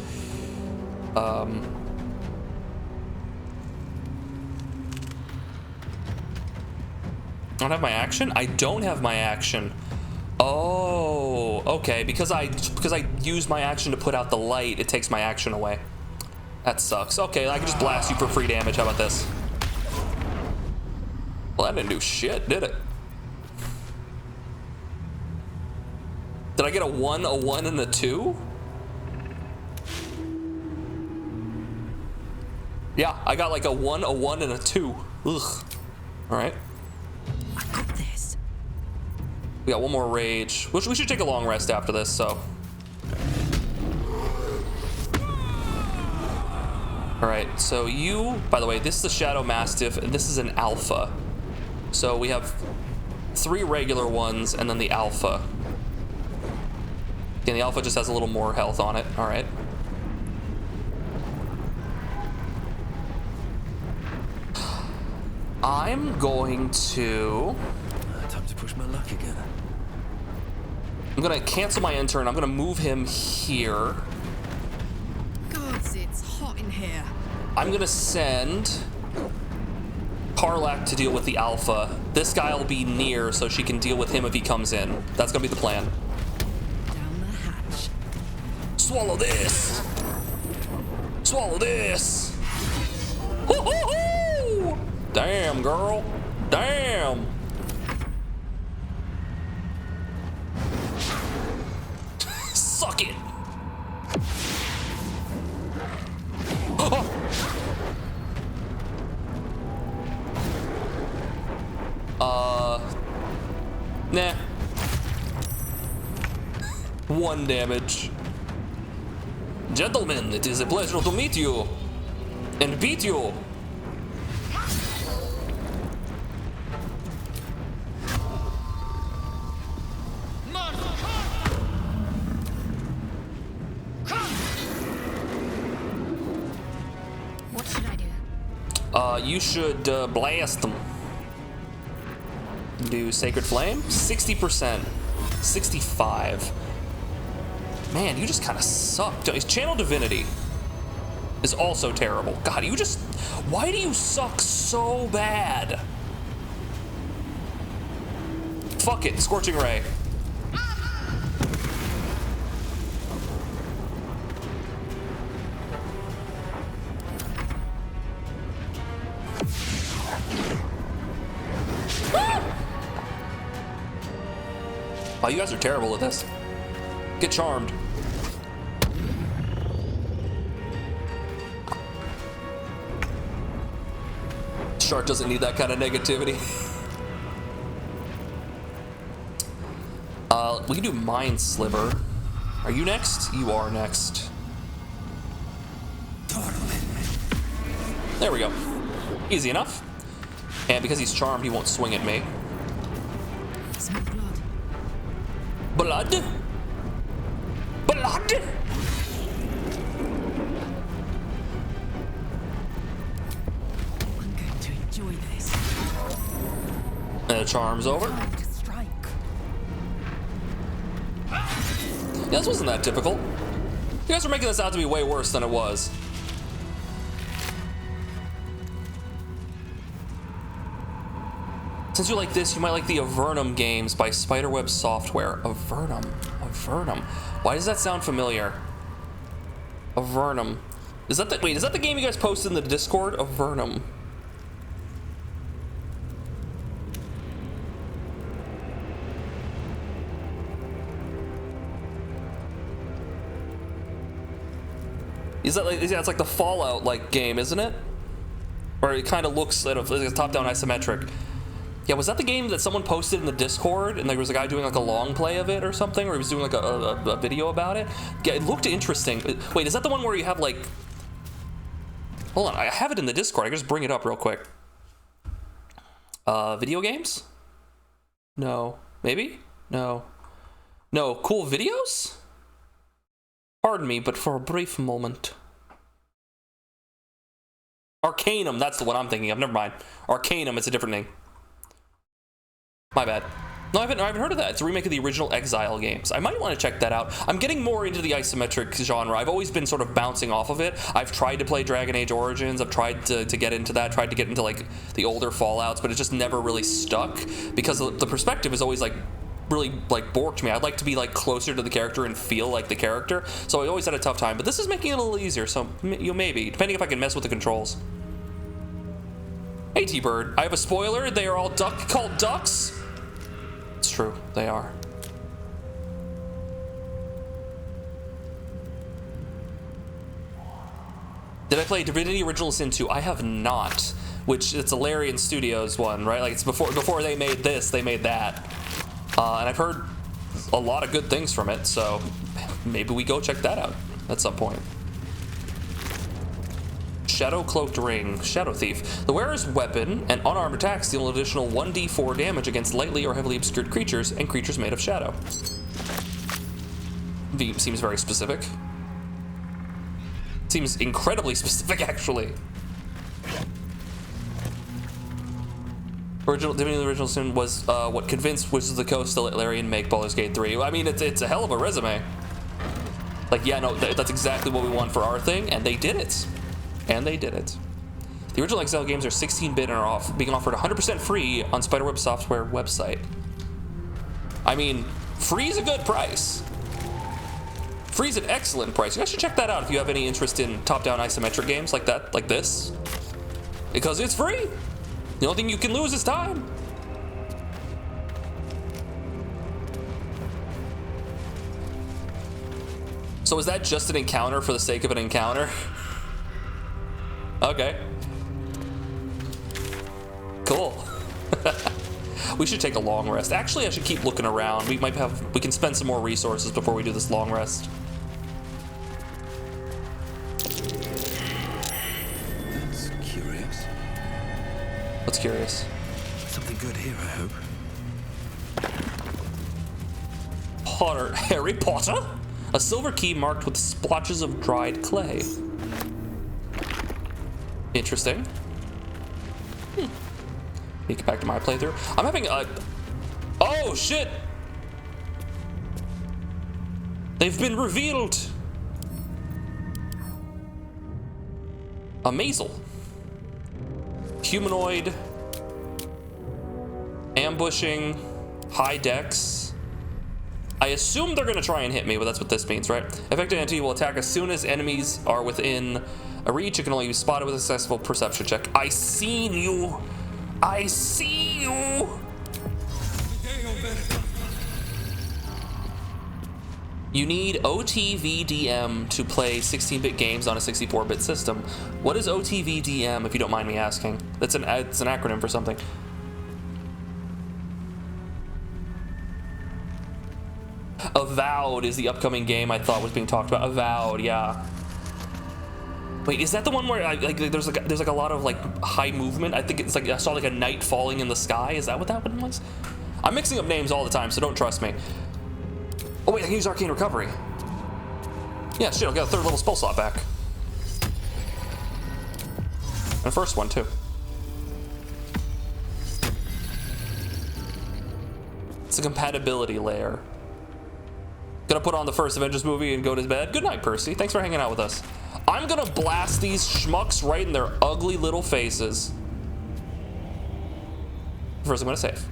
I don't have my action? I don't have my action. Oh, okay. Because I use my action to put out the light, it takes my action away. That sucks. Okay, I can just blast you for free damage. How about this? Well, that didn't do shit, did it? Did I get a 1, and a 2? Yeah, I got like a 1, and a 2. Ugh. Alright. I got this. We got one more rage, which we should take a long rest after this, so. Alright, so you, by the way, this is the Shadow Mastiff, and this is an Alpha. So we have 3 regular ones, and then the Alpha. And the Alpha just has a little more health on it, alright. I'm going to... Time to push my luck again. I'm gonna cancel my intern. I'm gonna move him here. Gods, it's hot in here. I'm gonna send Karlak to deal with the Alpha. This guy will be near so she can deal with him if he comes in. That's gonna be the plan. Down the hatch. Swallow this! Swallow this! Woo-hoo-hoo! Damn, girl. Damn. Suck it. Nah. 1 damage. Gentlemen, it is a pleasure to meet you and beat you. What should I do? You should blast them. Do Sacred Flame? 60%. 65. Man, you just kind of suck. Channel Divinity is also terrible. God, you just... Why do you suck so bad? Fuck it, Scorching Ray. Oh, you guys are terrible at this. Get charmed. Shark doesn't need that kind of negativity. We can do Mind Sliver. Are you next? You are next. There we go. Easy enough. And because he's charmed, he won't swing at me. Some blood. Blood? Blood? I'm going to enjoy this. And the charm's over. Time to strike. Yeah, this wasn't that difficult. You guys are making this out to be way worse than it was. Since you like this, you might like the Avernum games by Spiderweb Software. Avernum. Avernum. Why does that sound familiar? Avernum. Is that the... Wait, is that the game you guys posted in the Discord? Avernum. Is that like... Yeah, it's like the Fallout like game, isn't it? Or it kind of looks like a top-down isometric. Yeah, was that the game that someone posted in the Discord and there was a guy doing like a long play of it or something, or he was doing like a video about it? Yeah, it looked interesting. Wait, is that the one where you have like... Hold on, I have it in the Discord. I can just bring it up real quick. Video games? No. Maybe? No. No, cool videos? Pardon me, but for a brief moment. Arcanum, that's the one I'm thinking of. Never mind. Arcanum, it's a different name. My bad. No, I haven't heard of that. It's a remake of the original Exile games. I might want to check that out. I'm getting more into the isometric genre. I've always been sort of bouncing off of it. I've tried to play Dragon Age Origins. I've tried to get into that, tried to get into like the older Fallouts, but it just never really stuck because the perspective is always like really like borked me. I'd like to be like closer to the character and feel like the character. So I always had a tough time, but this is making it a little easier. So you know, maybe, depending if I can mess with the controls. Hey, T-Bird. I have a spoiler. They are all called ducks. It's true. They are. Did I play Divinity Original Sin 2? I have not. Which, it's a Larian Studios one, right? Like, it's before they made this, they made that. And I've heard a lot of good things from it, so maybe we go check that out at some point. Shadow Cloaked Ring, Shadow Thief. The wearer's weapon and unarmed attacks deal an additional 1d4 damage against lightly or heavily obscured creatures and creatures made of shadow. Seems very specific. Seems incredibly specific, actually. Divinity Original Sin was what convinced Wizards of the Coast to let Larian make Baldur's Gate 3. I mean, it's a hell of a resume. Like, yeah, no, that's exactly what we want for our thing, and they did it. And they did it. The original Exile games are 16-bit and are being offered 100% free on Spiderweb Software website. I mean, free is a good price. Free is an excellent price. You guys should check that out if you have any interest in top-down isometric games like that, like this. Because it's free. The only thing you can lose is time. So is that just an encounter for the sake of an encounter? Okay. Cool. We should take a long rest. Actually, I should keep looking around. We can spend some more resources before we do this long rest. That's curious. What's curious? Something good here, I hope. Potter, Harry Potter? A silver key marked with splotches of dried clay. Interesting. Let me get back to my playthrough. I'm having a... Oh, shit! They've been revealed! A Mazel. Humanoid. Ambushing. High dex. I assume they're gonna try and hit me, but that's what this means, right? Affected entity will attack as soon as enemies are within a reach. It can only be spotted with a successful perception check. I seen you! I see you! You need OTVDM to play 16-bit games on a 64-bit system. What is OTVDM, if you don't mind me asking? It's an acronym for something. Avowed is the upcoming game I thought was being talked about. Avowed, yeah. Wait, is that the one where there's like a lot of like high movement? I think it's like I saw like a night falling in the sky. Is that what that one was? I'm mixing up names all the time, so don't trust me. Oh wait, I can use Arcane Recovery. Yeah, shit, I got a 3rd level spell slot back. And a 1st one too. It's a compatibility layer. Gonna put on the first Avengers movie and go to bed. Good night, Percy. Thanks for hanging out with us. I'm gonna blast these schmucks right in their ugly little faces. First, I'm gonna save.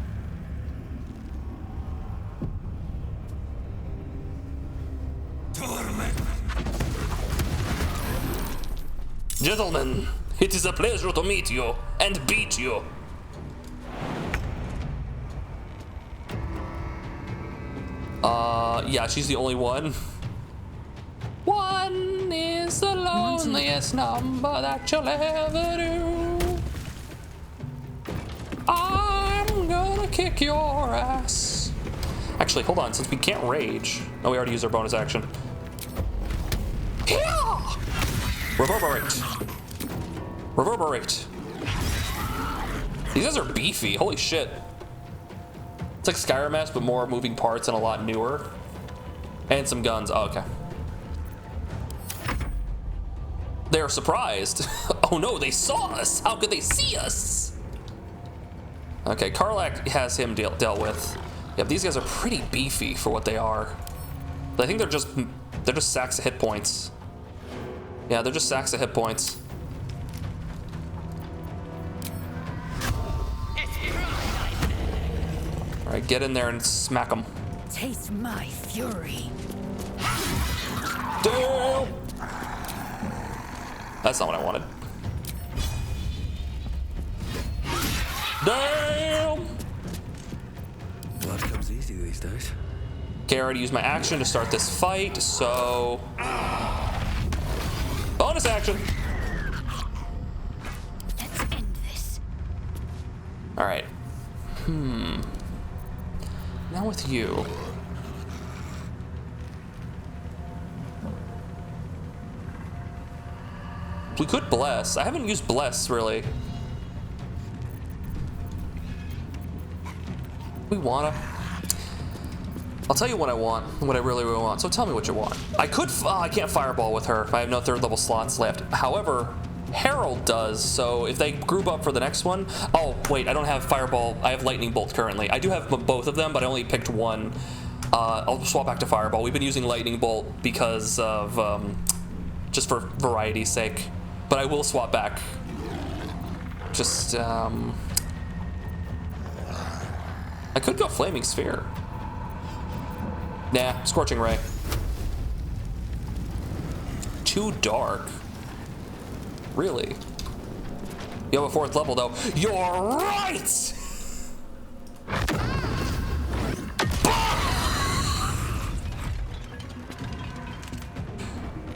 Gentlemen, it is a pleasure to meet you and beat you. Yeah, she's the only one. One is the loneliest number that you'll ever do. I'm gonna kick your ass. Actually, hold on, since we can't rage. Oh, we already used our bonus action. Yeah! Reverberate. Reverberate. These guys are beefy, holy shit. It's like Skyrim-esque, but more moving parts and a lot newer. And some guns. Oh, okay. They're surprised. Oh no, they saw us. How could they see us? Okay, Karlach has him dealt with. Yeah, these guys are pretty beefy for what they are. But I think they're just sacks of hit points. Yeah, they're just sacks of hit points. All right, get in there and smack them. Taste my fury. Damn! That's not what I wanted. Damn! Blood comes easy these days. Okay, I already used my action to start this fight, so... bonus action! Let's end this. Alright. Now with you. We could bless. I haven't used bless, really. We wanna... I'll tell you what I want, what I really want. So tell me what you want. I could, I can't fireball with her. I have no third level slots left. However, Herald does, so if they group up for the next one, oh wait, I don't have fireball, I have lightning bolt currently. I do have both of them, but I only picked one. I'll swap back to fireball. We've been using lightning bolt because of, just for variety's sake. But I will swap back. Just, I could go flaming sphere. Nah, Scorching Ray. Too dark. Really? You have a 4th level though. You're right!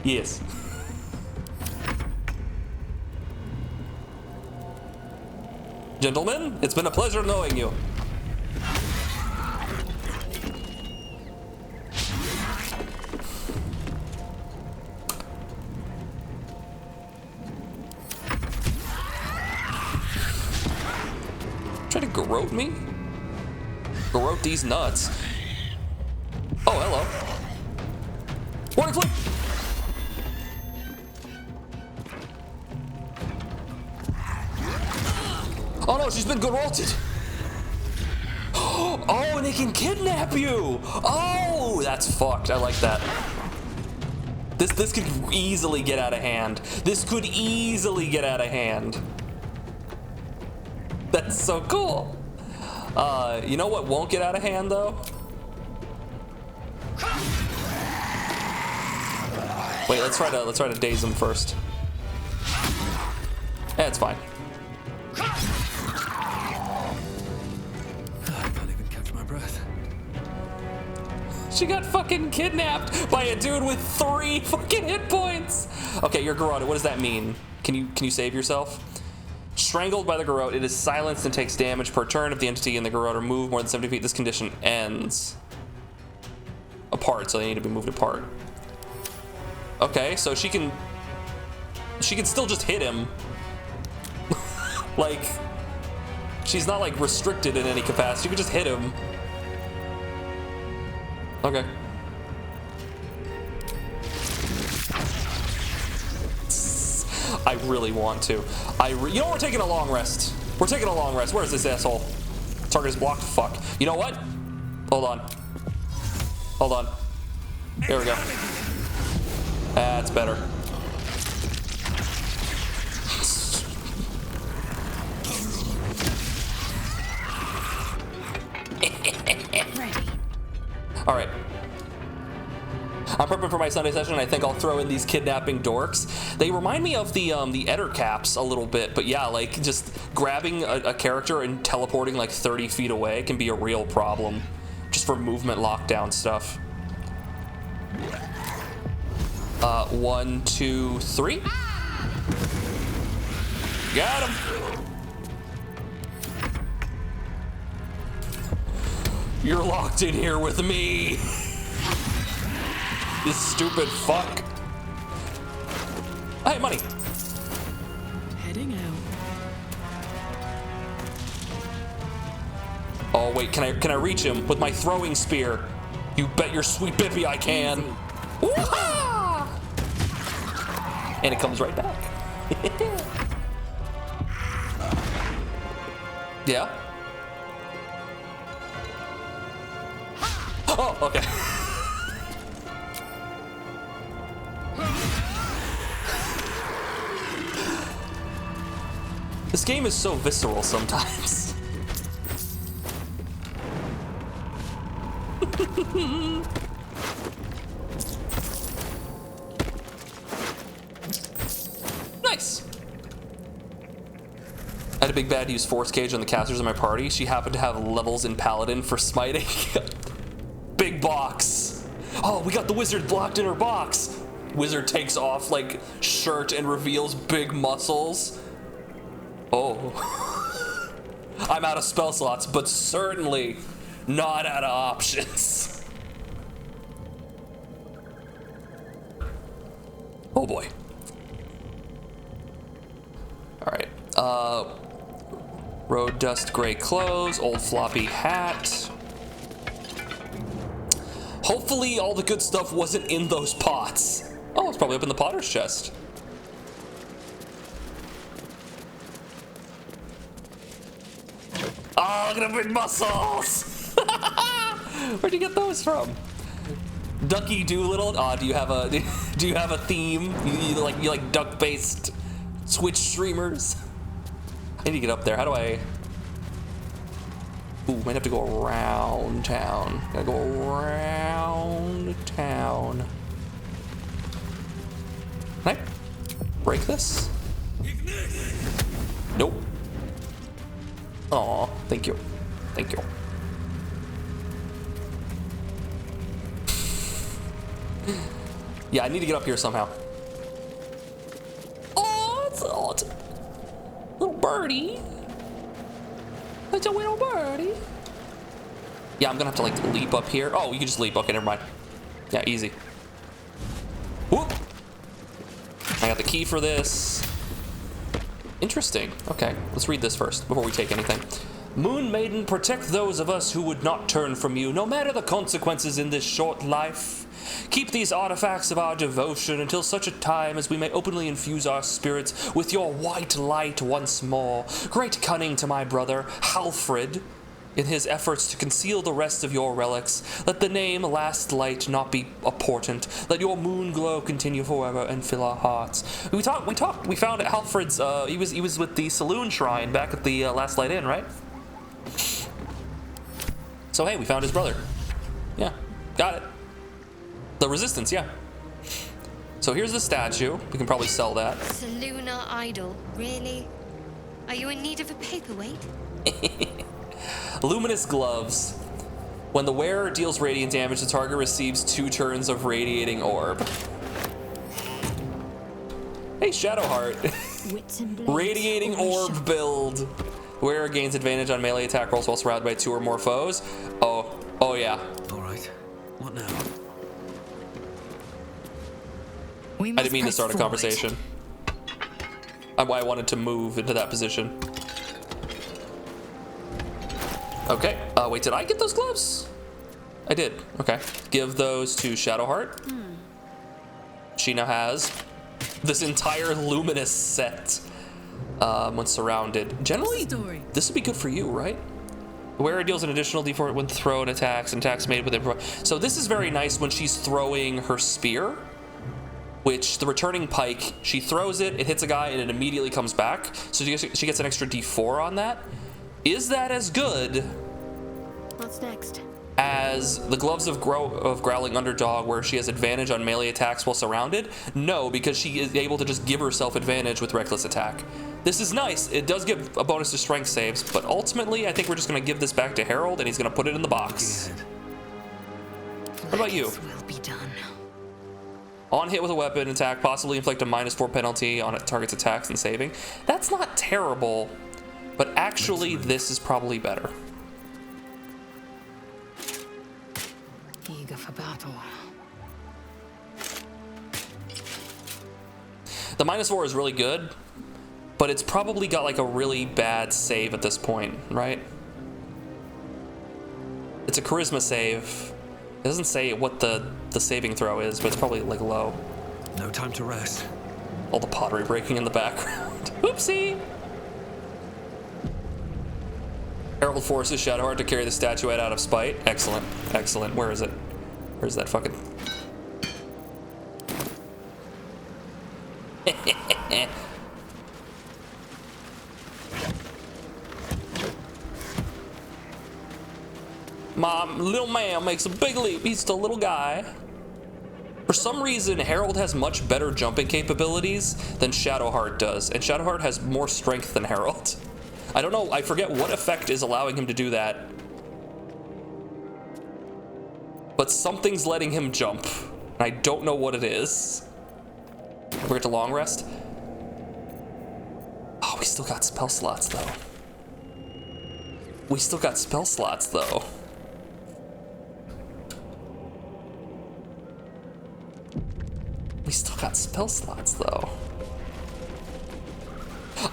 Yes. Gentlemen, it's been a pleasure knowing you. Try to garrote me? Garrote these nuts. Oh, hello. Warning flip! Oh no, she's been garroted. Oh, and they can kidnap you. Oh, that's fucked. I like that. This could easily get out of hand. This could easily get out of hand. That's so cool. You know what won't get out of hand though? Wait, let's try to daze him first. Yeah, it's fine. I can't even catch my breath. She got fucking kidnapped by a dude with 3 fucking hit points. Okay, you're garroted. What does that mean? Can you save yourself? Strangled by the garrote, it is silenced and takes damage per turn if the entity and the garrote are moved more than 70 feet. This condition ends. Apart, so they need to be moved apart. Okay, so she can still just hit him. Like, she's not like restricted in any capacity. You can just hit him. Okay. I really want to. You know, we're taking a long rest. We're taking a long rest. Where's this asshole? Target is blocked. Fuck. You know what? Hold on. Hold on. There we go. That's better. All right. I'm prepping for my Sunday session. I think I'll throw in these kidnapping dorks. They remind me of the Eder caps a little bit, but yeah, like just grabbing a character and teleporting like 30 feet away can be a real problem, just for movement lockdown stuff. 1, 2, 3. Got him. You're locked in here with me. This stupid fuck. Hey, money. Heading out. Oh wait, can I reach him with my throwing spear? You bet your sweet bippy I can. Woo-ha! And it comes right back. Yeah. Oh, okay. This game is so visceral sometimes. Nice. I had a big bad use Force Cage on the casters in my party. She happened to have levels in Paladin for smiting. Big box. Oh, we got the wizard blocked in her box. Wizard takes off like shirt and reveals big muscles. Oh. I'm out of spell slots, but certainly not out of options. Oh boy. All right. Road dust gray clothes, old floppy hat. Hopefully all the good stuff wasn't in those pots. Oh, it's probably up in the potter's chest. Oh, look at the big muscles! Where'd you get those from? Ducky Doolittle. Do you have a theme? You like duck-based Twitch streamers? I need to get up there. How do I? Ooh, might have to go around town. Gotta go around town. Can I break this? Nope. Aw, thank you. Thank you. Yeah, I need to get up here somehow. Oh, it's a little birdie. It's a little birdie. Yeah, I'm gonna have to like leap up here. Oh, you can just leap. Okay, never mind. Yeah, easy. Whoop. I got the key for this. Interesting. Okay, let's read this first before we take anything. Moon Maiden, protect those of us who would not turn from you, no matter the consequences in this short life. Keep these artifacts of our devotion until such a time as we may openly infuse our spirits with your white light once more. Great cunning to my brother, Halfred, in his efforts to conceal the rest of your relics. Let the name Last Light not be a portent. Let your moon glow continue forever and fill our hearts. We found Halfred's, he was with the Saloon Shrine back at the Last Light Inn, right? So hey, we found his brother. Yeah, got it. The Resistance, yeah. So here's the statue. We can probably sell that. Saluna idol, really? Are you in need of a paperweight? Luminous gloves. When the wearer deals radiant damage, the target receives 2 turns of radiating orb. Hey, Shadowheart. Radiating orb build. Wearer gains advantage on melee attack rolls while surrounded by 2 or more foes. Oh yeah. All right. What now? I didn't mean to start a conversation. I wanted to move into that position. Okay. Wait, did I get those gloves? I did. Okay. Give those to Shadowheart. She now has this entire luminous set when surrounded. Generally, this would be good for you, right? The wearer deals an additional d4 when thrown attacks and attacks made with it. So this is very nice when she's throwing her spear, which the returning pike, she throws it, it hits a guy, and it immediately comes back. So she gets an extra d4 on that. Is that as good? What's next? As the Gloves of Growling Underdog, where she has advantage on melee attacks while surrounded? No, because she is able to just give herself advantage with Reckless Attack. This is nice. It does give a bonus to strength saves, but ultimately I think we're just going to give this back to Harold, and he's going to put it in the box. What about you? Will be done. On hit with a weapon attack, possibly inflict a -4 penalty on a target's attacks and saving. That's not terrible, but actually this is probably better. Eager for battle. The -4 is really good, but it's probably got like a really bad save at this point, right? It's a charisma save. It doesn't say what the saving throw is, but it's probably like low. No time to rest. All the pottery breaking in the background. Oopsie! Harold forces Shadowheart to carry the statuette out of spite. Excellent, excellent. Where is it? Where's that fucking... Little man makes a big leap. He's still a little guy. For some reason, Harold has much better jumping capabilities than Shadowheart does, and Shadowheart has more strength than Harold. I don't know, I forget what effect is allowing him to do that. But something's letting him jump. And I don't know what it is. We're at the long rest. Oh, we still got spell slots though. We still got spell slots though. We still got spell slots though.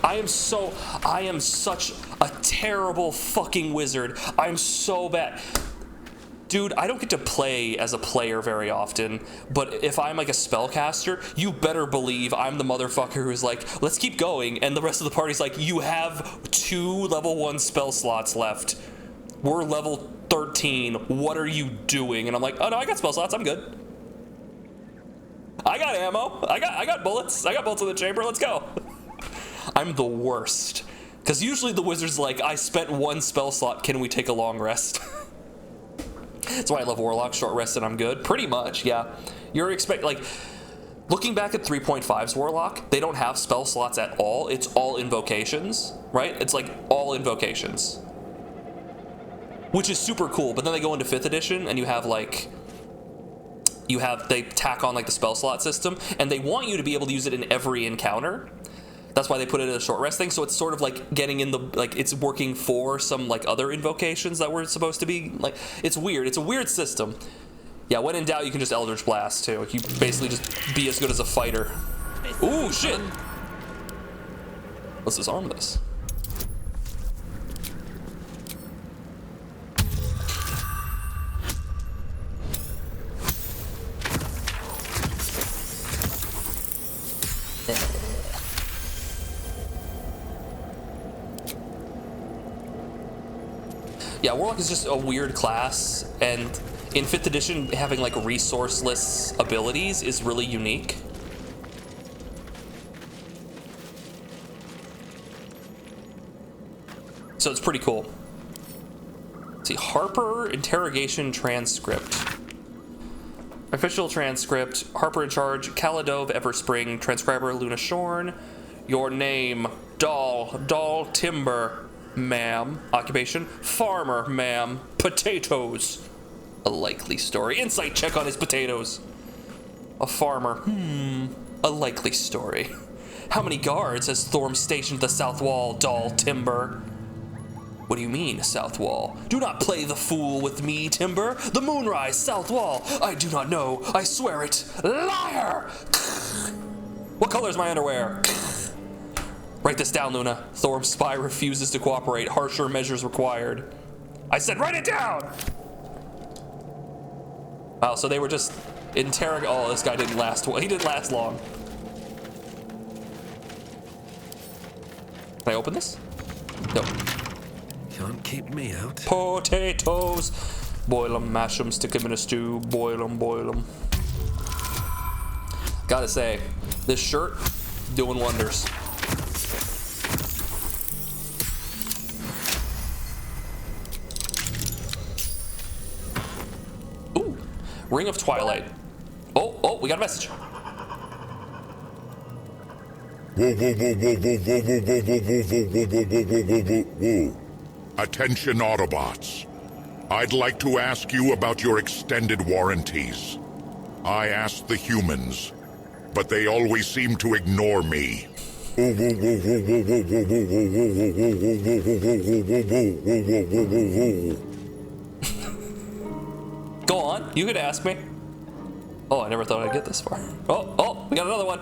I am such a terrible fucking wizard. I'm so bad. Dude, I don't get to play as a player very often, but if I'm like a spellcaster, you better believe I'm the motherfucker who's like, let's keep going, and the rest of the party's like, you have 2 level 1 spell slots left. We're level 13. What are you doing? And I'm like, oh no, I got spell slots, I'm good. I got ammo. I got bullets. I got bullets in the chamber, let's go. I'm the worst. Because usually the wizard's like, I spent 1 spell slot, can we take a long rest? That's why I love Warlock, short rest and I'm good. Pretty much, yeah. You're like, looking back at 3.5's Warlock, they don't have spell slots at all. It's all invocations, right? It's like all invocations. Which is super cool, but then they go into 5th edition and you have like, they tack on like the spell slot system and they want you to be able to use it in every encounter. That's why they put it in a short rest thing, so it's sort of like getting in the, like, it's working for some, like, other invocations that were supposed to be, like, it's weird. It's a weird system. Yeah, when in doubt, you can just Eldritch Blast, too. You basically just be as good as a fighter. Ooh, shit! Let's disarm this. Yeah, Warlock is just a weird class, and in 5th edition, having like resourceless abilities is really unique. So it's pretty cool. Let's see, Harper interrogation transcript. Official transcript, Harper in charge, Caladove, Everspring, transcriber Luna Shorn. Your name, Doll Timber. Ma'am. Occupation, farmer, ma'am. Potatoes. A likely story. Insight check on his potatoes. A farmer. A likely story. How many guards has Thorm stationed at the south wall, Doll Timber? What do you mean, south wall? Do not play the fool with me, Timber. The moonrise, south wall. I do not know. I swear it. Liar! What color is my underwear? Write this down, Luna. Thorm's spy refuses to cooperate. Harsher measures required. I said write it down! Wow, so they were just interrogating. Oh, this guy didn't last well. He didn't last long. Can I open this? No. Can't keep me out. Potatoes. Boil them, mash them, stick them in a stew. Boil them, boil them. Gotta say, this shirt, doing wonders. Ring of Twilight. Oh, we got a message. Attention, Autobots. I'd like to ask you about your extended warranties. I asked the humans, but they always seem to ignore me. Go on, you could ask me. Oh, I never thought I'd get this far. Oh, we got another one.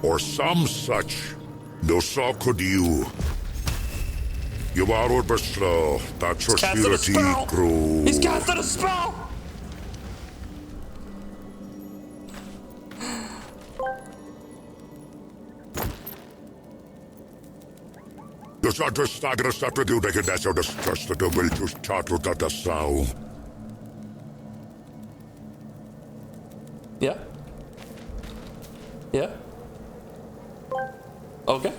Or some such. No so could you. You are Urbestro, that's your security crew. He's casted a spell! The Santa Stagra Saturday that that's how the stress that will just chat with the sound. Yeah. Yeah. Okay.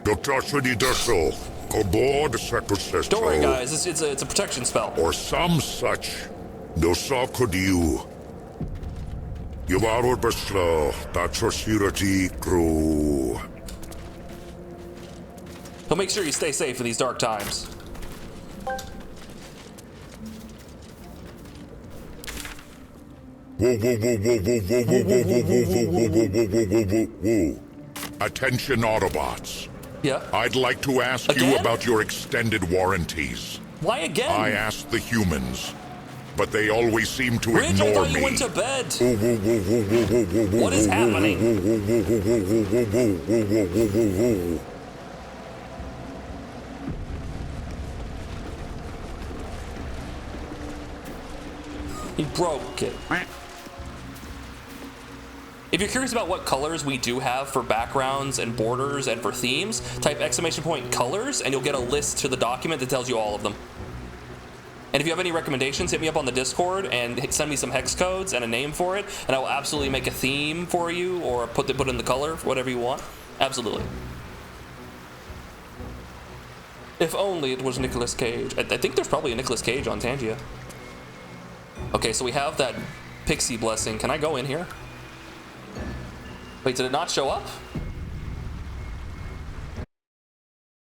Don't worry, guys. It's a protection spell. Or some such. Do sakudiu. Yuvarur beslo, da troshirati crew. He'll make sure you stay safe in these dark times. Whoa, whoa, whoa, whoa, whoa, whoa, whoa, whoa, whoa, whoa, whoa, whoa, whoa, whoa, whoa, whoa. Attention, Autobots. Yeah. I'd like to ask you about your extended warranties. Why again? I asked the humans, but they always seem to Ridge, I ignore thought me. you went to bed. What is happening? He broke it. If you're curious about what colors we do have for backgrounds and borders and for themes, type !colors and you'll get a list to the document that tells you all of them. And if you have any recommendations, hit me up on the Discord and send me some hex codes and a name for it, and I will absolutely make a theme for you or put in the color, whatever you want. Absolutely. If only it was Nicolas Cage. I think there's probably a Nicolas Cage on Tangia. Okay, so we have that pixie blessing. Can I go in here? Wait, did it not show up?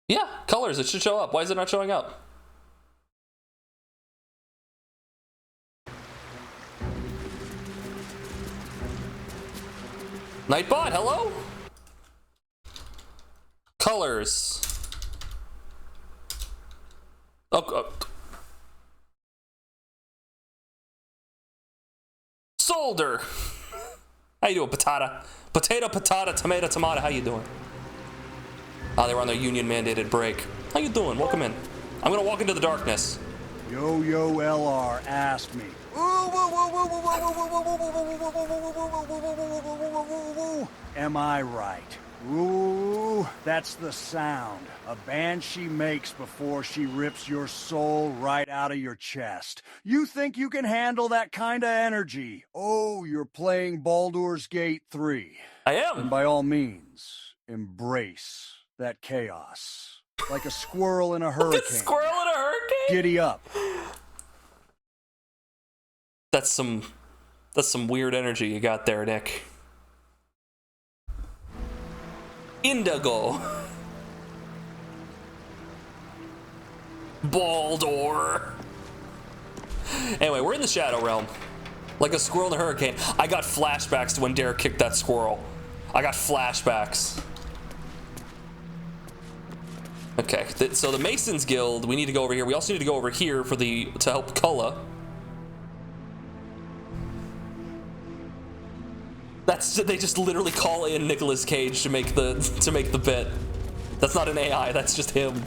Yeah, colors, it should show up. Why is it not showing up? Nightbot, hello? Colors. Oh, Solder. How you doing, Patata? Potato, patata, tomato, tomato. How you doing? Ah, they were on their union-mandated break. How you doing? Welcome in. I'm gonna walk into the darkness. Yo-Yo LR asked me. Am I right? Ooh, that's the sound a banshee makes before she rips your soul right out of your chest. You think you can handle that kind of energy? Oh, you're playing Baldur's Gate 3. I am. And by all means, embrace that chaos. Like a squirrel in a hurricane. A squirrel in a hurricane? Giddy up. That's some weird energy you got there, Nick. Indigo. Baldur. Anyway, we're in the Shadow Realm. Like a squirrel in a hurricane. I got flashbacks to when Derek kicked that squirrel. I got flashbacks. Okay, so the Masons Guild, we need to go over here. We also need to go over here for to help Kulla. They just literally call in Nicolas Cage to make the bit. That's not an AI, that's just him.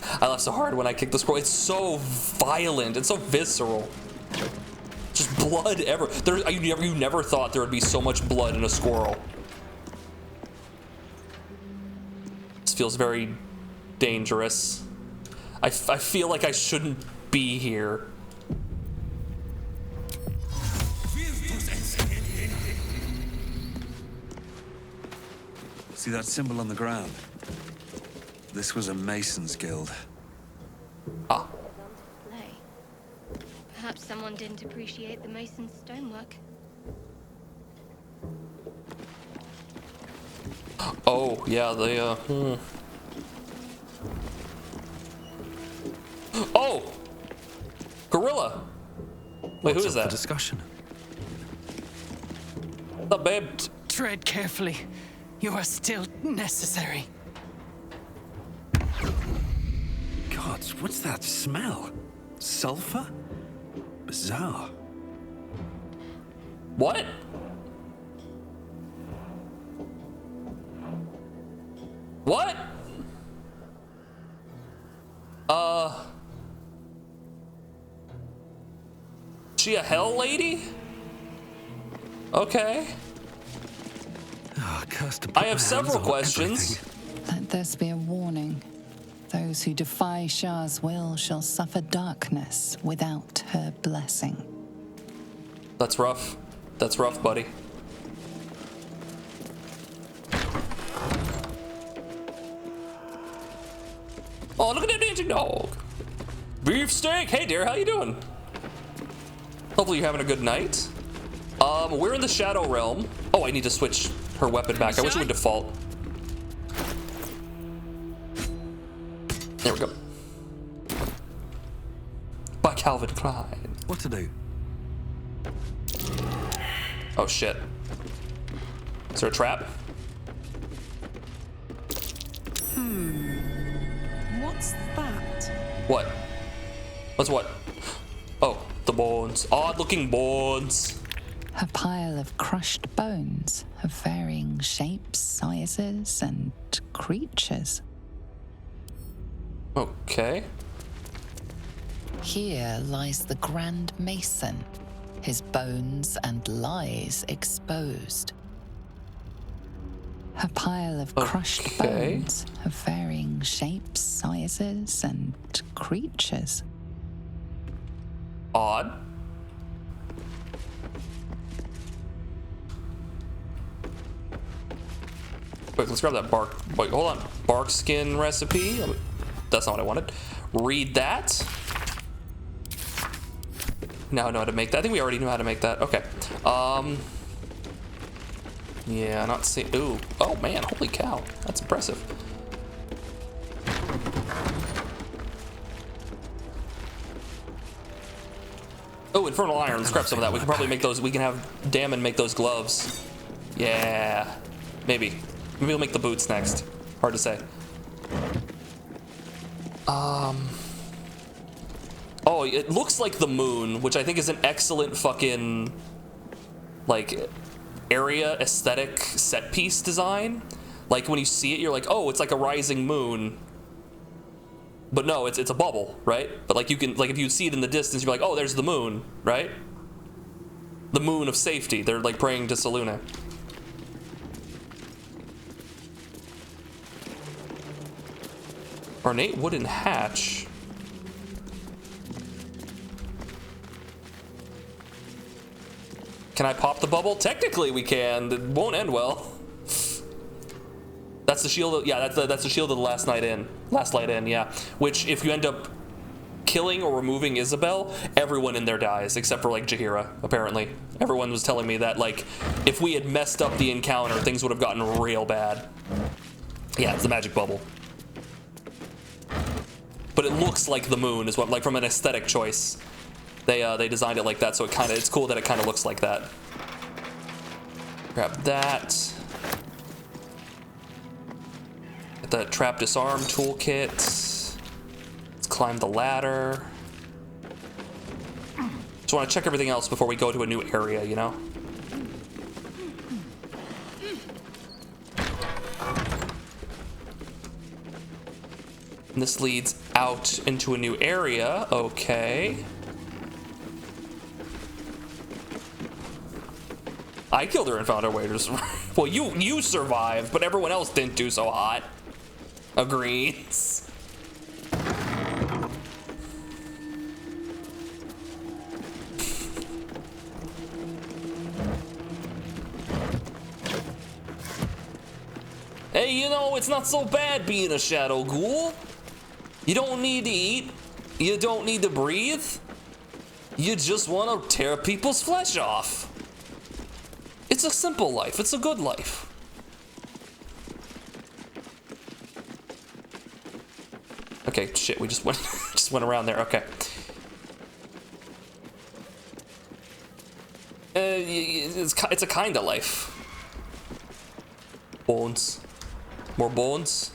I laughed so hard when I kicked the squirrel. It's so violent, it's so visceral. Just blood ever. You never thought there would be so much blood in a squirrel. This feels very dangerous. I feel like I shouldn't be here. See that symbol on the ground? This was a Mason's Guild. Ah. Perhaps someone didn't appreciate the mason's stonework. Oh, yeah, they, Oh! Gorilla! Wait, who is that? Discussion. What's up, babe? Tread carefully. You are still necessary. Gods, what's that smell? Sulfur? Bizarre. What? What? She a hell lady? Okay. Oh, I have several questions. Let this be a warning. Those who defy Shah's will shall suffer darkness without her blessing. That's rough. That's rough, buddy. Oh, look at that dancing dog. Beefsteak. Hey, dear, how you doing? Hopefully you're having a good night. We're in the Shadow Realm. Oh, I need to switch her weapon back. I wish it would default. There we go. By Calvin Klein. What to do? Oh shit. Is there a trap? What's that? What? What's what? Oh, the bones. Odd looking bones. A pile of crushed bones of varying shapes, sizes, and creatures. Okay. Here lies the Grand Mason, his bones and lies exposed. A pile of crushed bones of varying shapes, sizes, and creatures. Odd. Wait, let's grab that bark. Wait, hold on. Bark skin recipe. That's not what I wanted. Read that. Now I know how to make that. I think we already knew how to make that. Okay. Yeah, not see. Ooh. Oh man, holy cow. That's impressive. Oh, infernal iron. Let's grab some of that. We can probably make those. We can have Damon make those gloves. Yeah. Maybe. Maybe we'll make the boots next. Hard to say. Oh, it looks like the moon, which I think is an excellent fucking, like, area aesthetic set piece design. Like, when you see it, you're like, oh, it's like a rising moon. But no, it's a bubble, right? But like, you can, like, if you see it in the distance, you're like, oh, there's the moon, right? The moon of safety. They're like praying to Selûne. Ornate wooden hatch. Can I pop the bubble? Technically we can. It won't end well. That's the shield. Yeah, that's the shield of the last light in. Yeah. Which, if you end up killing or removing Isabel, everyone in there dies except for like Jaheira. Apparently, everyone was telling me that like if we had messed up the encounter, things would have gotten real bad. Yeah, it's the magic bubble. But it looks like the moon is what, like, from an aesthetic choice. They designed it like that, so it's cool that it kind of looks like that. Grab that. Get the trap disarm toolkit. Let's climb the ladder. Just want to check everything else before we go to a new area, you know? And this leads out into a new area. Okay. I killed her and found her way to survive. Well, you survived, but everyone else didn't do so hot. Agrees. Hey, you know, it's not so bad being a shadow ghoul. You don't need to eat. You don't need to breathe. You just want to tear people's flesh off. It's a simple life. It's a good life. Okay, shit, we just went around there. Okay. It's a kind of life. Bones. More bones.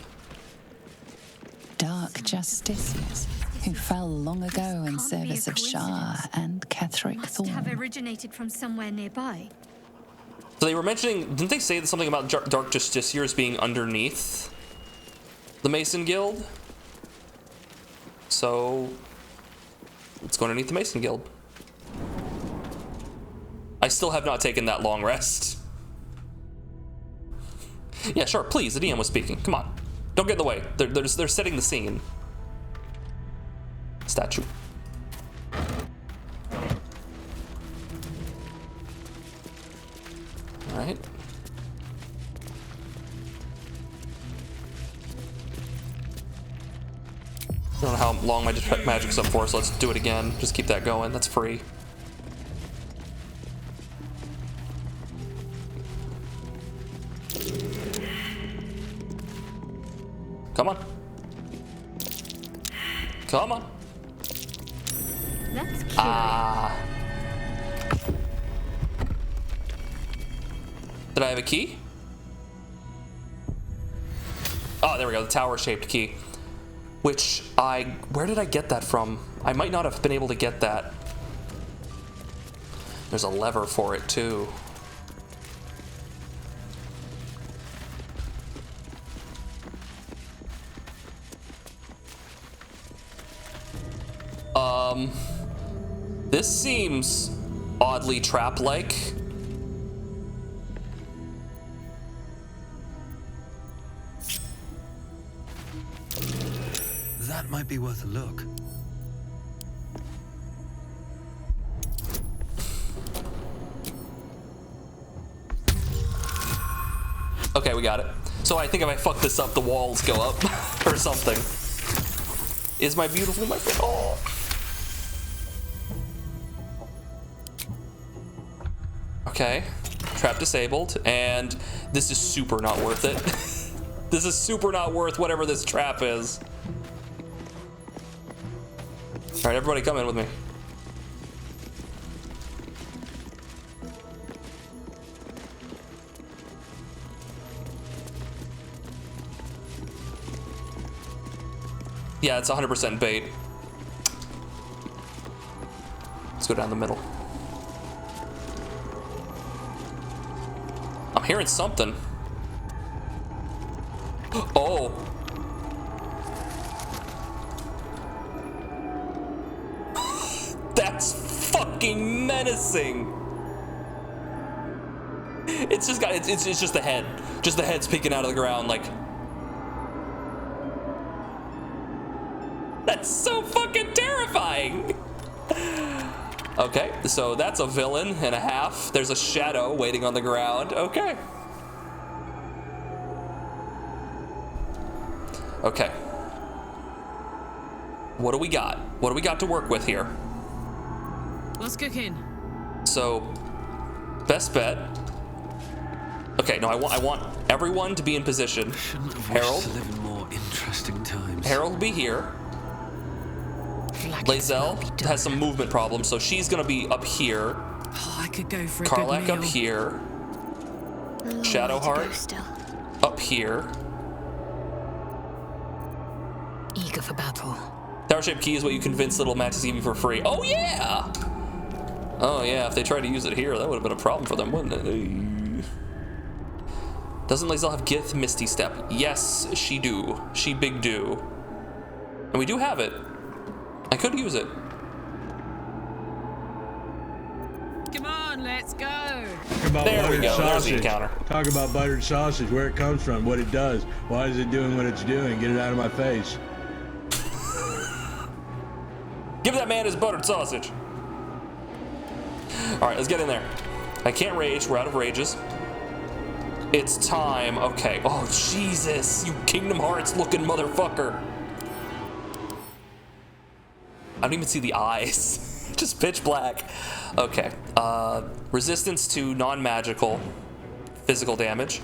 Dark justiciars who fell long ago in service of Shah and Ketheric Must have Thorn. originated from somewhere nearby. So they were mentioning, didn't they say something about Dark Justiciars being underneath the Mason Guild? So let's go underneath the Mason Guild. I still have not taken that long rest. Yeah, sure, please, the DM was speaking. Come on. Don't get in the way. They're setting the scene. Statue. Alright. I don't know how long my detect magic's up for, so let's do it again. Just keep that going. That's free. Come on. Come on. That's cute. Ah. Did I have a key? Oh, there we go, the tower-shaped key. Which where did I get that from? I might not have been able to get that. There's a lever for it, too. This seems oddly trap-like. That might be worth a look. Okay, we got it. So I think if I fuck this up, the walls go up or something. Is my beautiful my friend? Oh. Okay, trap disabled, and this is super not worth it. This is super not worth whatever this trap is. All right, everybody come in with me. Yeah, it's 100% bait. Let's go down the middle. I'm hearing something. Oh. That's fucking menacing. It's just got, it's just the head. Just the head's peeking out of the ground like. That's so fucking terrifying. Okay, so that's a villain and a half. There's a shadow waiting on the ground. Okay. Okay. What do we got? What do we got to work with here? What's cooking? So, best bet. Okay, no, I want everyone to be in position. Harold. To live in more interesting times. Harold be here. Lae'zel has some movement problems, so she's gonna be up here. Oh, I could go for a Karlach good up meal. here. Shadowheart up here. Eager for battle. Tower-shaped key is what you convinced little Max to give you for free. Oh yeah! Oh yeah, if they tried to use it here, that would have been a problem for them, wouldn't it? Doesn't Lae'zel have Gith Misty Step? Yes, she do. She big do. And we do have it. I could use it. Come on, let's go. Talk about There we buttered go. There's the sausage. encounter. Talk about buttered sausage, where it comes from, what it does. Why is it doing what it's doing? Get it out of my face. Give that man his buttered sausage. All right, let's get in there. I can't rage. We're out of rages. It's time. Okay. Oh, Jesus. You Kingdom Hearts looking motherfucker. I don't even see the eyes. Just pitch black. Okay. Resistance to non-magical physical damage.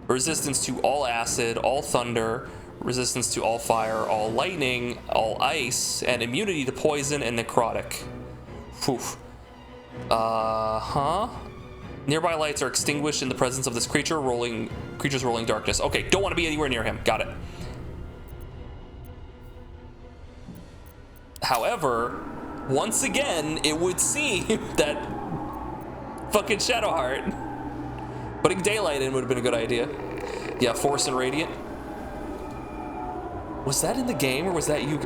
Resistance to all acid, all thunder. Resistance to all fire, all lightning, all ice, and immunity to poison and necrotic. Whew. Nearby lights are extinguished in the presence of this creature's rolling darkness. Okay, don't want to be anywhere near him. Got it. However, once again, it would seem that fucking Shadowheart putting daylight in would have been a good idea. Yeah, Force and Radiant. Was that in the game or was that you?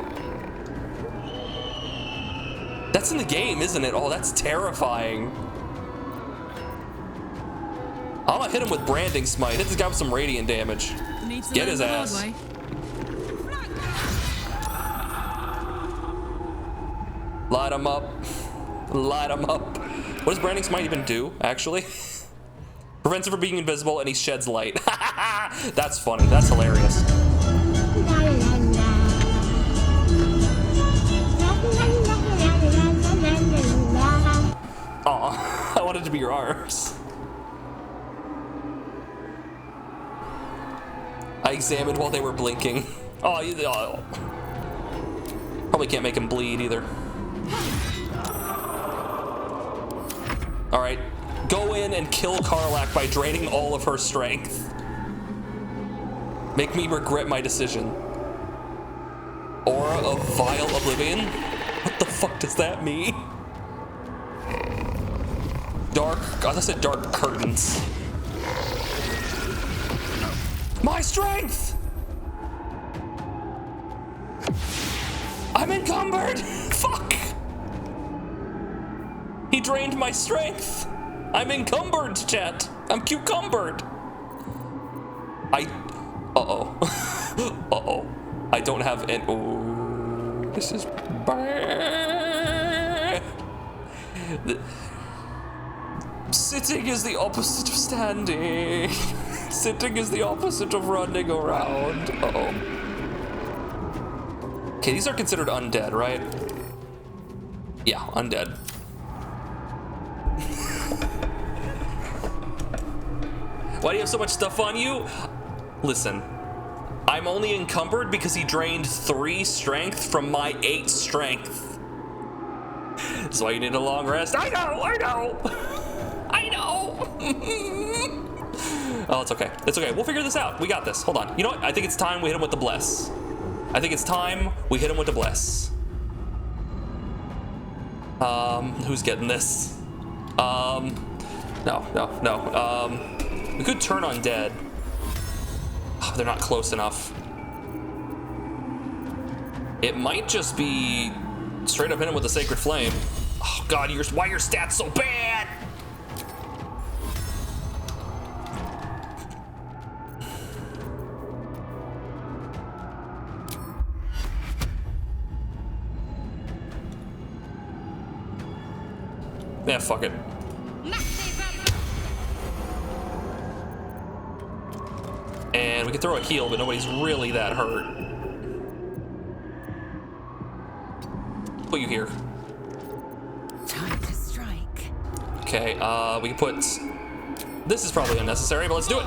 That's in the game, isn't it? Oh, that's terrifying. I'm gonna hit him with Branding Smite. Hit this guy with some radiant damage. Get his ass. Light him up. Light him up. What does Branding Smite even do, actually? Prevents him from being invisible and he sheds light. That's funny. That's hilarious. Aw, I wanted to be your arms. I examined while they were blinking. Oh. Probably can't make him bleed either. Alright, go in and kill Karlach by draining all of her strength. Make me regret my decision. Aura of Vile Oblivion? What the fuck does that mean? Dark, I said dark curtains. My strength! I'm encumbered! Fuck! He drained my strength! I'm encumbered, chat! I'm cucumbered! Uh-oh. Uh-oh. I don't have an... Oh, this is bad. Sitting is the opposite of standing. Sitting is the opposite of running around. Uh-oh. Okay, these are considered undead, right? Yeah, undead. Why do you have so much stuff on you? Listen, I'm only encumbered because he drained 3 strength from my 8 strength. That's why you need a long rest. I know! I know! Oh, it's okay. It's okay. We'll figure this out. We got this. Hold on. You know what? I think it's time we hit him with the bless. I think it's time we hit him with the bless. Who's getting this? No. We could turn undead. Oh, they're not close enough. It might just be straight up hit him with a Sacred Flame. Oh god, why are your stats so bad? Yeah, fuck it. And we can throw a heal, but nobody's really that hurt. Put you here. Time to strike. Okay, we can put... This is probably unnecessary, but let's do it.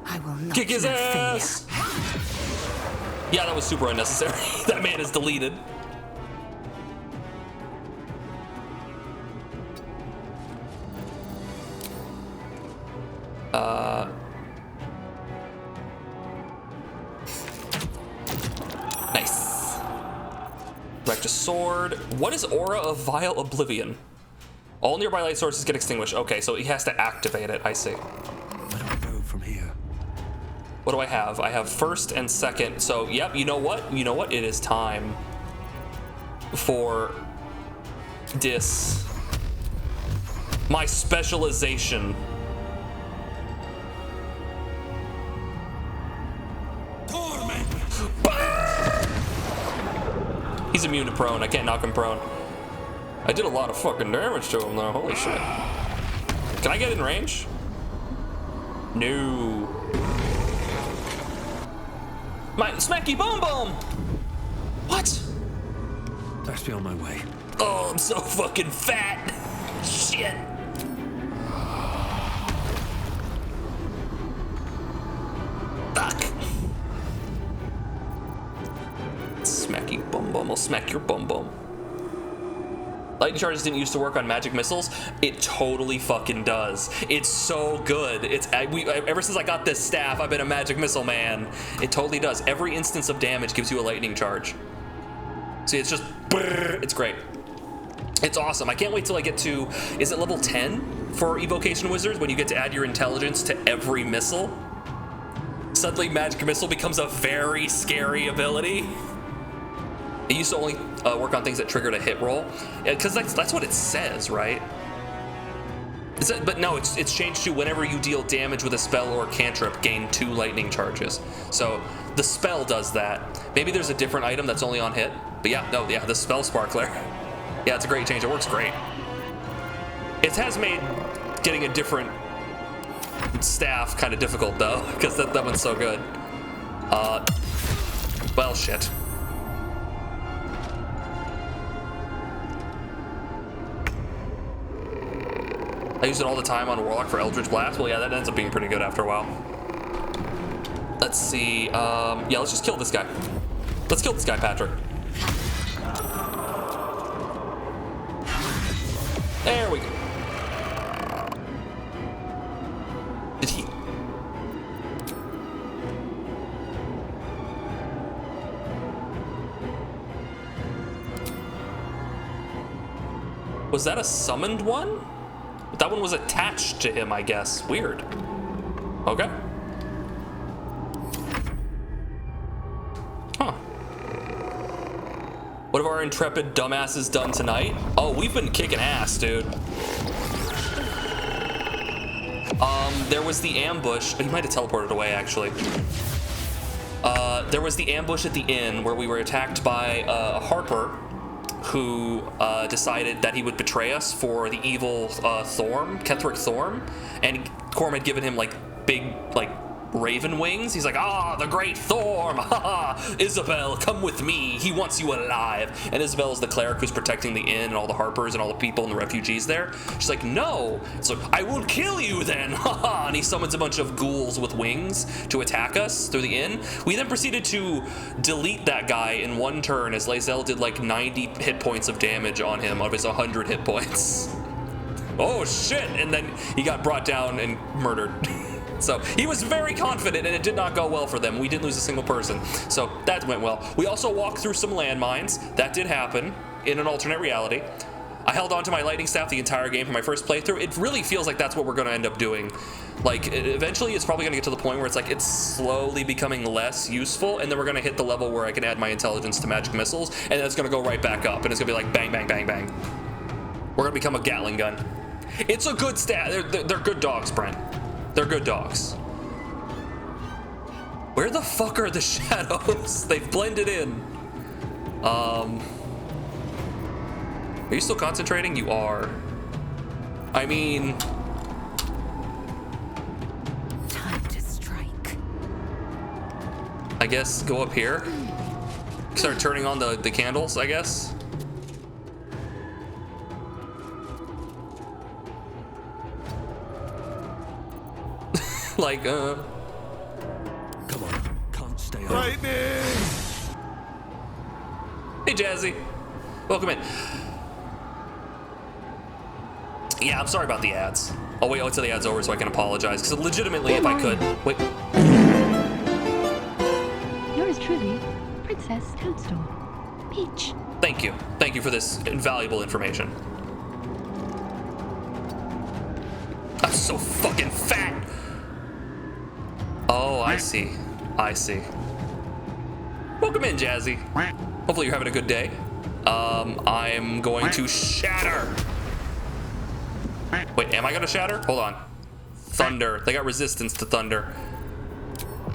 I will not Kick his ass! Yeah, that was super unnecessary. That man is deleted. Nice. Back to sword. What is Aura of Vile Oblivion? All nearby light sources get extinguished. Okay, so he has to activate it. I see. Where do I go from here? What do I have? I have first and second. So, yep, you know what? You know what? It is time for my specialization. He's immune to prone. I can't knock him prone. I did a lot of fucking damage to him though. Holy shit. Can I get in range? No. My smacky boom boom. What? Best be on my way. Oh, I'm so fucking fat. Shit. Fuck. Smacky bum bum. I'll smack your bum bum. Lightning charges didn't used to work on magic missiles. It totally fucking does. It's so good. Ever since I got this staff, I've been a magic missile man. It totally does. Every instance of damage gives you a lightning charge. See, it's just, it's great. It's awesome. I can't wait till I get to, is it level 10 for Evocation Wizards when you get to add your intelligence to every missile? Suddenly magic missile becomes a very scary ability. It used to only work on things that triggered a hit roll, because that's what it says, right? But no, it's changed to whenever you deal damage with a spell or cantrip, gain 2 lightning charges. So the spell does that. Maybe there's a different item that's only on hit, but yeah, the spell sparkler. Yeah, it's a great change. It works great. It has made getting a different staff kind of difficult though, because that one's so good. Well, shit. I use it all the time on Warlock for Eldritch Blast. Well, yeah, that ends up being pretty good after a while. Let's see. Yeah, let's just kill this guy. Let's kill this guy, Patrick. There we go. Did he? Was that a summoned one? But that one was attached to him, I guess. Weird. Okay. Huh. What have our intrepid dumbasses done tonight? Oh, we've been kicking ass, dude. There was the ambush. Oh, he might have teleported away, actually. There was the ambush at the inn where we were attacked by a Harper who decided that he would betray us for the evil Ketheric Thorm, and Corm had given him like big raven wings. He's like, the great Thorm, haha, Isabel, come with me, he wants you alive. And Isabel is the cleric who's protecting the inn and all the Harpers and all the people and the refugees there. She's like, no. So I will kill you then, haha. And he summons a bunch of ghouls with wings to attack us through the inn. We then proceeded to delete that guy in one turn as Lae'zel did like 90 hit points of damage on him out of his 100 hit points. Oh shit, and then he got brought down and murdered. So he was very confident, and it did not go well for them. We didn't lose a single person, so that went well. We also walked through some landmines. That did happen in an alternate reality. I held on to my lightning staff the entire game for my first playthrough. It really feels like that's what we're going to end up doing. Like, eventually it's probably going to get to the point where it's like it's slowly becoming less useful, and then we're going to hit the level where I can add my intelligence to magic missiles, and then it's going to go right back up, and it's going to be like bang, bang, bang, bang. We're going to become a Gatling gun. It's a good stat. They're good dogs, Brent. They're good dogs. Where the fuck are the shadows? They've blended in. Are you still concentrating? You are. I mean... Time to strike. I guess go up here. Start turning on the candles, I guess. Like, Come on, can't stay on. Lightning! Hey, Jazzy. Welcome in. Yeah, I'm sorry about the ads. I'll wait until the ad's over so I can apologize, because legitimately, if I could... Wait. Yours truly, Princess Toadstool. Peach. Thank you. Thank you for this invaluable information. I'm so fucking fat! Oh, I see. I see. Welcome in, Jazzy. Hopefully you're having a good day. I'm going to shatter. Wait, am I gonna shatter? Hold on. Thunder. They got resistance to thunder.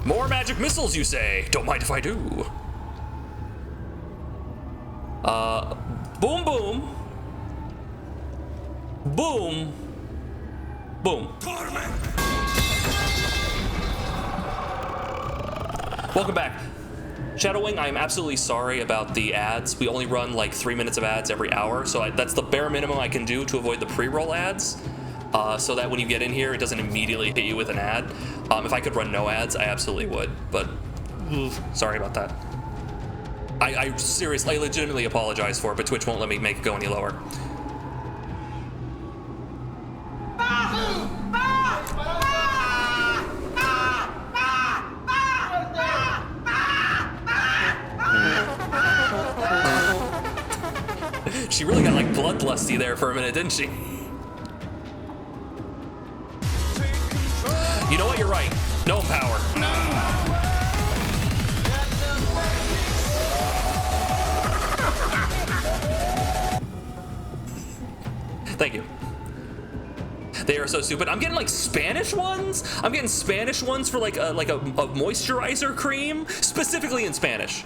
More magic missiles, you say? Don't mind if I do. Boom, boom. Boom. Boom. Welcome back. Shadowwing, I'm absolutely sorry about the ads. We only run like 3 minutes of ads every hour, so that's the bare minimum I can do to avoid the pre-roll ads, so that when you get in here, it doesn't immediately hit you with an ad. If I could run no ads, I absolutely would, but sorry about that. I seriously, I legitimately apologize for it, but Twitch won't let me make it go any lower. She really got like bloodlusty there for a minute, didn't she? You know what? You're right. No power. Thank you. They are so stupid. I'm getting like Spanish ones. I'm getting Spanish ones for like a moisturizer cream, specifically in Spanish,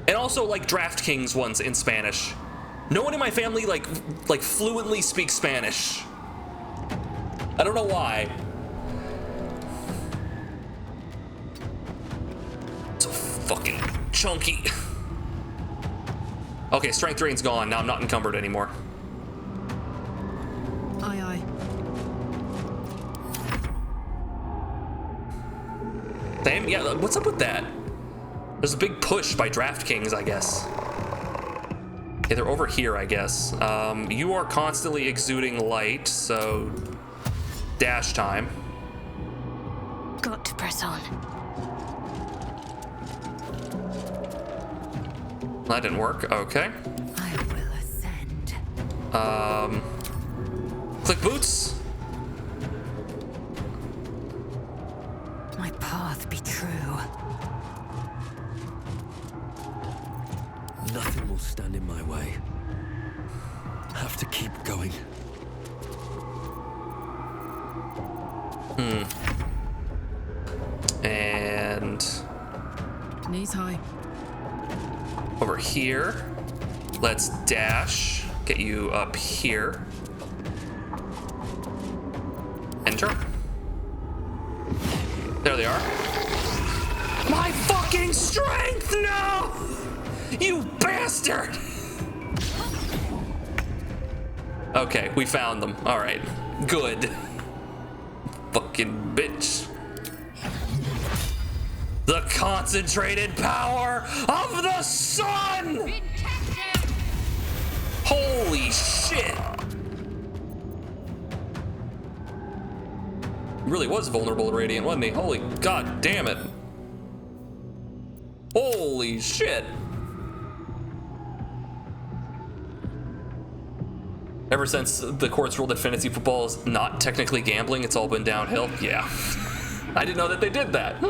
and also like DraftKings ones in Spanish. No one in my family like fluently speaks Spanish. I don't know why. So fucking chunky. Okay, strength drain's gone. Now I'm not encumbered anymore. Aye, aye. Same? Yeah, what's up with that? There's a big push by DraftKings, I guess. Okay, they're over here, I guess. You are constantly exuding light, so dash time. Got to press on. That didn't work. Okay. I will ascend. Click boots. My path be true. Nothing will stand in my way. Have to keep going. And Knees high. over here. Let's dash. Get you up here. Enter. There they are. My fucking strength! No! You bastard! Okay, we found them. Alright. Good. Fucking bitch. The concentrated power of the sun! Holy shit! He really was vulnerable to Radiant, wasn't he? Holy god damn it. Holy shit. Ever since the courts ruled that fantasy football is not technically gambling, it's all been downhill. Yeah. I didn't know that they did that.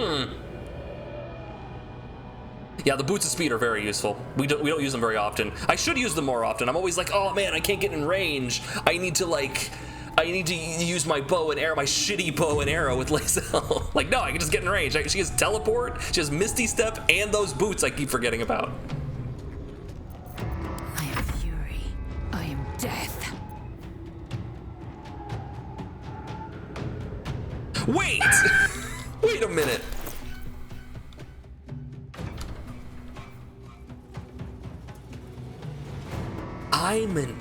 Yeah, the boots of speed are very useful. We don't use them very often. I should use them more often. I'm always like, oh man, I can't get in range. I need to use my bow and arrow, my shitty bow and arrow with Lae'zel. Like, no, I can just get in range. She has teleport, she has Misty Step, and those boots I keep forgetting about. I am fury. I am death. Wait! Wait a minute. I'm an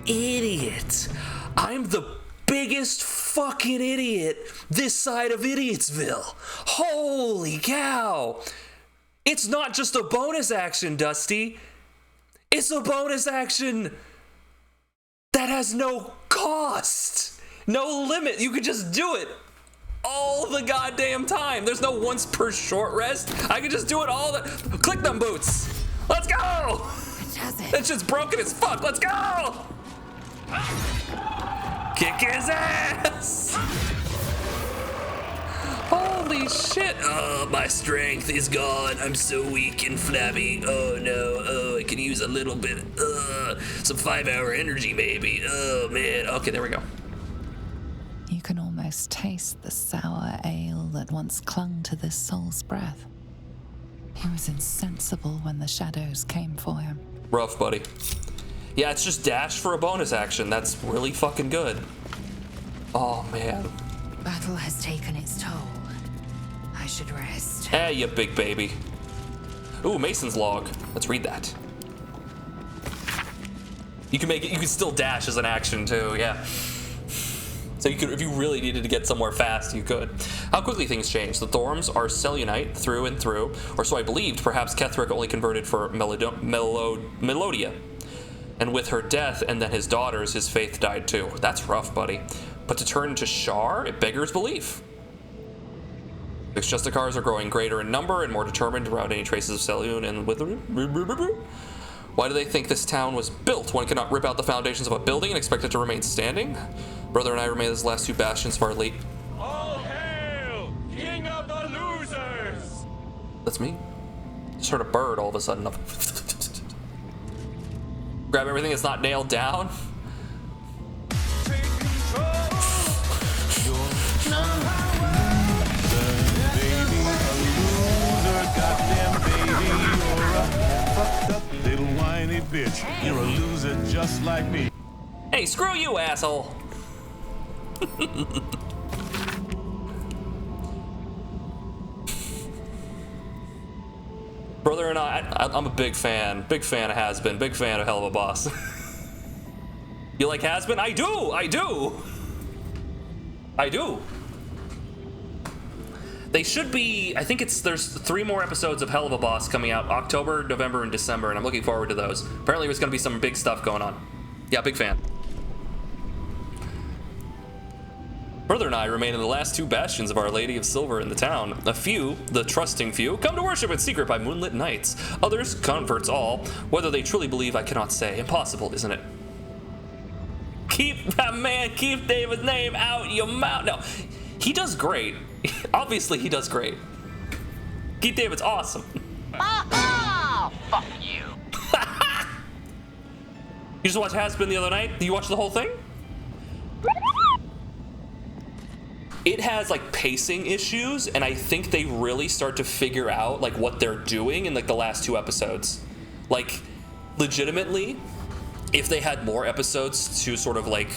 idiot. I'm the biggest fucking idiot this side of Idiotsville. Holy cow. It's not just a bonus action, Dusty. It's a bonus action that has no cost, no limit. You could just do it all the goddamn time. There's no once per short rest. I could just do it all the... Click them boots. Let's go. That shit's broken as fuck. Let's go. Kick his ass. Holy shit. Oh, my strength is gone. I'm so weak and flabby. Oh no. Oh, I can use a little bit. Some 5-hour energy maybe. Oh man. Okay, there we go. You can almost taste the sour ale that once clung to this soul's breath. He was insensible when the shadows came for him. Rough, buddy. Yeah, it's just dash for a bonus action. That's really fucking good. Oh, man. Battle has taken its toll. I should rest. Hey, you big baby. Ooh, Mason's log. Let's read that. You can make it, you can still dash as an action too, yeah. So you could, if you really needed to get somewhere fast, you could. How quickly things change. The Thorms are Selûnite through and through, or so I believed. Perhaps Ketheric only converted for Melodia. And with her death and then his daughters, his faith died too. That's rough, buddy. But to turn to Shar, it beggars belief. The Justicars are growing greater in number and more determined around any traces of Selûne and Withering. Why do they think this town was built? One cannot rip out the foundations of a building and expect it to remain standing. Brother and I remain as the last two bastions of our late... All hail, King of the Losers! That's me. Just heard a bird all of a sudden. Grab everything that's not nailed down. Little whiny bitch. You're a loser just like me. Hey, screw you, asshole. Brother and I'm a big fan. Big fan of Has-Been. Big fan of Hell of a Boss. You like Has-Been? I do. They should be, I think there's 3 more episodes of Hell of a Boss coming out October, November, and December, and I'm looking forward to those. Apparently there's going to be some big stuff going on. Yeah, big fan. Brother and I remain in the last 2 bastions of Our Lady of Silver in the town. A few, the trusting few, come to worship in secret by moonlit nights. Others, converts all. Whether they truly believe, I cannot say. Impossible, isn't it? Keep David's name out your mouth. No, he does great. Obviously, he does great. Keith David's awesome. Fuck you. You just watched Has Been the other night? Did you watch the whole thing? It has like pacing issues, and I think they really start to figure out like what they're doing in like the last 2 episodes. Like, legitimately, if they had more episodes to sort of like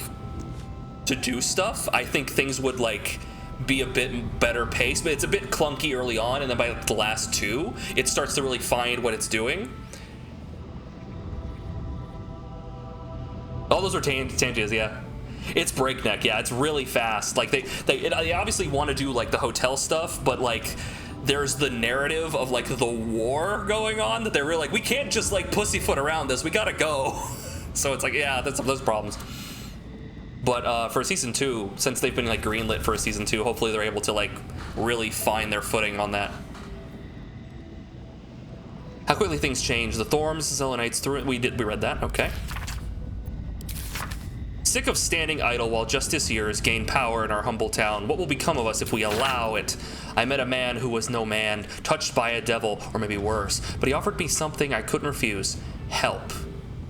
to do stuff, I think things would like be a bit better paced. But it's a bit clunky early on, and then by the last 2, it starts to really find what it's doing. All those are tangents, yeah. It's breakneck, yeah. It's really fast. Like they obviously want to do like the hotel stuff, but like there's the narrative of like the war going on that they're really like, we can't just like pussyfoot around this. We gotta go. So it's like, yeah, that's some of those problems. But for season 2, since they've been like greenlit for a season 2, hopefully they're able to like really find their footing on that. How quickly things change. The Thorms, Zelenites through it. We read that. Okay. Sick of standing idle while justiciars gain power in our humble town. What will become of us if we allow it? I met a man who was no man, touched by a devil, or maybe worse, but he offered me something I couldn't refuse. Help.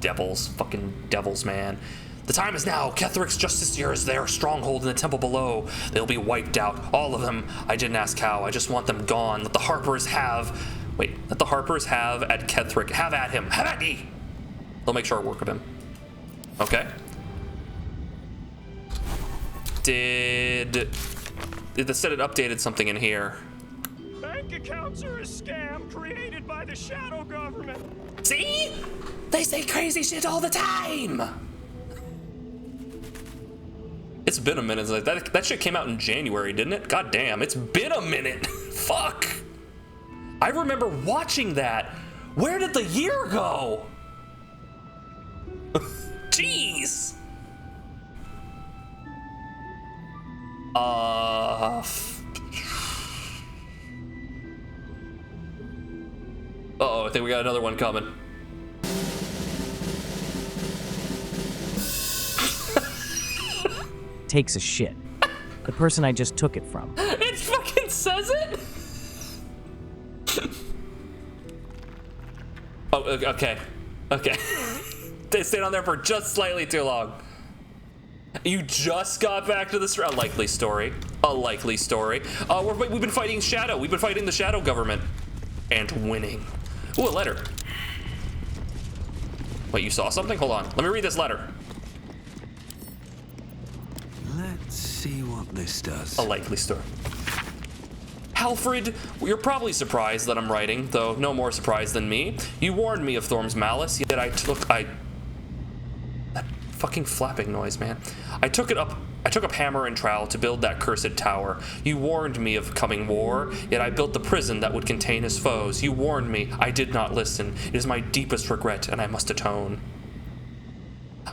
Devils. Fucking devils, man. The time is now. Ketheric's justiciars, their stronghold in the temple below. They'll be wiped out. All of them. I didn't ask how. I just want them gone. Let the Harpers have... Wait. Let the Harpers have at Ketheric. Have at him. Have at me! They'll make short work of him. Okay. Did the said it updated something in here? Bank accounts are a scam created by the shadow government. See? They say crazy shit all the time. It's been a minute. That shit came out in January, didn't it? God damn, it's been a minute. Fuck. I remember watching that. Where did the year go? Jeez. Uh-oh, I think we got another one coming. Takes a shit. The person I just took it from. It fucking says it? Oh, okay. Okay. They stayed on there for just slightly too long. You just got back to this. A likely story. A likely story. We've been fighting Shadow. We've been fighting the Shadow government. And winning. Ooh, a letter. Wait, you saw something? Hold on. Let me read this letter. Let's see what this does. A likely story. Halfred, you're probably surprised that I'm writing, though no more surprised than me. You warned me of Thorm's malice, yet that fucking flapping noise, man. I took up hammer and trowel to build that cursed tower. You warned me of coming war, yet I built the prison that would contain his foes. You warned me, I did not listen. It is my deepest regret, and I must atone.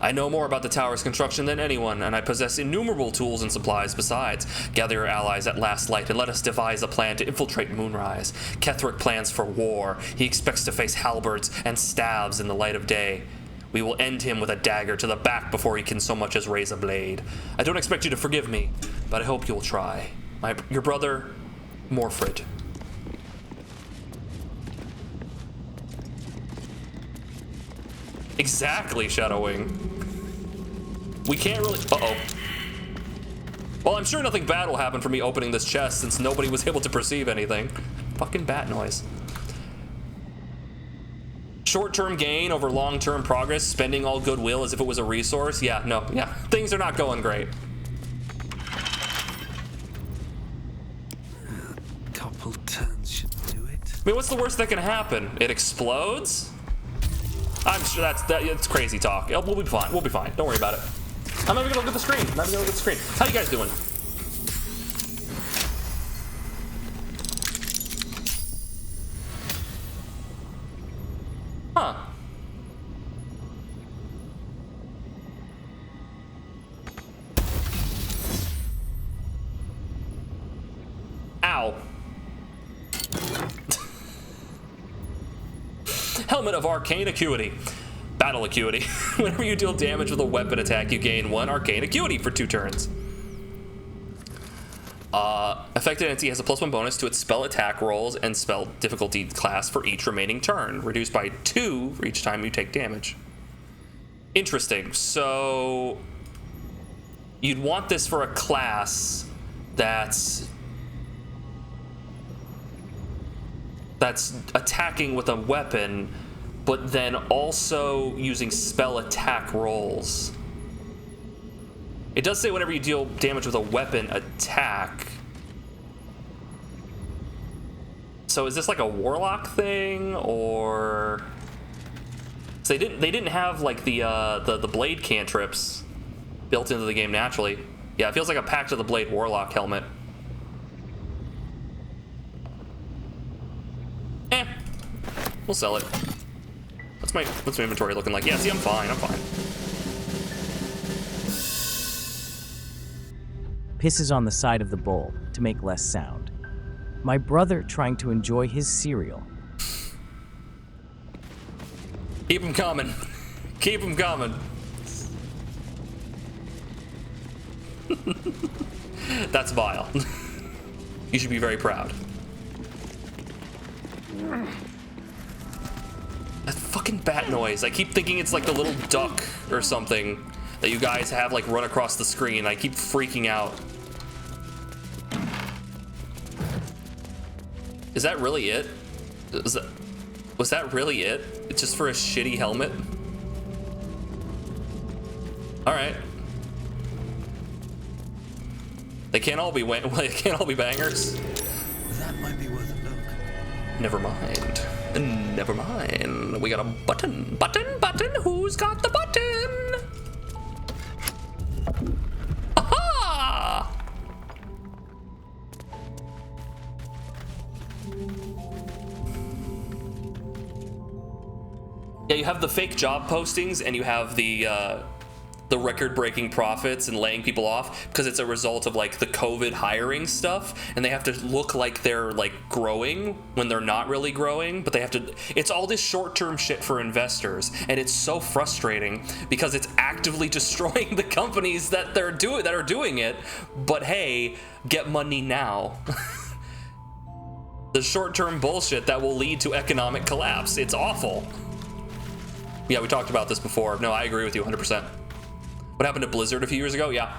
I know more about the tower's construction than anyone, and I possess innumerable tools and supplies besides. Gather your allies at last light, and let us devise a plan to infiltrate Moonrise. Ketheric plans for war. He expects to face halberds and staves in the light of day. We will end him with a dagger to the back before he can so much as raise a blade. I don't expect you to forgive me, but I hope you'll try. Your brother, Morfred. Exactly, Shadowwing. We can't really... Uh-oh. Well, I'm sure nothing bad will happen for me opening this chest since nobody was able to perceive anything. Fucking bat noise. Short-term gain over long-term progress, spending all goodwill as if it was a resource. Yeah, no, yeah. Things are not going great. A couple turns should do it. I mean, what's the worst that can happen? It explodes? I'm sure it's crazy talk. We'll be fine. We'll be fine. Don't worry about it. I'm not even gonna look at the screen. I'm not even gonna look at the screen. How you guys doing? Helmet of Arcane Acuity. Battle Acuity. Whenever you deal damage with a weapon attack, you gain 1 Arcane Acuity for 2 turns. Affected entity has a +1 bonus to its spell attack rolls and spell difficulty class for each remaining turn, reduced by 2 for each time you take damage. Interesting. So you'd want this for a class that's attacking with a weapon, but then also using spell attack rolls. It does say whenever you deal damage with a weapon attack. So is this like a warlock thing, or? So they didn't have like the blade cantrips built into the game naturally. Yeah, it feels like a Pact of the Blade warlock helmet. We'll sell it. What's my inventory looking like? Yeah, see, I'm fine. Pisses on the side of the bowl to make less sound. My brother trying to enjoy his cereal. Keep them coming. Keep them coming. That's vile. You should be very proud. That fucking bat noise. I keep thinking it's like the little duck or something that you guys have like run across the screen. I keep freaking out. Is that really it? Was that really it? It's just for a shitty helmet? Alright. They can't all be bangers. That might be worth a look. Never mind. Never mind. We got a button. Button. Who's got the button? Aha! Yeah, you have the fake job postings and you have the record-breaking profits and laying people off because it's a result of like the COVID hiring stuff, and they have to look like they're like growing when they're not really growing, but they have to. It's all this short-term shit for investors, and it's so frustrating because it's actively destroying the companies that are doing it. But hey, get money now. The short-term bullshit that will lead to economic collapse. It's awful. Yeah, we talked about this before. No, I agree with you 100%. What happened to Blizzard a few years ago? Yeah.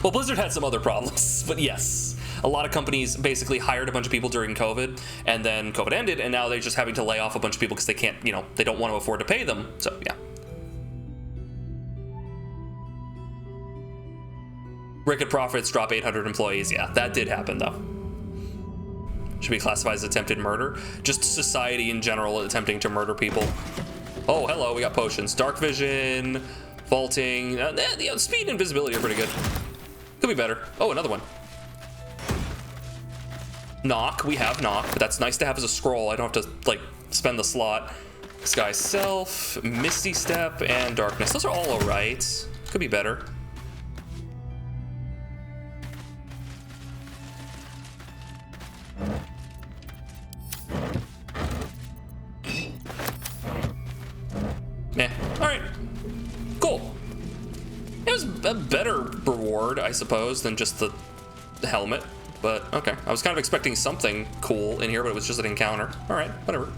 Well, Blizzard had some other problems, but yes. A lot of companies basically hired a bunch of people during COVID, and then COVID ended, and now they're just having to lay off a bunch of people because they can't, they don't want to afford to pay them. So, yeah. Record profits drop 800 employees. Yeah, that did happen, though. Should be classified as attempted murder. Just society in general attempting to murder people. Oh, hello, we got potions. Dark vision, vaulting. Speed and invisibility are pretty good. Could be better. Oh, another one. Knock, we have knock, but that's nice to have as a scroll. I don't have to, like, spend the slot. Sky Self, Misty Step, and Darkness. Those are all alright. Could be better. Meh. Alright. Cool. It was a better reward, I suppose, than just the helmet. But, okay. I was kind of expecting something cool in here, but it was just an encounter. Alright, whatever.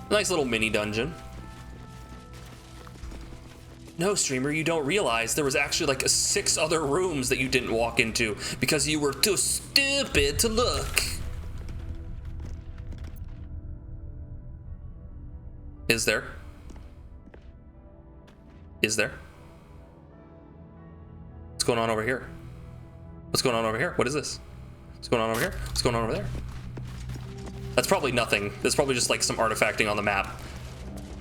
Nice little mini dungeon. No, streamer, you don't realize there was actually like 6 other rooms that you didn't walk into because you were too stupid to look. Is there? Is there? What's going on over here? What's going on over here? What is this? What's going on over here? What's going on over there? That's probably nothing. That's probably just like some artifacting on the map.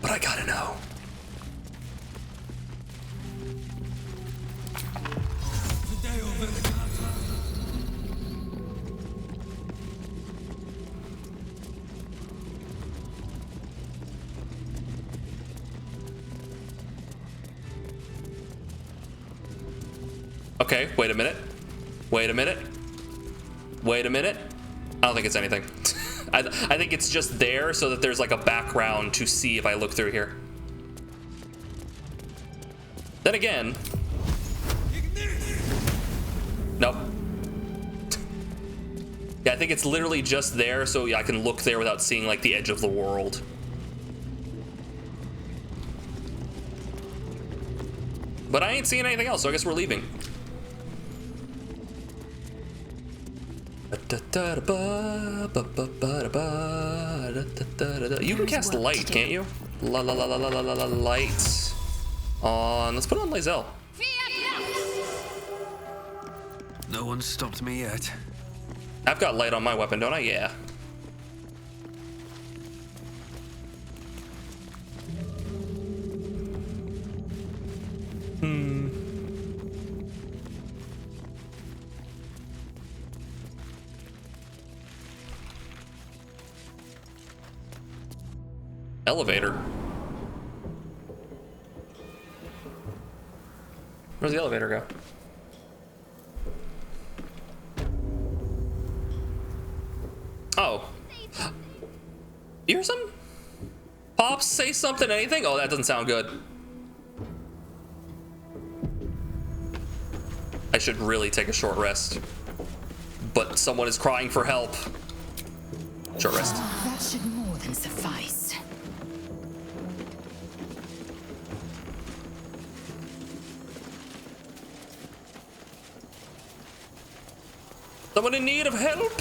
But I gotta know. Okay, wait a minute. Wait a minute. Wait a minute. I don't think it's anything. I think it's just there so that there's like a background to see if I look through here. Then again, nope. Yeah, I think it's literally just there so I can look there without seeing like the edge of the world. But I ain't seeing anything else, so I guess we're leaving. You can cast light, can't you? Light on. Let's put on Lae'zel. No one's stopped me yet. I've got light on my weapon, don't I? Yeah. Elevator. Where's the elevator go? Oh. You hear something? Pops, say something, anything? Oh, that doesn't sound good. I should really take a short rest. But someone is crying for help. Short rest. That should more than suffice. Someone in need of help?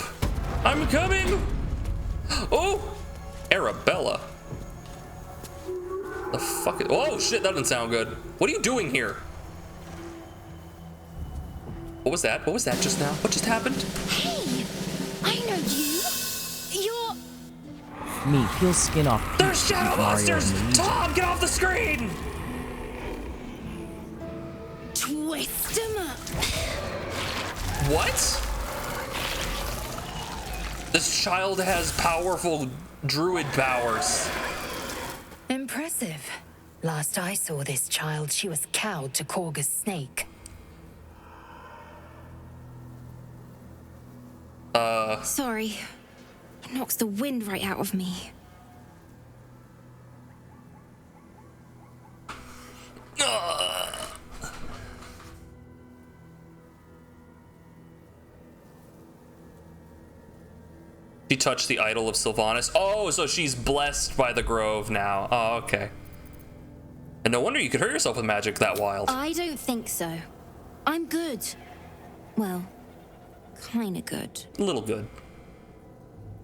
I'm coming! Oh! Arabella. The fuck is... Oh shit, that doesn't sound good. What are you doing here? What was that? What was that just now? What just happened? Hey! I know you! You're... Me, peel skin off. There's shadow monsters! Tom, get off the screen! Twist 'em up! What? This child has powerful druid powers. Impressive. Last I saw this child, she was cowed to Korga's snake. Sorry. It knocks the wind right out of me. She touched the idol of Sylvanas. Oh, so she's blessed by the grove now. Oh, okay. And no wonder you could hurt yourself with magic that wild. I don't think so. I'm good. Well, kinda good. A little good.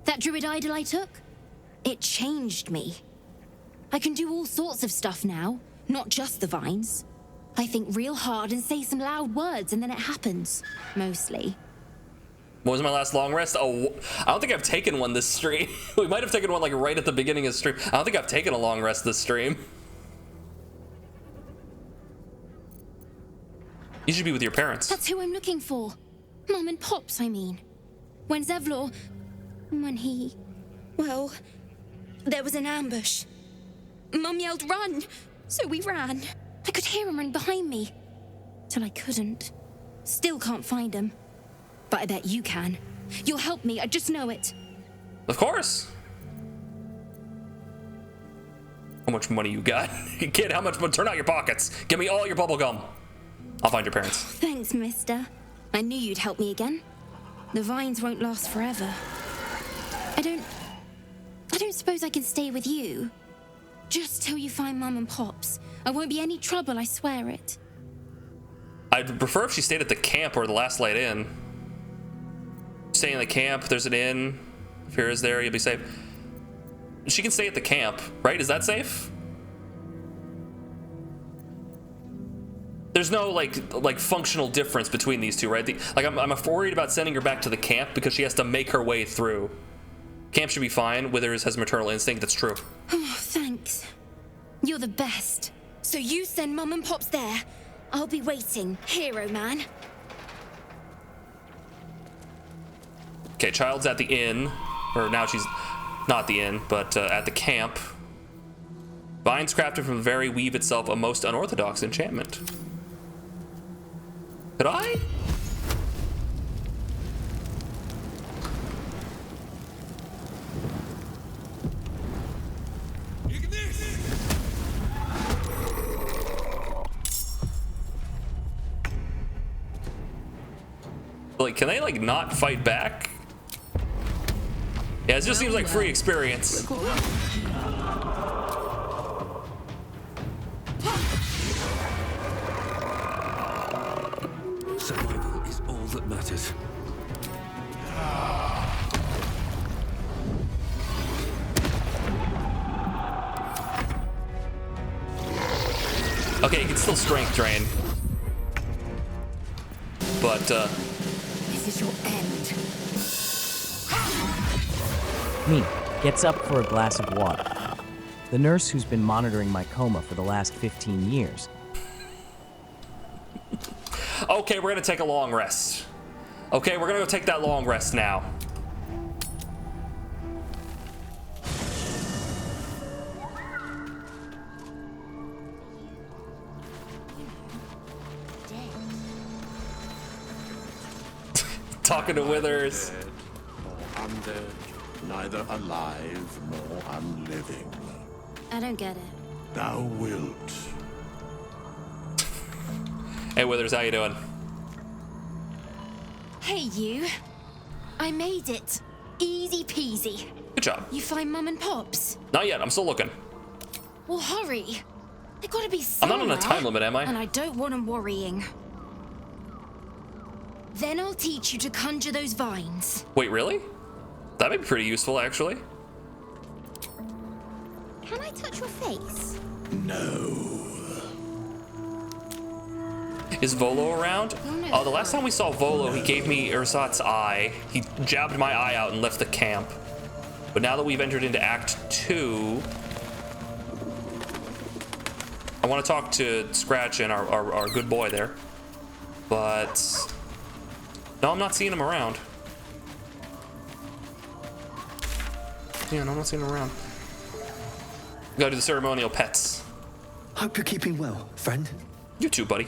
That druid idol I took? It changed me. I can do all sorts of stuff now, not just the vines. I think real hard and say some loud words and then it happens. Mostly. What was my last long rest? Oh, I don't think I've taken one this stream. We might have taken one like right at the beginning of the stream. I don't think I've taken a long rest this stream. You should be with your parents. That's who I'm looking for. Mom and Pops, I mean. When Zevlor... When he... Well, there was an ambush. Mum yelled, run! So we ran. I could hear him run behind me. Till I couldn't. Still can't find him. But I bet you can. You'll help me, I just know it. Of course. How much money you got? Kid, how much money? Turn out your pockets. Give me all your bubble gum. I'll find your parents. Thanks, mister. I knew you'd help me again. The vines won't last forever. I don't suppose I can stay with you. Just till you find Mum and Pops. I won't be any trouble, I swear it. I'd prefer if she stayed at the camp or the last light inn. Stay in the camp, there's an inn. If Fira's there, you'll be safe. She can stay at the camp, right? Is that safe? There's no like functional difference between these two, right? I'm worried about sending her back to the camp because she has to make her way through. Camp should be fine. Withers has maternal instinct. That's true. Oh, thanks. You're the best. So you send Mum and Pops there. I'll be waiting, hero man. Okay, child's at the inn, or now she's not the inn, but at the camp. Vines crafted from the very weave itself, a most unorthodox enchantment. Could I? Like, can they like not fight back? Yeah, it just seems like free experience. Survival is all that matters. Okay, you can still strength drain. But, This is your end. Me gets up for a glass of water. The nurse who's been monitoring my coma for the last 15 years. okay, we're gonna take a long rest. Okay, we're gonna go take that long rest now. Talking to Withers. Dead nor undead, neither alive nor unliving. I don't get it. Thou wilt. Hey Withers, how you doing? Hey, you. I made it. Easy peasy. Good job. You find Mum and Pops? Not yet, I'm still looking. Well, hurry. They gotta be I'm somewhere. not on a time limit, am I? And I don't want them worrying. Then I'll teach you to conjure those vines. Wait, really? That'd be pretty useful, actually. Can I touch your face? No. Is Volo around? Oh, the last time we saw Volo, he gave me Ursat's eye. He jabbed my eye out and left the camp. But now that we've entered into Act 2, I want to talk to Scratch and our good boy there. But no, I'm not seeing him around. Yeah, no, I'm not seeing him around. Go to the ceremonial pets. Hope you're keeping well, friend. You too, buddy.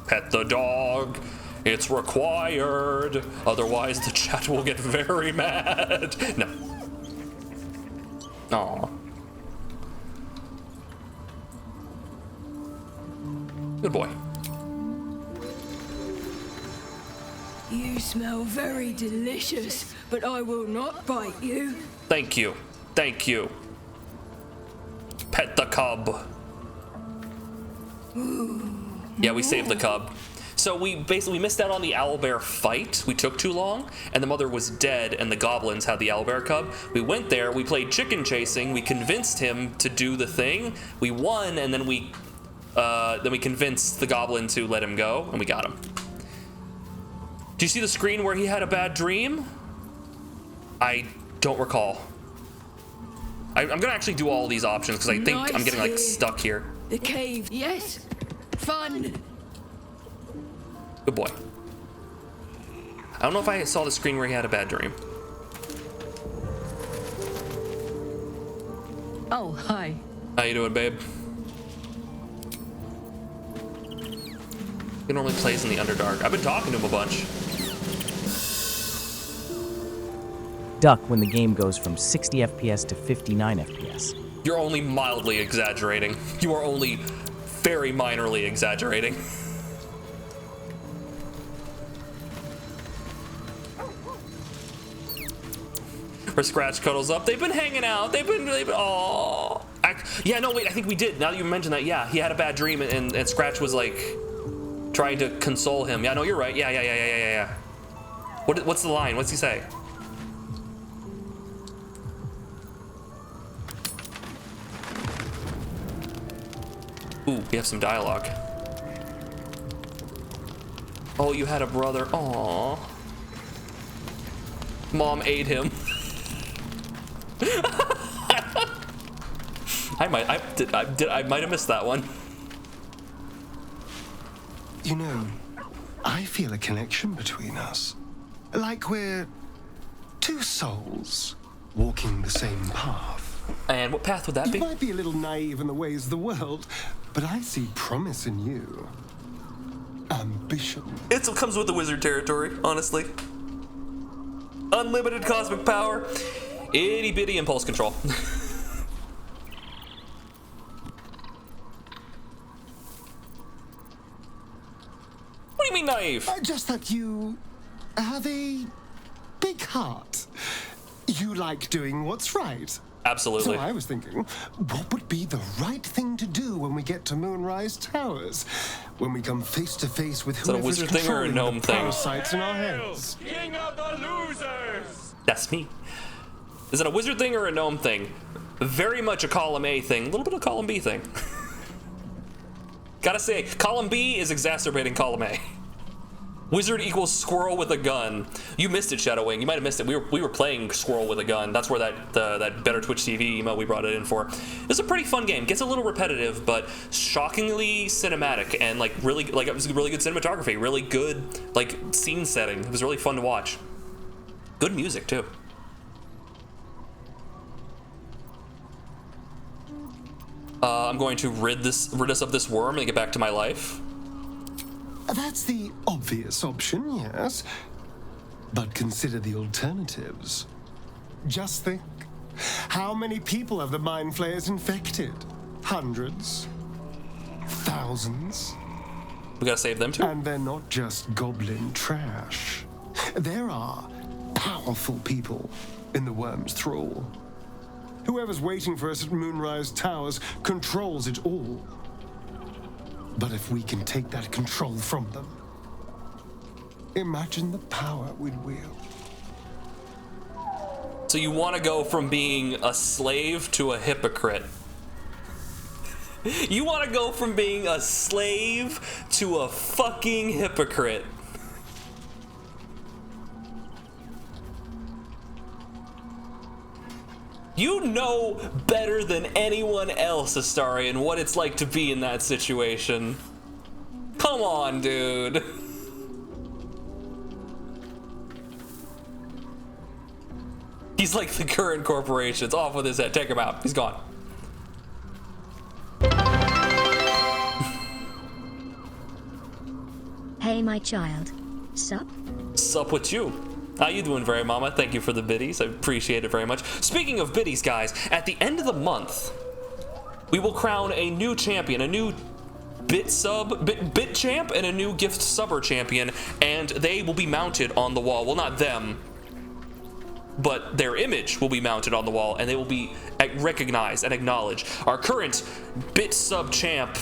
Pet the dog. It's required. Otherwise, the chat will get very mad. No. Aw. Good boy. You smell very delicious, but I will not bite you. Thank you. Thank you. Pet the cub. Yeah, we saved the cub. So we missed out on the owlbear fight. We took too long, and the mother was dead, and the goblins had the owlbear cub. We went there, we played chicken chasing, we convinced him to do the thing. We won, and then we convinced the goblin to let him go, and we got him. Do you see the screen where he had a bad dream? I don't recall. I'm gonna actually do all these options because I think I'm getting like stuck here. The cave, yes. Fun. Good boy. I don't know if I saw the screen where he had a bad dream. Oh, hi. How you doing, babe? He normally plays in the Underdark. I've been talking to him a bunch. Duck when the game goes from 60 FPS to 59 FPS. You're only mildly exaggerating. You are only very minorly exaggerating. Where Scratch cuddles up. They've been hanging out. They've been aww. Yeah, no, wait, I think we did. Now that you mentioned that, yeah, he had a bad dream and Scratch was like trying to console him. Yeah, no, you're right. Yeah. What's the line? What's he say? Ooh, we have some dialogue. Oh, you had a brother. Aww. Mom ate him. I might have missed that one. You know, I feel a connection between us. Like we're two souls walking the same path. And what path would that be? You might be a little naive in the ways of the world, but I see promise in you. Ambition. It comes with the wizard territory, honestly. Unlimited cosmic power. Itty bitty impulse control. What do you mean naive? Just that you have a big heart. You like doing what's right. Absolutely. So I was thinking, what would be the right thing to do when we get to Moonrise Towers? When we come face to face with that a whoever's wizard thing or a controlling gnome the thing? parasites in our heads. King of the losers! That's me. Is it a wizard thing or a gnome thing? Very much a column A thing, a little bit of column B thing. Gotta say, column B is exacerbating column A. Wizard equals squirrel with a gun. You missed it, Shadowwing. You might have missed it. We were playing squirrel with a gun. That's where that Better Twitch TV emote we brought it in for. It's a pretty fun game. Gets a little repetitive, but shockingly cinematic and like really like it was really good cinematography, really good like scene setting. It was really fun to watch. Good music too. I'm going to rid us of this worm and get back to my life. That's the obvious option, yes. But consider the alternatives. Just think. How many people have the Mind Flayers infected? Hundreds? Thousands? We gotta save them too. And they're not just goblin trash. There are powerful people in the worm's thrall. Whoever's waiting for us at Moonrise Towers controls it all. But if we can take that control from them, imagine the power we'd wield. So you want to go from being a slave to a hypocrite. You want to go from being a slave to a fucking hypocrite. You know better than anyone else, Astarion, what it's like to be in that situation. Come on, dude. He's like the current corporation. It's off with his head. Take him out. He's gone. Hey, my child. Sup? Sup with you? How you doing, very mama? Thank you for the biddies. I appreciate it very much. Speaking of biddies, guys, at the end of the month, we will crown a new champion, a new bit champ, and a new gift subber champion, and they will be mounted on the wall. Well, not them, but their image will be mounted on the wall, and they will be recognized and acknowledged. Our current bit sub champ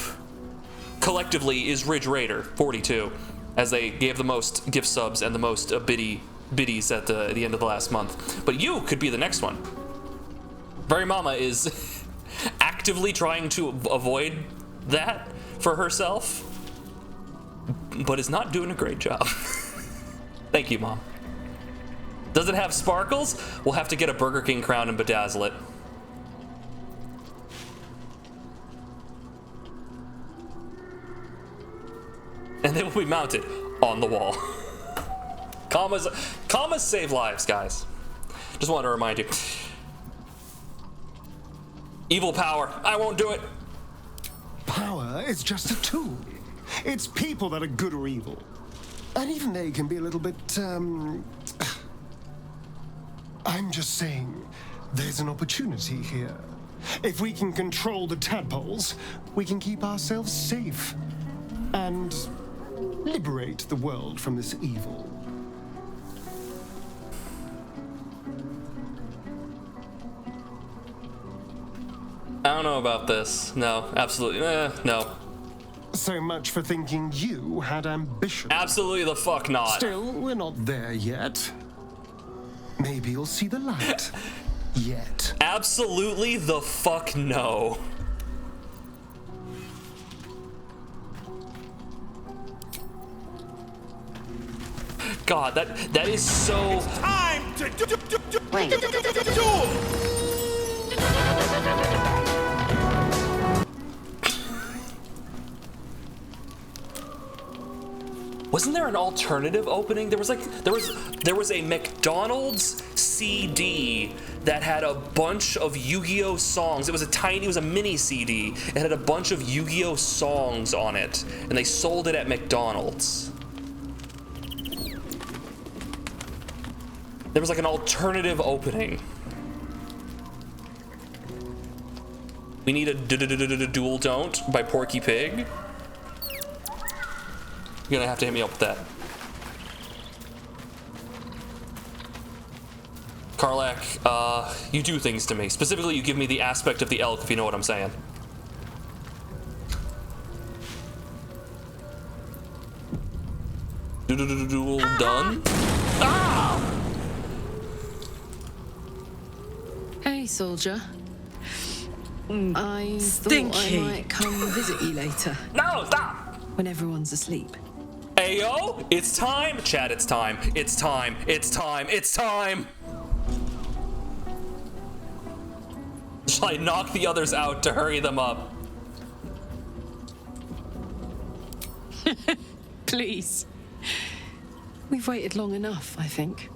collectively is Ridge Raider 42, as they gave the most gift subs and the most biddies at the end of the last month. But you could be the next one. Very Mama is actively trying to avoid that for herself, but is not doing a great job. Thank you, Mom. Does it have sparkles? We'll have to get a Burger King crown and bedazzle it. And they will be mounted on the wall. Commas save lives, guys. Just wanted to remind you. Evil power. I won't do it. Power is just a tool. It's people that are good or evil. And even they can be a little bit, I'm just saying, there's an opportunity here. If we can control the tadpoles, we can keep ourselves safe. And liberate the world from this evil. I don't know about this. No, absolutely. No. So much for thinking you had ambition. Absolutely the fuck not. Still, we're not there yet. Maybe you'll see the light. Yet. Absolutely the fuck no. God, that is so. Time to Wasn't there an alternative opening? There was a McDonald's CD that had a bunch of Yu-Gi-Oh songs. It was a mini CD. It had a bunch of Yu-Gi-Oh songs on it, and they sold it at McDonald's. There was like an alternative opening. We need a Duel Don't by Porky Pig. You're gonna have to hit me up with that. Karlach, you do things to me. Specifically, you give me the aspect of the elk, if you know what I'm saying. Duel done. Ah! Hey, soldier. I Stinky. thought I might come visit you later. No, stop! When everyone's asleep. Ayo, it's time! Chat, it's time. It's time. It's time. It's time! Shall I knock the others out to hurry them up? Please. We've waited long enough, I think.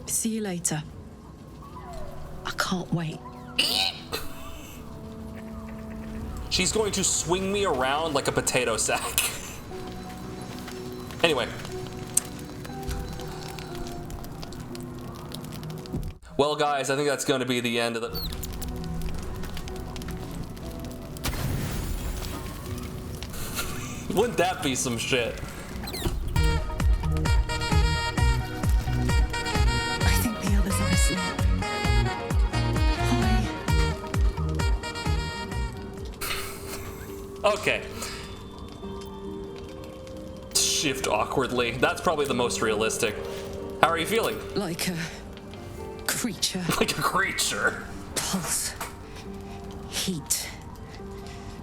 See you later. I can't wait. She's going to swing me around like a potato sack. Anyway. Well, guys, I think that's going to be the end of the... Wouldn't that be some shit? I think the others are asleep. Okay. Shift awkwardly. That's probably the most realistic. How are you feeling? Like a creature. Like a creature. Pulse. Heat.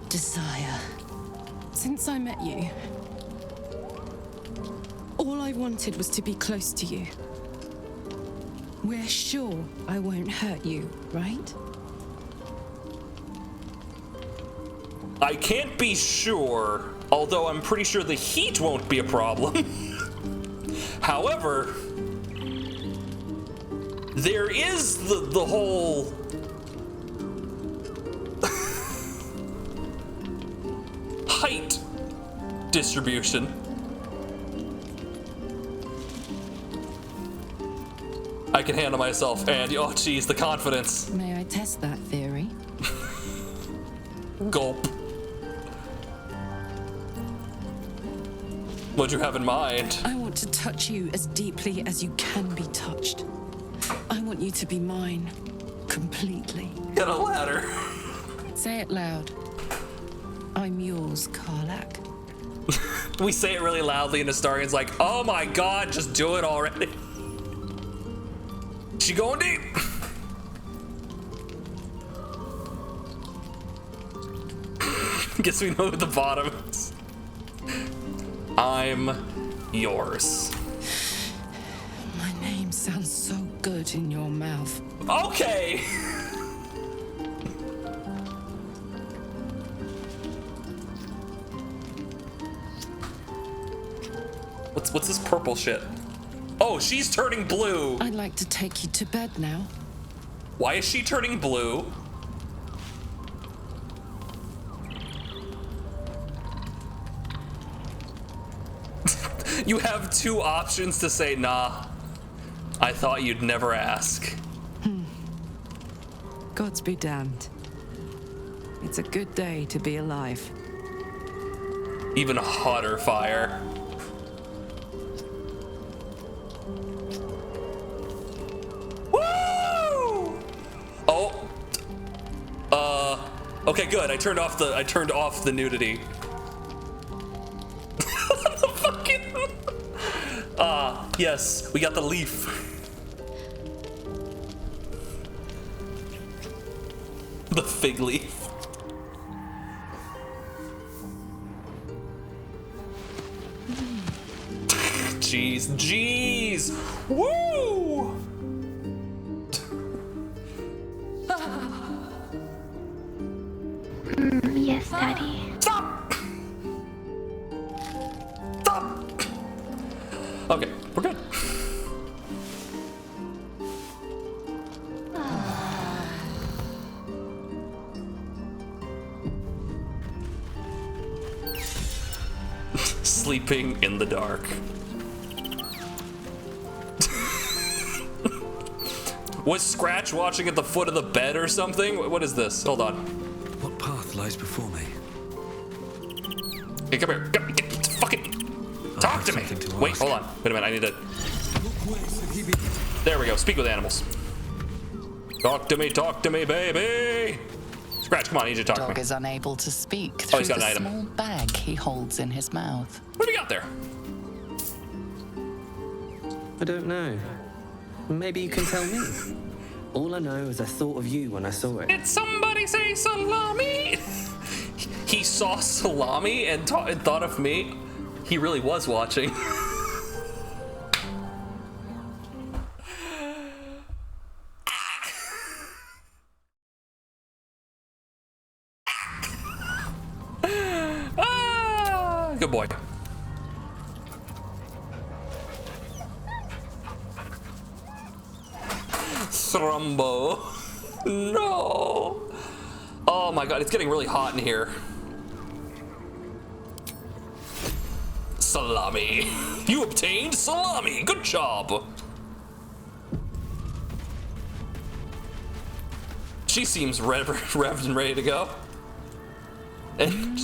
Desire. Since I met you, all I wanted was to be close to you. We're sure I won't hurt you, right? I can't be sure, although I'm pretty sure the heat won't be a problem. However, there is the whole height distribution. I can handle myself, and oh geez, the confidence. May I test that theory? Gulp. What'd you have in mind? I want to touch you as deeply as you can be touched. I want you to be mine. Completely. Get a ladder. Say it loud. I'm yours, Karlach. We say it really loudly, and Astarian's like, oh my god, just do it already. She going deep. Guess we know who the bottom is. I'm yours. My name sounds so good in your mouth. Okay. What's this purple shit? Oh, she's turning blue. I'd like to take you to bed now. Why is she turning blue? You have two options to say, nah. I thought you'd never ask. Gods be damned. It's a good day to be alive. Even hotter fire. Woo! Oh. Okay, good. I turned off the nudity. Yes, we got the leaf. The fig leaf. Jeez. Woo! Yes, Daddy. Stop! Okay, we're good. Sleeping in the dark. Was Scratch watching at the foot of the bed or something? What is this? Hold on. What path lies before me? Hey, come here. Fucking talk to me. Wait, hold on. Wait a minute. I need to. There we go. Speak with animals. Talk to me, baby. Scratch, come on, I need you to talk to me. Dog is unable to speak Oh, through he's got the an item. small bag he holds in his mouth. What do we got there? I don't know. Maybe you can tell me. All I know is I thought of you when I saw it. Did somebody say salami? He saw salami and thought of me. He really was watching. Good boy. Thrumbo. No. Oh my god, it's getting really hot in here. Salami. You obtained salami. Good job. She seems revved and ready to go. And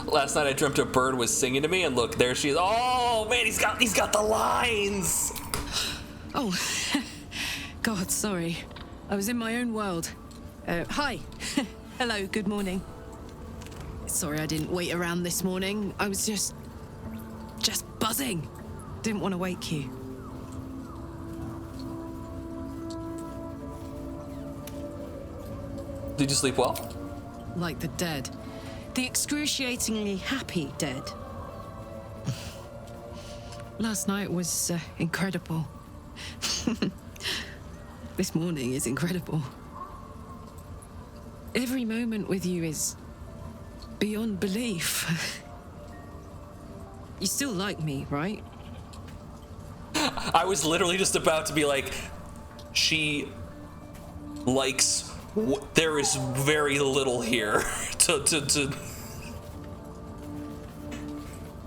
last night I dreamt a bird was singing to me, and look, there she is. Oh man, he's got the lines. Oh, God, sorry. I was in my own world. Hi. Hello, good morning. Sorry I didn't wait around this morning. I was just buzzing. Didn't want to wake you. Did you sleep well? Like the dead. The excruciatingly happy dead. Last night was incredible. This morning is incredible. Every moment with you is beyond belief. You still like me, right? I was literally just about to be like, she likes. There is very little here to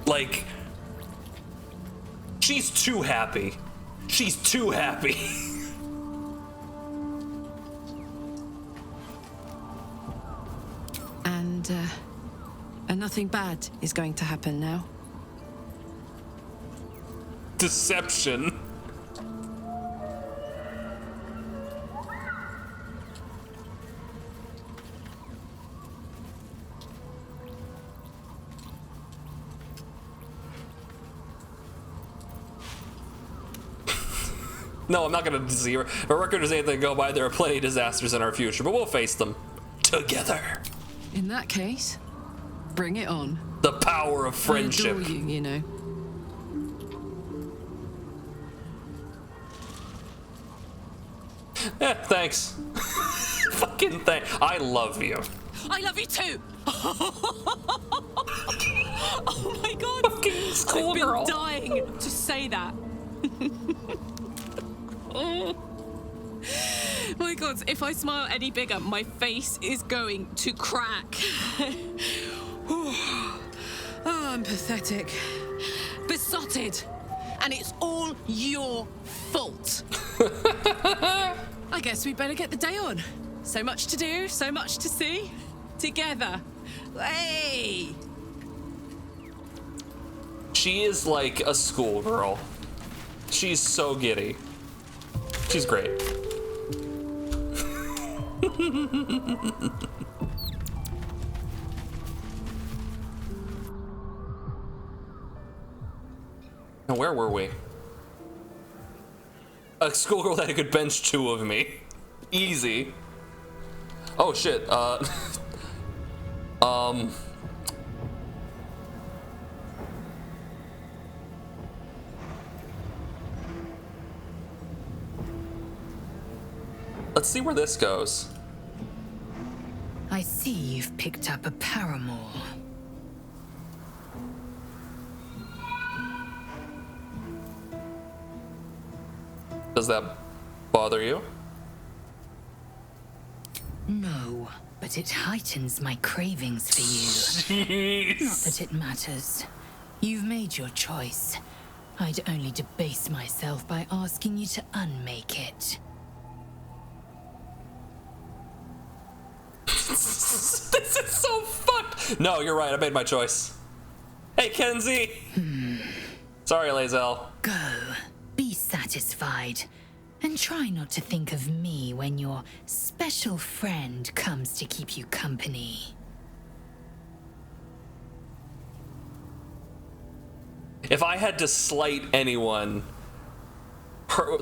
like. She's too happy. She's too happy. And nothing bad is going to happen now. Deception. No, I'm not gonna deceive her. Her record is anything to go by. There are plenty of disasters in our future, but we'll face them together. In that case, bring it on. The power of friendship. I adore you, you know. Thanks. Fucking thanks. I love you. I love you too. Oh my god. Fucking schoolgirl. I've been dying to say that. Oh my god, if I smile any bigger, my face is going to crack. Oh, I'm pathetic. Besotted. And it's all your fault. I guess we better get the day on. So much to do, so much to see. Together. Hey! She is like a schoolgirl. She's so giddy. She's great. Now, where were we? A schoolgirl that could bench 2 of me. Easy. Oh shit, let's see where this goes. I see you've picked up a paramour. Does that bother you? No, but it heightens my cravings for you. Jeez. Not that it matters. You've made your choice. I'd only debase myself by asking you to unmake it. This is so fucked. No, you're right. I made my choice. Hey, Kenzie. Sorry, Lae'zel. Go. Be satisfied. And try not to think of me when your special friend comes to keep you company. If I had to slight anyone,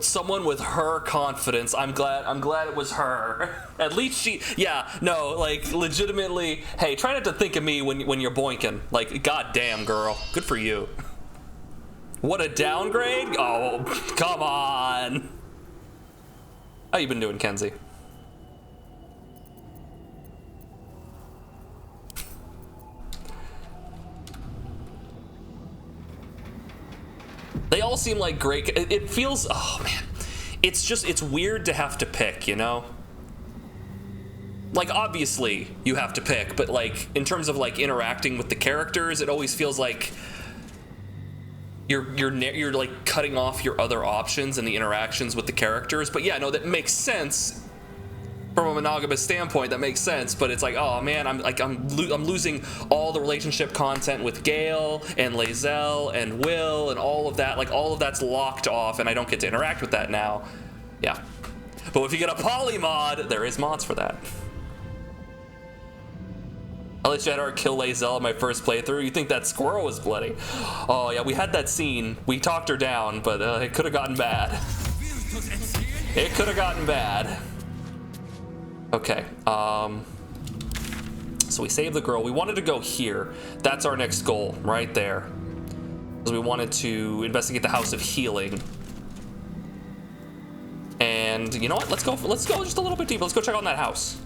someone with her confidence, I'm glad it was her. At least she, yeah, no, like, legitimately, hey, try not to think of me when you're boinking. Like, goddamn, girl, good for you. What a downgrade? Oh, come on. How you been doing, Kenzie? They all seem like great. It feels, oh man, it's weird to have to pick, you know? Like, obviously you have to pick, but like in terms of like interacting with the characters, it always feels like you're like cutting off your other options and the interactions with the characters. But yeah, no, that makes sense from a monogamous standpoint. That makes sense. But it's like, oh man, I'm losing all the relationship content with Gale and Lae'zel and Will and all of that. Like, all of that's locked off, and I don't get to interact with that now. Yeah, but if you get a poly mod, there is mods for that. I let Shadowheart kill Lae'zel in my first playthrough. You think that squirrel was bloody? Oh yeah, we had that scene. We talked her down, but it could have gotten bad. It could have gotten bad. Okay, so we saved the girl. We wanted to go here. That's our next goal, right there. Because we wanted to investigate the House of Healing. And you know what? Let's go just a little bit deeper. Let's go check on that house.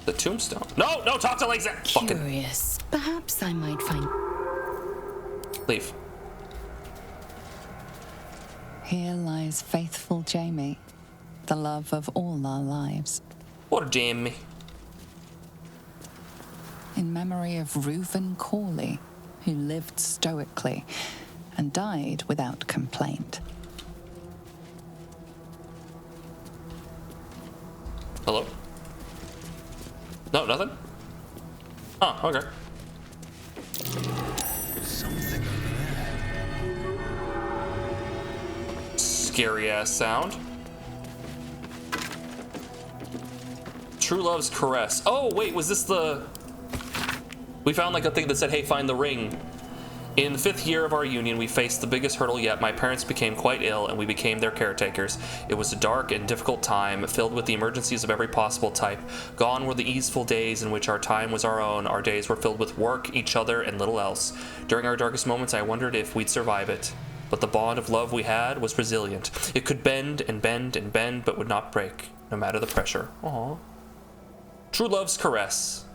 The tombstone. No, talk to Lae'zel. Curious. Perhaps I might find... Leave. Here lies faithful Jamie, the love of all our lives. What Jamie? In memory of Reuven Corley, who lived stoically and died without complaint. Hello? No, nothing? Oh, okay. Something over there. Scary ass sound. True Love's Caress. Oh, wait, was this the... We found like a thing that said, hey, find the ring. In the 5th year of our union, we faced the biggest hurdle yet. My parents became quite ill, and we became their caretakers. It was a dark and difficult time, filled with the emergencies of every possible type. Gone were the easeful days in which our time was our own. Our days were filled with work, each other, and little else. During our darkest moments, I wondered if we'd survive it. But the bond of love we had was resilient. It could bend and bend and bend, but would not break, no matter the pressure. Aww. True Love's Caress.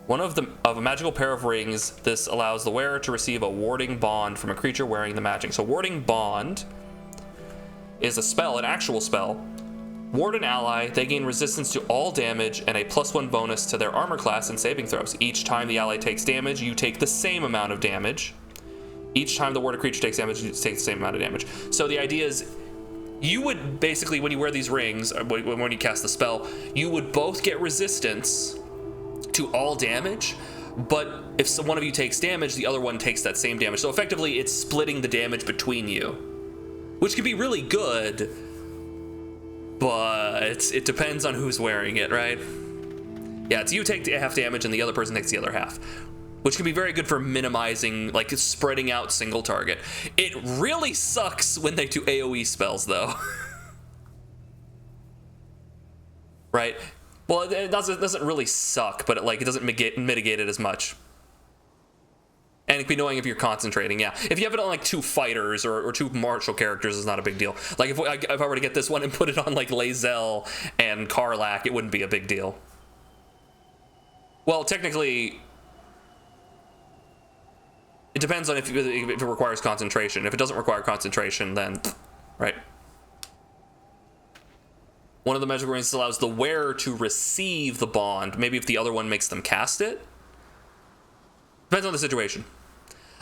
One of a magical pair of rings. This allows the wearer to receive a warding bond from a creature wearing the magic. So warding bond is a spell, an actual spell. Ward an ally, they gain resistance to all damage and a +1 bonus to their armor class and saving throws. Each time the ally takes damage, you take the same amount of damage. Each time the warded creature takes damage, you take the same amount of damage. So the idea is, you would basically, when you wear these rings, when you cast the spell, you would both get resistance to all damage, but if one of you takes damage, the other one takes that same damage. So effectively, it's splitting the damage between you, which can be really good, but it depends on who's wearing it, right? Yeah, it's you take half damage and the other person takes the other half, which can be very good for minimizing, like, spreading out single target. It really sucks when they do AoE spells, though. Right? Well, it doesn't really suck, but it doesn't mitigate it as much. And it can be annoying if you're concentrating, yeah. If you have it on like 2 fighters or 2 martial characters, it's not a big deal. Like if I were to get this one and put it on like Lae'zel and Karlach, it wouldn't be a big deal. Well, technically, it depends on if it requires concentration. If it doesn't require concentration, then, right. One of the magical rings allows the wearer to receive the bond, maybe if the other one makes them cast it. Depends on the situation.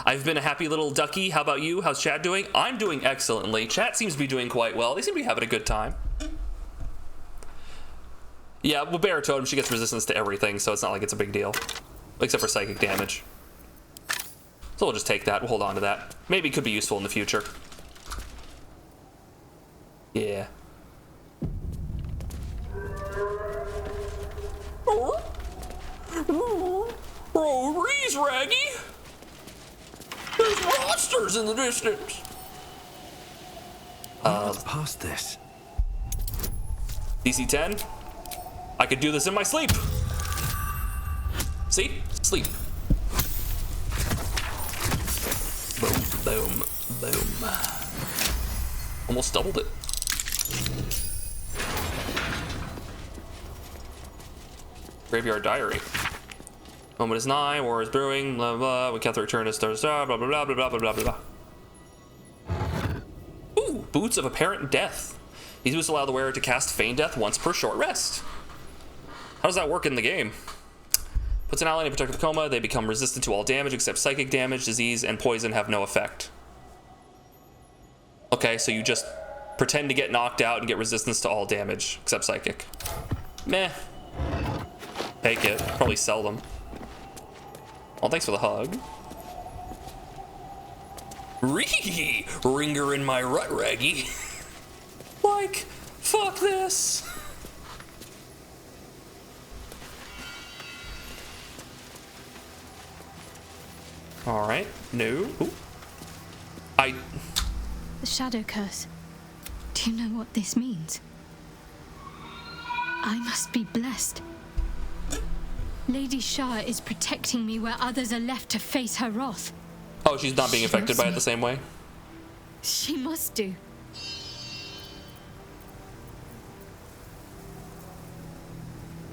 I've been a happy little ducky. How about you? How's chat doing? I'm doing excellently. Chat seems to be doing quite well. They seem to be having a good time. Yeah, with Bear Totem, she gets resistance to everything, so it's not like it's a big deal. Except for psychic damage. So we'll just take that. We'll hold on to that. Maybe it could be useful in the future. Yeah. Oh, Reese, Raggy! There's monsters in the distance! What's past this? DC 10? I could do this in my sleep! See? Sleep. Boom, boom, boom. Almost doubled it. Graveyard Diary. Moment is nigh, war is brewing, blah blah. We can't return to stars, blah blah blah blah blah blah blah blah. Ooh, Boots of Apparent Death. These boots allow the wearer to cast Feign Death once per short rest. How does that work in the game? Puts an ally in a protective coma, they become resistant to all damage except psychic damage, disease, and poison have no effect. Okay, so you just pretend to get knocked out and get resistance to all damage except psychic. Meh. Take it. Probably sell them. Well, thanks for the hug. Ree! Ringer in my rut, Raggy. Like, fuck this. Alright, no. Ooh. The Shadow Curse. Do you know what this means? I must be blessed. Lady Shah is protecting me where others are left to face her wrath. Oh, she's not being affected by it the same way? She must do.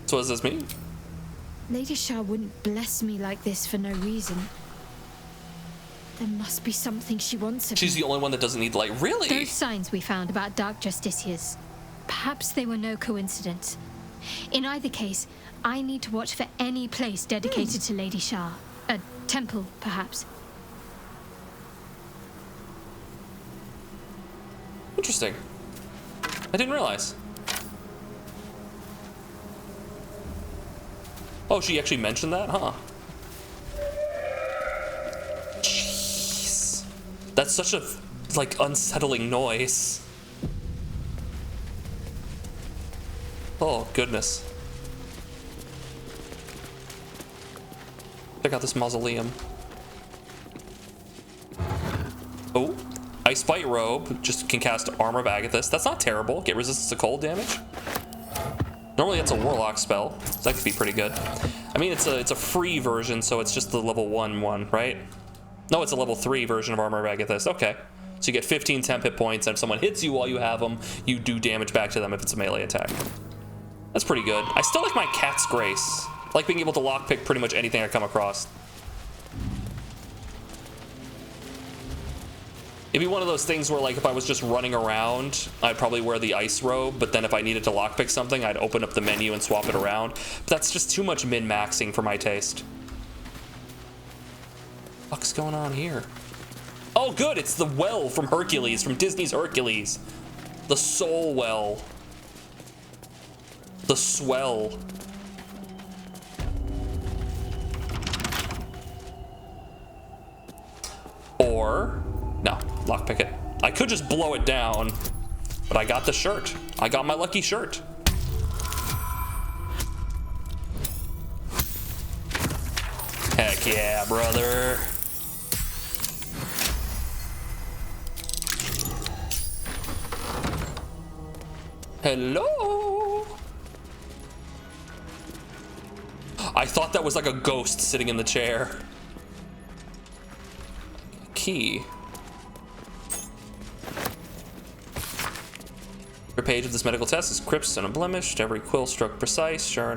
So what does this mean? Lady Shah wouldn't bless me like this for no reason. There must be something she wants of She's me. the only one that doesn't need light. Really? Those signs we found about Dark Justiciars. Perhaps they were no coincidence. In either case, I need to watch for any place dedicated to Lady Shah. A temple, perhaps. Interesting. I didn't realize. Oh, she actually mentioned that, huh? Jeez. That's such a, like, unsettling noise. Oh, goodness. Check out this mausoleum. Oh, Ice Bite Robe. Just can cast Armor of Agathis. That's not terrible. Get resistance to cold damage. Normally it's a Warlock spell, so that could be pretty good. I mean, it's a free version, so it's just the level 1 one, right? No, it's a level 3 version of Armor of Agathis. Okay. So you get 15 temp hit points, and if someone hits you while you have them, you do damage back to them if it's a melee attack. That's pretty good. I still like my Cat's Grace. I like being able to lockpick pretty much anything I come across. It'd be one of those things where, like, if I was just running around, I'd probably wear the ice robe, but then if I needed to lockpick something, I'd open up the menu and swap it around. But that's just too much min-maxing for my taste. What's going on here? Oh, good, it's the well from Hercules, from Disney's Hercules. The Soul Well. The Swell. Or, no, lockpick it. I could just blow it down, but I got the shirt. I got my lucky shirt. Heck yeah, brother. Hello? I thought that was like a ghost sitting in the chair. Key. Every page of this medical test is crisp and unblemished, every quill stroke precise, sure,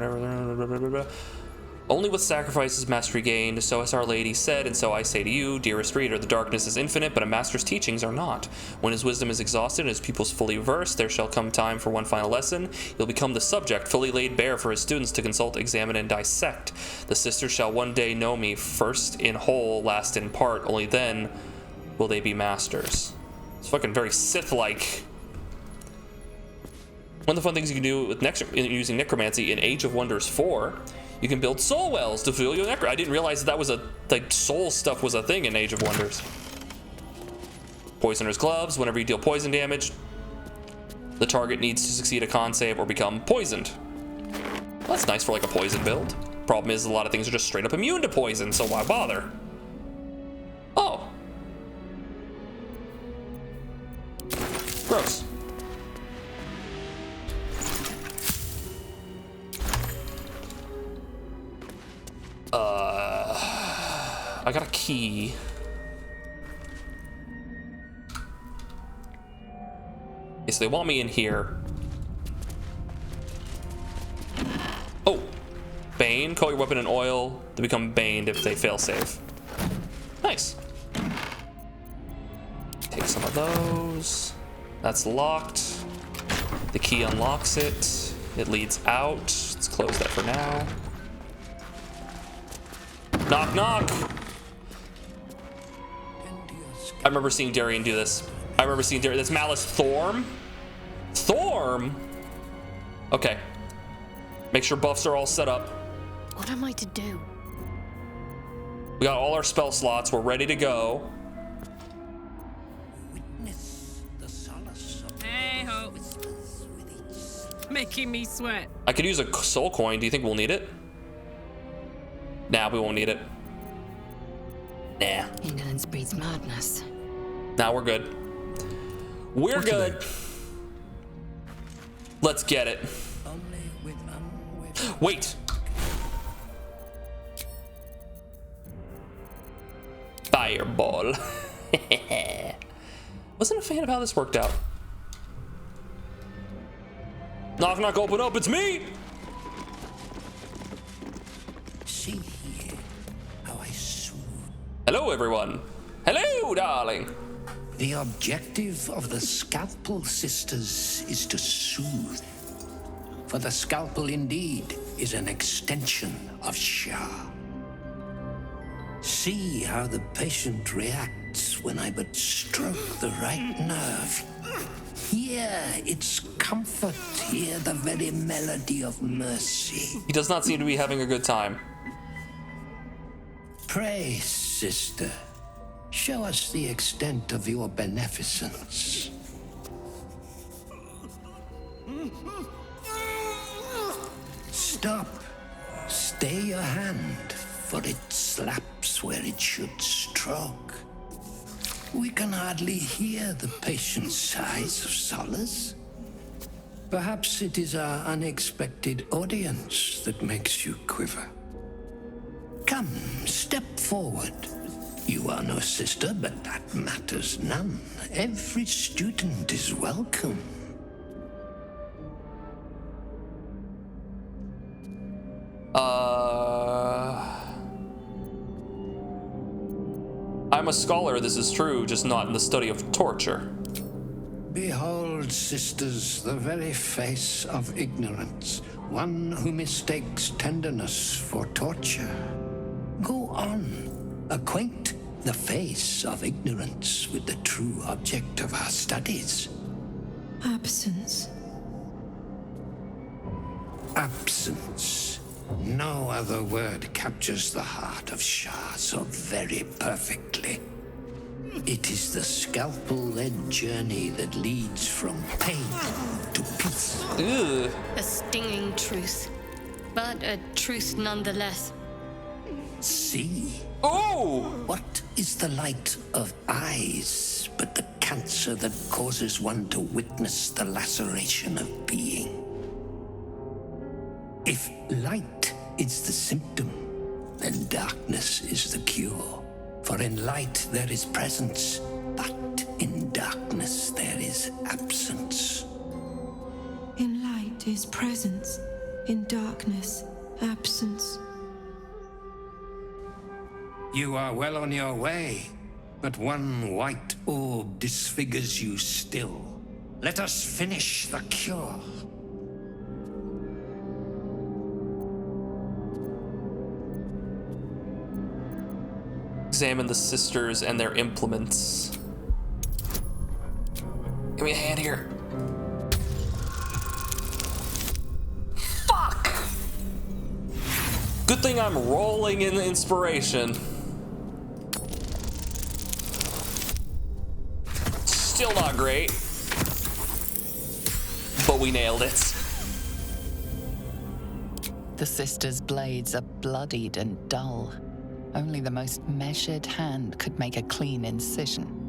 only with sacrifice is mastery gained, so as Our Lady said, and so I say to you, dearest reader, the darkness is infinite, but a master's teachings are not. When his wisdom is exhausted and his pupils fully versed, there shall come time for one final lesson. He'll become the subject, fully laid bare for his students to consult, examine, and dissect. The sisters shall one day know me, first in whole, last in part, only then will they be masters. It's fucking very Sith-like. One of the fun things you can do with using necromancy in Age of Wonders 4, you can build soul wells to fuel your necro. I didn't realize that was soul stuff was a thing in Age of Wonders. Poisoner's Gloves. Whenever you deal poison damage, the target needs to succeed a con save or become poisoned. Well, that's nice for like a poison build. Problem is, a lot of things are just straight up immune to poison, so why bother? Oh. Gross. I got a key. Okay, so they want me in here. Oh. Bane. Coat your weapon in oil to become baned if they fail save. Nice. Take some of those. That's locked. The key unlocks it. It leads out. Let's close that for now. Knock, knock. I remember seeing Darian do this. I remember seeing Darian. That's Malice Thorm. Thorm? Okay. Make sure buffs are all set up. What am I to do? We got all our spell slots. We're ready to go. Hey ho. Making me sweat. I could use a soul coin. Do you think we'll need it? Nah, we won't need it. Nah. Indolence breeds madness. Nah, we're good. We're good. Let's get it. Wait. Fireball. Wasn't a fan of how this worked out. Knock, knock, open up, it's me! See here how I soothe. Hello, everyone. Hello, darling. The objective of the Scalpel Sisters is to soothe. For the scalpel indeed is an extension of Shah. See how the patient reacts when I but stroke the right nerve. Hear its comfort, hear the very melody of mercy. He does not seem to be having a good time. Pray, sister, show us the extent of your beneficence. Stop. Stay your hand, for it slaps where it should stroke. We can hardly hear the patient's sighs of solace. Perhaps it is our unexpected audience that makes you quiver. Come, step forward. You are no sister, but that matters none. Every student is welcome. I'm a scholar, this is true, just not in the study of torture. Behold, sisters, the very face of ignorance, one who mistakes tenderness for torture. Go on, acquaint the face of ignorance with the true object of our studies. Absence. Absence. No other word captures the heart of Shah so very perfectly. It is the scalpel-led journey that leads from pain to peace. Ew. A stinging truth, but a truth nonetheless. See? Oh! What is the light of eyes but the cancer that causes one to witness the laceration of being? If light is the symptom, then darkness is the cure. For in light there is presence, but in darkness there is absence. In light is presence, in darkness, absence. You are well on your way, but one white orb disfigures you still. Let us finish the cure. Examine the sisters and their implements. Give me a hand here. Good thing I'm rolling in the inspiration. Still not great. But we nailed it. The sisters' blades are bloodied and dull. Only the most measured hand could make a clean incision.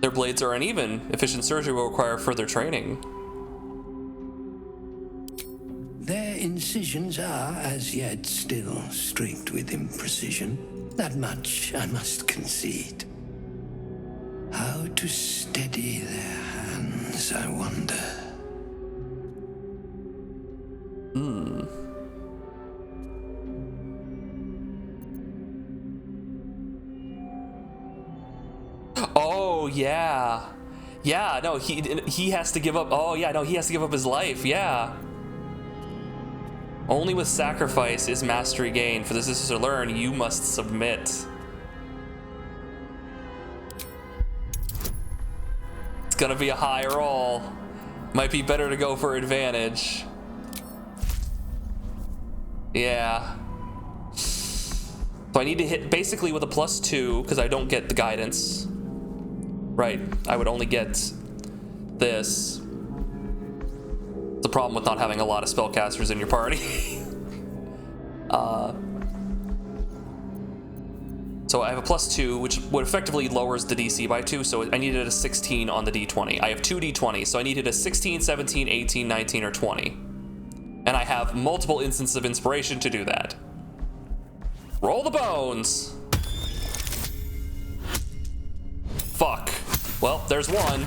Their blades are uneven. Efficient surgery will require further training. Their incisions are, as yet, still streaked with imprecision. That much I must concede. How to steady their hands, I wonder. Oh yeah, yeah. No, he has to give up. Oh yeah, no, he has to give up his life. Yeah. Only with sacrifice is mastery gained. For the sisters to learn, you must submit. It's gonna be a high roll. Might be better to go for advantage. Yeah. So I need to hit basically with a +2 because I don't get the guidance. Right, I would only get this. The problem with not having a lot of spellcasters in your party. So I have a +2, which would effectively lowers the DC by 2, so I needed a 16 on the D20. I have 2 D20s, so I needed a 16, 17, 18, 19, or 20. And I have multiple instances of inspiration to do that. Roll the bones! Fuck. Well, there's one.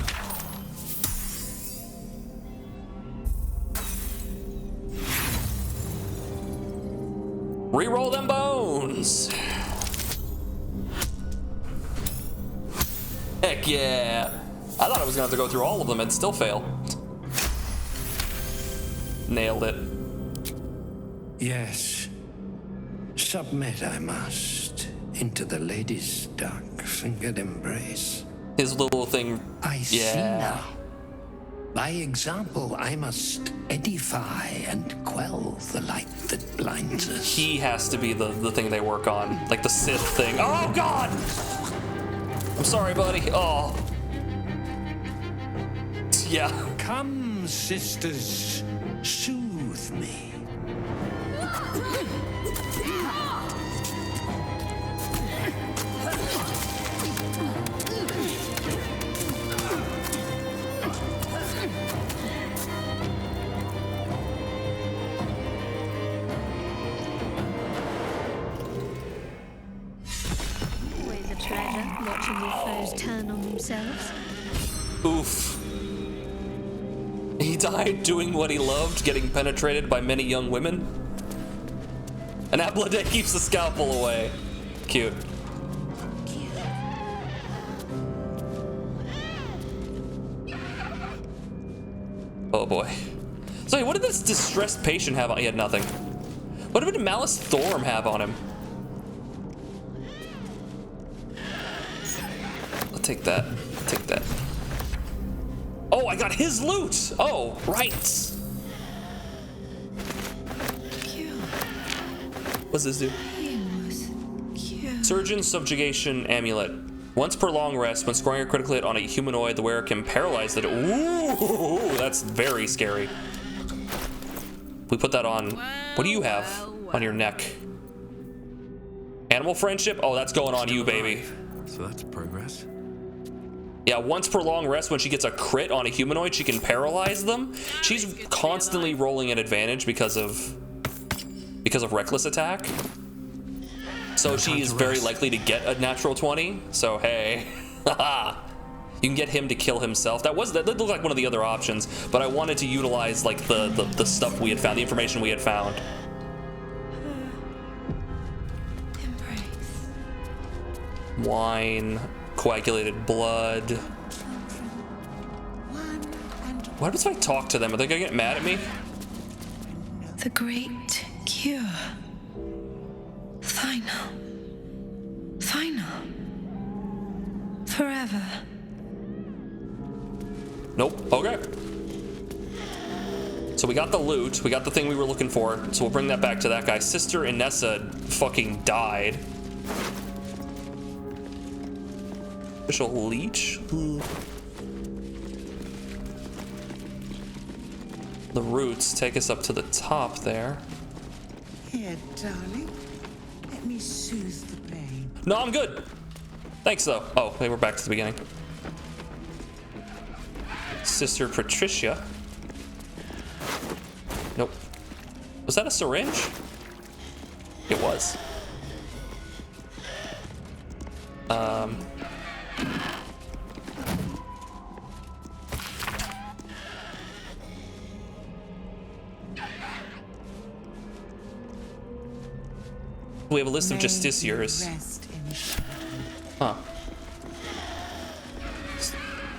Reroll them bones! Heck yeah! I thought I was gonna have to go through all of them and still fail. Nailed it. Yes. Submit I must into the lady's dark-fingered embrace. His little thing. I see now. By example, I must edify and quell the light that blinds us. He has to be the thing they work on. Like the Sith thing. Oh, God! I'm sorry, buddy. Oh. Yeah. Come, sisters. Soothe me. Always a pleasure watching your foes turn on themselves. Oof. He died doing what he loved, getting penetrated by many young women. And Ablade keeps the scalpel away. Cute. Oh boy. So what did this distressed patient have on? He had nothing. What did Malice Thorm have on him? I'll take that. Take that. Oh, I got his loot! Oh, right! What's this do? Surgeon Subjugation Amulet. Once per long rest, when scoring a critical hit on a humanoid, the wearer can paralyze it. Ooh, that's very scary. We put that on. What do you have on your neck? Animal friendship? Oh, that's going on you, baby. So that's progress. Yeah, once per long rest, when she gets a crit on a humanoid, she can paralyze them. She's constantly rolling an advantage because of reckless attack. So she's very likely to get a natural 20. So hey, haha. You can get him to kill himself. That looked like one of the other options, but I wanted to utilize like the stuff we had found, the information we had found. Wine, coagulated blood. What happens if I talk to them? Are they gonna get mad at me? The great cure. Final. Forever. Nope. Okay. So So we got the loot. We got the thing we were looking for. So we'll bring that back to that guy. Sister Inessa fucking died. Official leech? The roots take us up to the top there. Here, darling. Let me soothe the pain. No, I'm good. Thanks, though. Oh, hey, we're back to the beginning. Sister Patricia. Nope. Was that a syringe? It was. We have a list of justiciars. Huh.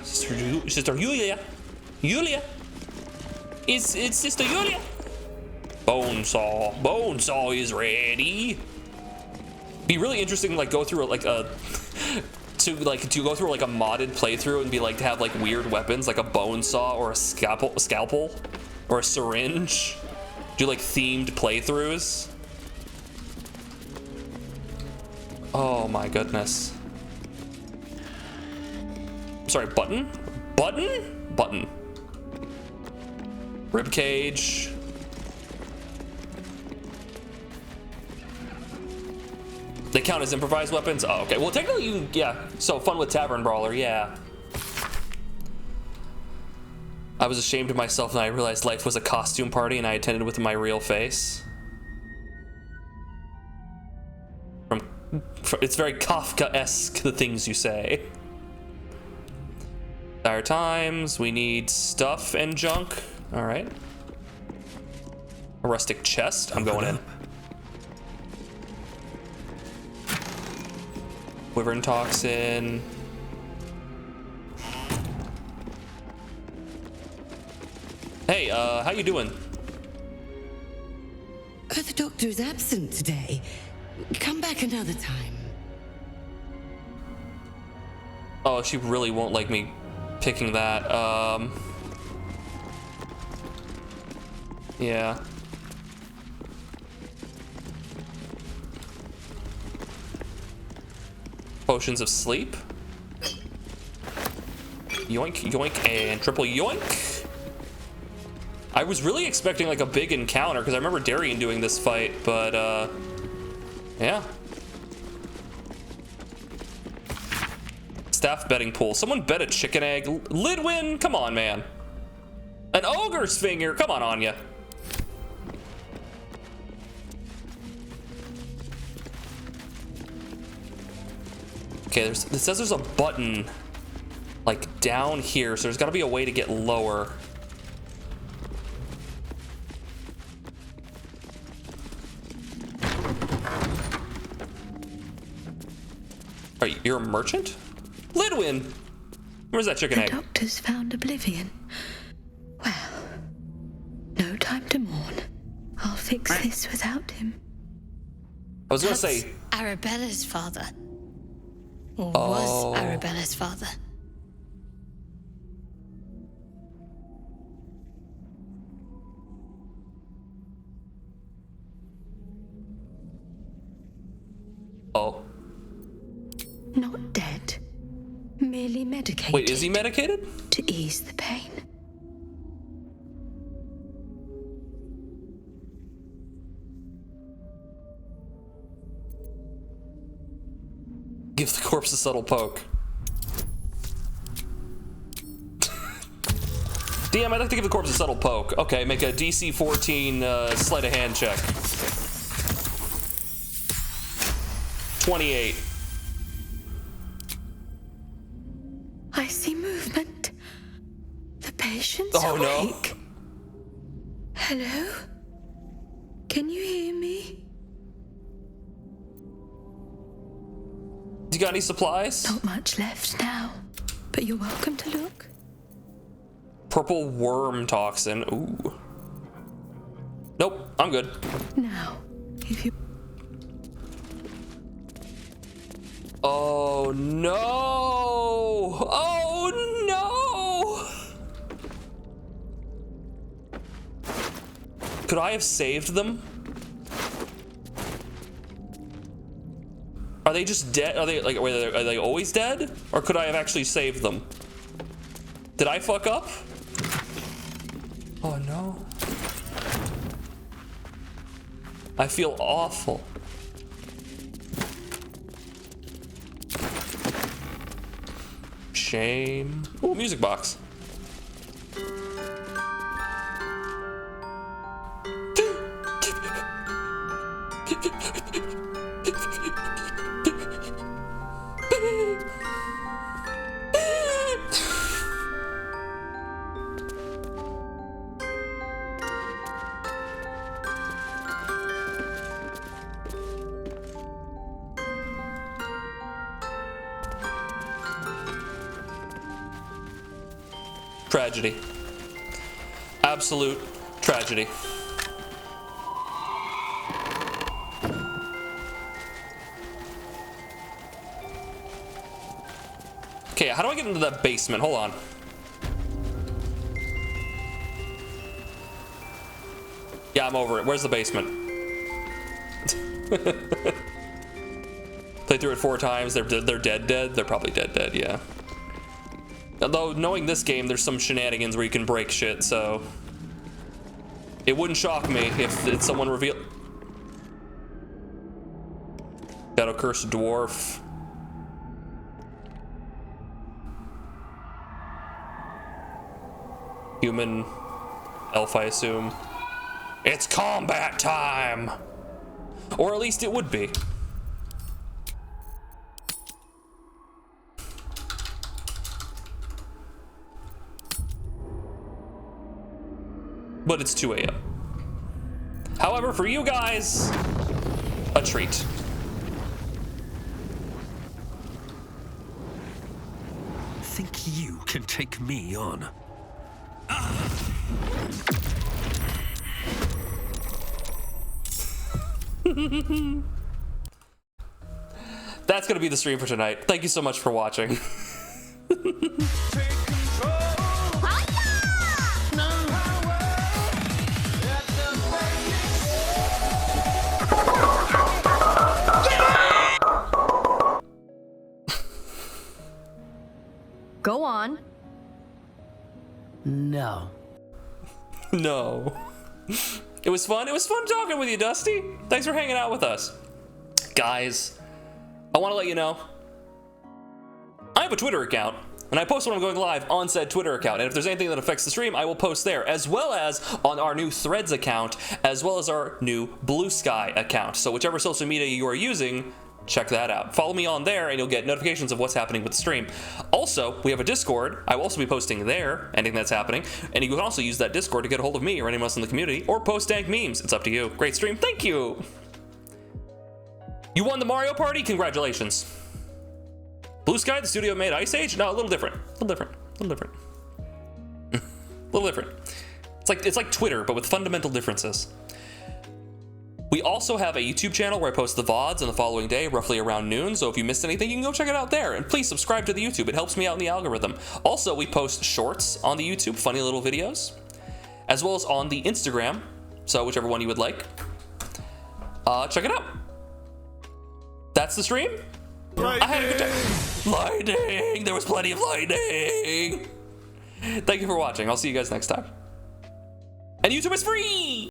Sister Julia. Julia. It's Sister Julia. Bonesaw. Bonesaw is ready. Be really interesting, like go through like a to go through like a modded playthrough and be like to have like weird weapons like a bone saw or a scalpel or a syringe. Do like themed playthroughs. Oh my goodness. Sorry, button? Button? Button. Ribcage. They count as improvised weapons? Oh, okay. Well, technically, you can, yeah. So, fun with Tavern Brawler, yeah. I was ashamed of myself and I realized life was a costume party and I attended with my real face. It's very Kafka-esque, the things you say. Dire times, we need stuff and junk. All right. A rustic chest, I'm going in. Wyvern toxin. Hey, how you doing? The doctor is absent today. Come back another time. Oh, she really won't like me picking that. Yeah. Potions of sleep. Yoink, yoink, and triple yoink. I was really expecting like a big encounter because I remember Darian doing this fight, but yeah. Staff betting pool. Someone bet a chicken egg. Lidwin, come on, man. An ogre's finger. Come on, Anya. Okay, it says there's a button like down here, so there's got to be a way to get lower. Are you're a merchant? Lidwin! Where's that chicken egg? The doctor's found oblivion. Well, no time to mourn. I'll fix this without him. I was gonna say Arabella's father. Or was Arabella's father. Oh. Not dead. Merely medicated. Wait, is he medicated? To ease the pain. Give the corpse a subtle poke. DM, I'd like to give the corpse a subtle poke. Okay, make a DC 14 sleight of hand check. 28. I see movement. The patient's No. awake. Hello? Can you hear me? You got any supplies? Not much left now, but you're welcome to look. Purple worm toxin. Ooh. Nope, I'm good. Now, if you... Oh no! Oh no! Could I have saved them? Are they just dead? Are they always dead? Or could I have actually saved them? Did I fuck up? Oh no. I feel awful. Shame. Ooh, music box. Tragedy. Absolute tragedy. Okay, how do I get into that basement? Hold on. Yeah, I'm over it. Where's the basement? Played through it 4 times. They're dead. They're probably dead. Yeah. Although, knowing this game, there's some shenanigans where you can break shit, so... It wouldn't shock me if someone revealed... Shadow Cursed Dwarf. Human. Elf, I assume. It's combat time! Or at least it would be. But it's 2 a.m. However, for you guys, a treat. Think you can take me on? That's gonna be the stream for tonight. Thank you so much for watching. Go on. No. No. It was fun. It was fun talking with you, Dusty. Thanks for hanging out with us. Guys, I want to let you know, I have a Twitter account, and I post when I'm going live on said Twitter account. And if there's anything that affects the stream, I will post there, as well as on our new Threads account, as well as our new Blue Sky account. So whichever social media you are using, check that out. Follow me on there and you'll get notifications of what's happening with the stream. Also, we have a Discord. I will also be posting there anything that's happening, and you can also use that Discord to get a hold of me or anyone else in the community, or post dank memes. It's up to you. Great stream. Thank you. You won the Mario Party? Congratulations. Blue Sky, the studio made Ice Age? No, a little different. A little different. A little different. A little different. It's like Twitter, but with fundamental differences. We also have a YouTube channel where I post the VODs on the following day, roughly around noon, so if you missed anything, you can go check it out there. And please subscribe to the YouTube, it helps me out in the algorithm. Also, we post shorts on the YouTube, funny little videos, as well as on the Instagram, so whichever one you would like. Check it out. That's the stream. Lightning. I had a good time. Lightning! There was plenty of lightning! Thank you for watching. I'll see you guys next time. And YouTube is free!